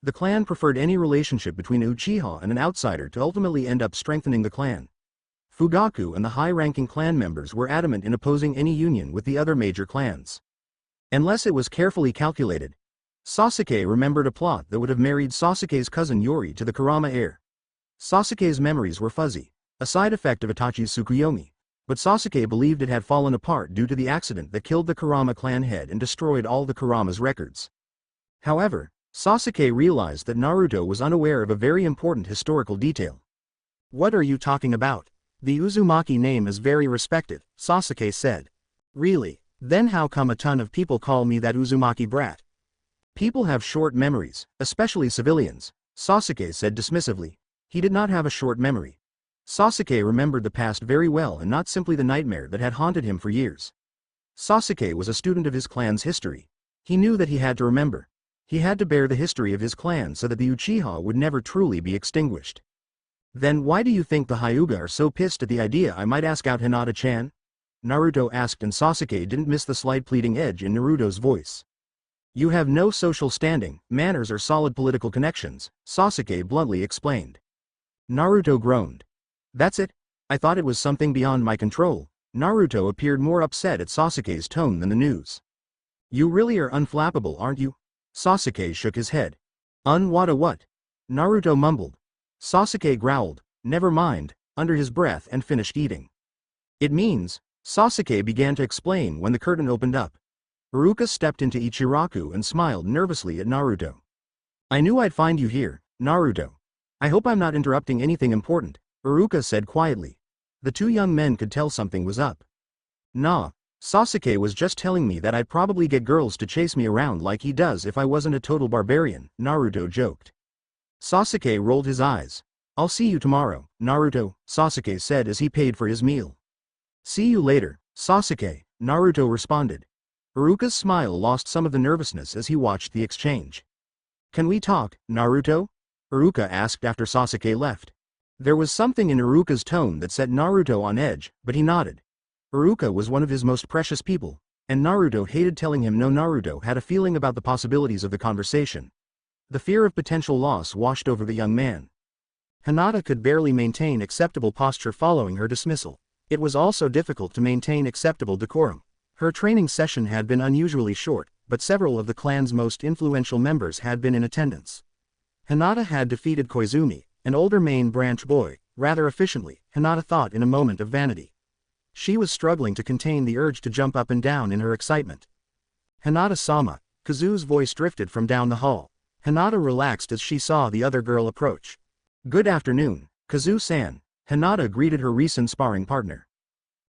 The clan preferred any relationship between an Uchiha and an outsider to ultimately end up strengthening the clan. Fugaku and the high-ranking clan members were adamant in opposing any union with the other major clans. Unless it was carefully calculated. Sasuke remembered a plot that would have married Sasuke's cousin Yori to the Kurama heir. Sasuke's memories were fuzzy, a side effect of Itachi's Tsukuyomi, but Sasuke believed it had fallen apart due to the accident that killed the Kurama clan head and destroyed all the Kurama's records. However, Sasuke realized that Naruto was unaware of a very important historical detail. What are you talking about? The Uzumaki name is very respected, Sasuke said. Really? Then how come a ton of people call me that Uzumaki brat? People have short memories, especially civilians, Sasuke said dismissively. He did not have a short memory. Sasuke remembered the past very well and not simply the nightmare that had haunted him for years. Sasuke was a student of his clan's history. He knew that he had to remember. He had to bear the history of his clan so that the Uchiha would never truly be extinguished. Then why do you think the Hyuga are so pissed at the idea I might ask out Hinata-chan? Naruto asked, and Sasuke didn't miss the slight pleading edge in Naruto's voice. You have no social standing, manners or solid political connections, Sasuke bluntly explained. Naruto groaned. That's it? I thought it was something beyond my control. Naruto appeared more upset at Sasuke's tone than the news. You really are unflappable, aren't you? Sasuke shook his head. What? Naruto mumbled. Sasuke growled, never mind, under his breath and finished eating. It means, Sasuke began to explain when the curtain opened up. Iruka stepped into Ichiraku and smiled nervously at Naruto. I knew I'd find you here, Naruto. I hope I'm not interrupting anything important, Iruka said quietly. The two young men could tell something was up. Nah, Sasuke was just telling me that I'd probably get girls to chase me around like he does if I wasn't a total barbarian, Naruto joked. Sasuke rolled his eyes. I'll see you tomorrow, Naruto, Sasuke said as he paid for his meal. See you later, Sasuke, Naruto responded. Iruka's smile lost some of the nervousness as he watched the exchange. Can we talk, Naruto? Iruka asked after Sasuke left. There was something in Iruka's tone that set Naruto on edge, but he nodded. Iruka was one of his most precious people, and Naruto hated telling him no. Naruto had a feeling about the possibilities of the conversation. The fear of potential loss washed over the young man. Hinata could barely maintain acceptable posture following her dismissal. It was also difficult to maintain acceptable decorum. Her training session had been unusually short, but several of the clan's most influential members had been in attendance. Hinata had defeated Koizumi, an older main branch boy, rather efficiently, Hinata thought in a moment of vanity. She was struggling to contain the urge to jump up and down in her excitement. Hinata-sama, Kazu's voice drifted from down the hall. Hinata relaxed as she saw the other girl approach. Good afternoon, Kazu-san, Hinata greeted her recent sparring partner.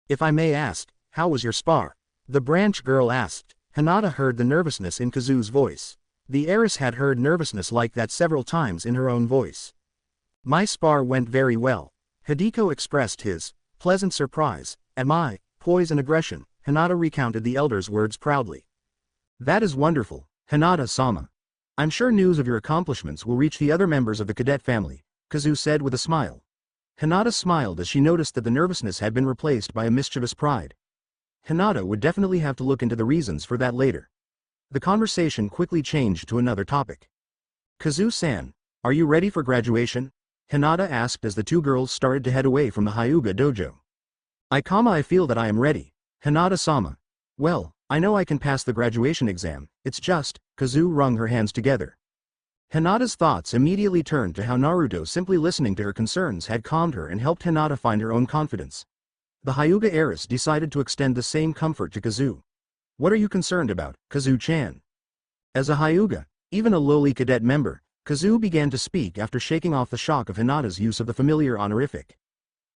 If I may ask, how was your spar? The branch girl asked. Hinata heard the nervousness in Kazu's voice. The heiress had heard nervousness like that several times in her own voice. My spar went very well. Hideko expressed his pleasant surprise at my poise and aggression. Hinata recounted the elder's words proudly. That is wonderful, Hinata-sama. I'm sure news of your accomplishments will reach the other members of the cadet family, Kazu said with a smile. Hinata smiled as she noticed that the nervousness had been replaced by a mischievous pride. Hinata would definitely have to look into the reasons for that later. The conversation quickly changed to another topic. Kazu-san, are you ready for graduation? Hinata asked as the two girls started to head away from the Hyuga dojo. I feel that I am ready, Hinata-sama. Well, I know I can pass the graduation exam, it's just, Kazu wrung her hands together. Hinata's thoughts immediately turned to how Naruto simply listening to her concerns had calmed her and helped Hinata find her own confidence. The Hyuga heiress decided to extend the same comfort to Kazu. What are you concerned about, Kazu-chan? As a Hyuga, even a lowly cadet member, Kazu began to speak after shaking off the shock of Hinata's use of the familiar honorific.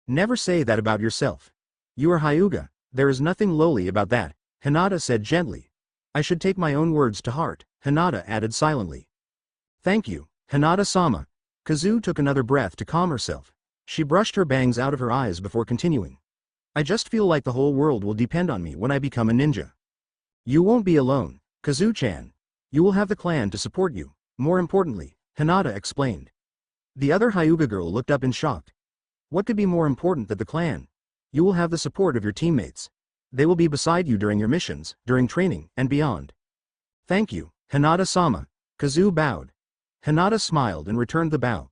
Never say that about yourself. You are Hyuga, there is nothing lowly about that, Hinata said gently. I should take my own words to heart, Hinata added silently. Thank you, Hinata-sama. Kazu took another breath to calm herself. She brushed her bangs out of her eyes before continuing. I just feel like the whole world will depend on me when I become a ninja. You won't be alone, Kazu-chan. You will have the clan to support you, more importantly, Hinata explained. The other Hyuga girl looked up in shock. What could be more important than the clan? You will have the support of your teammates. They will be beside you during your missions, during training, and beyond. Thank you, Hinata-sama. Kazu bowed. Hinata smiled and returned the bow.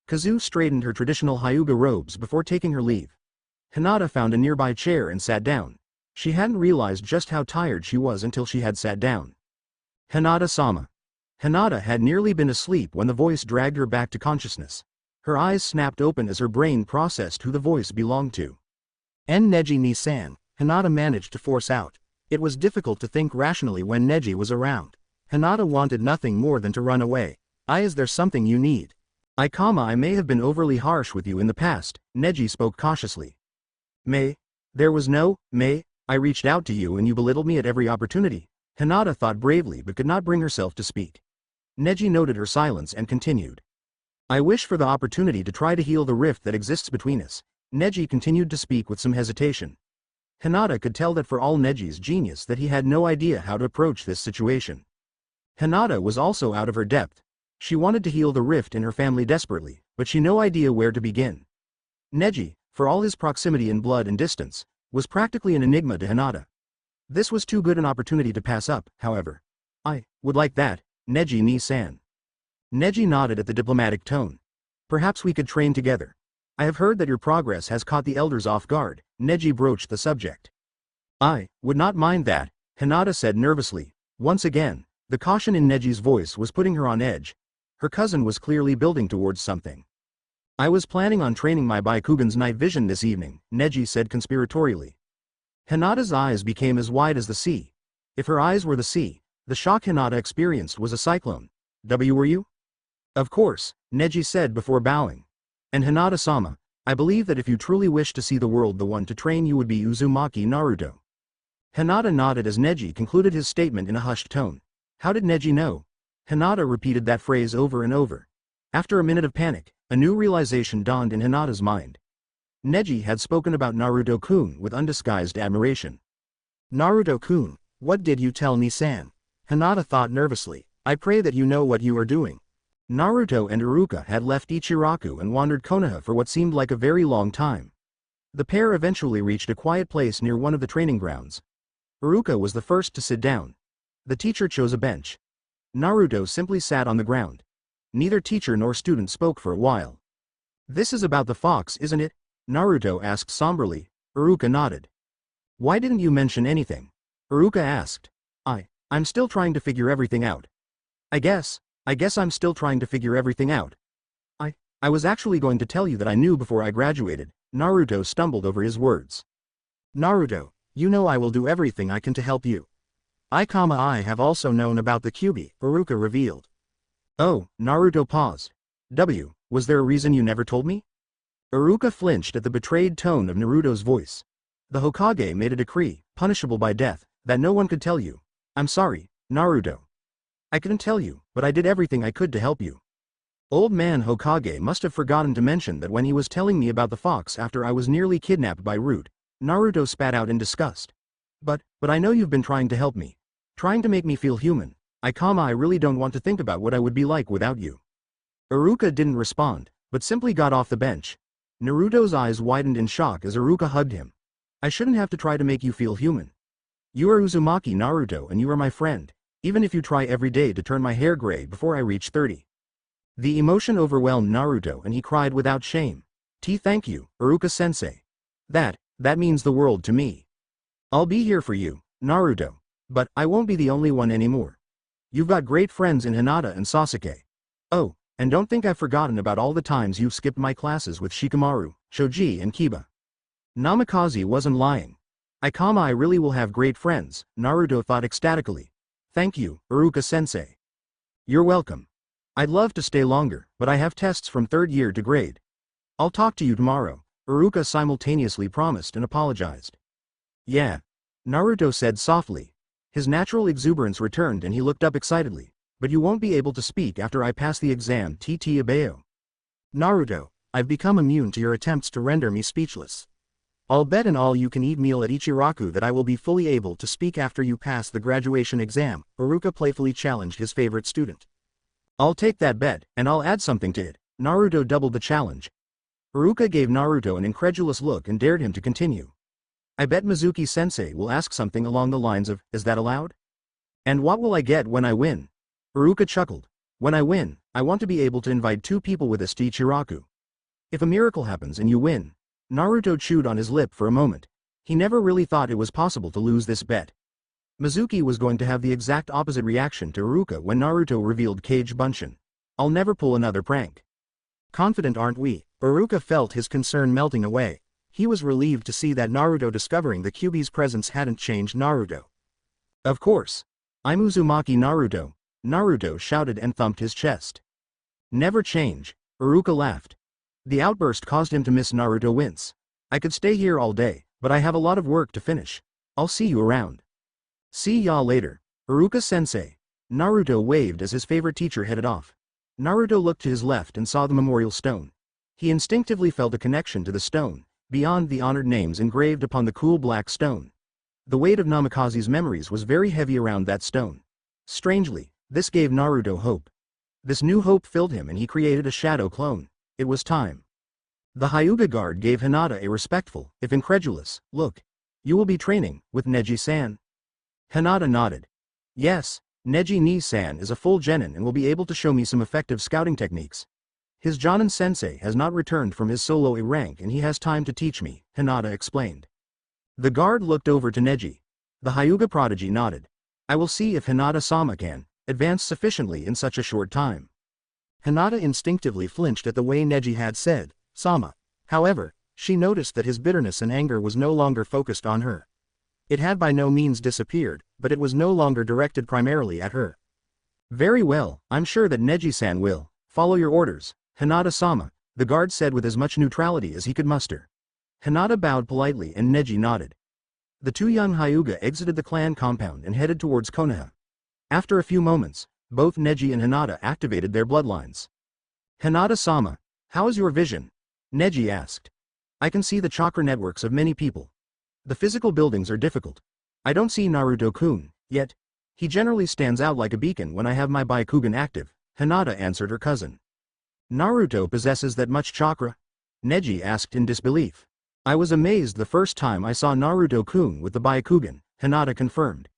Kazu straightened her traditional Hyuga robes before taking her leave. Hinata found a nearby chair and sat down. She hadn't realized just how tired she was until she had sat down. Hinata-sama. Hinata had nearly been asleep when the voice dragged her back to consciousness. Her eyes snapped open as her brain processed who the voice belonged to. Neji ni-san, Hinata managed to force out. It was difficult to think rationally when Neji was around. Hinata wanted nothing more than to run away. Is there something you need? I may have been overly harsh with you in the past, Neji spoke cautiously. There was no, I reached out to you and you belittled me at every opportunity. Hinata thought bravely but could not bring herself to speak. Neji noted her silence and continued. I wish for the opportunity to try to heal the rift that exists between us. Neji continued to speak with some hesitation. Hinata could tell that for all Neji's genius that he had no idea how to approach this situation. Hinata was also out of her depth. She wanted to heal the rift in her family desperately, but she had no idea where to begin. Neji, for all his proximity in blood and distance, was practically an enigma to Hinata. This was too good an opportunity to pass up, however. I would like that, Neji-ni-san. Neji nodded at the diplomatic tone. Perhaps we could train together. I have heard that your progress has caught the elders off guard. Neji broached the subject. I would not mind that, Hinata said nervously. Once again, the caution in Neji's voice was putting her on edge. Her cousin was clearly building towards something. I was planning on training my Byakugan's night vision this evening, Neji said conspiratorially. Hinata's eyes became as wide as the sea. If her eyes were the sea, the shock Hinata experienced was a cyclone. Were you? Of course, Neji said before bowing. And Hinata-sama, I believe that if you truly wish to see the world, the one to train you would be Uzumaki Naruto. Hinata nodded as Neji concluded his statement in a hushed tone. How did Neji know? Hinata repeated that phrase over and over. After a minute of panic, a new realization dawned in Hinata's mind. Neji had spoken about Naruto-kun with undisguised admiration. Naruto-kun, what did you tell Ni-san? Hinata thought nervously. I pray that you know what you are doing. Naruto and Iruka had left Ichiraku and wandered Konaha for what seemed like a very long time. The pair eventually reached a quiet place near one of the training grounds. Iruka was the first to sit down. The teacher chose a bench. Naruto simply sat on the ground. Neither teacher nor student spoke for a while. This is about the fox, isn't it? Naruto asked somberly. Iruka nodded. Why didn't you mention anything? Iruka asked. I'm still trying to figure everything out. I guess I'm still trying to figure everything out. I was actually going to tell you that I knew before I graduated. Naruto stumbled over his words. Naruto, you know I will do everything I can to help you. I have also known about the Kyuubi, Iruka revealed. Oh, Naruto paused. Was there a reason you never told me? Iruka flinched at the betrayed tone of Naruto's voice. The Hokage made a decree, punishable by death, that no one could tell you. I'm sorry, Naruto. I couldn't tell you, but I did everything I could to help you. Old man Hokage must have forgotten to mention that when he was telling me about the fox after I was nearly kidnapped by Root. Naruto spat out in disgust. But I know you've been trying to help me. Trying to make me feel human. I really don't want to think about what I would be like without you. Iruka didn't respond, but simply got off the bench. Naruto's eyes widened in shock as Iruka hugged him. I shouldn't have to try to make you feel human. You are Uzumaki Naruto and you are my friend, even if you try every day to turn my hair gray before I reach 30. The emotion overwhelmed Naruto and he cried without shame. Thank you, Iruka-sensei. That means the world to me. I'll be here for you, Naruto. But I won't be the only one anymore. You've got great friends in Hinata and Sasuke. Oh, and don't think I've forgotten about all the times you've skipped my classes with Shikamaru, Shoji and Kiba. Namikaze wasn't lying. I really will have great friends, Naruto thought ecstatically. Thank you, Iruka-sensei. You're welcome. I'd love to stay longer, but I have tests from 3rd year to grade. I'll talk to you tomorrow, Iruka simultaneously promised and apologized. Yeah. Naruto said softly. His natural exuberance returned and he looked up excitedly. But you won't be able to speak after I pass the exam, Abeo. Naruto, I've become immune to your attempts to render me speechless. I'll bet an all-you-can-eat meal at Ichiraku that I will be fully able to speak after you pass the graduation exam, Iruka playfully challenged his favorite student. I'll take that bet, and I'll add something to it. Naruto doubled the challenge. Iruka gave Naruto an incredulous look and dared him to continue. I bet Mizuki-sensei will ask something along the lines of, is that allowed? And what will I get when I win? Iruka chuckled. When I win, I want to be able to invite 2 people with us to Ichiraku. If a miracle happens and you win. Naruto chewed on his lip for a moment. He never really thought it was possible to lose this bet. Mizuki was going to have the exact opposite reaction to Iruka when Naruto revealed Kage Bunshin. I'll never pull another prank. Confident aren't we? Iruka felt his concern melting away. He was relieved to see that Naruto discovering the Kyuubi's presence hadn't changed Naruto. Of course. I'm Uzumaki Naruto, Naruto shouted and thumped his chest. Never change, Iruka laughed. The outburst caused him to miss Naruto wince. I could stay here all day, but I have a lot of work to finish. I'll see you around. See ya later, Iruka-sensei. Naruto waved as his favorite teacher headed off. Naruto looked to his left and saw the memorial stone. He instinctively felt a connection to the stone, beyond the honored names engraved upon the cool black stone. The weight of Namikaze's memories was very heavy around that stone. Strangely, this gave Naruto hope. This new hope filled him and he created a shadow clone. It was time. The Hyuga guard gave Hinata a respectful, if incredulous, look. You will be training with Neji-san? Hinata nodded. Yes, Neji-ni-san is a full genin and will be able to show me some effective scouting techniques. His Jonin-sensei has not returned from his solo A rank and he has time to teach me, Hinata explained. The guard looked over to Neji. The Hyuga prodigy nodded. I will see if Hinata-sama can advance sufficiently in such a short time. Hinata instinctively flinched at the way Neji had said, Sama. However, she noticed that his bitterness and anger was no longer focused on her. It had by no means disappeared, but it was no longer directed primarily at her. Very well, I'm sure that Neji-san will follow your orders, Hinata-sama, the guard said with as much neutrality as he could muster. Hinata bowed politely and Neji nodded. The two young Hyuga exited the clan compound and headed towards Konaha. After a few moments, both Neji and Hinata activated their bloodlines. Hinata-sama, how is your vision? Neji asked. I can see the chakra networks of many people. The physical buildings are difficult. I don't see Naruto-kun, yet. He generally stands out like a beacon when I have my Byakugan active, Hinata answered her cousin. Naruto possesses that much chakra? Neji asked in disbelief. I was amazed the first time I saw Naruto-kun with the Byakugan, Hinata confirmed.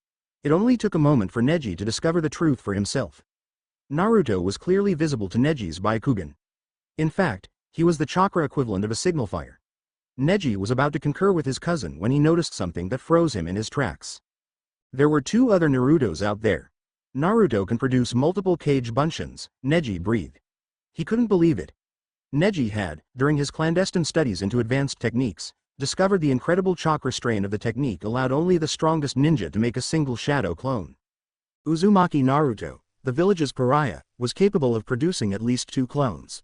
It only took a moment for Neji to discover the truth for himself. Naruto was clearly visible to Neji's Byakugan. In fact, he was the chakra equivalent of a signal fire. Neji was about to concur with his cousin when he noticed something that froze him in his tracks. There were two other Narutos out there. Naruto can produce multiple kage bunshin, Neji breathed. He couldn't believe it. Neji had, during his clandestine studies into advanced techniques, discovered the incredible chakra strain of the technique allowed only the strongest ninja to make a single shadow clone. Uzumaki Naruto, the village's pariah, was capable of producing at least 2 clones.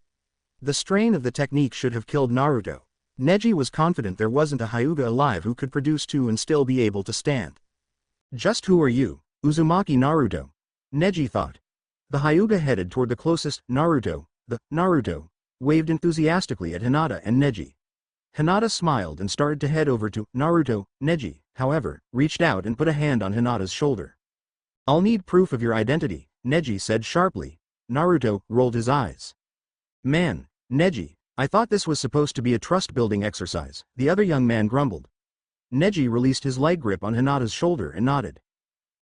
The strain of the technique should have killed Naruto. Neji was confident there wasn't a Hyuga alive who could produce 2 and still be able to stand. Just who are you, Uzumaki Naruto? Neji thought. The Hyuga headed toward the closest Naruto. The Naruto waved enthusiastically at Hinata and Neji. Hinata smiled and started to head over to Naruto. Neji, however, reached out and put a hand on Hinata's shoulder. I'll need proof of your identity, Neji said sharply. Naruto rolled his eyes. Man, Neji, I thought this was supposed to be a trust-building exercise, the other young man grumbled. Neji released his light grip on Hinata's shoulder and nodded.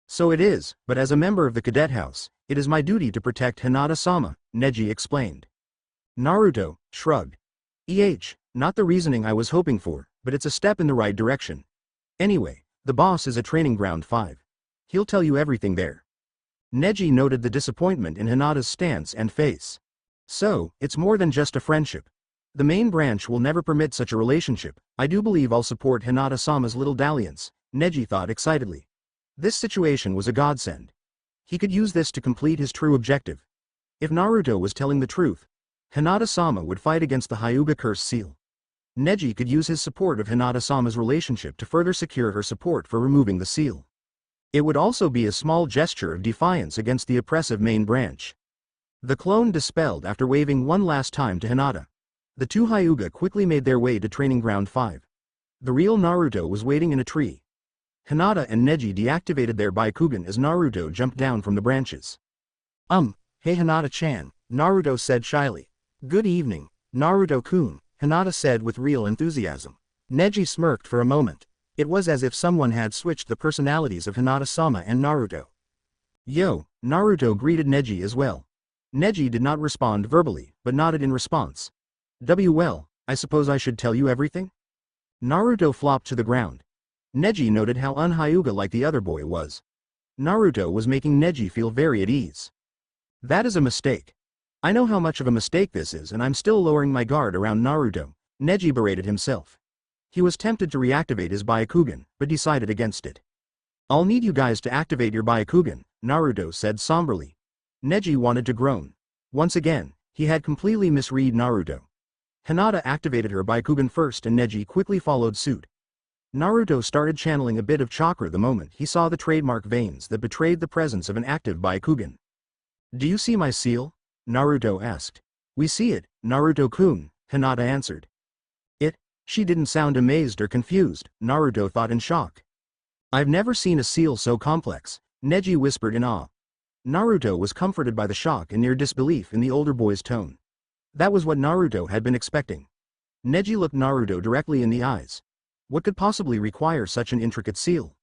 So it is, but as a member of the cadet house, it is my duty to protect Hinata-sama, Neji explained. Naruto shrugged. Not the reasoning I was hoping for, but it's a step in the right direction. Anyway, the boss is at Training Ground 5. He'll tell you everything there. Neji noted the disappointment in Hinata's stance and face. So, it's more than just a friendship. The main branch will never permit such a relationship. I do believe I'll support Hinata-sama's little dalliance, Neji thought excitedly. This situation was a godsend. He could use this to complete his true objective. If Naruto was telling the truth, Hinata-sama would fight against the Hyuga curse seal. Neji could use his support of Hinata-sama's relationship to further secure her support for removing the seal. It would also be a small gesture of defiance against the oppressive main branch. The clone dispelled after waving one last time to Hinata. The two Hyuga quickly made their way to Training Ground 5. The real Naruto was waiting in a tree. Hinata and Neji deactivated their Byakugan as Naruto jumped down from the branches. Hey Hinata-chan, Naruto said shyly. Good evening, Naruto-kun, Hinata said with real enthusiasm. Neji smirked for a moment. It was as if someone had switched the personalities of Hinata-sama and Naruto. Yo, Naruto greeted Neji as well. Neji did not respond verbally, but nodded in response. Well, I suppose I should tell you everything? Naruto flopped to the ground. Neji noted how un-Hyuga like the other boy was. Naruto was making Neji feel very at ease. That is a mistake. I know how much of a mistake this is and I'm still lowering my guard around Naruto, Neji berated himself. He was tempted to reactivate his Byakugan, but decided against it. I'll need you guys to activate your Byakugan, Naruto said somberly. Neji wanted to groan. Once again, he had completely misread Naruto. Hinata activated her Byakugan first and Neji quickly followed suit. Naruto started channeling a bit of chakra the moment he saw the trademark veins that betrayed the presence of an active Byakugan. Do you see my seal? Naruto asked. We see it, Naruto-kun, Hinata answered. She didn't sound amazed or confused, Naruto thought in shock. I've never seen a seal so complex, Neji whispered in awe. Naruto was comforted by the shock and near disbelief in the older boy's tone. That was what Naruto had been expecting. Neji looked Naruto directly in the eyes. What could possibly require such an intricate seal?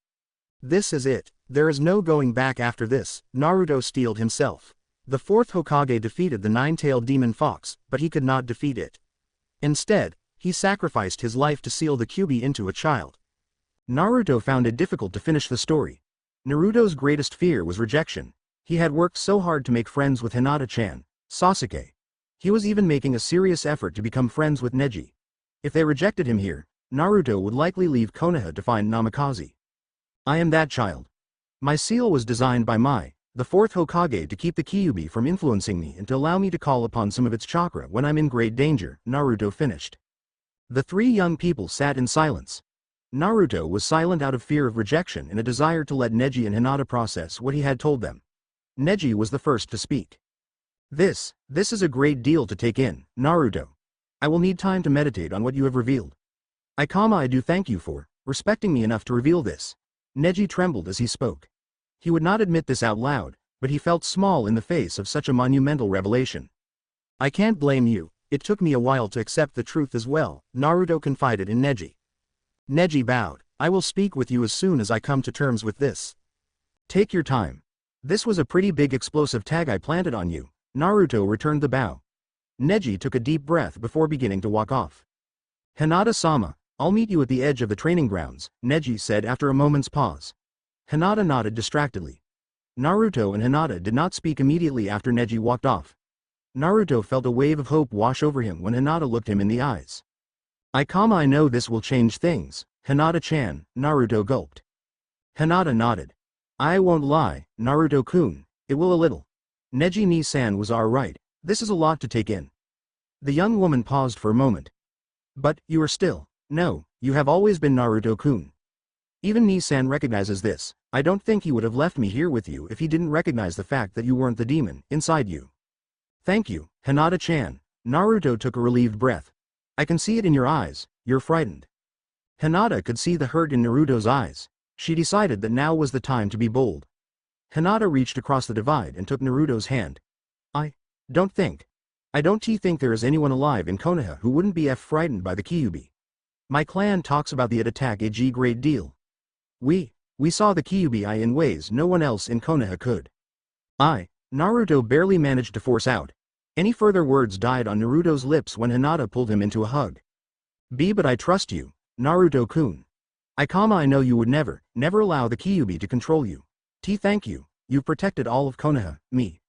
This is it. There is no going back after this, Naruto steeled himself. The fourth Hokage defeated the nine-tailed demon fox, but he could not defeat it. Instead, he sacrificed his life to seal the Kyuubi into a child. Naruto found it difficult to finish the story. Naruto's greatest fear was rejection. He had worked so hard to make friends with Hinata-chan, Sasuke. He was even making a serious effort to become friends with Neji. If they rejected him here, Naruto would likely leave Konoha to find Namikaze. I am that child. My seal was designed by the fourth Hokage to keep the Kyuubi from influencing me and to allow me to call upon some of its chakra when I'm in great danger, Naruto finished. The three young people sat in silence. Naruto was silent out of fear of rejection and a desire to let Neji and Hinata process what he had told them. Neji was the first to speak. This is a great deal to take in, Naruto. I will need time to meditate on what you have revealed. I do thank you for respecting me enough to reveal this. Neji trembled as he spoke. He would not admit this out loud, but he felt small in the face of such a monumental revelation. I can't blame you, it took me a while to accept the truth as well, Naruto confided in Neji. Neji bowed. I will speak with you as soon as I come to terms with this. Take your time. This was a pretty big explosive tag I planted on you, Naruto returned the bow. Neji took a deep breath before beginning to walk off. Hinata-sama, I'll meet you at the edge of the training grounds, Neji said after a moment's pause. Hinata nodded distractedly. Naruto and Hinata did not speak immediately after Neji walked off. Naruto felt a wave of hope wash over him when Hinata looked him in the eyes. I know this will change things, Hinata-chan, Naruto gulped. Hinata nodded. I won't lie, Naruto-kun, it will a little. Neji-ni-san was right, this is a lot to take in. The young woman paused for a moment. But, you are still, no, you have always been Naruto-kun. Even Ni-san recognizes this. I don't think he would have left me here with you if he didn't recognize the fact that you weren't the demon inside you. Thank you, Hinata-chan. Naruto took a relieved breath. I can see it in your eyes, you're frightened. Hinata could see the hurt in Naruto's eyes. She decided that now was the time to be bold. Hinata reached across the divide and took Naruto's hand. I don't think there is anyone alive in Konoha who wouldn't be frightened by the Kyuubi. My clan talks about the attack a great deal. We saw the Kyuubi in ways no one else in Konoha could. Naruto barely managed to force out. Any further words died on Naruto's lips when Hinata pulled him into a hug. But I trust you, Naruto-kun. I know you would never allow the Kyuubi to control you. Thank you, you've protected all of Konoha,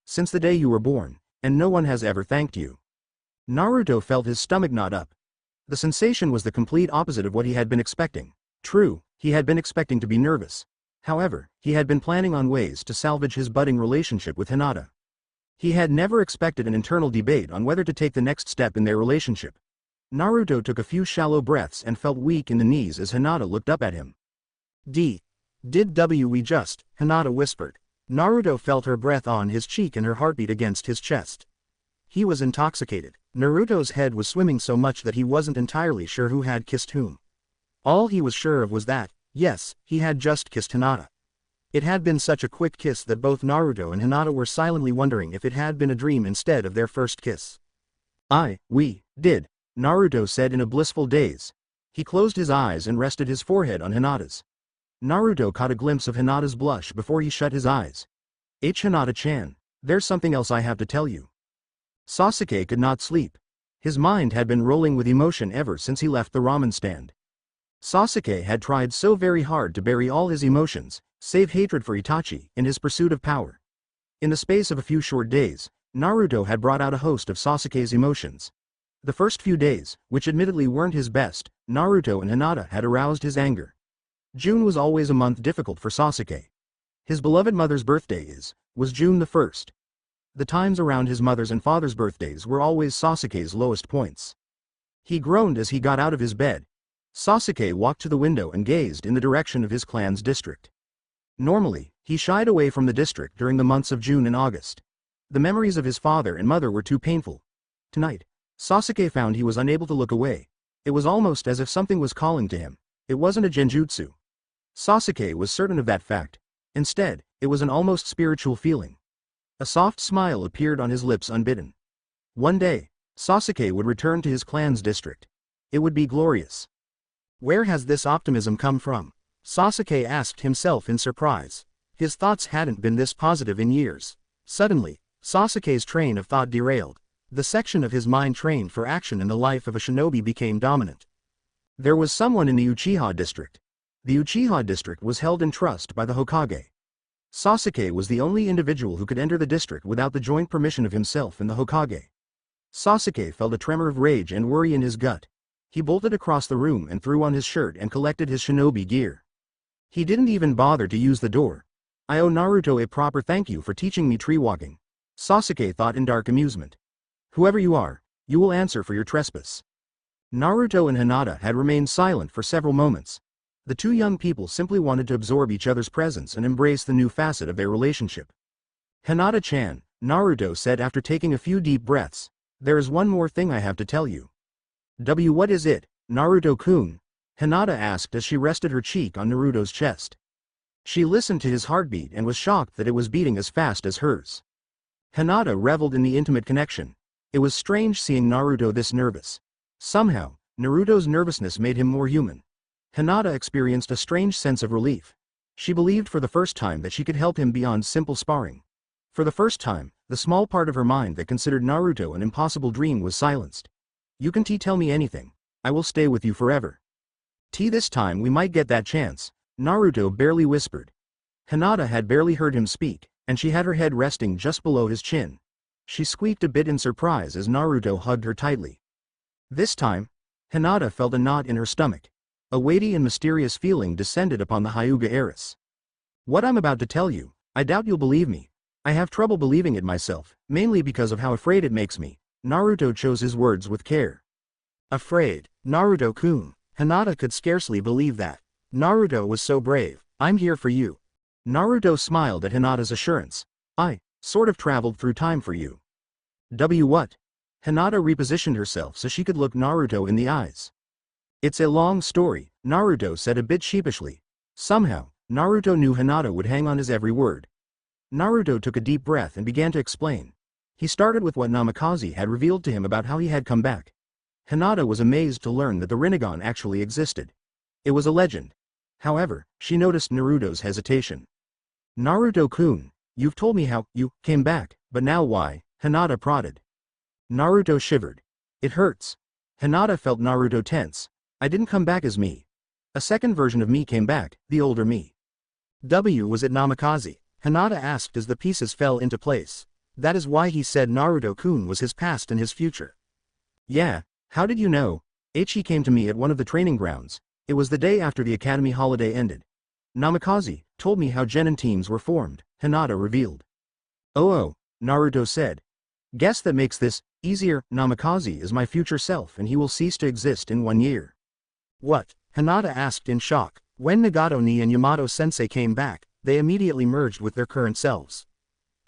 since the day you were born, and no one has ever thanked you. Naruto felt his stomach knot up. The sensation was the complete opposite of what he had been expecting. True, he had been expecting to be nervous. However, he had been planning on ways to salvage his budding relationship with Hinata. He had never expected an internal debate on whether to take the next step in their relationship. Naruto took a few shallow breaths and felt weak in the knees as Hinata looked up at him. Did we just, Hinata whispered. Naruto felt her breath on his cheek and her heartbeat against his chest. He was intoxicated. Naruto's head was swimming so much that he wasn't entirely sure who had kissed whom. All he was sure of was that, yes, he had just kissed Hinata. It had been such a quick kiss that both Naruto and Hinata were silently wondering if it had been a dream instead of their first kiss. We did, Naruto said in a blissful daze. He closed his eyes and rested his forehead on Hinata's. Naruto caught a glimpse of Hinata's blush before he shut his eyes. Hinata-chan, there's something else I have to tell you. Sasuke could not sleep. His mind had been rolling with emotion ever since he left the ramen stand. Sasuke had tried so very hard to bury all his emotions, save hatred for Itachi, in his pursuit of power. In the space of a few short days, Naruto had brought out a host of Sasuke's emotions. The first few days, which admittedly weren't his best, Naruto and Hinata had aroused his anger. June was always a month difficult for Sasuke. His beloved mother's birthday was June the 1st. The times around his mother's and father's birthdays were always Sasuke's lowest points. He groaned as he got out of his bed. Sasuke walked to the window and gazed in the direction of his clan's district. Normally, he shied away from the district during the months of June and August. The memories of his father and mother were too painful. Tonight, Sasuke found he was unable to look away. It was almost as if something was calling to him. It wasn't a genjutsu. Sasuke was certain of that fact. Instead, it was an almost spiritual feeling. A soft smile appeared on his lips unbidden. One day, Sasuke would return to his clan's district. It would be glorious. Where has this optimism come from? Sasuke asked himself in surprise. His thoughts hadn't been this positive in years. Suddenly, Sasuke's train of thought derailed. The section of his mind trained for action in the life of a shinobi became dominant. There was someone in the Uchiha district. The Uchiha district was held in trust by the Hokage. Sasuke was the only individual who could enter the district without the joint permission of himself and the Hokage. Sasuke felt a tremor of rage and worry in his gut. He bolted across the room and threw on his shirt and collected his shinobi gear. He didn't even bother to use the door. I owe Naruto a proper thank you for teaching me tree walking, Sasuke thought in dark amusement. Whoever you are, you will answer for your trespass. Naruto and Hinata had remained silent for several moments. The two young people simply wanted to absorb each other's presence and embrace the new facet of their relationship. Hinata-chan, Naruto said after taking a few deep breaths, there is one more thing I have to tell you. What is it, Naruto-kun? Hinata asked as she rested her cheek on Naruto's chest. She listened to his heartbeat and was shocked that it was beating as fast as hers. Hinata reveled in the intimate connection. It was strange seeing Naruto this nervous. Somehow, Naruto's nervousness made him more human. Hinata experienced a strange sense of relief. She believed for the first time that she could help him beyond simple sparring. For the first time, the small part of her mind that considered Naruto an impossible dream was silenced. You can tell me anything. I will stay with you forever. This time we might get that chance, Naruto barely whispered. Hinata had barely heard him speak, and she had her head resting just below his chin. She squeaked a bit in surprise as Naruto hugged her tightly. This time, Hinata felt a knot in her stomach. A weighty and mysterious feeling descended upon the Hyuga heiress. What I'm about to tell you, I doubt you'll believe me. I have trouble believing it myself, mainly because of how afraid it makes me. Naruto chose his words with care. Afraid, Naruto-kun. Hinata could scarcely believe that. Naruto was so brave. I'm here for you. Naruto smiled at Hinata's assurance. I sort of traveled through time for you. What? Hinata repositioned herself so she could look Naruto in the eyes. It's a long story, Naruto said a bit sheepishly. Somehow, Naruto knew Hinata would hang on his every word. Naruto took a deep breath and began to explain. He started with what Namikaze had revealed to him about how he had come back. Hinata was amazed to learn that the Rinnegan actually existed. It was a legend. However, she noticed Naruto's hesitation. Naruto-kun, you've told me how you came back, but now why? Hinata prodded. Naruto shivered. It hurts. Hinata felt Naruto tense. I didn't come back as me. A second version of me came back, the older me. Was it Namikaze? Hinata asked as the pieces fell into place. That is why he said Naruto-kun was his past and his future. Yeah, how did you know? He came to me at one of the training grounds. It was the day after the academy holiday ended. Namikaze told me how genin teams were formed, Hinata revealed. Oh, Naruto said. Guess that makes this easier. Namikaze is my future self and he will cease to exist in 1 year. What? Hinata asked in shock. When Nagato-ni and Yamato-sensei came back, they immediately merged with their current selves.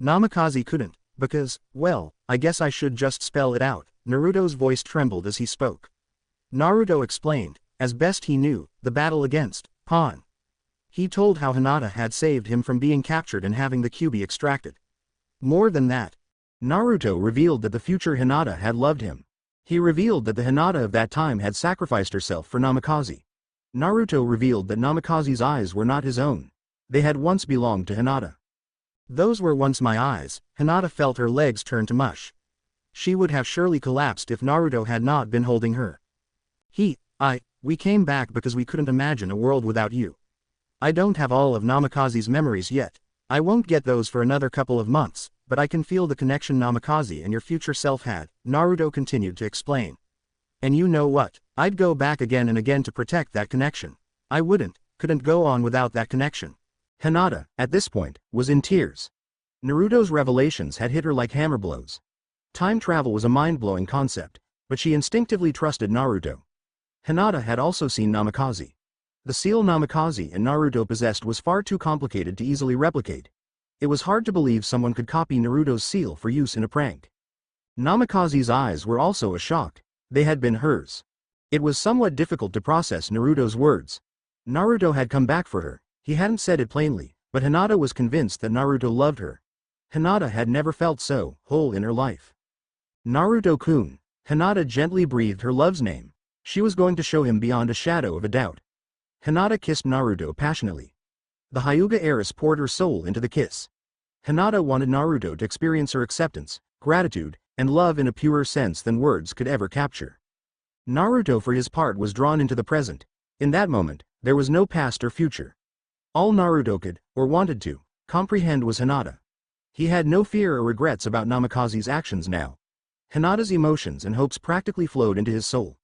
Namikaze couldn't, because, well, I guess I should just spell it out. Naruto's voice trembled as he spoke. Naruto explained, as best he knew, the battle against Pawn. He told how Hinata had saved him from being captured and having the Kyuubi extracted. More than that, Naruto revealed that the future Hinata had loved him. He revealed that the Hinata of that time had sacrificed herself for Namikaze. Naruto revealed that Namikaze's eyes were not his own. They had once belonged to Hinata. Those were once my eyes. Hinata felt her legs turn to mush. She would have surely collapsed if Naruto had not been holding her. We came back because we couldn't imagine a world without you. I don't have all of Namikaze's memories yet. I won't get those for another couple of months, but I can feel the connection Namikaze and your future self had, Naruto continued to explain. And you know what? I'd go back again and again to protect that connection. I couldn't go on without that connection. Hinata, at this point, was in tears. Naruto's revelations had hit her like hammer blows. Time travel was a mind-blowing concept, but she instinctively trusted Naruto. Hinata had also seen Namikaze. The seal Namikaze and Naruto possessed was far too complicated to easily replicate. It was hard to believe someone could copy Naruto's seal for use in a prank. Namikaze's eyes were also a shock. They had been hers. It was somewhat difficult to process Naruto's words. Naruto had come back for her. He hadn't said it plainly, but Hinata was convinced that Naruto loved her. Hinata had never felt so whole in her life. Naruto-kun. Hinata gently breathed her love's name. She was going to show him beyond a shadow of a doubt. Hinata kissed Naruto passionately. The Hyuga heiress poured her soul into the kiss. Hinata wanted Naruto to experience her acceptance, gratitude, and love in a purer sense than words could ever capture. Naruto for his part was drawn into the present. In that moment, there was no past or future. All Naruto could, or wanted to, comprehend was Hinata. He had no fear or regrets about Namikaze's actions now. Hinata's emotions and hopes practically flowed into his soul.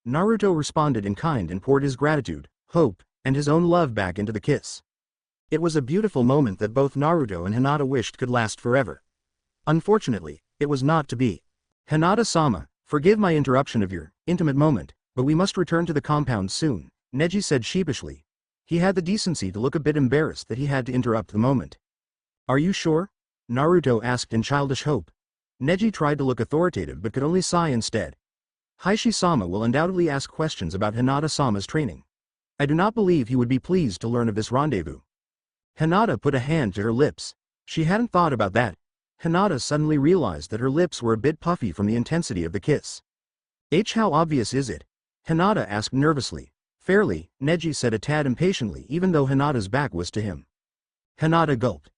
Naruto responded in kind and poured his gratitude, hope, and his own love back into the kiss. It was a beautiful moment that both Naruto and Hinata wished could last forever. Unfortunately, it was not to be. Hinata-sama, forgive my interruption of your intimate moment, but we must return to the compound soon, Neji said sheepishly. He had the decency to look a bit embarrassed that he had to interrupt the moment. Are you sure? Naruto asked in childish hope. Neji tried to look authoritative but could only sigh instead. Hishi-sama will undoubtedly ask questions about Hinata-sama's training. I do not believe he would be pleased to learn of this rendezvous. Hinata put a hand to her lips. She hadn't thought about that. Hinata suddenly realized that her lips were a bit puffy from the intensity of the kiss. How obvious is it? Hinata asked nervously. Fairly, Neji said a tad impatiently even though Hinata's back was to him. Hinata gulped.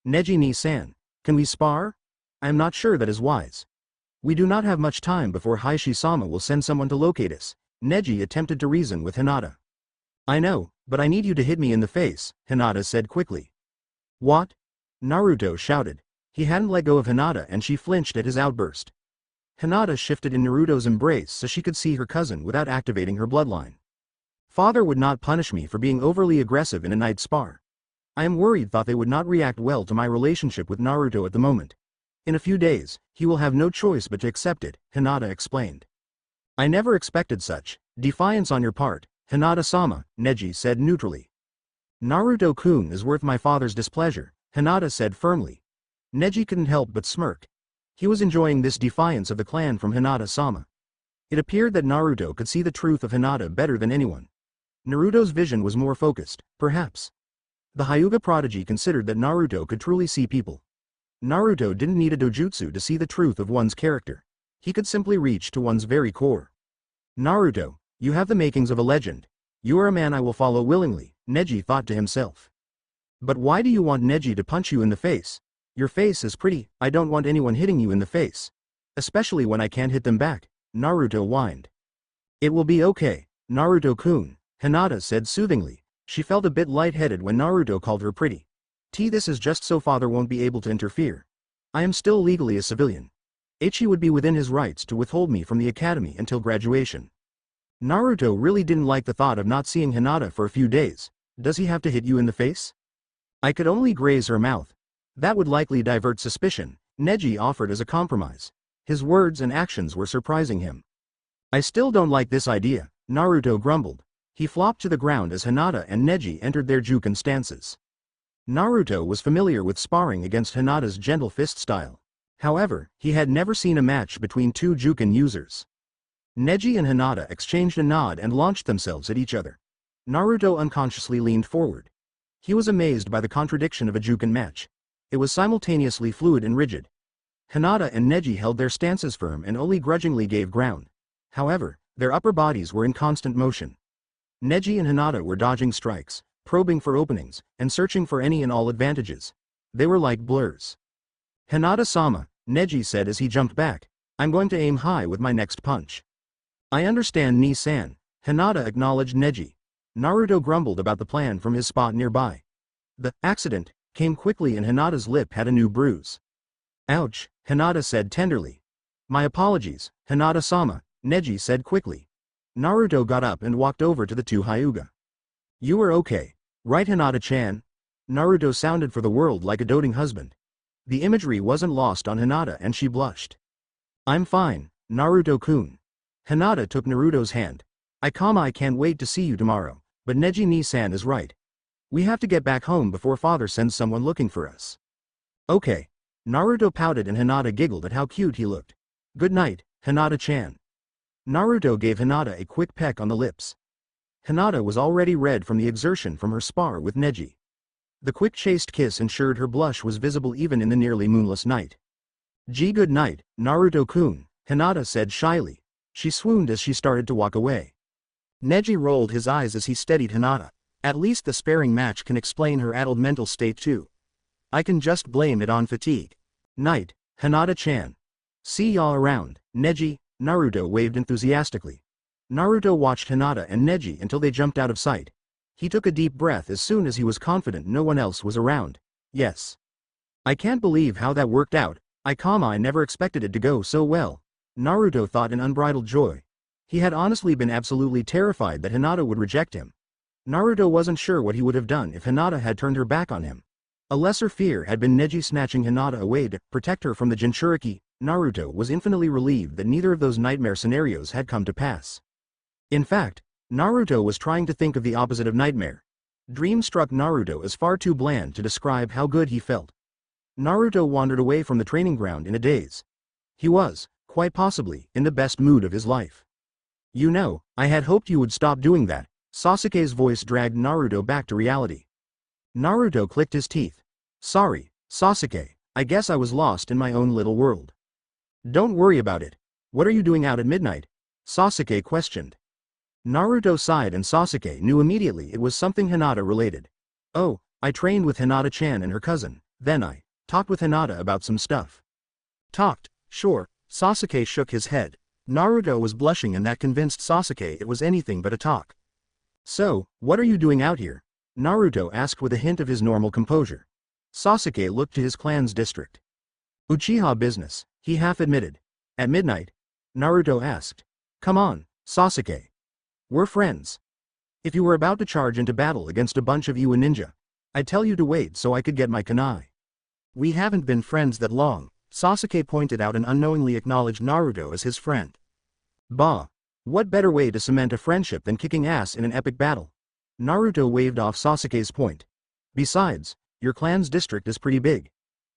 Neji-ni-san, can we spar? I am not sure that is wise. We do not have much time before Hishi-sama will send someone to locate us. Neji attempted to reason with Hinata. I know, but I need you to hit me in the face, Hinata said quickly. What? Naruto shouted. He hadn't let go of Hinata and she flinched at his outburst. Hinata shifted in Naruto's embrace so she could see her cousin without activating her bloodline. Father would not punish me for being overly aggressive in a night spar. I am worried they would not react well to my relationship with Naruto at the moment. In a few days, he will have no choice but to accept it, Hinata explained. I never expected such defiance on your part, Hinata-sama, Neji said neutrally. Naruto-kun is worth my father's displeasure, Hinata said firmly. Neji couldn't help but smirk. He was enjoying this defiance of the clan from Hinata-sama. It appeared that Naruto could see the truth of Hinata better than anyone. Naruto's vision was more focused, perhaps. The Hyuga prodigy considered that Naruto could truly see people. Naruto didn't need a dojutsu to see the truth of one's character. He could simply reach to one's very core. Naruto, you have the makings of a legend. You are a man I will follow willingly, Neji thought to himself. But why do you want Neji to punch you in the face? Your face is pretty, I don't want anyone hitting you in the face. Especially when I can't hit them back, Naruto whined. It will be okay, Naruto-kun, Hinata said soothingly. She felt a bit lightheaded when Naruto called her pretty. This is just so father won't be able to interfere. I am still legally a civilian. He would be within his rights to withhold me from the academy until graduation. Naruto really didn't like the thought of not seeing Hinata for a few days. Does he have to hit you in the face? I could only graze her mouth. That would likely divert suspicion, Neji offered as a compromise. His words and actions were surprising him. I still don't like this idea, Naruto grumbled. He flopped to the ground as Hinata and Neji entered their Juken stances. Naruto was familiar with sparring against Hinata's gentle fist style. However, he had never seen a match between two Juken users. Neji and Hinata exchanged a nod and launched themselves at each other. Naruto unconsciously leaned forward. He was amazed by the contradiction of a Juken match. It was simultaneously fluid and rigid. Hinata and Neji held their stances firm and only grudgingly gave ground. However, their upper bodies were in constant motion. Neji and Hinata were dodging strikes, probing for openings, and searching for any and all advantages. They were like blurs. Hinata-sama, Neji said as he jumped back. I'm going to aim high with my next punch. I understand Ni-san, Hinata acknowledged Neji. Naruto grumbled about the plan from his spot nearby. The accident came quickly and Hinata's lip had a new bruise. Ouch, Hinata said tenderly. My apologies, Hinata-sama, Neji said quickly. Naruto got up and walked over to the two Hyuga. You are okay, right Hinata-chan? Naruto sounded for the world like a doting husband. The imagery wasn't lost on Hinata and she blushed. I'm fine, Naruto-kun. Hinata took Naruto's hand. I can't wait to see you tomorrow, but Neji-ni-san is right. We have to get back home before father sends someone looking for us. Okay. Naruto pouted and Hinata giggled at how cute he looked. Good night, Hinata-chan. Naruto gave Hinata a quick peck on the lips. Hinata was already red from the exertion from her spar with Neji. The quick chaste kiss ensured her blush was visible even in the nearly moonless night. "Gee, good night, Naruto-kun," Hinata said shyly. She swooned as she started to walk away. Neji rolled his eyes as he steadied Hinata. At least the sparring match can explain her addled mental state too. I can just blame it on fatigue. "Night, Hinata-chan. See ya around, Neji," Naruto waved enthusiastically. Naruto watched Hinata and Neji until they jumped out of sight. He took a deep breath as soon as he was confident no one else was around. Yes. I can't believe how that worked out. I never expected it to go so well, Naruto thought in unbridled joy. He had honestly been absolutely terrified that Hinata would reject him. Naruto wasn't sure what he would have done if Hinata had turned her back on him. A lesser fear had been Neji snatching Hinata away to protect her from the Jinchuriki. Naruto was infinitely relieved that neither of those nightmare scenarios had come to pass. In fact, Naruto was trying to think of the opposite of nightmare. Dream struck Naruto as far too bland to describe how good he felt. Naruto wandered away from the training ground in a daze. He was, quite possibly, in the best mood of his life. "You know, I had hoped you would stop doing that." Sasuke's voice dragged Naruto back to reality. Naruto clicked his teeth. "Sorry, Sasuke, I guess I was lost in my own little world." "Don't worry about it. What are you doing out at midnight?" Sasuke questioned. Naruto sighed and Sasuke knew immediately it was something Hinata related. "Oh, I trained with Hinata-chan and her cousin, then I talked with Hinata about some stuff." Talked, sure, Sasuke shook his head. Naruto was blushing and that convinced Sasuke it was anything but a talk. "So, what are you doing out here?" Naruto asked with a hint of his normal composure. Sasuke looked to his clan's district. "Uchiha business," he half admitted. "At midnight?" Naruto asked. "Come on, Sasuke. We're friends. If you were about to charge into battle against a bunch of Iwa ninja, I'd tell you to wait so I could get my kunai." "We haven't been friends that long," Sasuke pointed out and unknowingly acknowledged Naruto as his friend. "Bah. What better way to cement a friendship than kicking ass in an epic battle?" Naruto waved off Sasuke's point. "Besides, your clan's district is pretty big.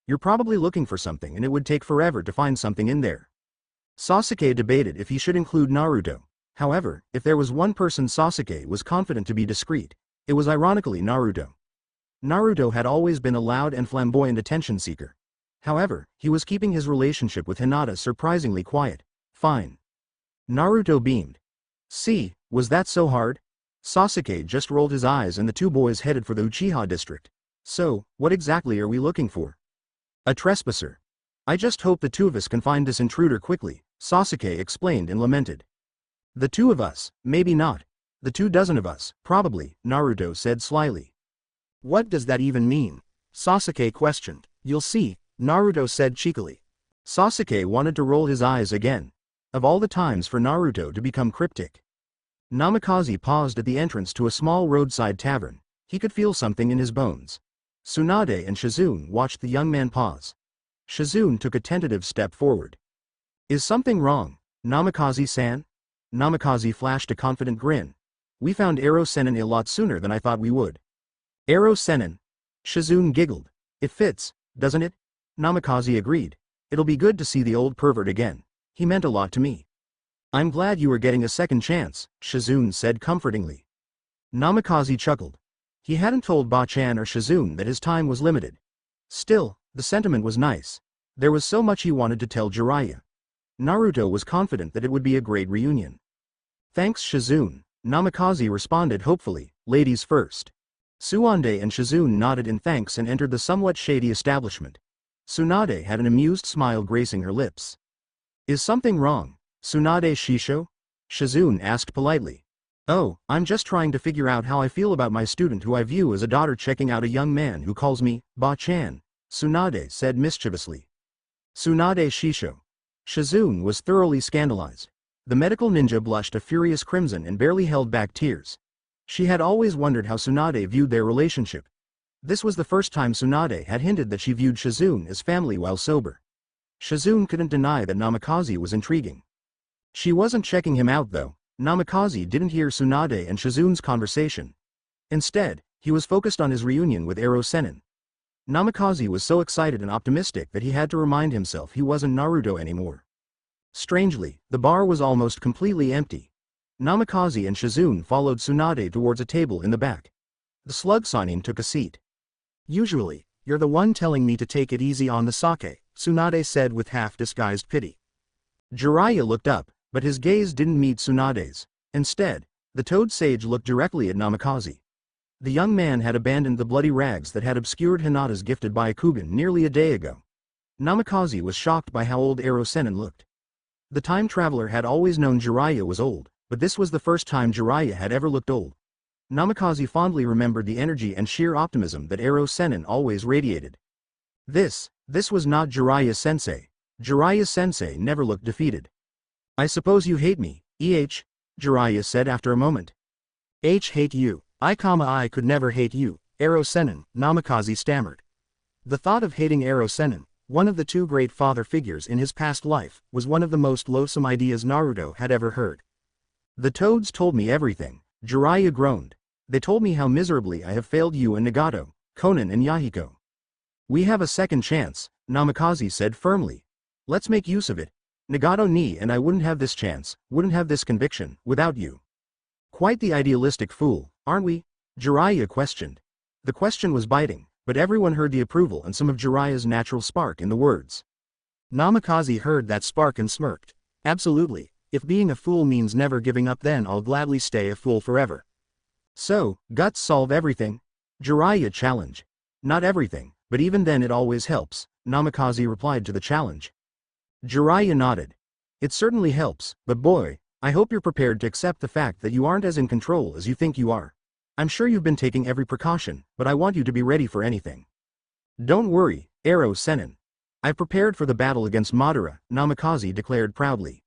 You're probably looking for something and it would take forever to find something in there." Sasuke debated if he should include Naruto. However, if there was one person Sasuke was confident to be discreet, it was ironically Naruto. Naruto had always been a loud and flamboyant attention seeker. However, he was keeping his relationship with Hinata surprisingly quiet. "Fine." Naruto beamed. "See, was that so hard?" Sasuke just rolled his eyes and the two boys headed for the Uchiha district. "So, what exactly are we looking for?" "A trespasser. I just hope the two of us can find this intruder quickly," Sasuke explained and lamented. "The two of us, maybe not. The 24 of us, probably," Naruto said slyly. "What does that even mean?" Sasuke questioned. "You'll see," Naruto said cheekily. Sasuke wanted to roll his eyes again. Of all the times for Naruto to become cryptic. Namikaze paused at the entrance to a small roadside tavern. He could feel something in his bones. Tsunade and Shizune watched the young man pause. Shizune took a tentative step forward. "Is something wrong, Namikaze-san?" Namikaze flashed a confident grin. "We found Ero Sennin a lot sooner than I thought we would." "Ero Sennin?" Shizune giggled. "It fits, doesn't it?" Namikaze agreed. "It'll be good to see the old pervert again. He meant a lot to me." "I'm glad you were getting a second chance," Shizune said comfortingly. Namikaze chuckled. He hadn't told Ba-chan or Shizune that his time was limited. Still, the sentiment was nice. There was so much he wanted to tell Jiraiya. Naruto was confident that it would be a great reunion. "Thanks, Shizune," Namikaze responded hopefully, "ladies first." Tsunade and Shizune nodded in thanks and entered the somewhat shady establishment. Tsunade had an amused smile gracing her lips. "Is something wrong, Tsunade Shisho?" Shizune asked politely. "Oh, I'm just trying to figure out how I feel about my student who I view as a daughter checking out a young man who calls me Ba-chan," Tsunade said mischievously. "Tsunade Shisho." Shizune was thoroughly scandalized. The medical ninja blushed a furious crimson and barely held back tears. She had always wondered how Tsunade viewed their relationship. This was the first time Tsunade had hinted that she viewed Shizune as family while sober. Shizune couldn't deny that Namikaze was intriguing. She wasn't checking him out though. Namikaze didn't hear Tsunade and Shizune's conversation. Instead, he was focused on his reunion with Ero Sennin. Namikaze was so excited and optimistic that he had to remind himself he wasn't Naruto anymore. Strangely, the bar was almost completely empty. Namikaze and Shizune followed Tsunade towards a table in the back. The slug signing took a seat. Usually, you're the one telling me to take it easy on the sake, Tsunade said with half-disguised pity. Jiraiya looked up, but his gaze didn't meet Tsunade's. Instead, the Toad Sage looked directly at Namikaze. The young man had abandoned the bloody rags that had obscured Hinata's gifted Byakugan nearly a day ago. Namikaze was shocked by how old Ero Sennin looked. The time traveler had always known Jiraiya was old, but this was the first time Jiraiya had ever looked old. Namikaze fondly remembered the energy and sheer optimism that Ero Sennin always radiated. This was not Jiraiya-sensei. Jiraiya-sensei never looked defeated. I suppose you hate me, Jiraiya said after a moment. Hate you. I could never hate you, Ero Sennin, Namikaze stammered. The thought of hating Ero Sennin, one of the two great father figures in his past life, was one of the most loathsome ideas Naruto had ever heard. The toads told me everything, Jiraiya groaned. They told me how miserably I have failed you and Nagato, Konan and Yahiko. We have a second chance, Namikaze said firmly. Let's make use of it. Nagato ni and I wouldn't have this chance, wouldn't have this conviction, without you. Quite the idealistic fool, aren't we? Jiraiya questioned. The question was biting, but everyone heard the approval and some of Jiraiya's natural spark in the words. Namikaze heard that spark and smirked. Absolutely, if being a fool means never giving up, then I'll gladly stay a fool forever. So, guts solve everything? Jiraiya challenged. Not everything, but even then it always helps, Namikaze replied to the challenge. Jiraiya nodded. It certainly helps, but boy, I hope you're prepared to accept the fact that you aren't as in control as you think you are. I'm sure you've been taking every precaution, but I want you to be ready for anything. Don't worry, Ero Sennin. I've prepared for the battle against Madara, Namikaze declared proudly.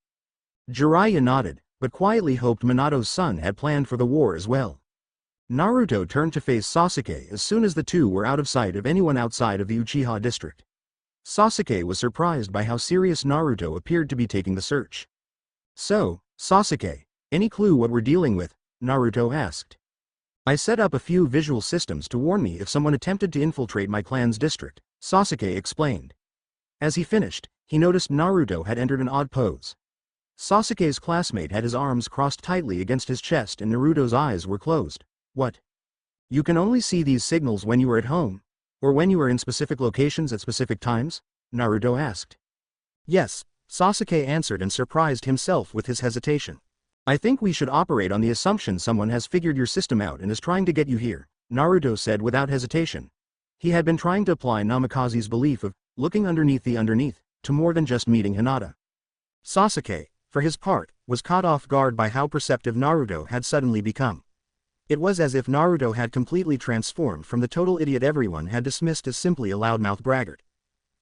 Jiraiya nodded, but quietly hoped Minato's son had planned for the war as well. Naruto turned to face Sasuke as soon as the two were out of sight of anyone outside of the Uchiha district. Sasuke was surprised by how serious Naruto appeared to be taking the search. So, Sasuke, any clue what we're dealing with? Naruto asked. I set up a few visual systems to warn me if someone attempted to infiltrate my clan's district, Sasuke explained. As he finished, he noticed Naruto had entered an odd pose. Sasuke's classmate had his arms crossed tightly against his chest and Naruto's eyes were closed. What? You can only see these signals when you are at home? Or when you are in specific locations at specific times? Naruto asked. Yes, Sasuke answered and surprised himself with his hesitation. I think we should operate on the assumption someone has figured your system out and is trying to get you here, Naruto said without hesitation. He had been trying to apply Namikaze's belief of looking underneath the underneath to more than just meeting Hinata. Sasuke, for his part, was caught off guard by how perceptive Naruto had suddenly become. It was as if Naruto had completely transformed from the total idiot everyone had dismissed as simply a loudmouth braggart.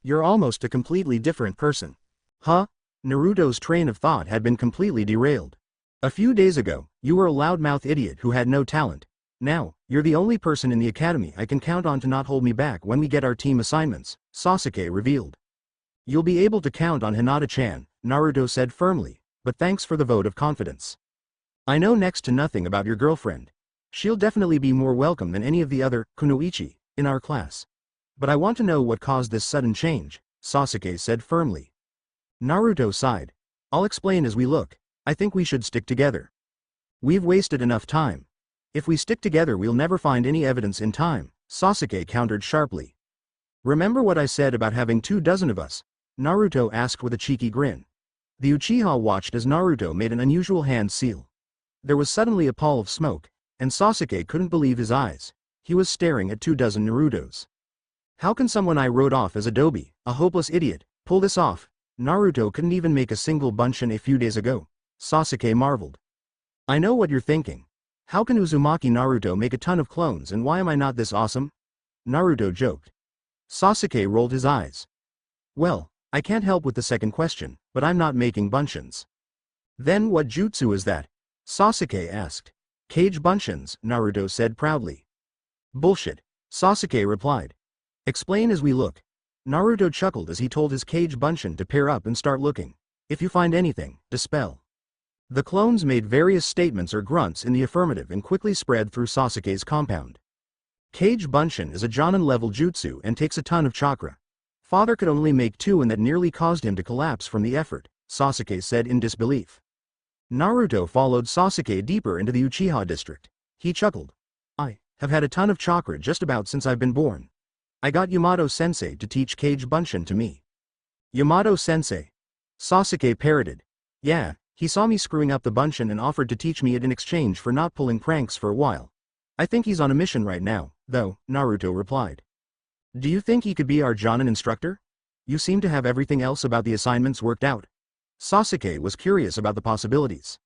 You're almost a completely different person. Huh? Naruto's train of thought had been completely derailed. A few days ago, you were a loudmouth idiot who had no talent. Now, you're the only person in the academy I can count on to not hold me back when we get our team assignments, Sasuke revealed. You'll be able to count on Hinata-chan, Naruto said firmly, but thanks for the vote of confidence. I know next to nothing about your girlfriend. She'll definitely be more welcome than any of the other kunoichi in our class. But I want to know what caused this sudden change, Sasuke said firmly. Naruto sighed. I'll explain as we look. I think we should stick together. We've wasted enough time. If we stick together we'll never find any evidence in time, Sasuke countered sharply. Remember what I said about having 24 of us? Naruto asked with a cheeky grin. The Uchiha watched as Naruto made an unusual hand seal. There was suddenly a pall of smoke, and Sasuke couldn't believe his eyes. He was staring at 24 Narutos. How can someone I wrote off as a doby, a hopeless idiot, pull this off? Naruto couldn't even make a single bunshin a few days ago. Sasuke marveled. I know what you're thinking. How can Uzumaki Naruto make a ton of clones and why am I not this awesome? Naruto joked. Sasuke rolled his eyes. Well, I can't help with the second question, but I'm not making bunshins. Then what jutsu is that? Sasuke asked. Cage bunshins, Naruto said proudly. Bullshit, Sasuke replied. Explain as we look. Naruto chuckled as he told his cage bunshin to pair up and start looking. If you find anything, dispel. The clones made various statements or grunts in the affirmative and quickly spread through Sasuke's compound. Cage bunshin is a Jonin-level jutsu and takes a ton of chakra. Father could only make 2 and that nearly caused him to collapse from the effort, Sasuke said in disbelief. Naruto followed Sasuke deeper into the Uchiha district. He chuckled. I have had a ton of chakra just about since I've been born. I got Yamato-sensei to teach Kage Bunshin to me. Yamato-sensei? Sasuke parroted. Yeah, he saw me screwing up the Bunshin and offered to teach me it in exchange for not pulling pranks for a while. I think he's on a mission right now, though, Naruto replied. Do you think he could be our Jonin instructor? You seem to have everything else about the assignments worked out. Sasuke was curious about the possibilities.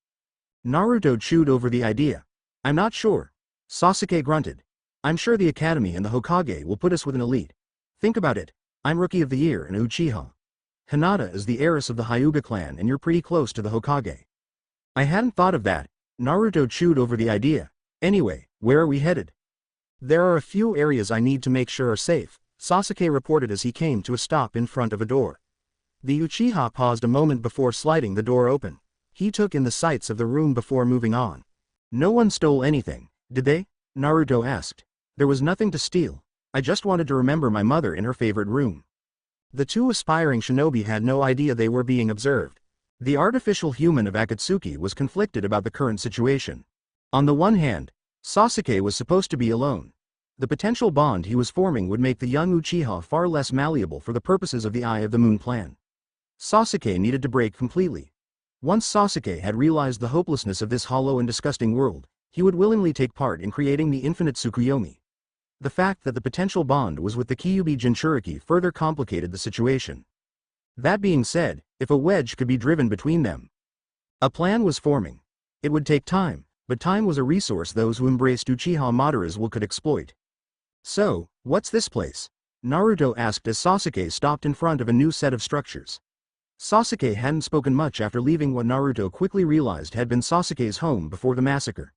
Naruto chewed over the idea. I'm not sure. Sasuke grunted. I'm sure the academy and the Hokage will put us with an elite. Think about it. I'm Rookie of the Year and Uchiha. Hinata is the heiress of the Hyuga clan and you're pretty close to the Hokage. I hadn't thought of that. Naruto chewed over the idea. Anyway, where are we headed? There are a few areas I need to make sure are safe, Sasuke reported as he came to a stop in front of a door. The Uchiha paused a moment before sliding the door open. He took in the sights of the room before moving on. No one stole anything, did they? Naruto asked. There was nothing to steal. I just wanted to remember my mother in her favorite room. The two aspiring shinobi had no idea they were being observed. The artificial human of Akatsuki was conflicted about the current situation. On the one hand, Sasuke was supposed to be alone. The potential bond he was forming would make the young Uchiha far less malleable for the purposes of the Eye of the Moon plan. Sasuke needed to break completely. Once Sasuke had realized the hopelessness of this hollow and disgusting world, he would willingly take part in creating the infinite Tsukuyomi. The fact that the potential bond was with the Kyuubi Jinchuriki further complicated the situation. That being said, if a wedge could be driven between them. A plan was forming. It would take time, but time was a resource those who embraced Uchiha Madara's will could exploit. So, what's this place? Naruto asked as Sasuke stopped in front of a new set of structures. Sasuke hadn't spoken much after leaving what Naruto quickly realized had been Sasuke's home before the massacre.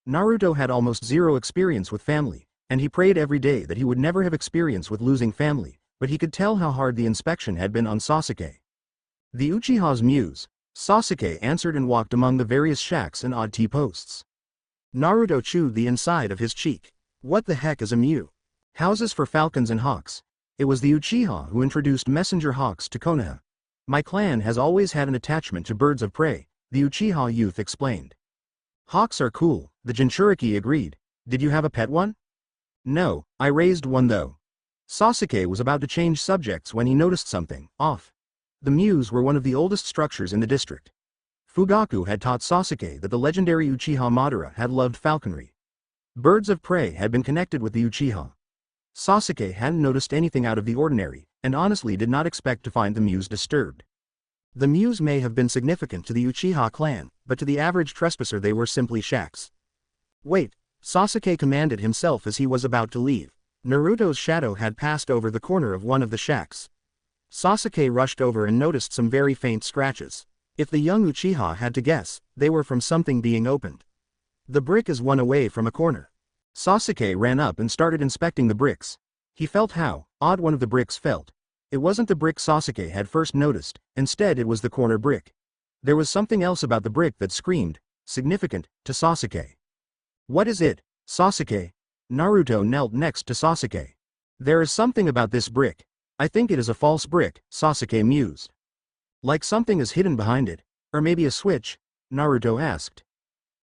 Naruto had almost zero experience with family, and he prayed every day that he would never have experience with losing family, but he could tell how hard the inspection had been on Sasuke. The Uchiha's muse, Sasuke answered and walked among the various shacks and odd T-posts. Naruto chewed the inside of his cheek. What the heck is a mew? Houses for falcons and hawks. It was the Uchiha who introduced messenger hawks to Konaha. My clan has always had an attachment to birds of prey, the Uchiha youth explained. Hawks are cool, the Jinchuriki agreed. Did you have a pet one? No, I raised one though. Sasuke was about to change subjects when he noticed something off. The mews were one of the oldest structures in the district. Fugaku had taught Sasuke that the legendary Uchiha Madara had loved falconry. Birds of prey had been connected with the Uchiha. Sasuke hadn't noticed anything out of the ordinary, and honestly did not expect to find the mews disturbed. The mews may have been significant to the Uchiha clan, but to the average trespasser they were simply shacks. Wait, Sasuke commanded himself as he was about to leave. Naruto's shadow had passed over the corner of one of the shacks. Sasuke rushed over and noticed some very faint scratches. If the young Uchiha had to guess, they were from something being opened. The brick is one away from a corner. Sasuke ran up and started inspecting the bricks. He felt how odd one of the bricks felt. It wasn't the brick Sasuke had first noticed, instead it was the corner brick. There was something else about the brick that screamed, significant, to Sasuke. What is it, Sasuke? Naruto knelt next to Sasuke. There is something about this brick. I think it is a false brick, Sasuke mused. Like something is hidden behind it, or maybe a switch, Naruto asked.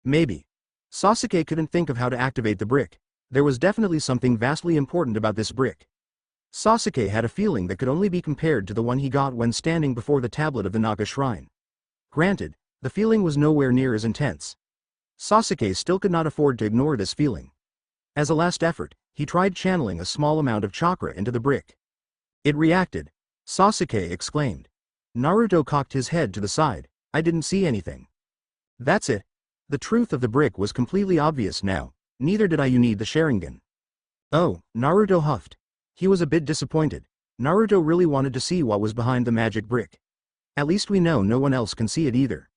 Maybe. Sasuke couldn't think of how to activate the brick. There was definitely something vastly important about this brick. Sasuke had a feeling that could only be compared to the one he got when standing before the tablet of the Naga shrine. Granted, the feeling was nowhere near as intense. Sasuke still could not afford to ignore this feeling. As a last effort, he tried channeling a small amount of chakra into the brick. It reacted. Sasuke exclaimed. Naruto cocked his head to the side. I didn't see anything. That's it. The truth of the brick was completely obvious now. Neither did you need the Sharingan. Oh, Naruto huffed. He was a bit disappointed. Naruto really wanted to see what was behind the magic brick. At least we know no one else can see it either.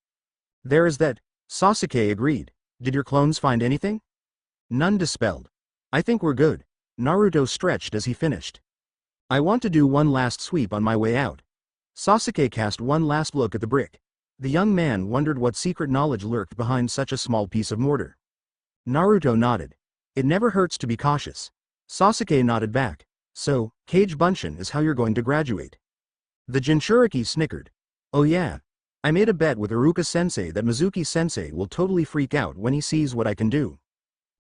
There is that, Sasuke agreed. Did your clones find anything? None dispelled. I think we're good. Naruto stretched as he finished. I want to do one last sweep on my way out. Sasuke cast one last look at the brick. The young man wondered what secret knowledge lurked behind such a small piece of mortar. Naruto nodded. It never hurts to be cautious. Sasuke nodded back. So, Kage Bunshin is how you're going to graduate. The Jinchuriki snickered. Oh yeah. I made a bet with Iruka-sensei that Mizuki-sensei will totally freak out when he sees what I can do.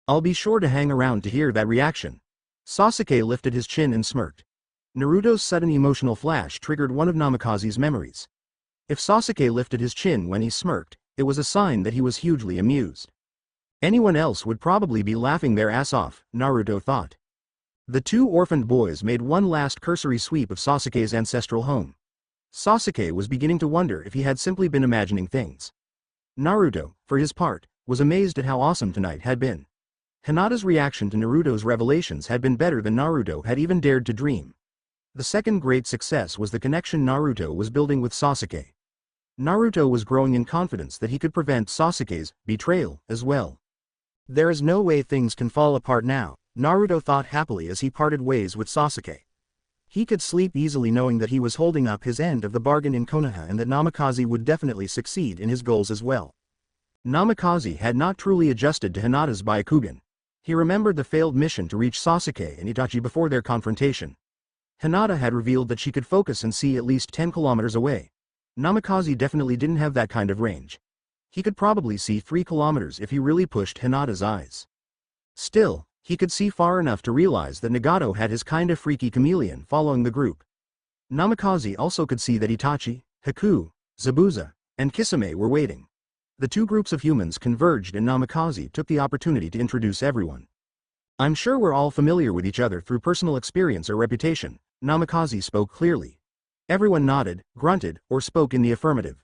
I'll be sure to hang around to hear that reaction. Sasuke lifted his chin and smirked. Naruto's sudden emotional flash triggered one of Namikaze's memories. If Sasuke lifted his chin when he smirked, it was a sign that he was hugely amused. Anyone else would probably be laughing their ass off, Naruto thought. The two orphaned boys made one last cursory sweep of Sasuke's ancestral home. Sasuke was beginning to wonder if he had simply been imagining things. Naruto, for his part, was amazed at how awesome tonight had been. Hinata's reaction to Naruto's revelations had been better than Naruto had even dared to dream. The second great success was the connection Naruto was building with Sasuke. Naruto was growing in confidence that he could prevent Sasuke's betrayal as well. There is no way things can fall apart now, Naruto thought happily as he parted ways with Sasuke. He could sleep easily knowing that he was holding up his end of the bargain in Konoha and that Namikaze would definitely succeed in his goals as well. Namikaze had not truly adjusted to Hinata's Byakugan. He remembered the failed mission to reach Sasuke and Itachi before their confrontation. Hinata had revealed that she could focus and see at least 10 kilometers away. Namikaze definitely didn't have that kind of range. He could probably see 3 kilometers if he really pushed Hinata's eyes. Still, he could see far enough to realize that Nagato had his kinda freaky chameleon following the group. Namikaze also could see that Itachi, Haku, Zabuza, and Kisame were waiting. The two groups of humans converged and Namikaze took the opportunity to introduce everyone. I'm sure we're all familiar with each other through personal experience or reputation, Namikaze spoke clearly. Everyone nodded, grunted, or spoke in the affirmative.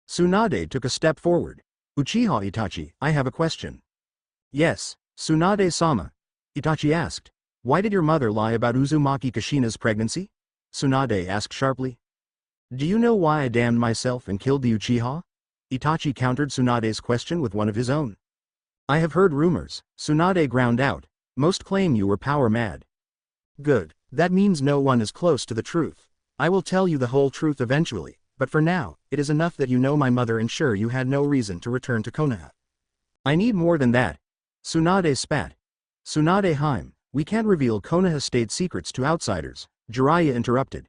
Tsunade took a step forward. Uchiha Itachi, I have a question. Yes, Tsunade-sama. Itachi asked. Why did your mother lie about Uzumaki Kushina's pregnancy? Tsunade asked sharply. Do you know why I damned myself and killed the Uchiha? Itachi countered Tsunade's question with one of his own. I have heard rumors, Tsunade ground out. Most claim you were power mad. Good, that means no one is close to the truth. I will tell you the whole truth eventually, but for now, it is enough that you know my mother and sure you had no reason to return to Konoha. I need more than that. Tsunade spat. Tsunade-heim, we can't reveal Konoha state secrets to outsiders, Jiraiya interrupted.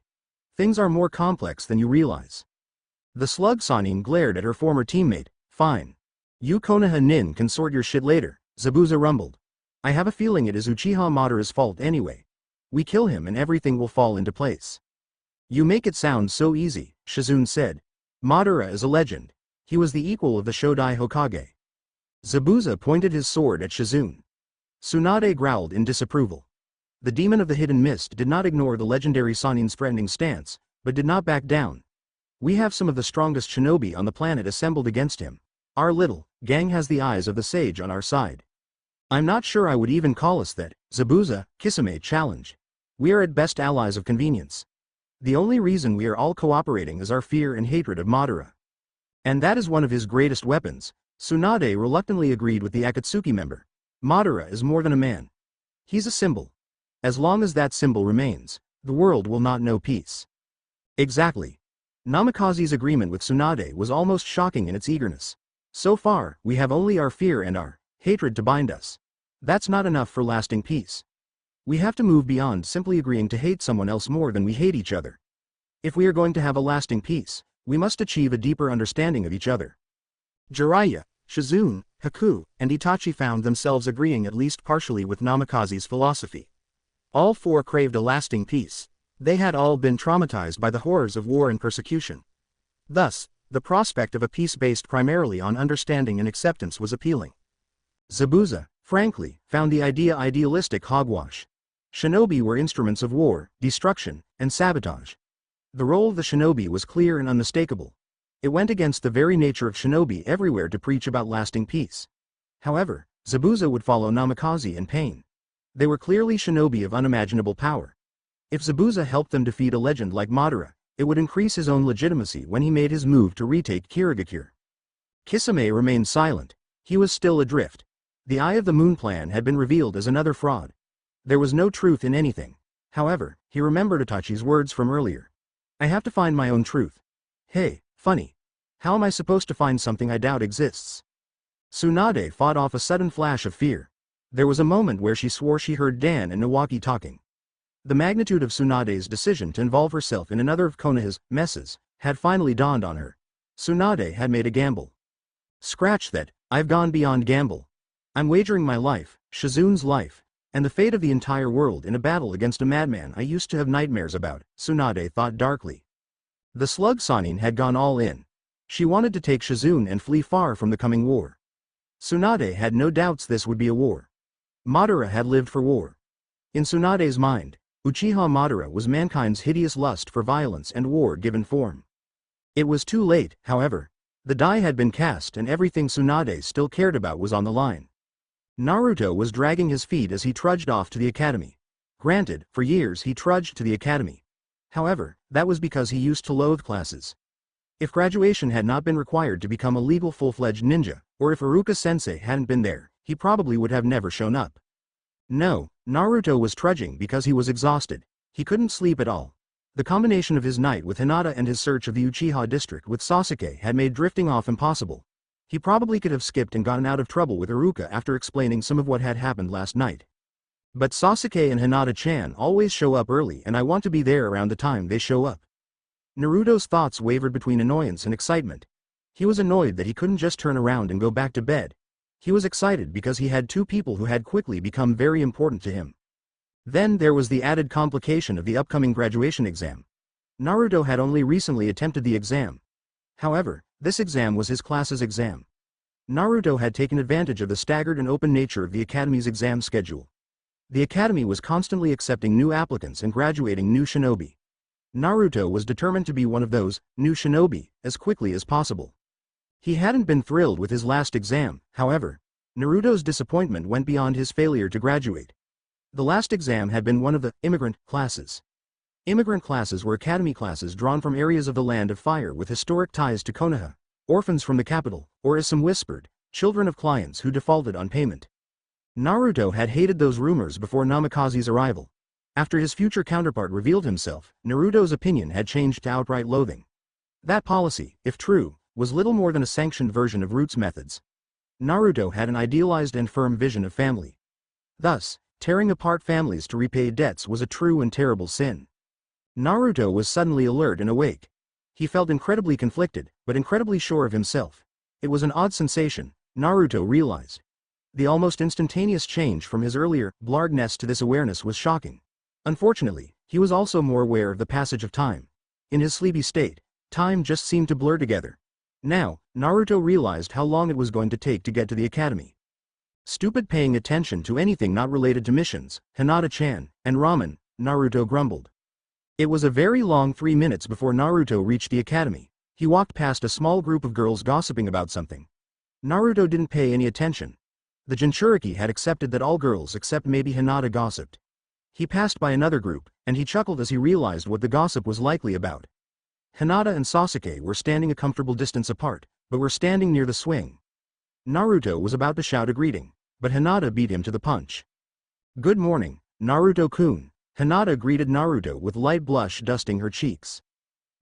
Things are more complex than you realize. The slug Sanin glared at her former teammate. Fine. You Konoha nin can sort your shit later, Zabuza rumbled. I have a feeling it is Uchiha Madara's fault anyway. We kill him and everything will fall into place. You make it sound so easy, Shizune said. Madara is a legend. He was the equal of the Shodai Hokage. Zabuza pointed his sword at Shizune. Tsunade growled in disapproval. The demon of the hidden mist did not ignore the legendary Sanin's threatening stance, but did not back down. We have some of the strongest shinobi on the planet assembled against him. Our little gang has the eyes of the sage on our side. I'm not sure I would even call us that, Zabuza, Kisame challenged. We are at best allies of convenience. The only reason we are all cooperating is our fear and hatred of Madara. And that is one of his greatest weapons, Tsunade reluctantly agreed with the Akatsuki member. Madara is more than a man. He's a symbol. As long as that symbol remains, the world will not know peace. Exactly. Namikaze's agreement with Tsunade was almost shocking in its eagerness. So far, we have only our fear and our hatred to bind us. That's not enough for lasting peace. We have to move beyond simply agreeing to hate someone else more than we hate each other. If we are going to have a lasting peace, we must achieve a deeper understanding of each other. Jiraiya, Shizune, Haku, and Itachi found themselves agreeing at least partially with Namikaze's philosophy. All four craved a lasting peace. They had all been traumatized by the horrors of war and persecution. Thus, the prospect of a peace based primarily on understanding and acceptance was appealing. Zabuza, frankly, found the idea idealistic hogwash. Shinobi were instruments of war, destruction, and sabotage. The role of the shinobi was clear and unmistakable. It went against the very nature of shinobi everywhere to preach about lasting peace. However, Zabuza would follow Namikaze in pain. They were clearly shinobi of unimaginable power. If Zabuza helped them defeat a legend like Madara, it would increase his own legitimacy when he made his move to retake Kirigakure. Kisame remained silent. He was still adrift. The Eye of the Moon plan had been revealed as another fraud. There was no truth in anything. However, he remembered Itachi's words from earlier. I have to find my own truth. Hey, funny. How am I supposed to find something I doubt exists? Tsunade fought off a sudden flash of fear. There was a moment where she swore she heard Dan and Nawaki talking. The magnitude of Tsunade's decision to involve herself in another of Konoha's messes had finally dawned on her. Tsunade had made a gamble. Scratch that, I've gone beyond gamble. I'm wagering my life, Shizune's life, And the fate of the entire world in a battle against a madman I used to have nightmares about, Tsunade thought darkly. The slug Sanin had gone all in. She wanted to take Shizune and flee far from the coming war. Tsunade had no doubts this would be a war. Madara had lived for war. In Tsunade's mind, Uchiha Madara was mankind's hideous lust for violence and war given form. It was too late, however. The die had been cast and everything Tsunade still cared about was on the line. Naruto was dragging his feet as he trudged off to the academy. Granted, for years he trudged to the academy. However, that was because he used to loathe classes. If graduation had not been required to become a legal full-fledged ninja, or if Iruka-sensei hadn't been there, he probably would have never shown up. No, Naruto was trudging because he was exhausted. He couldn't sleep at all. The combination of his night with Hinata and his search of the Uchiha district with Sasuke had made drifting off impossible. He probably could have skipped and gotten out of trouble with Iruka after explaining some of what had happened last night. But Sasuke and Hinata-chan always show up early and I want to be there around the time they show up. Naruto's thoughts wavered between annoyance and excitement. He was annoyed that he couldn't just turn around and go back to bed. He was excited because he had two people who had quickly become very important to him. Then there was the added complication of the upcoming graduation exam. Naruto had only recently attempted the exam. However, this exam was his class's exam. Naruto had taken advantage of the staggered and open nature of the academy's exam schedule. The academy was constantly accepting new applicants and graduating new shinobi. Naruto was determined to be one of those new shinobi as quickly as possible. He hadn't been thrilled with his last exam, however. Naruto's disappointment went beyond his failure to graduate. The last exam had been one of the immigrant classes. Immigrant classes were academy classes drawn from areas of the Land of Fire with historic ties to Konaha, orphans from the capital, or as some whispered, children of clients who defaulted on payment. Naruto had hated those rumors before Namikaze's arrival. After his future counterpart revealed himself, Naruto's opinion had changed to outright loathing. That policy, if true, was little more than a sanctioned version of Roots' methods. Naruto had an idealized and firm vision of family. Thus, tearing apart families to repay debts was a true and terrible sin. Naruto was suddenly alert and awake. He felt incredibly conflicted, but incredibly sure of himself. It was an odd sensation, Naruto realized. The almost instantaneous change from his earlier blargness to this awareness was shocking. Unfortunately, he was also more aware of the passage of time. In his sleepy state, time just seemed to blur together. Now, Naruto realized how long it was going to take to get to the academy. Stupid paying attention to anything not related to missions, Hinata-chan, and ramen, Naruto grumbled. It was a very long 3 minutes before Naruto reached the academy. He walked past a small group of girls gossiping about something. Naruto didn't pay any attention. The Jinchuriki had accepted that all girls except maybe Hinata gossiped. He passed by another group, and he chuckled as he realized what the gossip was likely about. Hinata and Sasuke were standing a comfortable distance apart, but were standing near the swing. Naruto was about to shout a greeting, but Hinata beat him to the punch. "Good morning, Naruto-kun," Hinata greeted Naruto with light blush dusting her cheeks.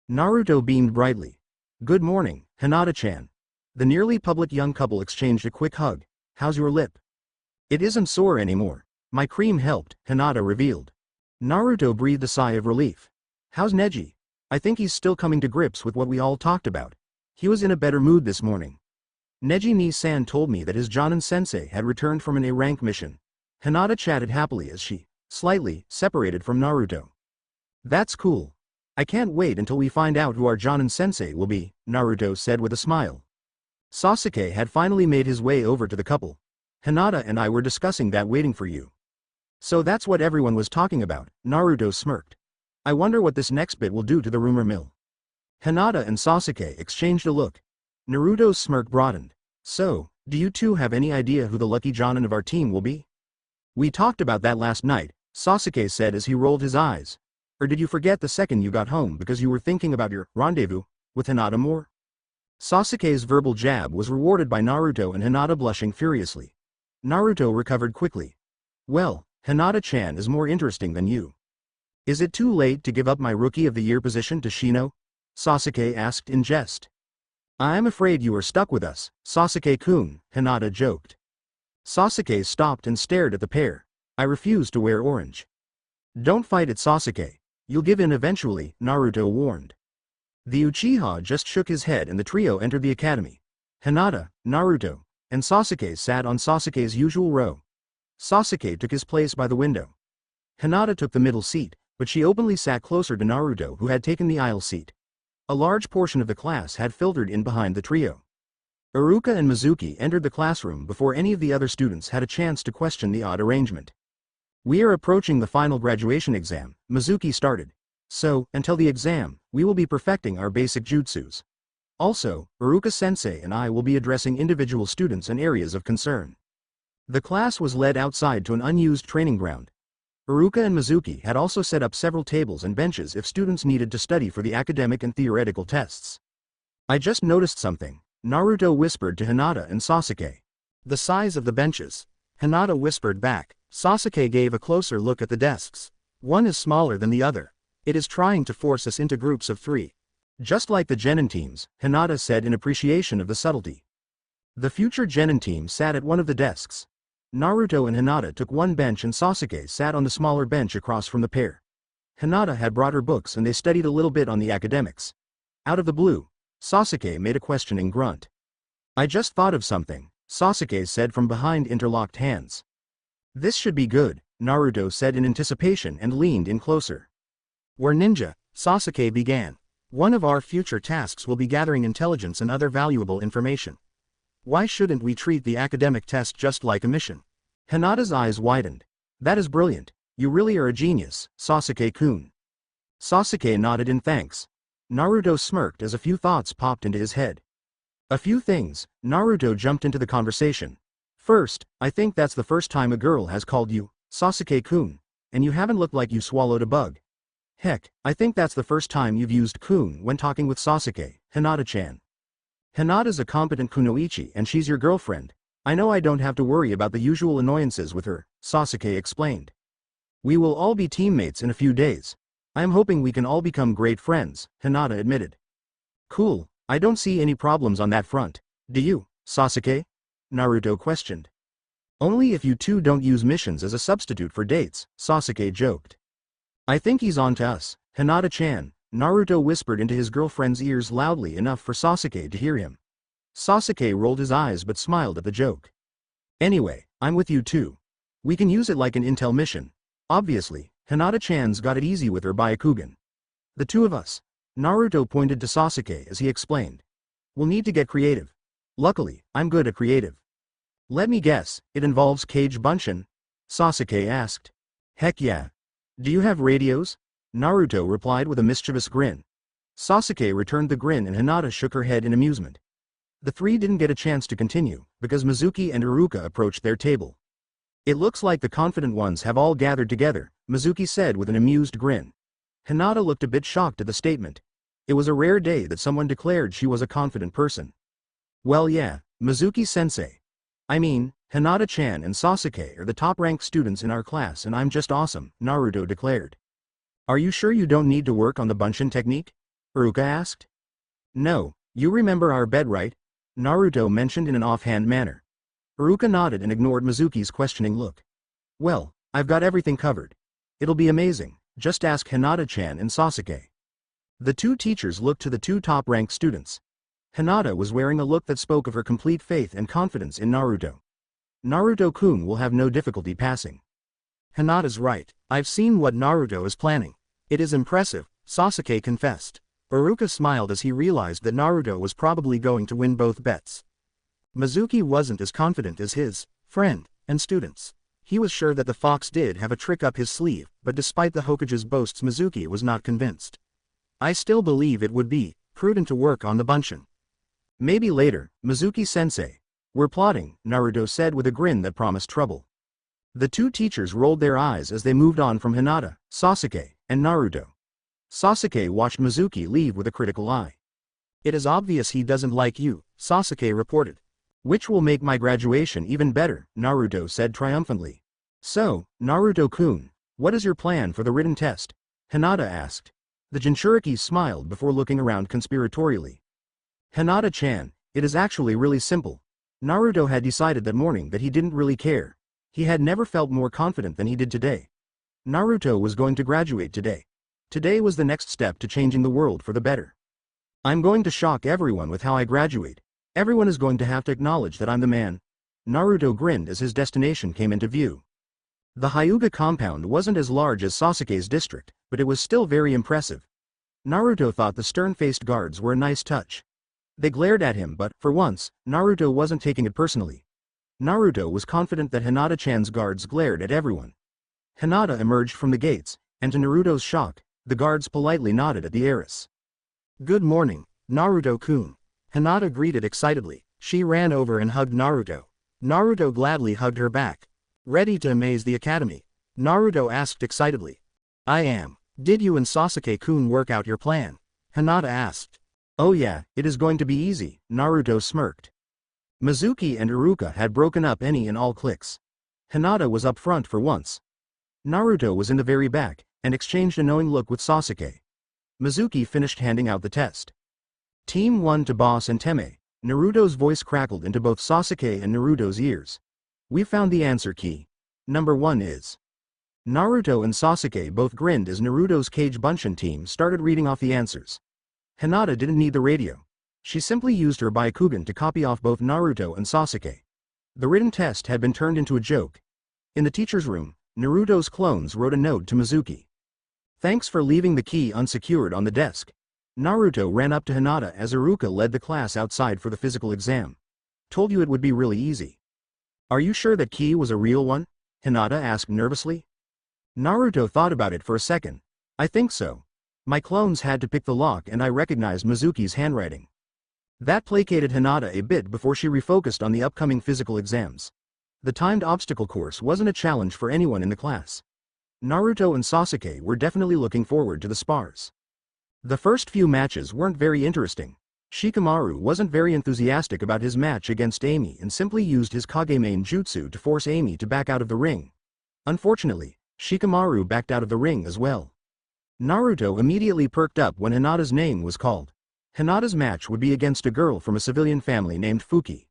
Naruto beamed brightly. "Good morning, Hinata-chan." The nearly public young couple exchanged a quick hug. "How's your lip?" "It isn't sore anymore. My cream helped," Hinata revealed. Naruto breathed a sigh of relief. "How's Neji?" "I think he's still coming to grips with what we all talked about. He was in a better mood this morning. Neji Ni-san told me that his Jonin-sensei had returned from an A-rank mission." Hinata chatted happily as she, slightly, separated from Naruto. "That's cool. I can't wait until we find out who our Jonin-sensei will be," Naruto said with a smile. Sasuke had finally made his way over to the couple. "Hinata and I were discussing that waiting for you." "So that's what everyone was talking about," Naruto smirked. "I wonder what this next bit will do to the rumor mill." Hinata and Sasuke exchanged a look. Naruto's smirk broadened. "So, do you two have any idea who the lucky Jonin of our team will be?" "We talked about that last night," Sasuke said as he rolled his eyes. "Or did you forget the second you got home because you were thinking about your rendezvous with Hinata more?" Sasuke's verbal jab was rewarded by Naruto and Hinata blushing furiously. Naruto recovered quickly. "Well, Hinata-chan is more interesting than you." "Is it too late to give up my Rookie of the Year position to Shino?" Sasuke asked in jest. "I'm afraid you are stuck with us, Sasuke-kun," Hinata joked. Sasuke stopped and stared at the pair. "I refuse to wear orange." "Don't fight it, Sasuke. You'll give in eventually," Naruto warned. The Uchiha just shook his head and the trio entered the academy. Hinata, Naruto, and Sasuke sat on Sasuke's usual row. Sasuke took his place by the window. Hinata took the middle seat, but she openly sat closer to Naruto, who had taken the aisle seat. A large portion of the class had filtered in behind the trio. Iruka and Mizuki entered the classroom before any of the other students had a chance to question the odd arrangement. "We are approaching the final graduation exam," Mizuki started. "So, until the exam, we will be perfecting our basic jutsus. Also, Iruka-sensei and I will be addressing individual students and areas of concern." The class was led outside to an unused training ground. Iruka and Mizuki had also set up several tables and benches if students needed to study for the academic and theoretical tests. "I just noticed something," Naruto whispered to Hinata and Sasuke. The size of the benches. Hinata whispered back. Sasuke gave a closer look at the desks. One is smaller than the other. It is trying to force us into groups of 3. "Just like the Genin teams," Hinata said in appreciation of the subtlety. The future Genin team sat at one of the desks. Naruto and Hinata took one bench and Sasuke sat on the smaller bench across from the pair. Hinata had brought her books and they studied a little bit on the academics. Out of the blue, Sasuke made a questioning grunt. "I just thought of something," Sasuke said from behind interlocked hands. "This should be good," Naruto said in anticipation and leaned in closer. "We're ninja," Sasuke began. "One of our future tasks will be gathering intelligence and other valuable information. Why shouldn't we treat the academic test just like a mission?" Hinata's eyes widened. "That is brilliant. You really are a genius, Sasuke-kun." Sasuke nodded in thanks. Naruto smirked as a few thoughts popped into his head. "A few things," Naruto jumped into the conversation. "First, I think that's the first time a girl has called you Sasuke-kun, and you haven't looked like you swallowed a bug. Heck, I think that's the first time you've used kun when talking with Sasuke, Hinata-chan. Hinata's a competent kunoichi and she's your girlfriend. I know I don't have to worry about the usual annoyances with her," Sasuke explained. "We will all be teammates in a few days. I am hoping we can all become great friends," Hinata admitted. "Cool, I don't see any problems on that front. Do you, Sasuke?" Naruto questioned. "Only if you two don't use missions as a substitute for dates," Sasuke joked. "I think he's on to us, Hinata-chan," Naruto whispered into his girlfriend's ears loudly enough for Sasuke to hear him. Sasuke rolled his eyes but smiled at the joke. "Anyway, I'm with you too. We can use it like an intel mission. Obviously, Hinata-chan's got it easy with her Byakugan. The two of us." Naruto pointed to Sasuke as he explained. "We'll need to get creative. Luckily, I'm good at creative." "Let me guess, it involves Kage Bunshin?" Sasuke asked. "Heck yeah. Do you have radios?" Naruto replied with a mischievous grin. Sasuke returned the grin and Hinata shook her head in amusement. The three didn't get a chance to continue, because Mizuki and Iruka approached their table. "It looks like the confident ones have all gathered together," Mizuki said with an amused grin. Hinata looked a bit shocked at the statement. It was a rare day that someone declared she was a confident person. "Well yeah, Mizuki-sensei. I mean, Hinata-chan and Sasuke are the top-ranked students in our class and I'm just awesome," Naruto declared. "Are you sure you don't need to work on the Bunshin technique?" Iruka asked. "No, you remember our bet, right?" Naruto mentioned in an offhand manner. Iruka nodded and ignored Mizuki's questioning look. "Well, I've got everything covered. It'll be amazing, just ask Hinata-chan and Sasuke." The two teachers looked to the two top-ranked students. Hinata was wearing a look that spoke of her complete faith and confidence in Naruto. "Naruto-kun will have no difficulty passing." "Hinata's right. I've seen what Naruto is planning. It is impressive," Sasuke confessed. Iruka smiled as he realized that Naruto was probably going to win both bets. Mizuki wasn't as confident as his friend and students. He was sure that the fox did have a trick up his sleeve, but despite the Hokage's boasts, Mizuki was not convinced. "I still believe it would be prudent to work on the Bunshin." "Maybe later, Mizuki-sensei. We're plotting," Naruto said with a grin that promised trouble. The two teachers rolled their eyes as they moved on from Hinata, Sasuke, and Naruto. Sasuke watched Mizuki leave with a critical eye. "It is obvious he doesn't like you," Sasuke reported. "Which will make my graduation even better," Naruto said triumphantly. "So, Naruto-kun, what is your plan for the written test?" Hinata asked. The Jinchuriki smiled before looking around conspiratorially. "Hinata-chan, it is actually really simple." Naruto had decided that morning that he didn't really care. He had never felt more confident than he did today. Naruto was going to graduate today. Today was the next step to changing the world for the better. "I'm going to shock everyone with how I graduate. Everyone is going to have to acknowledge that I'm the man." Naruto grinned as his destination came into view. The Hyuga compound wasn't as large as Sasuke's district, but it was still very impressive. Naruto thought the stern-faced guards were a nice touch. They glared at him but, for once, Naruto wasn't taking it personally. Naruto was confident that Hinata-chan's guards glared at everyone. Hinata emerged from the gates, and to Naruto's shock, the guards politely nodded at the heiress. Good morning, Naruto-kun. Hinata greeted excitedly. She ran over and hugged Naruto. Naruto gladly hugged her back. Ready to amaze the academy? Naruto asked excitedly. I am. Did you and Sasuke-kun work out your plan? Hinata asked. Oh yeah, it is going to be easy, Naruto smirked. Mizuki and Iruka had broken up any and all cliques. Hinata was up front for once. Naruto was in the very back, and exchanged a knowing look with Sasuke. Mizuki finished handing out the test. Team 1 to Boss and Teme. Naruto's voice crackled into both Sasuke and Naruto's ears. We found the answer key. Number 1 is. Naruto and Sasuke both grinned as Naruto's Kage Bunshin team started reading off the answers. Hinata didn't need the radio. She simply used her Byakugan to copy off both Naruto and Sasuke. The written test had been turned into a joke. In the teacher's room, Naruto's clones wrote a note to Mizuki. Thanks for leaving the key unsecured on the desk. Naruto ran up to Hinata as Iruka led the class outside for the physical exam. Told you it would be really easy. Are you sure that key was a real one? Hinata asked nervously. Naruto thought about it for a second. I think so. My clones had to pick the lock and I recognized Mizuki's handwriting. That placated Hinata a bit before she refocused on the upcoming physical exams. The timed obstacle course wasn't a challenge for anyone in the class. Naruto and Sasuke were definitely looking forward to the spars. The first few matches weren't very interesting. Shikamaru wasn't very enthusiastic about his match against Amy and simply used his Kage-main jutsu to force Amy to back out of the ring. Unfortunately, Shikamaru backed out of the ring as well. Naruto immediately perked up when Hinata's name was called. Hinata's match would be against a girl from a civilian family named Fuki.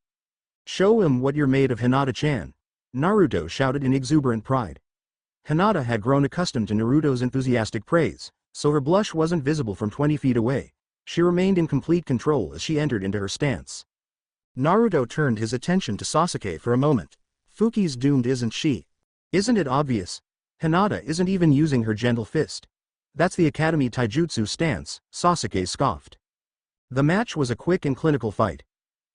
Show him what you're made of, Hinata-chan. Naruto shouted in exuberant pride. Hinata had grown accustomed to Naruto's enthusiastic praise, so her blush wasn't visible from 20 feet away. She remained in complete control as she entered into her stance. Naruto turned his attention to Sasuke for a moment. Fuki's doomed, isn't she? Isn't it obvious? Hinata isn't even using her gentle fist. That's the Academy Taijutsu stance, Sasuke scoffed. The match was a quick and clinical fight.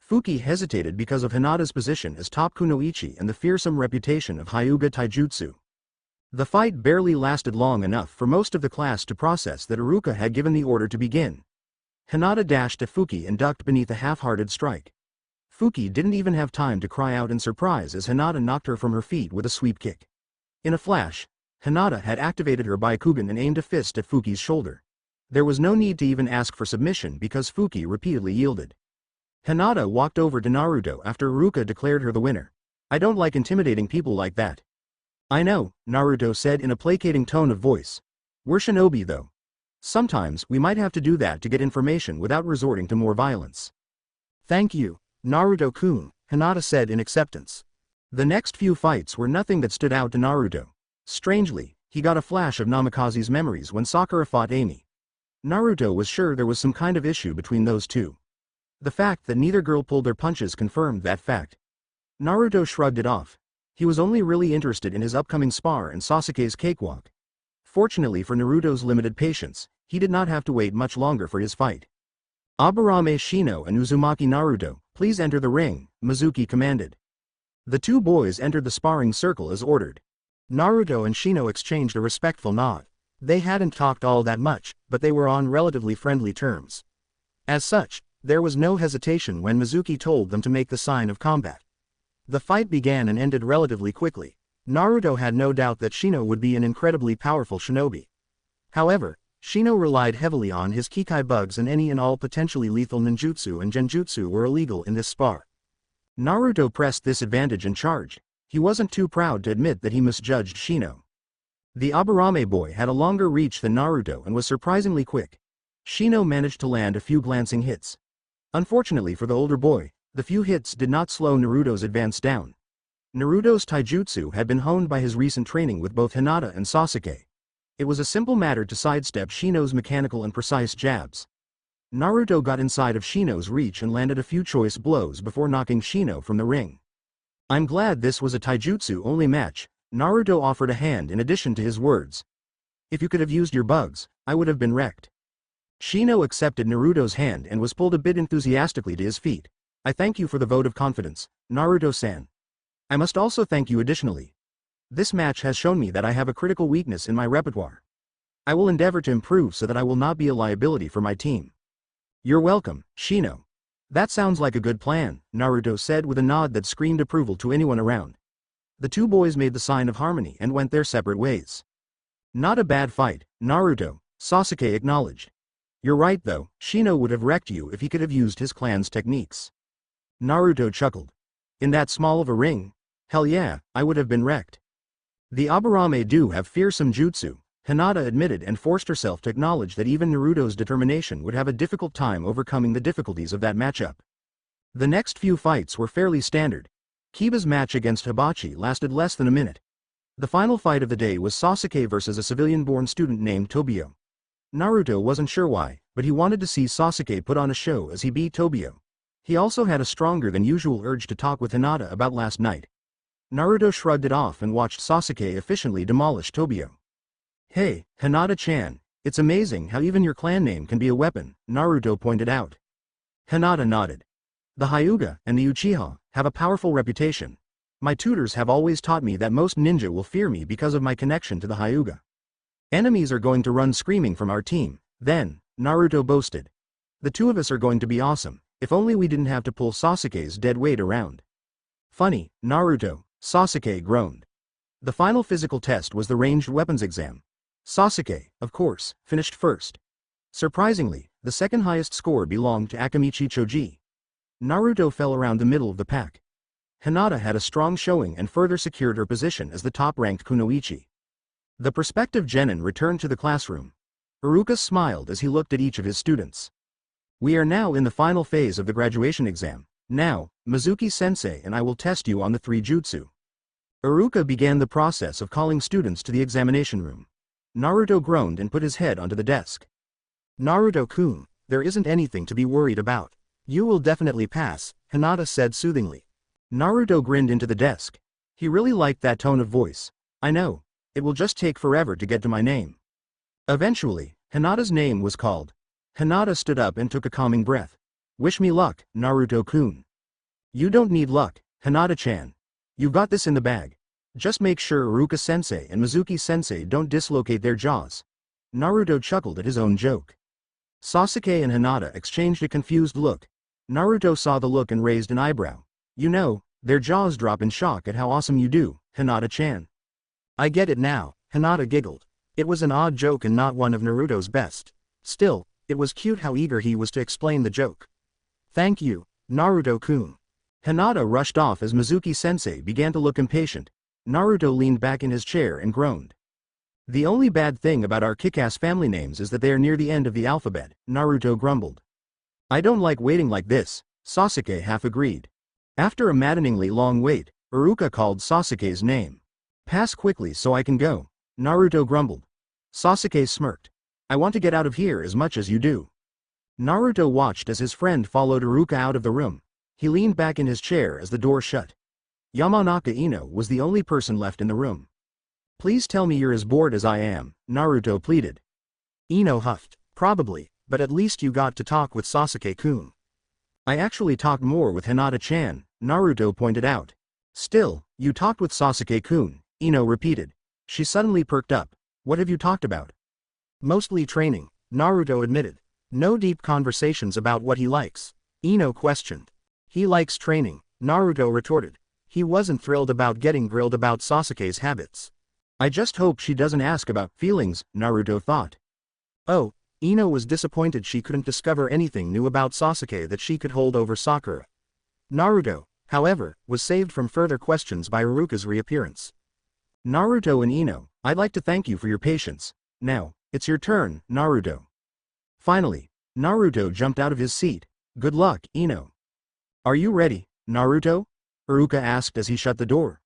Fuki hesitated because of Hinata's position as top kunoichi and the fearsome reputation of Hyuga Taijutsu. The fight barely lasted long enough for most of the class to process that Iruka had given the order to begin. Hinata dashed at Fuki and ducked beneath a half-hearted strike. Fuki didn't even have time to cry out in surprise as Hinata knocked her from her feet with a sweep kick. In a flash, Hinata had activated her Byakugan and aimed a fist at Fuki's shoulder. There was no need to even ask for submission because Fuki repeatedly yielded. Hinata walked over to Naruto after Iruka declared her the winner. I don't like intimidating people like that. I know, Naruto said in a placating tone of voice. We're shinobi though. Sometimes we might have to do that to get information without resorting to more violence. Thank you, Naruto-kun, Hinata said in acceptance. The next few fights were nothing that stood out to Naruto. Strangely, he got a flash of Namikaze's memories when Sakura fought Amy. Naruto was sure there was some kind of issue between those two. The fact that neither girl pulled their punches confirmed that fact. Naruto shrugged it off. He was only really interested in his upcoming spar and Sasuke's cakewalk. Fortunately for Naruto's limited patience, he did not have to wait much longer for his fight. Aburame Shino and Uzumaki Naruto, please enter the ring, Mizuki commanded. The two boys entered the sparring circle as ordered. Naruto and Shino exchanged a respectful nod. They hadn't talked all that much, but they were on relatively friendly terms. As such, there was no hesitation when Mizuki told them to make the sign of combat. The fight began and ended relatively quickly. Naruto had no doubt that Shino would be an incredibly powerful shinobi. However, Shino relied heavily on his Kikai bugs and any and all potentially lethal ninjutsu and genjutsu were illegal in this spar. Naruto pressed this advantage and charged. He wasn't too proud to admit that he misjudged Shino. The Aburame boy had a longer reach than Naruto and was surprisingly quick. Shino managed to land a few glancing hits. Unfortunately for the older boy, the few hits did not slow Naruto's advance down. Naruto's taijutsu had been honed by his recent training with both Hinata and Sasuke. It was a simple matter to sidestep Shino's mechanical and precise jabs. Naruto got inside of Shino's reach and landed a few choice blows before knocking Shino from the ring. I'm glad this was a taijutsu-only match, Naruto offered a hand in addition to his words. If you could have used your bugs, I would have been wrecked. Shino accepted Naruto's hand and was pulled a bit enthusiastically to his feet. I thank you for the vote of confidence, Naruto-san. I must also thank you additionally. This match has shown me that I have a critical weakness in my repertoire. I will endeavor to improve so that I will not be a liability for my team. You're welcome, Shino. That sounds like a good plan, Naruto said with a nod that screamed approval to anyone around. The two boys made the sign of harmony and went their separate ways. Not a bad fight, Naruto, Sasuke acknowledged. You're right though, Shino would have wrecked you if he could have used his clan's techniques. Naruto chuckled. In that small of a ring? Hell yeah, I would have been wrecked. The Aburame do have fearsome jutsu, Hinata admitted and forced herself to acknowledge that even Naruto's determination would have a difficult time overcoming the difficulties of that matchup. The next few fights were fairly standard. Kiba's match against Hibachi lasted less than a minute. The final fight of the day was Sasuke versus a civilian-born student named Tobio. Naruto wasn't sure why, but he wanted to see Sasuke put on a show as he beat Tobio. He also had a stronger than usual urge to talk with Hinata about last night. Naruto shrugged it off and watched Sasuke efficiently demolish Tobio. Hey, Hinata-chan, it's amazing how even your clan name can be a weapon, Naruto pointed out. Hinata nodded. The Hyuga and the Uchiha have a powerful reputation. My tutors have always taught me that most ninja will fear me because of my connection to the Hyuga. Enemies are going to run screaming from our team, then, Naruto boasted. The two of us are going to be awesome, if only we didn't have to pull Sasuke's dead weight around. Funny, Naruto, Sasuke groaned. The final physical test was the ranged weapons exam. Sasuke, of course, finished first. Surprisingly, the second highest score belonged to Akamichi Choji. Naruto fell around the middle of the pack. Hinata had a strong showing and further secured her position as the top-ranked kunoichi. The prospective genin returned to the classroom. Iruka smiled as he looked at each of his students. We are now in the final phase of the graduation exam. Now, Mizuki-sensei and I will test you on the three jutsu. Iruka began the process of calling students to the examination room. Naruto groaned and put his head onto the desk. Naruto-kun, there isn't anything to be worried about. You will definitely pass, Hinata said soothingly. Naruto grinned into the desk. He really liked that tone of voice. I know. It will just take forever to get to my name. Eventually, Hinata's name was called. Hinata stood up and took a calming breath. Wish me luck, Naruto-kun. You don't need luck, Hinata-chan. You've got this in the bag. Just make sure Iruka-sensei and Mizuki-sensei don't dislocate their jaws. Naruto chuckled at his own joke. Sasuke and Hinata exchanged a confused look. Naruto saw the look and raised an eyebrow. You know, their jaws drop in shock at how awesome you do, Hinata-chan. I get it now, Hinata giggled. It was an odd joke and not one of Naruto's best. Still, it was cute how eager he was to explain the joke. Thank you, Naruto-kun. Hinata rushed off as Mizuki-sensei began to look impatient. Naruto leaned back in his chair and groaned. The only bad thing about our kick-ass family names is that they are near the end of the alphabet, Naruto grumbled. I don't like waiting like this, Sasuke half agreed. After a maddeningly long wait, Iruka called Sasuke's name. Pass quickly so I can go, Naruto grumbled. Sasuke smirked. I want to get out of here as much as you do. Naruto watched as his friend followed Iruka out of the room. He leaned back in his chair as the door shut. Yamanaka Ino was the only person left in the room. Please tell me you're as bored as I am, Naruto pleaded. Ino huffed. Probably, but at least you got to talk with Sasuke-kun. I actually talked more with Hinata-chan, Naruto pointed out. Still, you talked with Sasuke-kun, Ino repeated. She suddenly perked up. What have you talked about? Mostly training, Naruto admitted. No deep conversations about what he likes. Ino questioned. He likes training, Naruto retorted. He wasn't thrilled about getting grilled about Sasuke's habits. I just hope she doesn't ask about feelings, Naruto thought. Oh, Ino was disappointed she couldn't discover anything new about Sasuke that she could hold over Sakura. Naruto, however, was saved from further questions by Iruka's reappearance. Naruto and Ino, I'd like to thank you for your patience. Now, it's your turn, Naruto. Finally, Naruto jumped out of his seat. Good luck, Ino. Are you ready, Naruto? Iruka asked as he shut the door.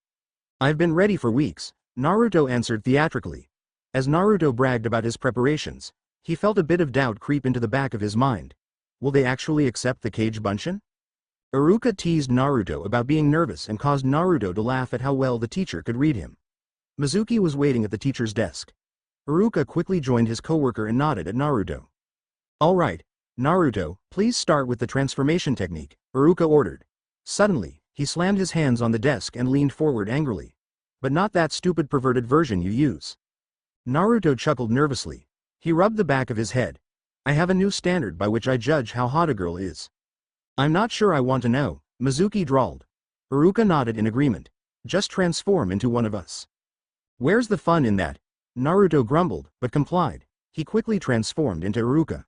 I've been ready for weeks, Naruto answered theatrically. As Naruto bragged about his preparations, he felt a bit of doubt creep into the back of his mind. Will they actually accept the Kage Bunshin? Iruka teased Naruto about being nervous and caused Naruto to laugh at how well the teacher could read him. Mizuki was waiting at the teacher's desk. Iruka quickly joined his coworker and nodded at Naruto. Alright, Naruto, please start with the transformation technique, Iruka ordered. Suddenly, he slammed his hands on the desk and leaned forward angrily. But not that stupid perverted version you use. Naruto chuckled nervously. He rubbed the back of his head. I have a new standard by which I judge how hot a girl is. I'm not sure I want to know, Mizuki drawled. Iruka nodded in agreement. Just transform into one of us. Where's the fun in that? Naruto grumbled, but complied. He quickly transformed into Iruka.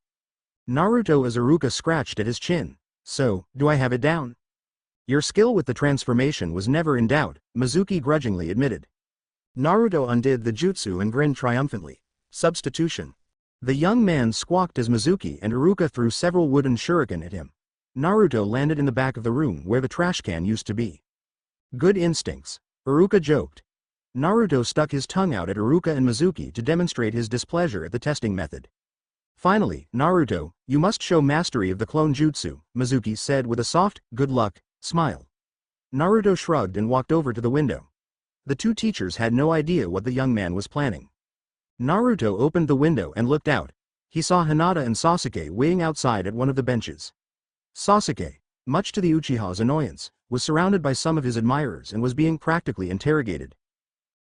Naruto as Iruka scratched at his chin. So, do I have it down? Your skill with the transformation was never in doubt, Mizuki grudgingly admitted. Naruto undid the jutsu and grinned triumphantly. Substitution. The young man squawked as Mizuki and Iruka threw several wooden shuriken at him. Naruto landed in the back of the room where the trash can used to be. Good instincts, Iruka joked. Naruto stuck his tongue out at Iruka and Mizuki to demonstrate his displeasure at the testing method. Finally, Naruto, you must show mastery of the clone jutsu, Mizuki said with a soft, good luck, smile. Naruto shrugged and walked over to the window. The two teachers had no idea what the young man was planning. Naruto opened the window and looked out. He saw Hinata and Sasuke waiting outside at one of the benches. Sasuke, much to the Uchiha's annoyance, was surrounded by some of his admirers and was being practically interrogated.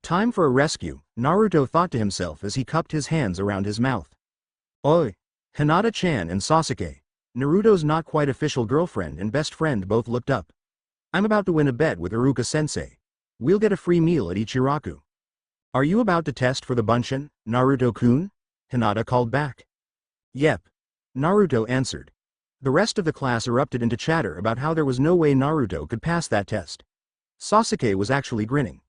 Time for a rescue, Naruto thought to himself as he cupped his hands around his mouth. Oi! Hinata-chan and Sasuke, Naruto's not quite official girlfriend and best friend, both looked up. I'm about to win a bet with Iruka-sensei. We'll get a free meal at Ichiraku. Are you about to test for the Bunshin, Naruto-kun? Hinata called back. Yep. Naruto answered. The rest of the class erupted into chatter about how there was no way Naruto could pass that test. Sasuke was actually grinning.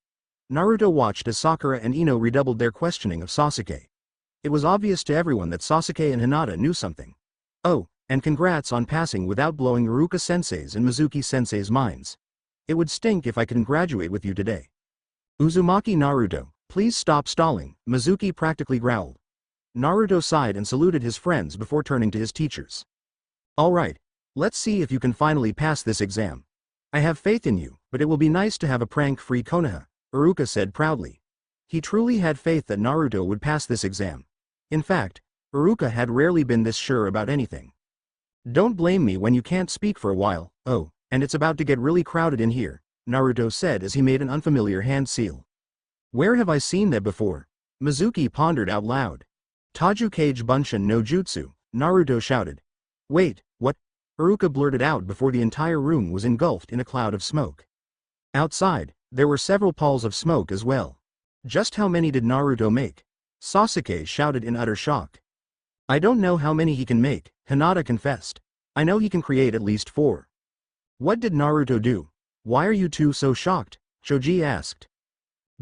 Naruto watched as Sakura and Ino redoubled their questioning of Sasuke. It was obvious to everyone that Sasuke and Hinata knew something. Oh, and congrats on passing without blowing Iruka-sensei's and Mizuki-sensei's minds. It would stink if I couldn't graduate with you today. Uzumaki Naruto, please stop stalling, Mizuki practically growled. Naruto sighed and saluted his friends before turning to his teachers. Alright, let's see if you can finally pass this exam. I have faith in you, but it will be nice to have a prank-free Konaha, Iruka said proudly. He truly had faith that Naruto would pass this exam. In fact, Iruka had rarely been this sure about anything. Don't blame me when you can't speak for a while, oh, and it's about to get really crowded in here, Naruto said as he made an unfamiliar hand seal. Where have I seen that before? Mizuki pondered out loud. Taju Kage Bunshin no Jutsu, Naruto shouted. Wait, what? Iruka blurted out before the entire room was engulfed in a cloud of smoke. Outside, there were several palls of smoke as well. Just how many did Naruto make? Sasuke shouted in utter shock. I don't know how many he can make, Hinata confessed. I know he can create at least 4. What did Naruto do? Why are you two so shocked? Choji asked.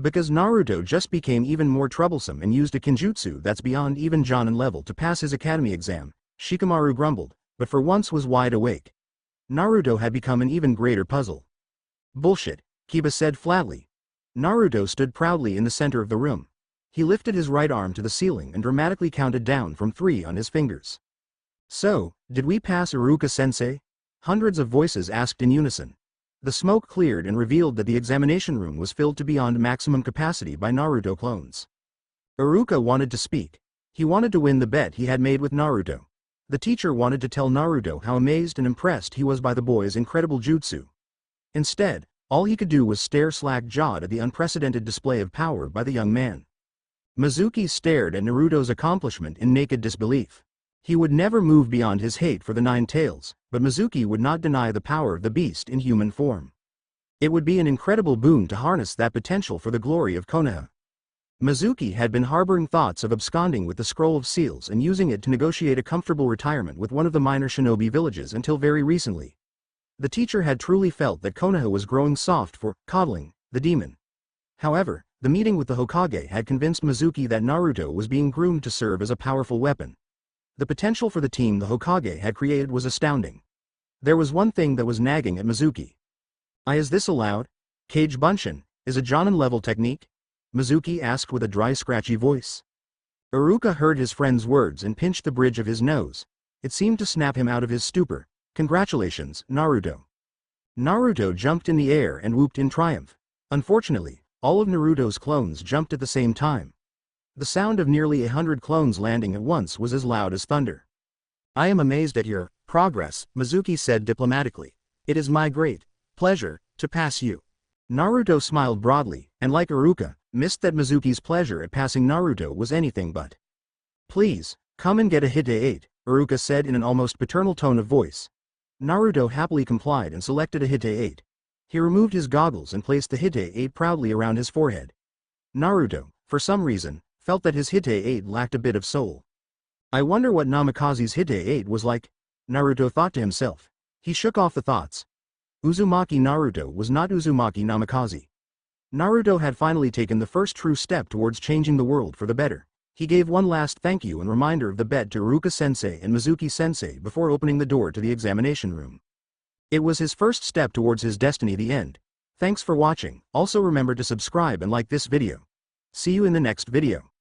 Because Naruto just became even more troublesome and used a kinjutsu that's beyond even Jonin level to pass his academy exam, Shikamaru grumbled, but for once was wide awake. Naruto had become an even greater puzzle. Bullshit, Kiba said flatly. Naruto stood proudly in the center of the room. He lifted his right arm to the ceiling and dramatically counted down from 3 on his fingers. So, did we pass Iruka-sensei? Hundreds of voices asked in unison. The smoke cleared and revealed that the examination room was filled to beyond maximum capacity by Naruto clones. Iruka wanted to speak. He wanted to win the bet he had made with Naruto. The teacher wanted to tell Naruto how amazed and impressed he was by the boy's incredible jutsu. Instead, all he could do was stare slack-jawed at the unprecedented display of power by the young man. Mizuki stared at Naruto's accomplishment in naked disbelief. He would never move beyond his hate for the 9 tails, but Mizuki would not deny the power of the beast in human form. It would be an incredible boon to harness that potential for the glory of Konaha. Mizuki had been harboring thoughts of absconding with the Scroll of Seals and using it to negotiate a comfortable retirement with one of the minor shinobi villages until very recently. The teacher had truly felt that Konaha was growing soft for coddling the demon. However, the meeting with the Hokage had convinced Mizuki that Naruto was being groomed to serve as a powerful weapon. The potential for the team the Hokage had created was astounding. There was one thing that was nagging at Mizuki. Is this allowed? Kage Bunshin, is a Jonin-level technique? Mizuki asked with a dry scratchy voice. Iruka heard his friend's words and pinched the bridge of his nose. It seemed to snap him out of his stupor. Congratulations, Naruto. Naruto jumped in the air and whooped in triumph. Unfortunately, All of Naruto's clones jumped at the same time. The sound of nearly 100 clones landing at once was as loud as thunder. I am amazed at your progress, Mizuki said diplomatically. It is my great pleasure to pass you. Naruto smiled broadly, and like Iruka, missed that Mizuki's pleasure at passing Naruto was anything but. Please, come and get a Hite 8, Iruka said in an almost paternal tone of voice. Naruto happily complied and selected a Hite 8. He removed his goggles and placed the Hite 8 proudly around his forehead. Naruto, for some reason, felt that his Hite 8 lacked a bit of soul. I wonder what Namikaze's Hite 8 was like, Naruto thought to himself. He shook off the thoughts. Uzumaki Naruto was not Uzumaki Namikaze. Naruto had finally taken the first true step towards changing the world for the better. He gave one last thank you and reminder of the bet to Iruka-sensei and Mizuki-sensei before opening the door to the examination room. It was his first step towards his destiny, the end. Thanks for watching. Also remember to subscribe and like this video. See you in the next video.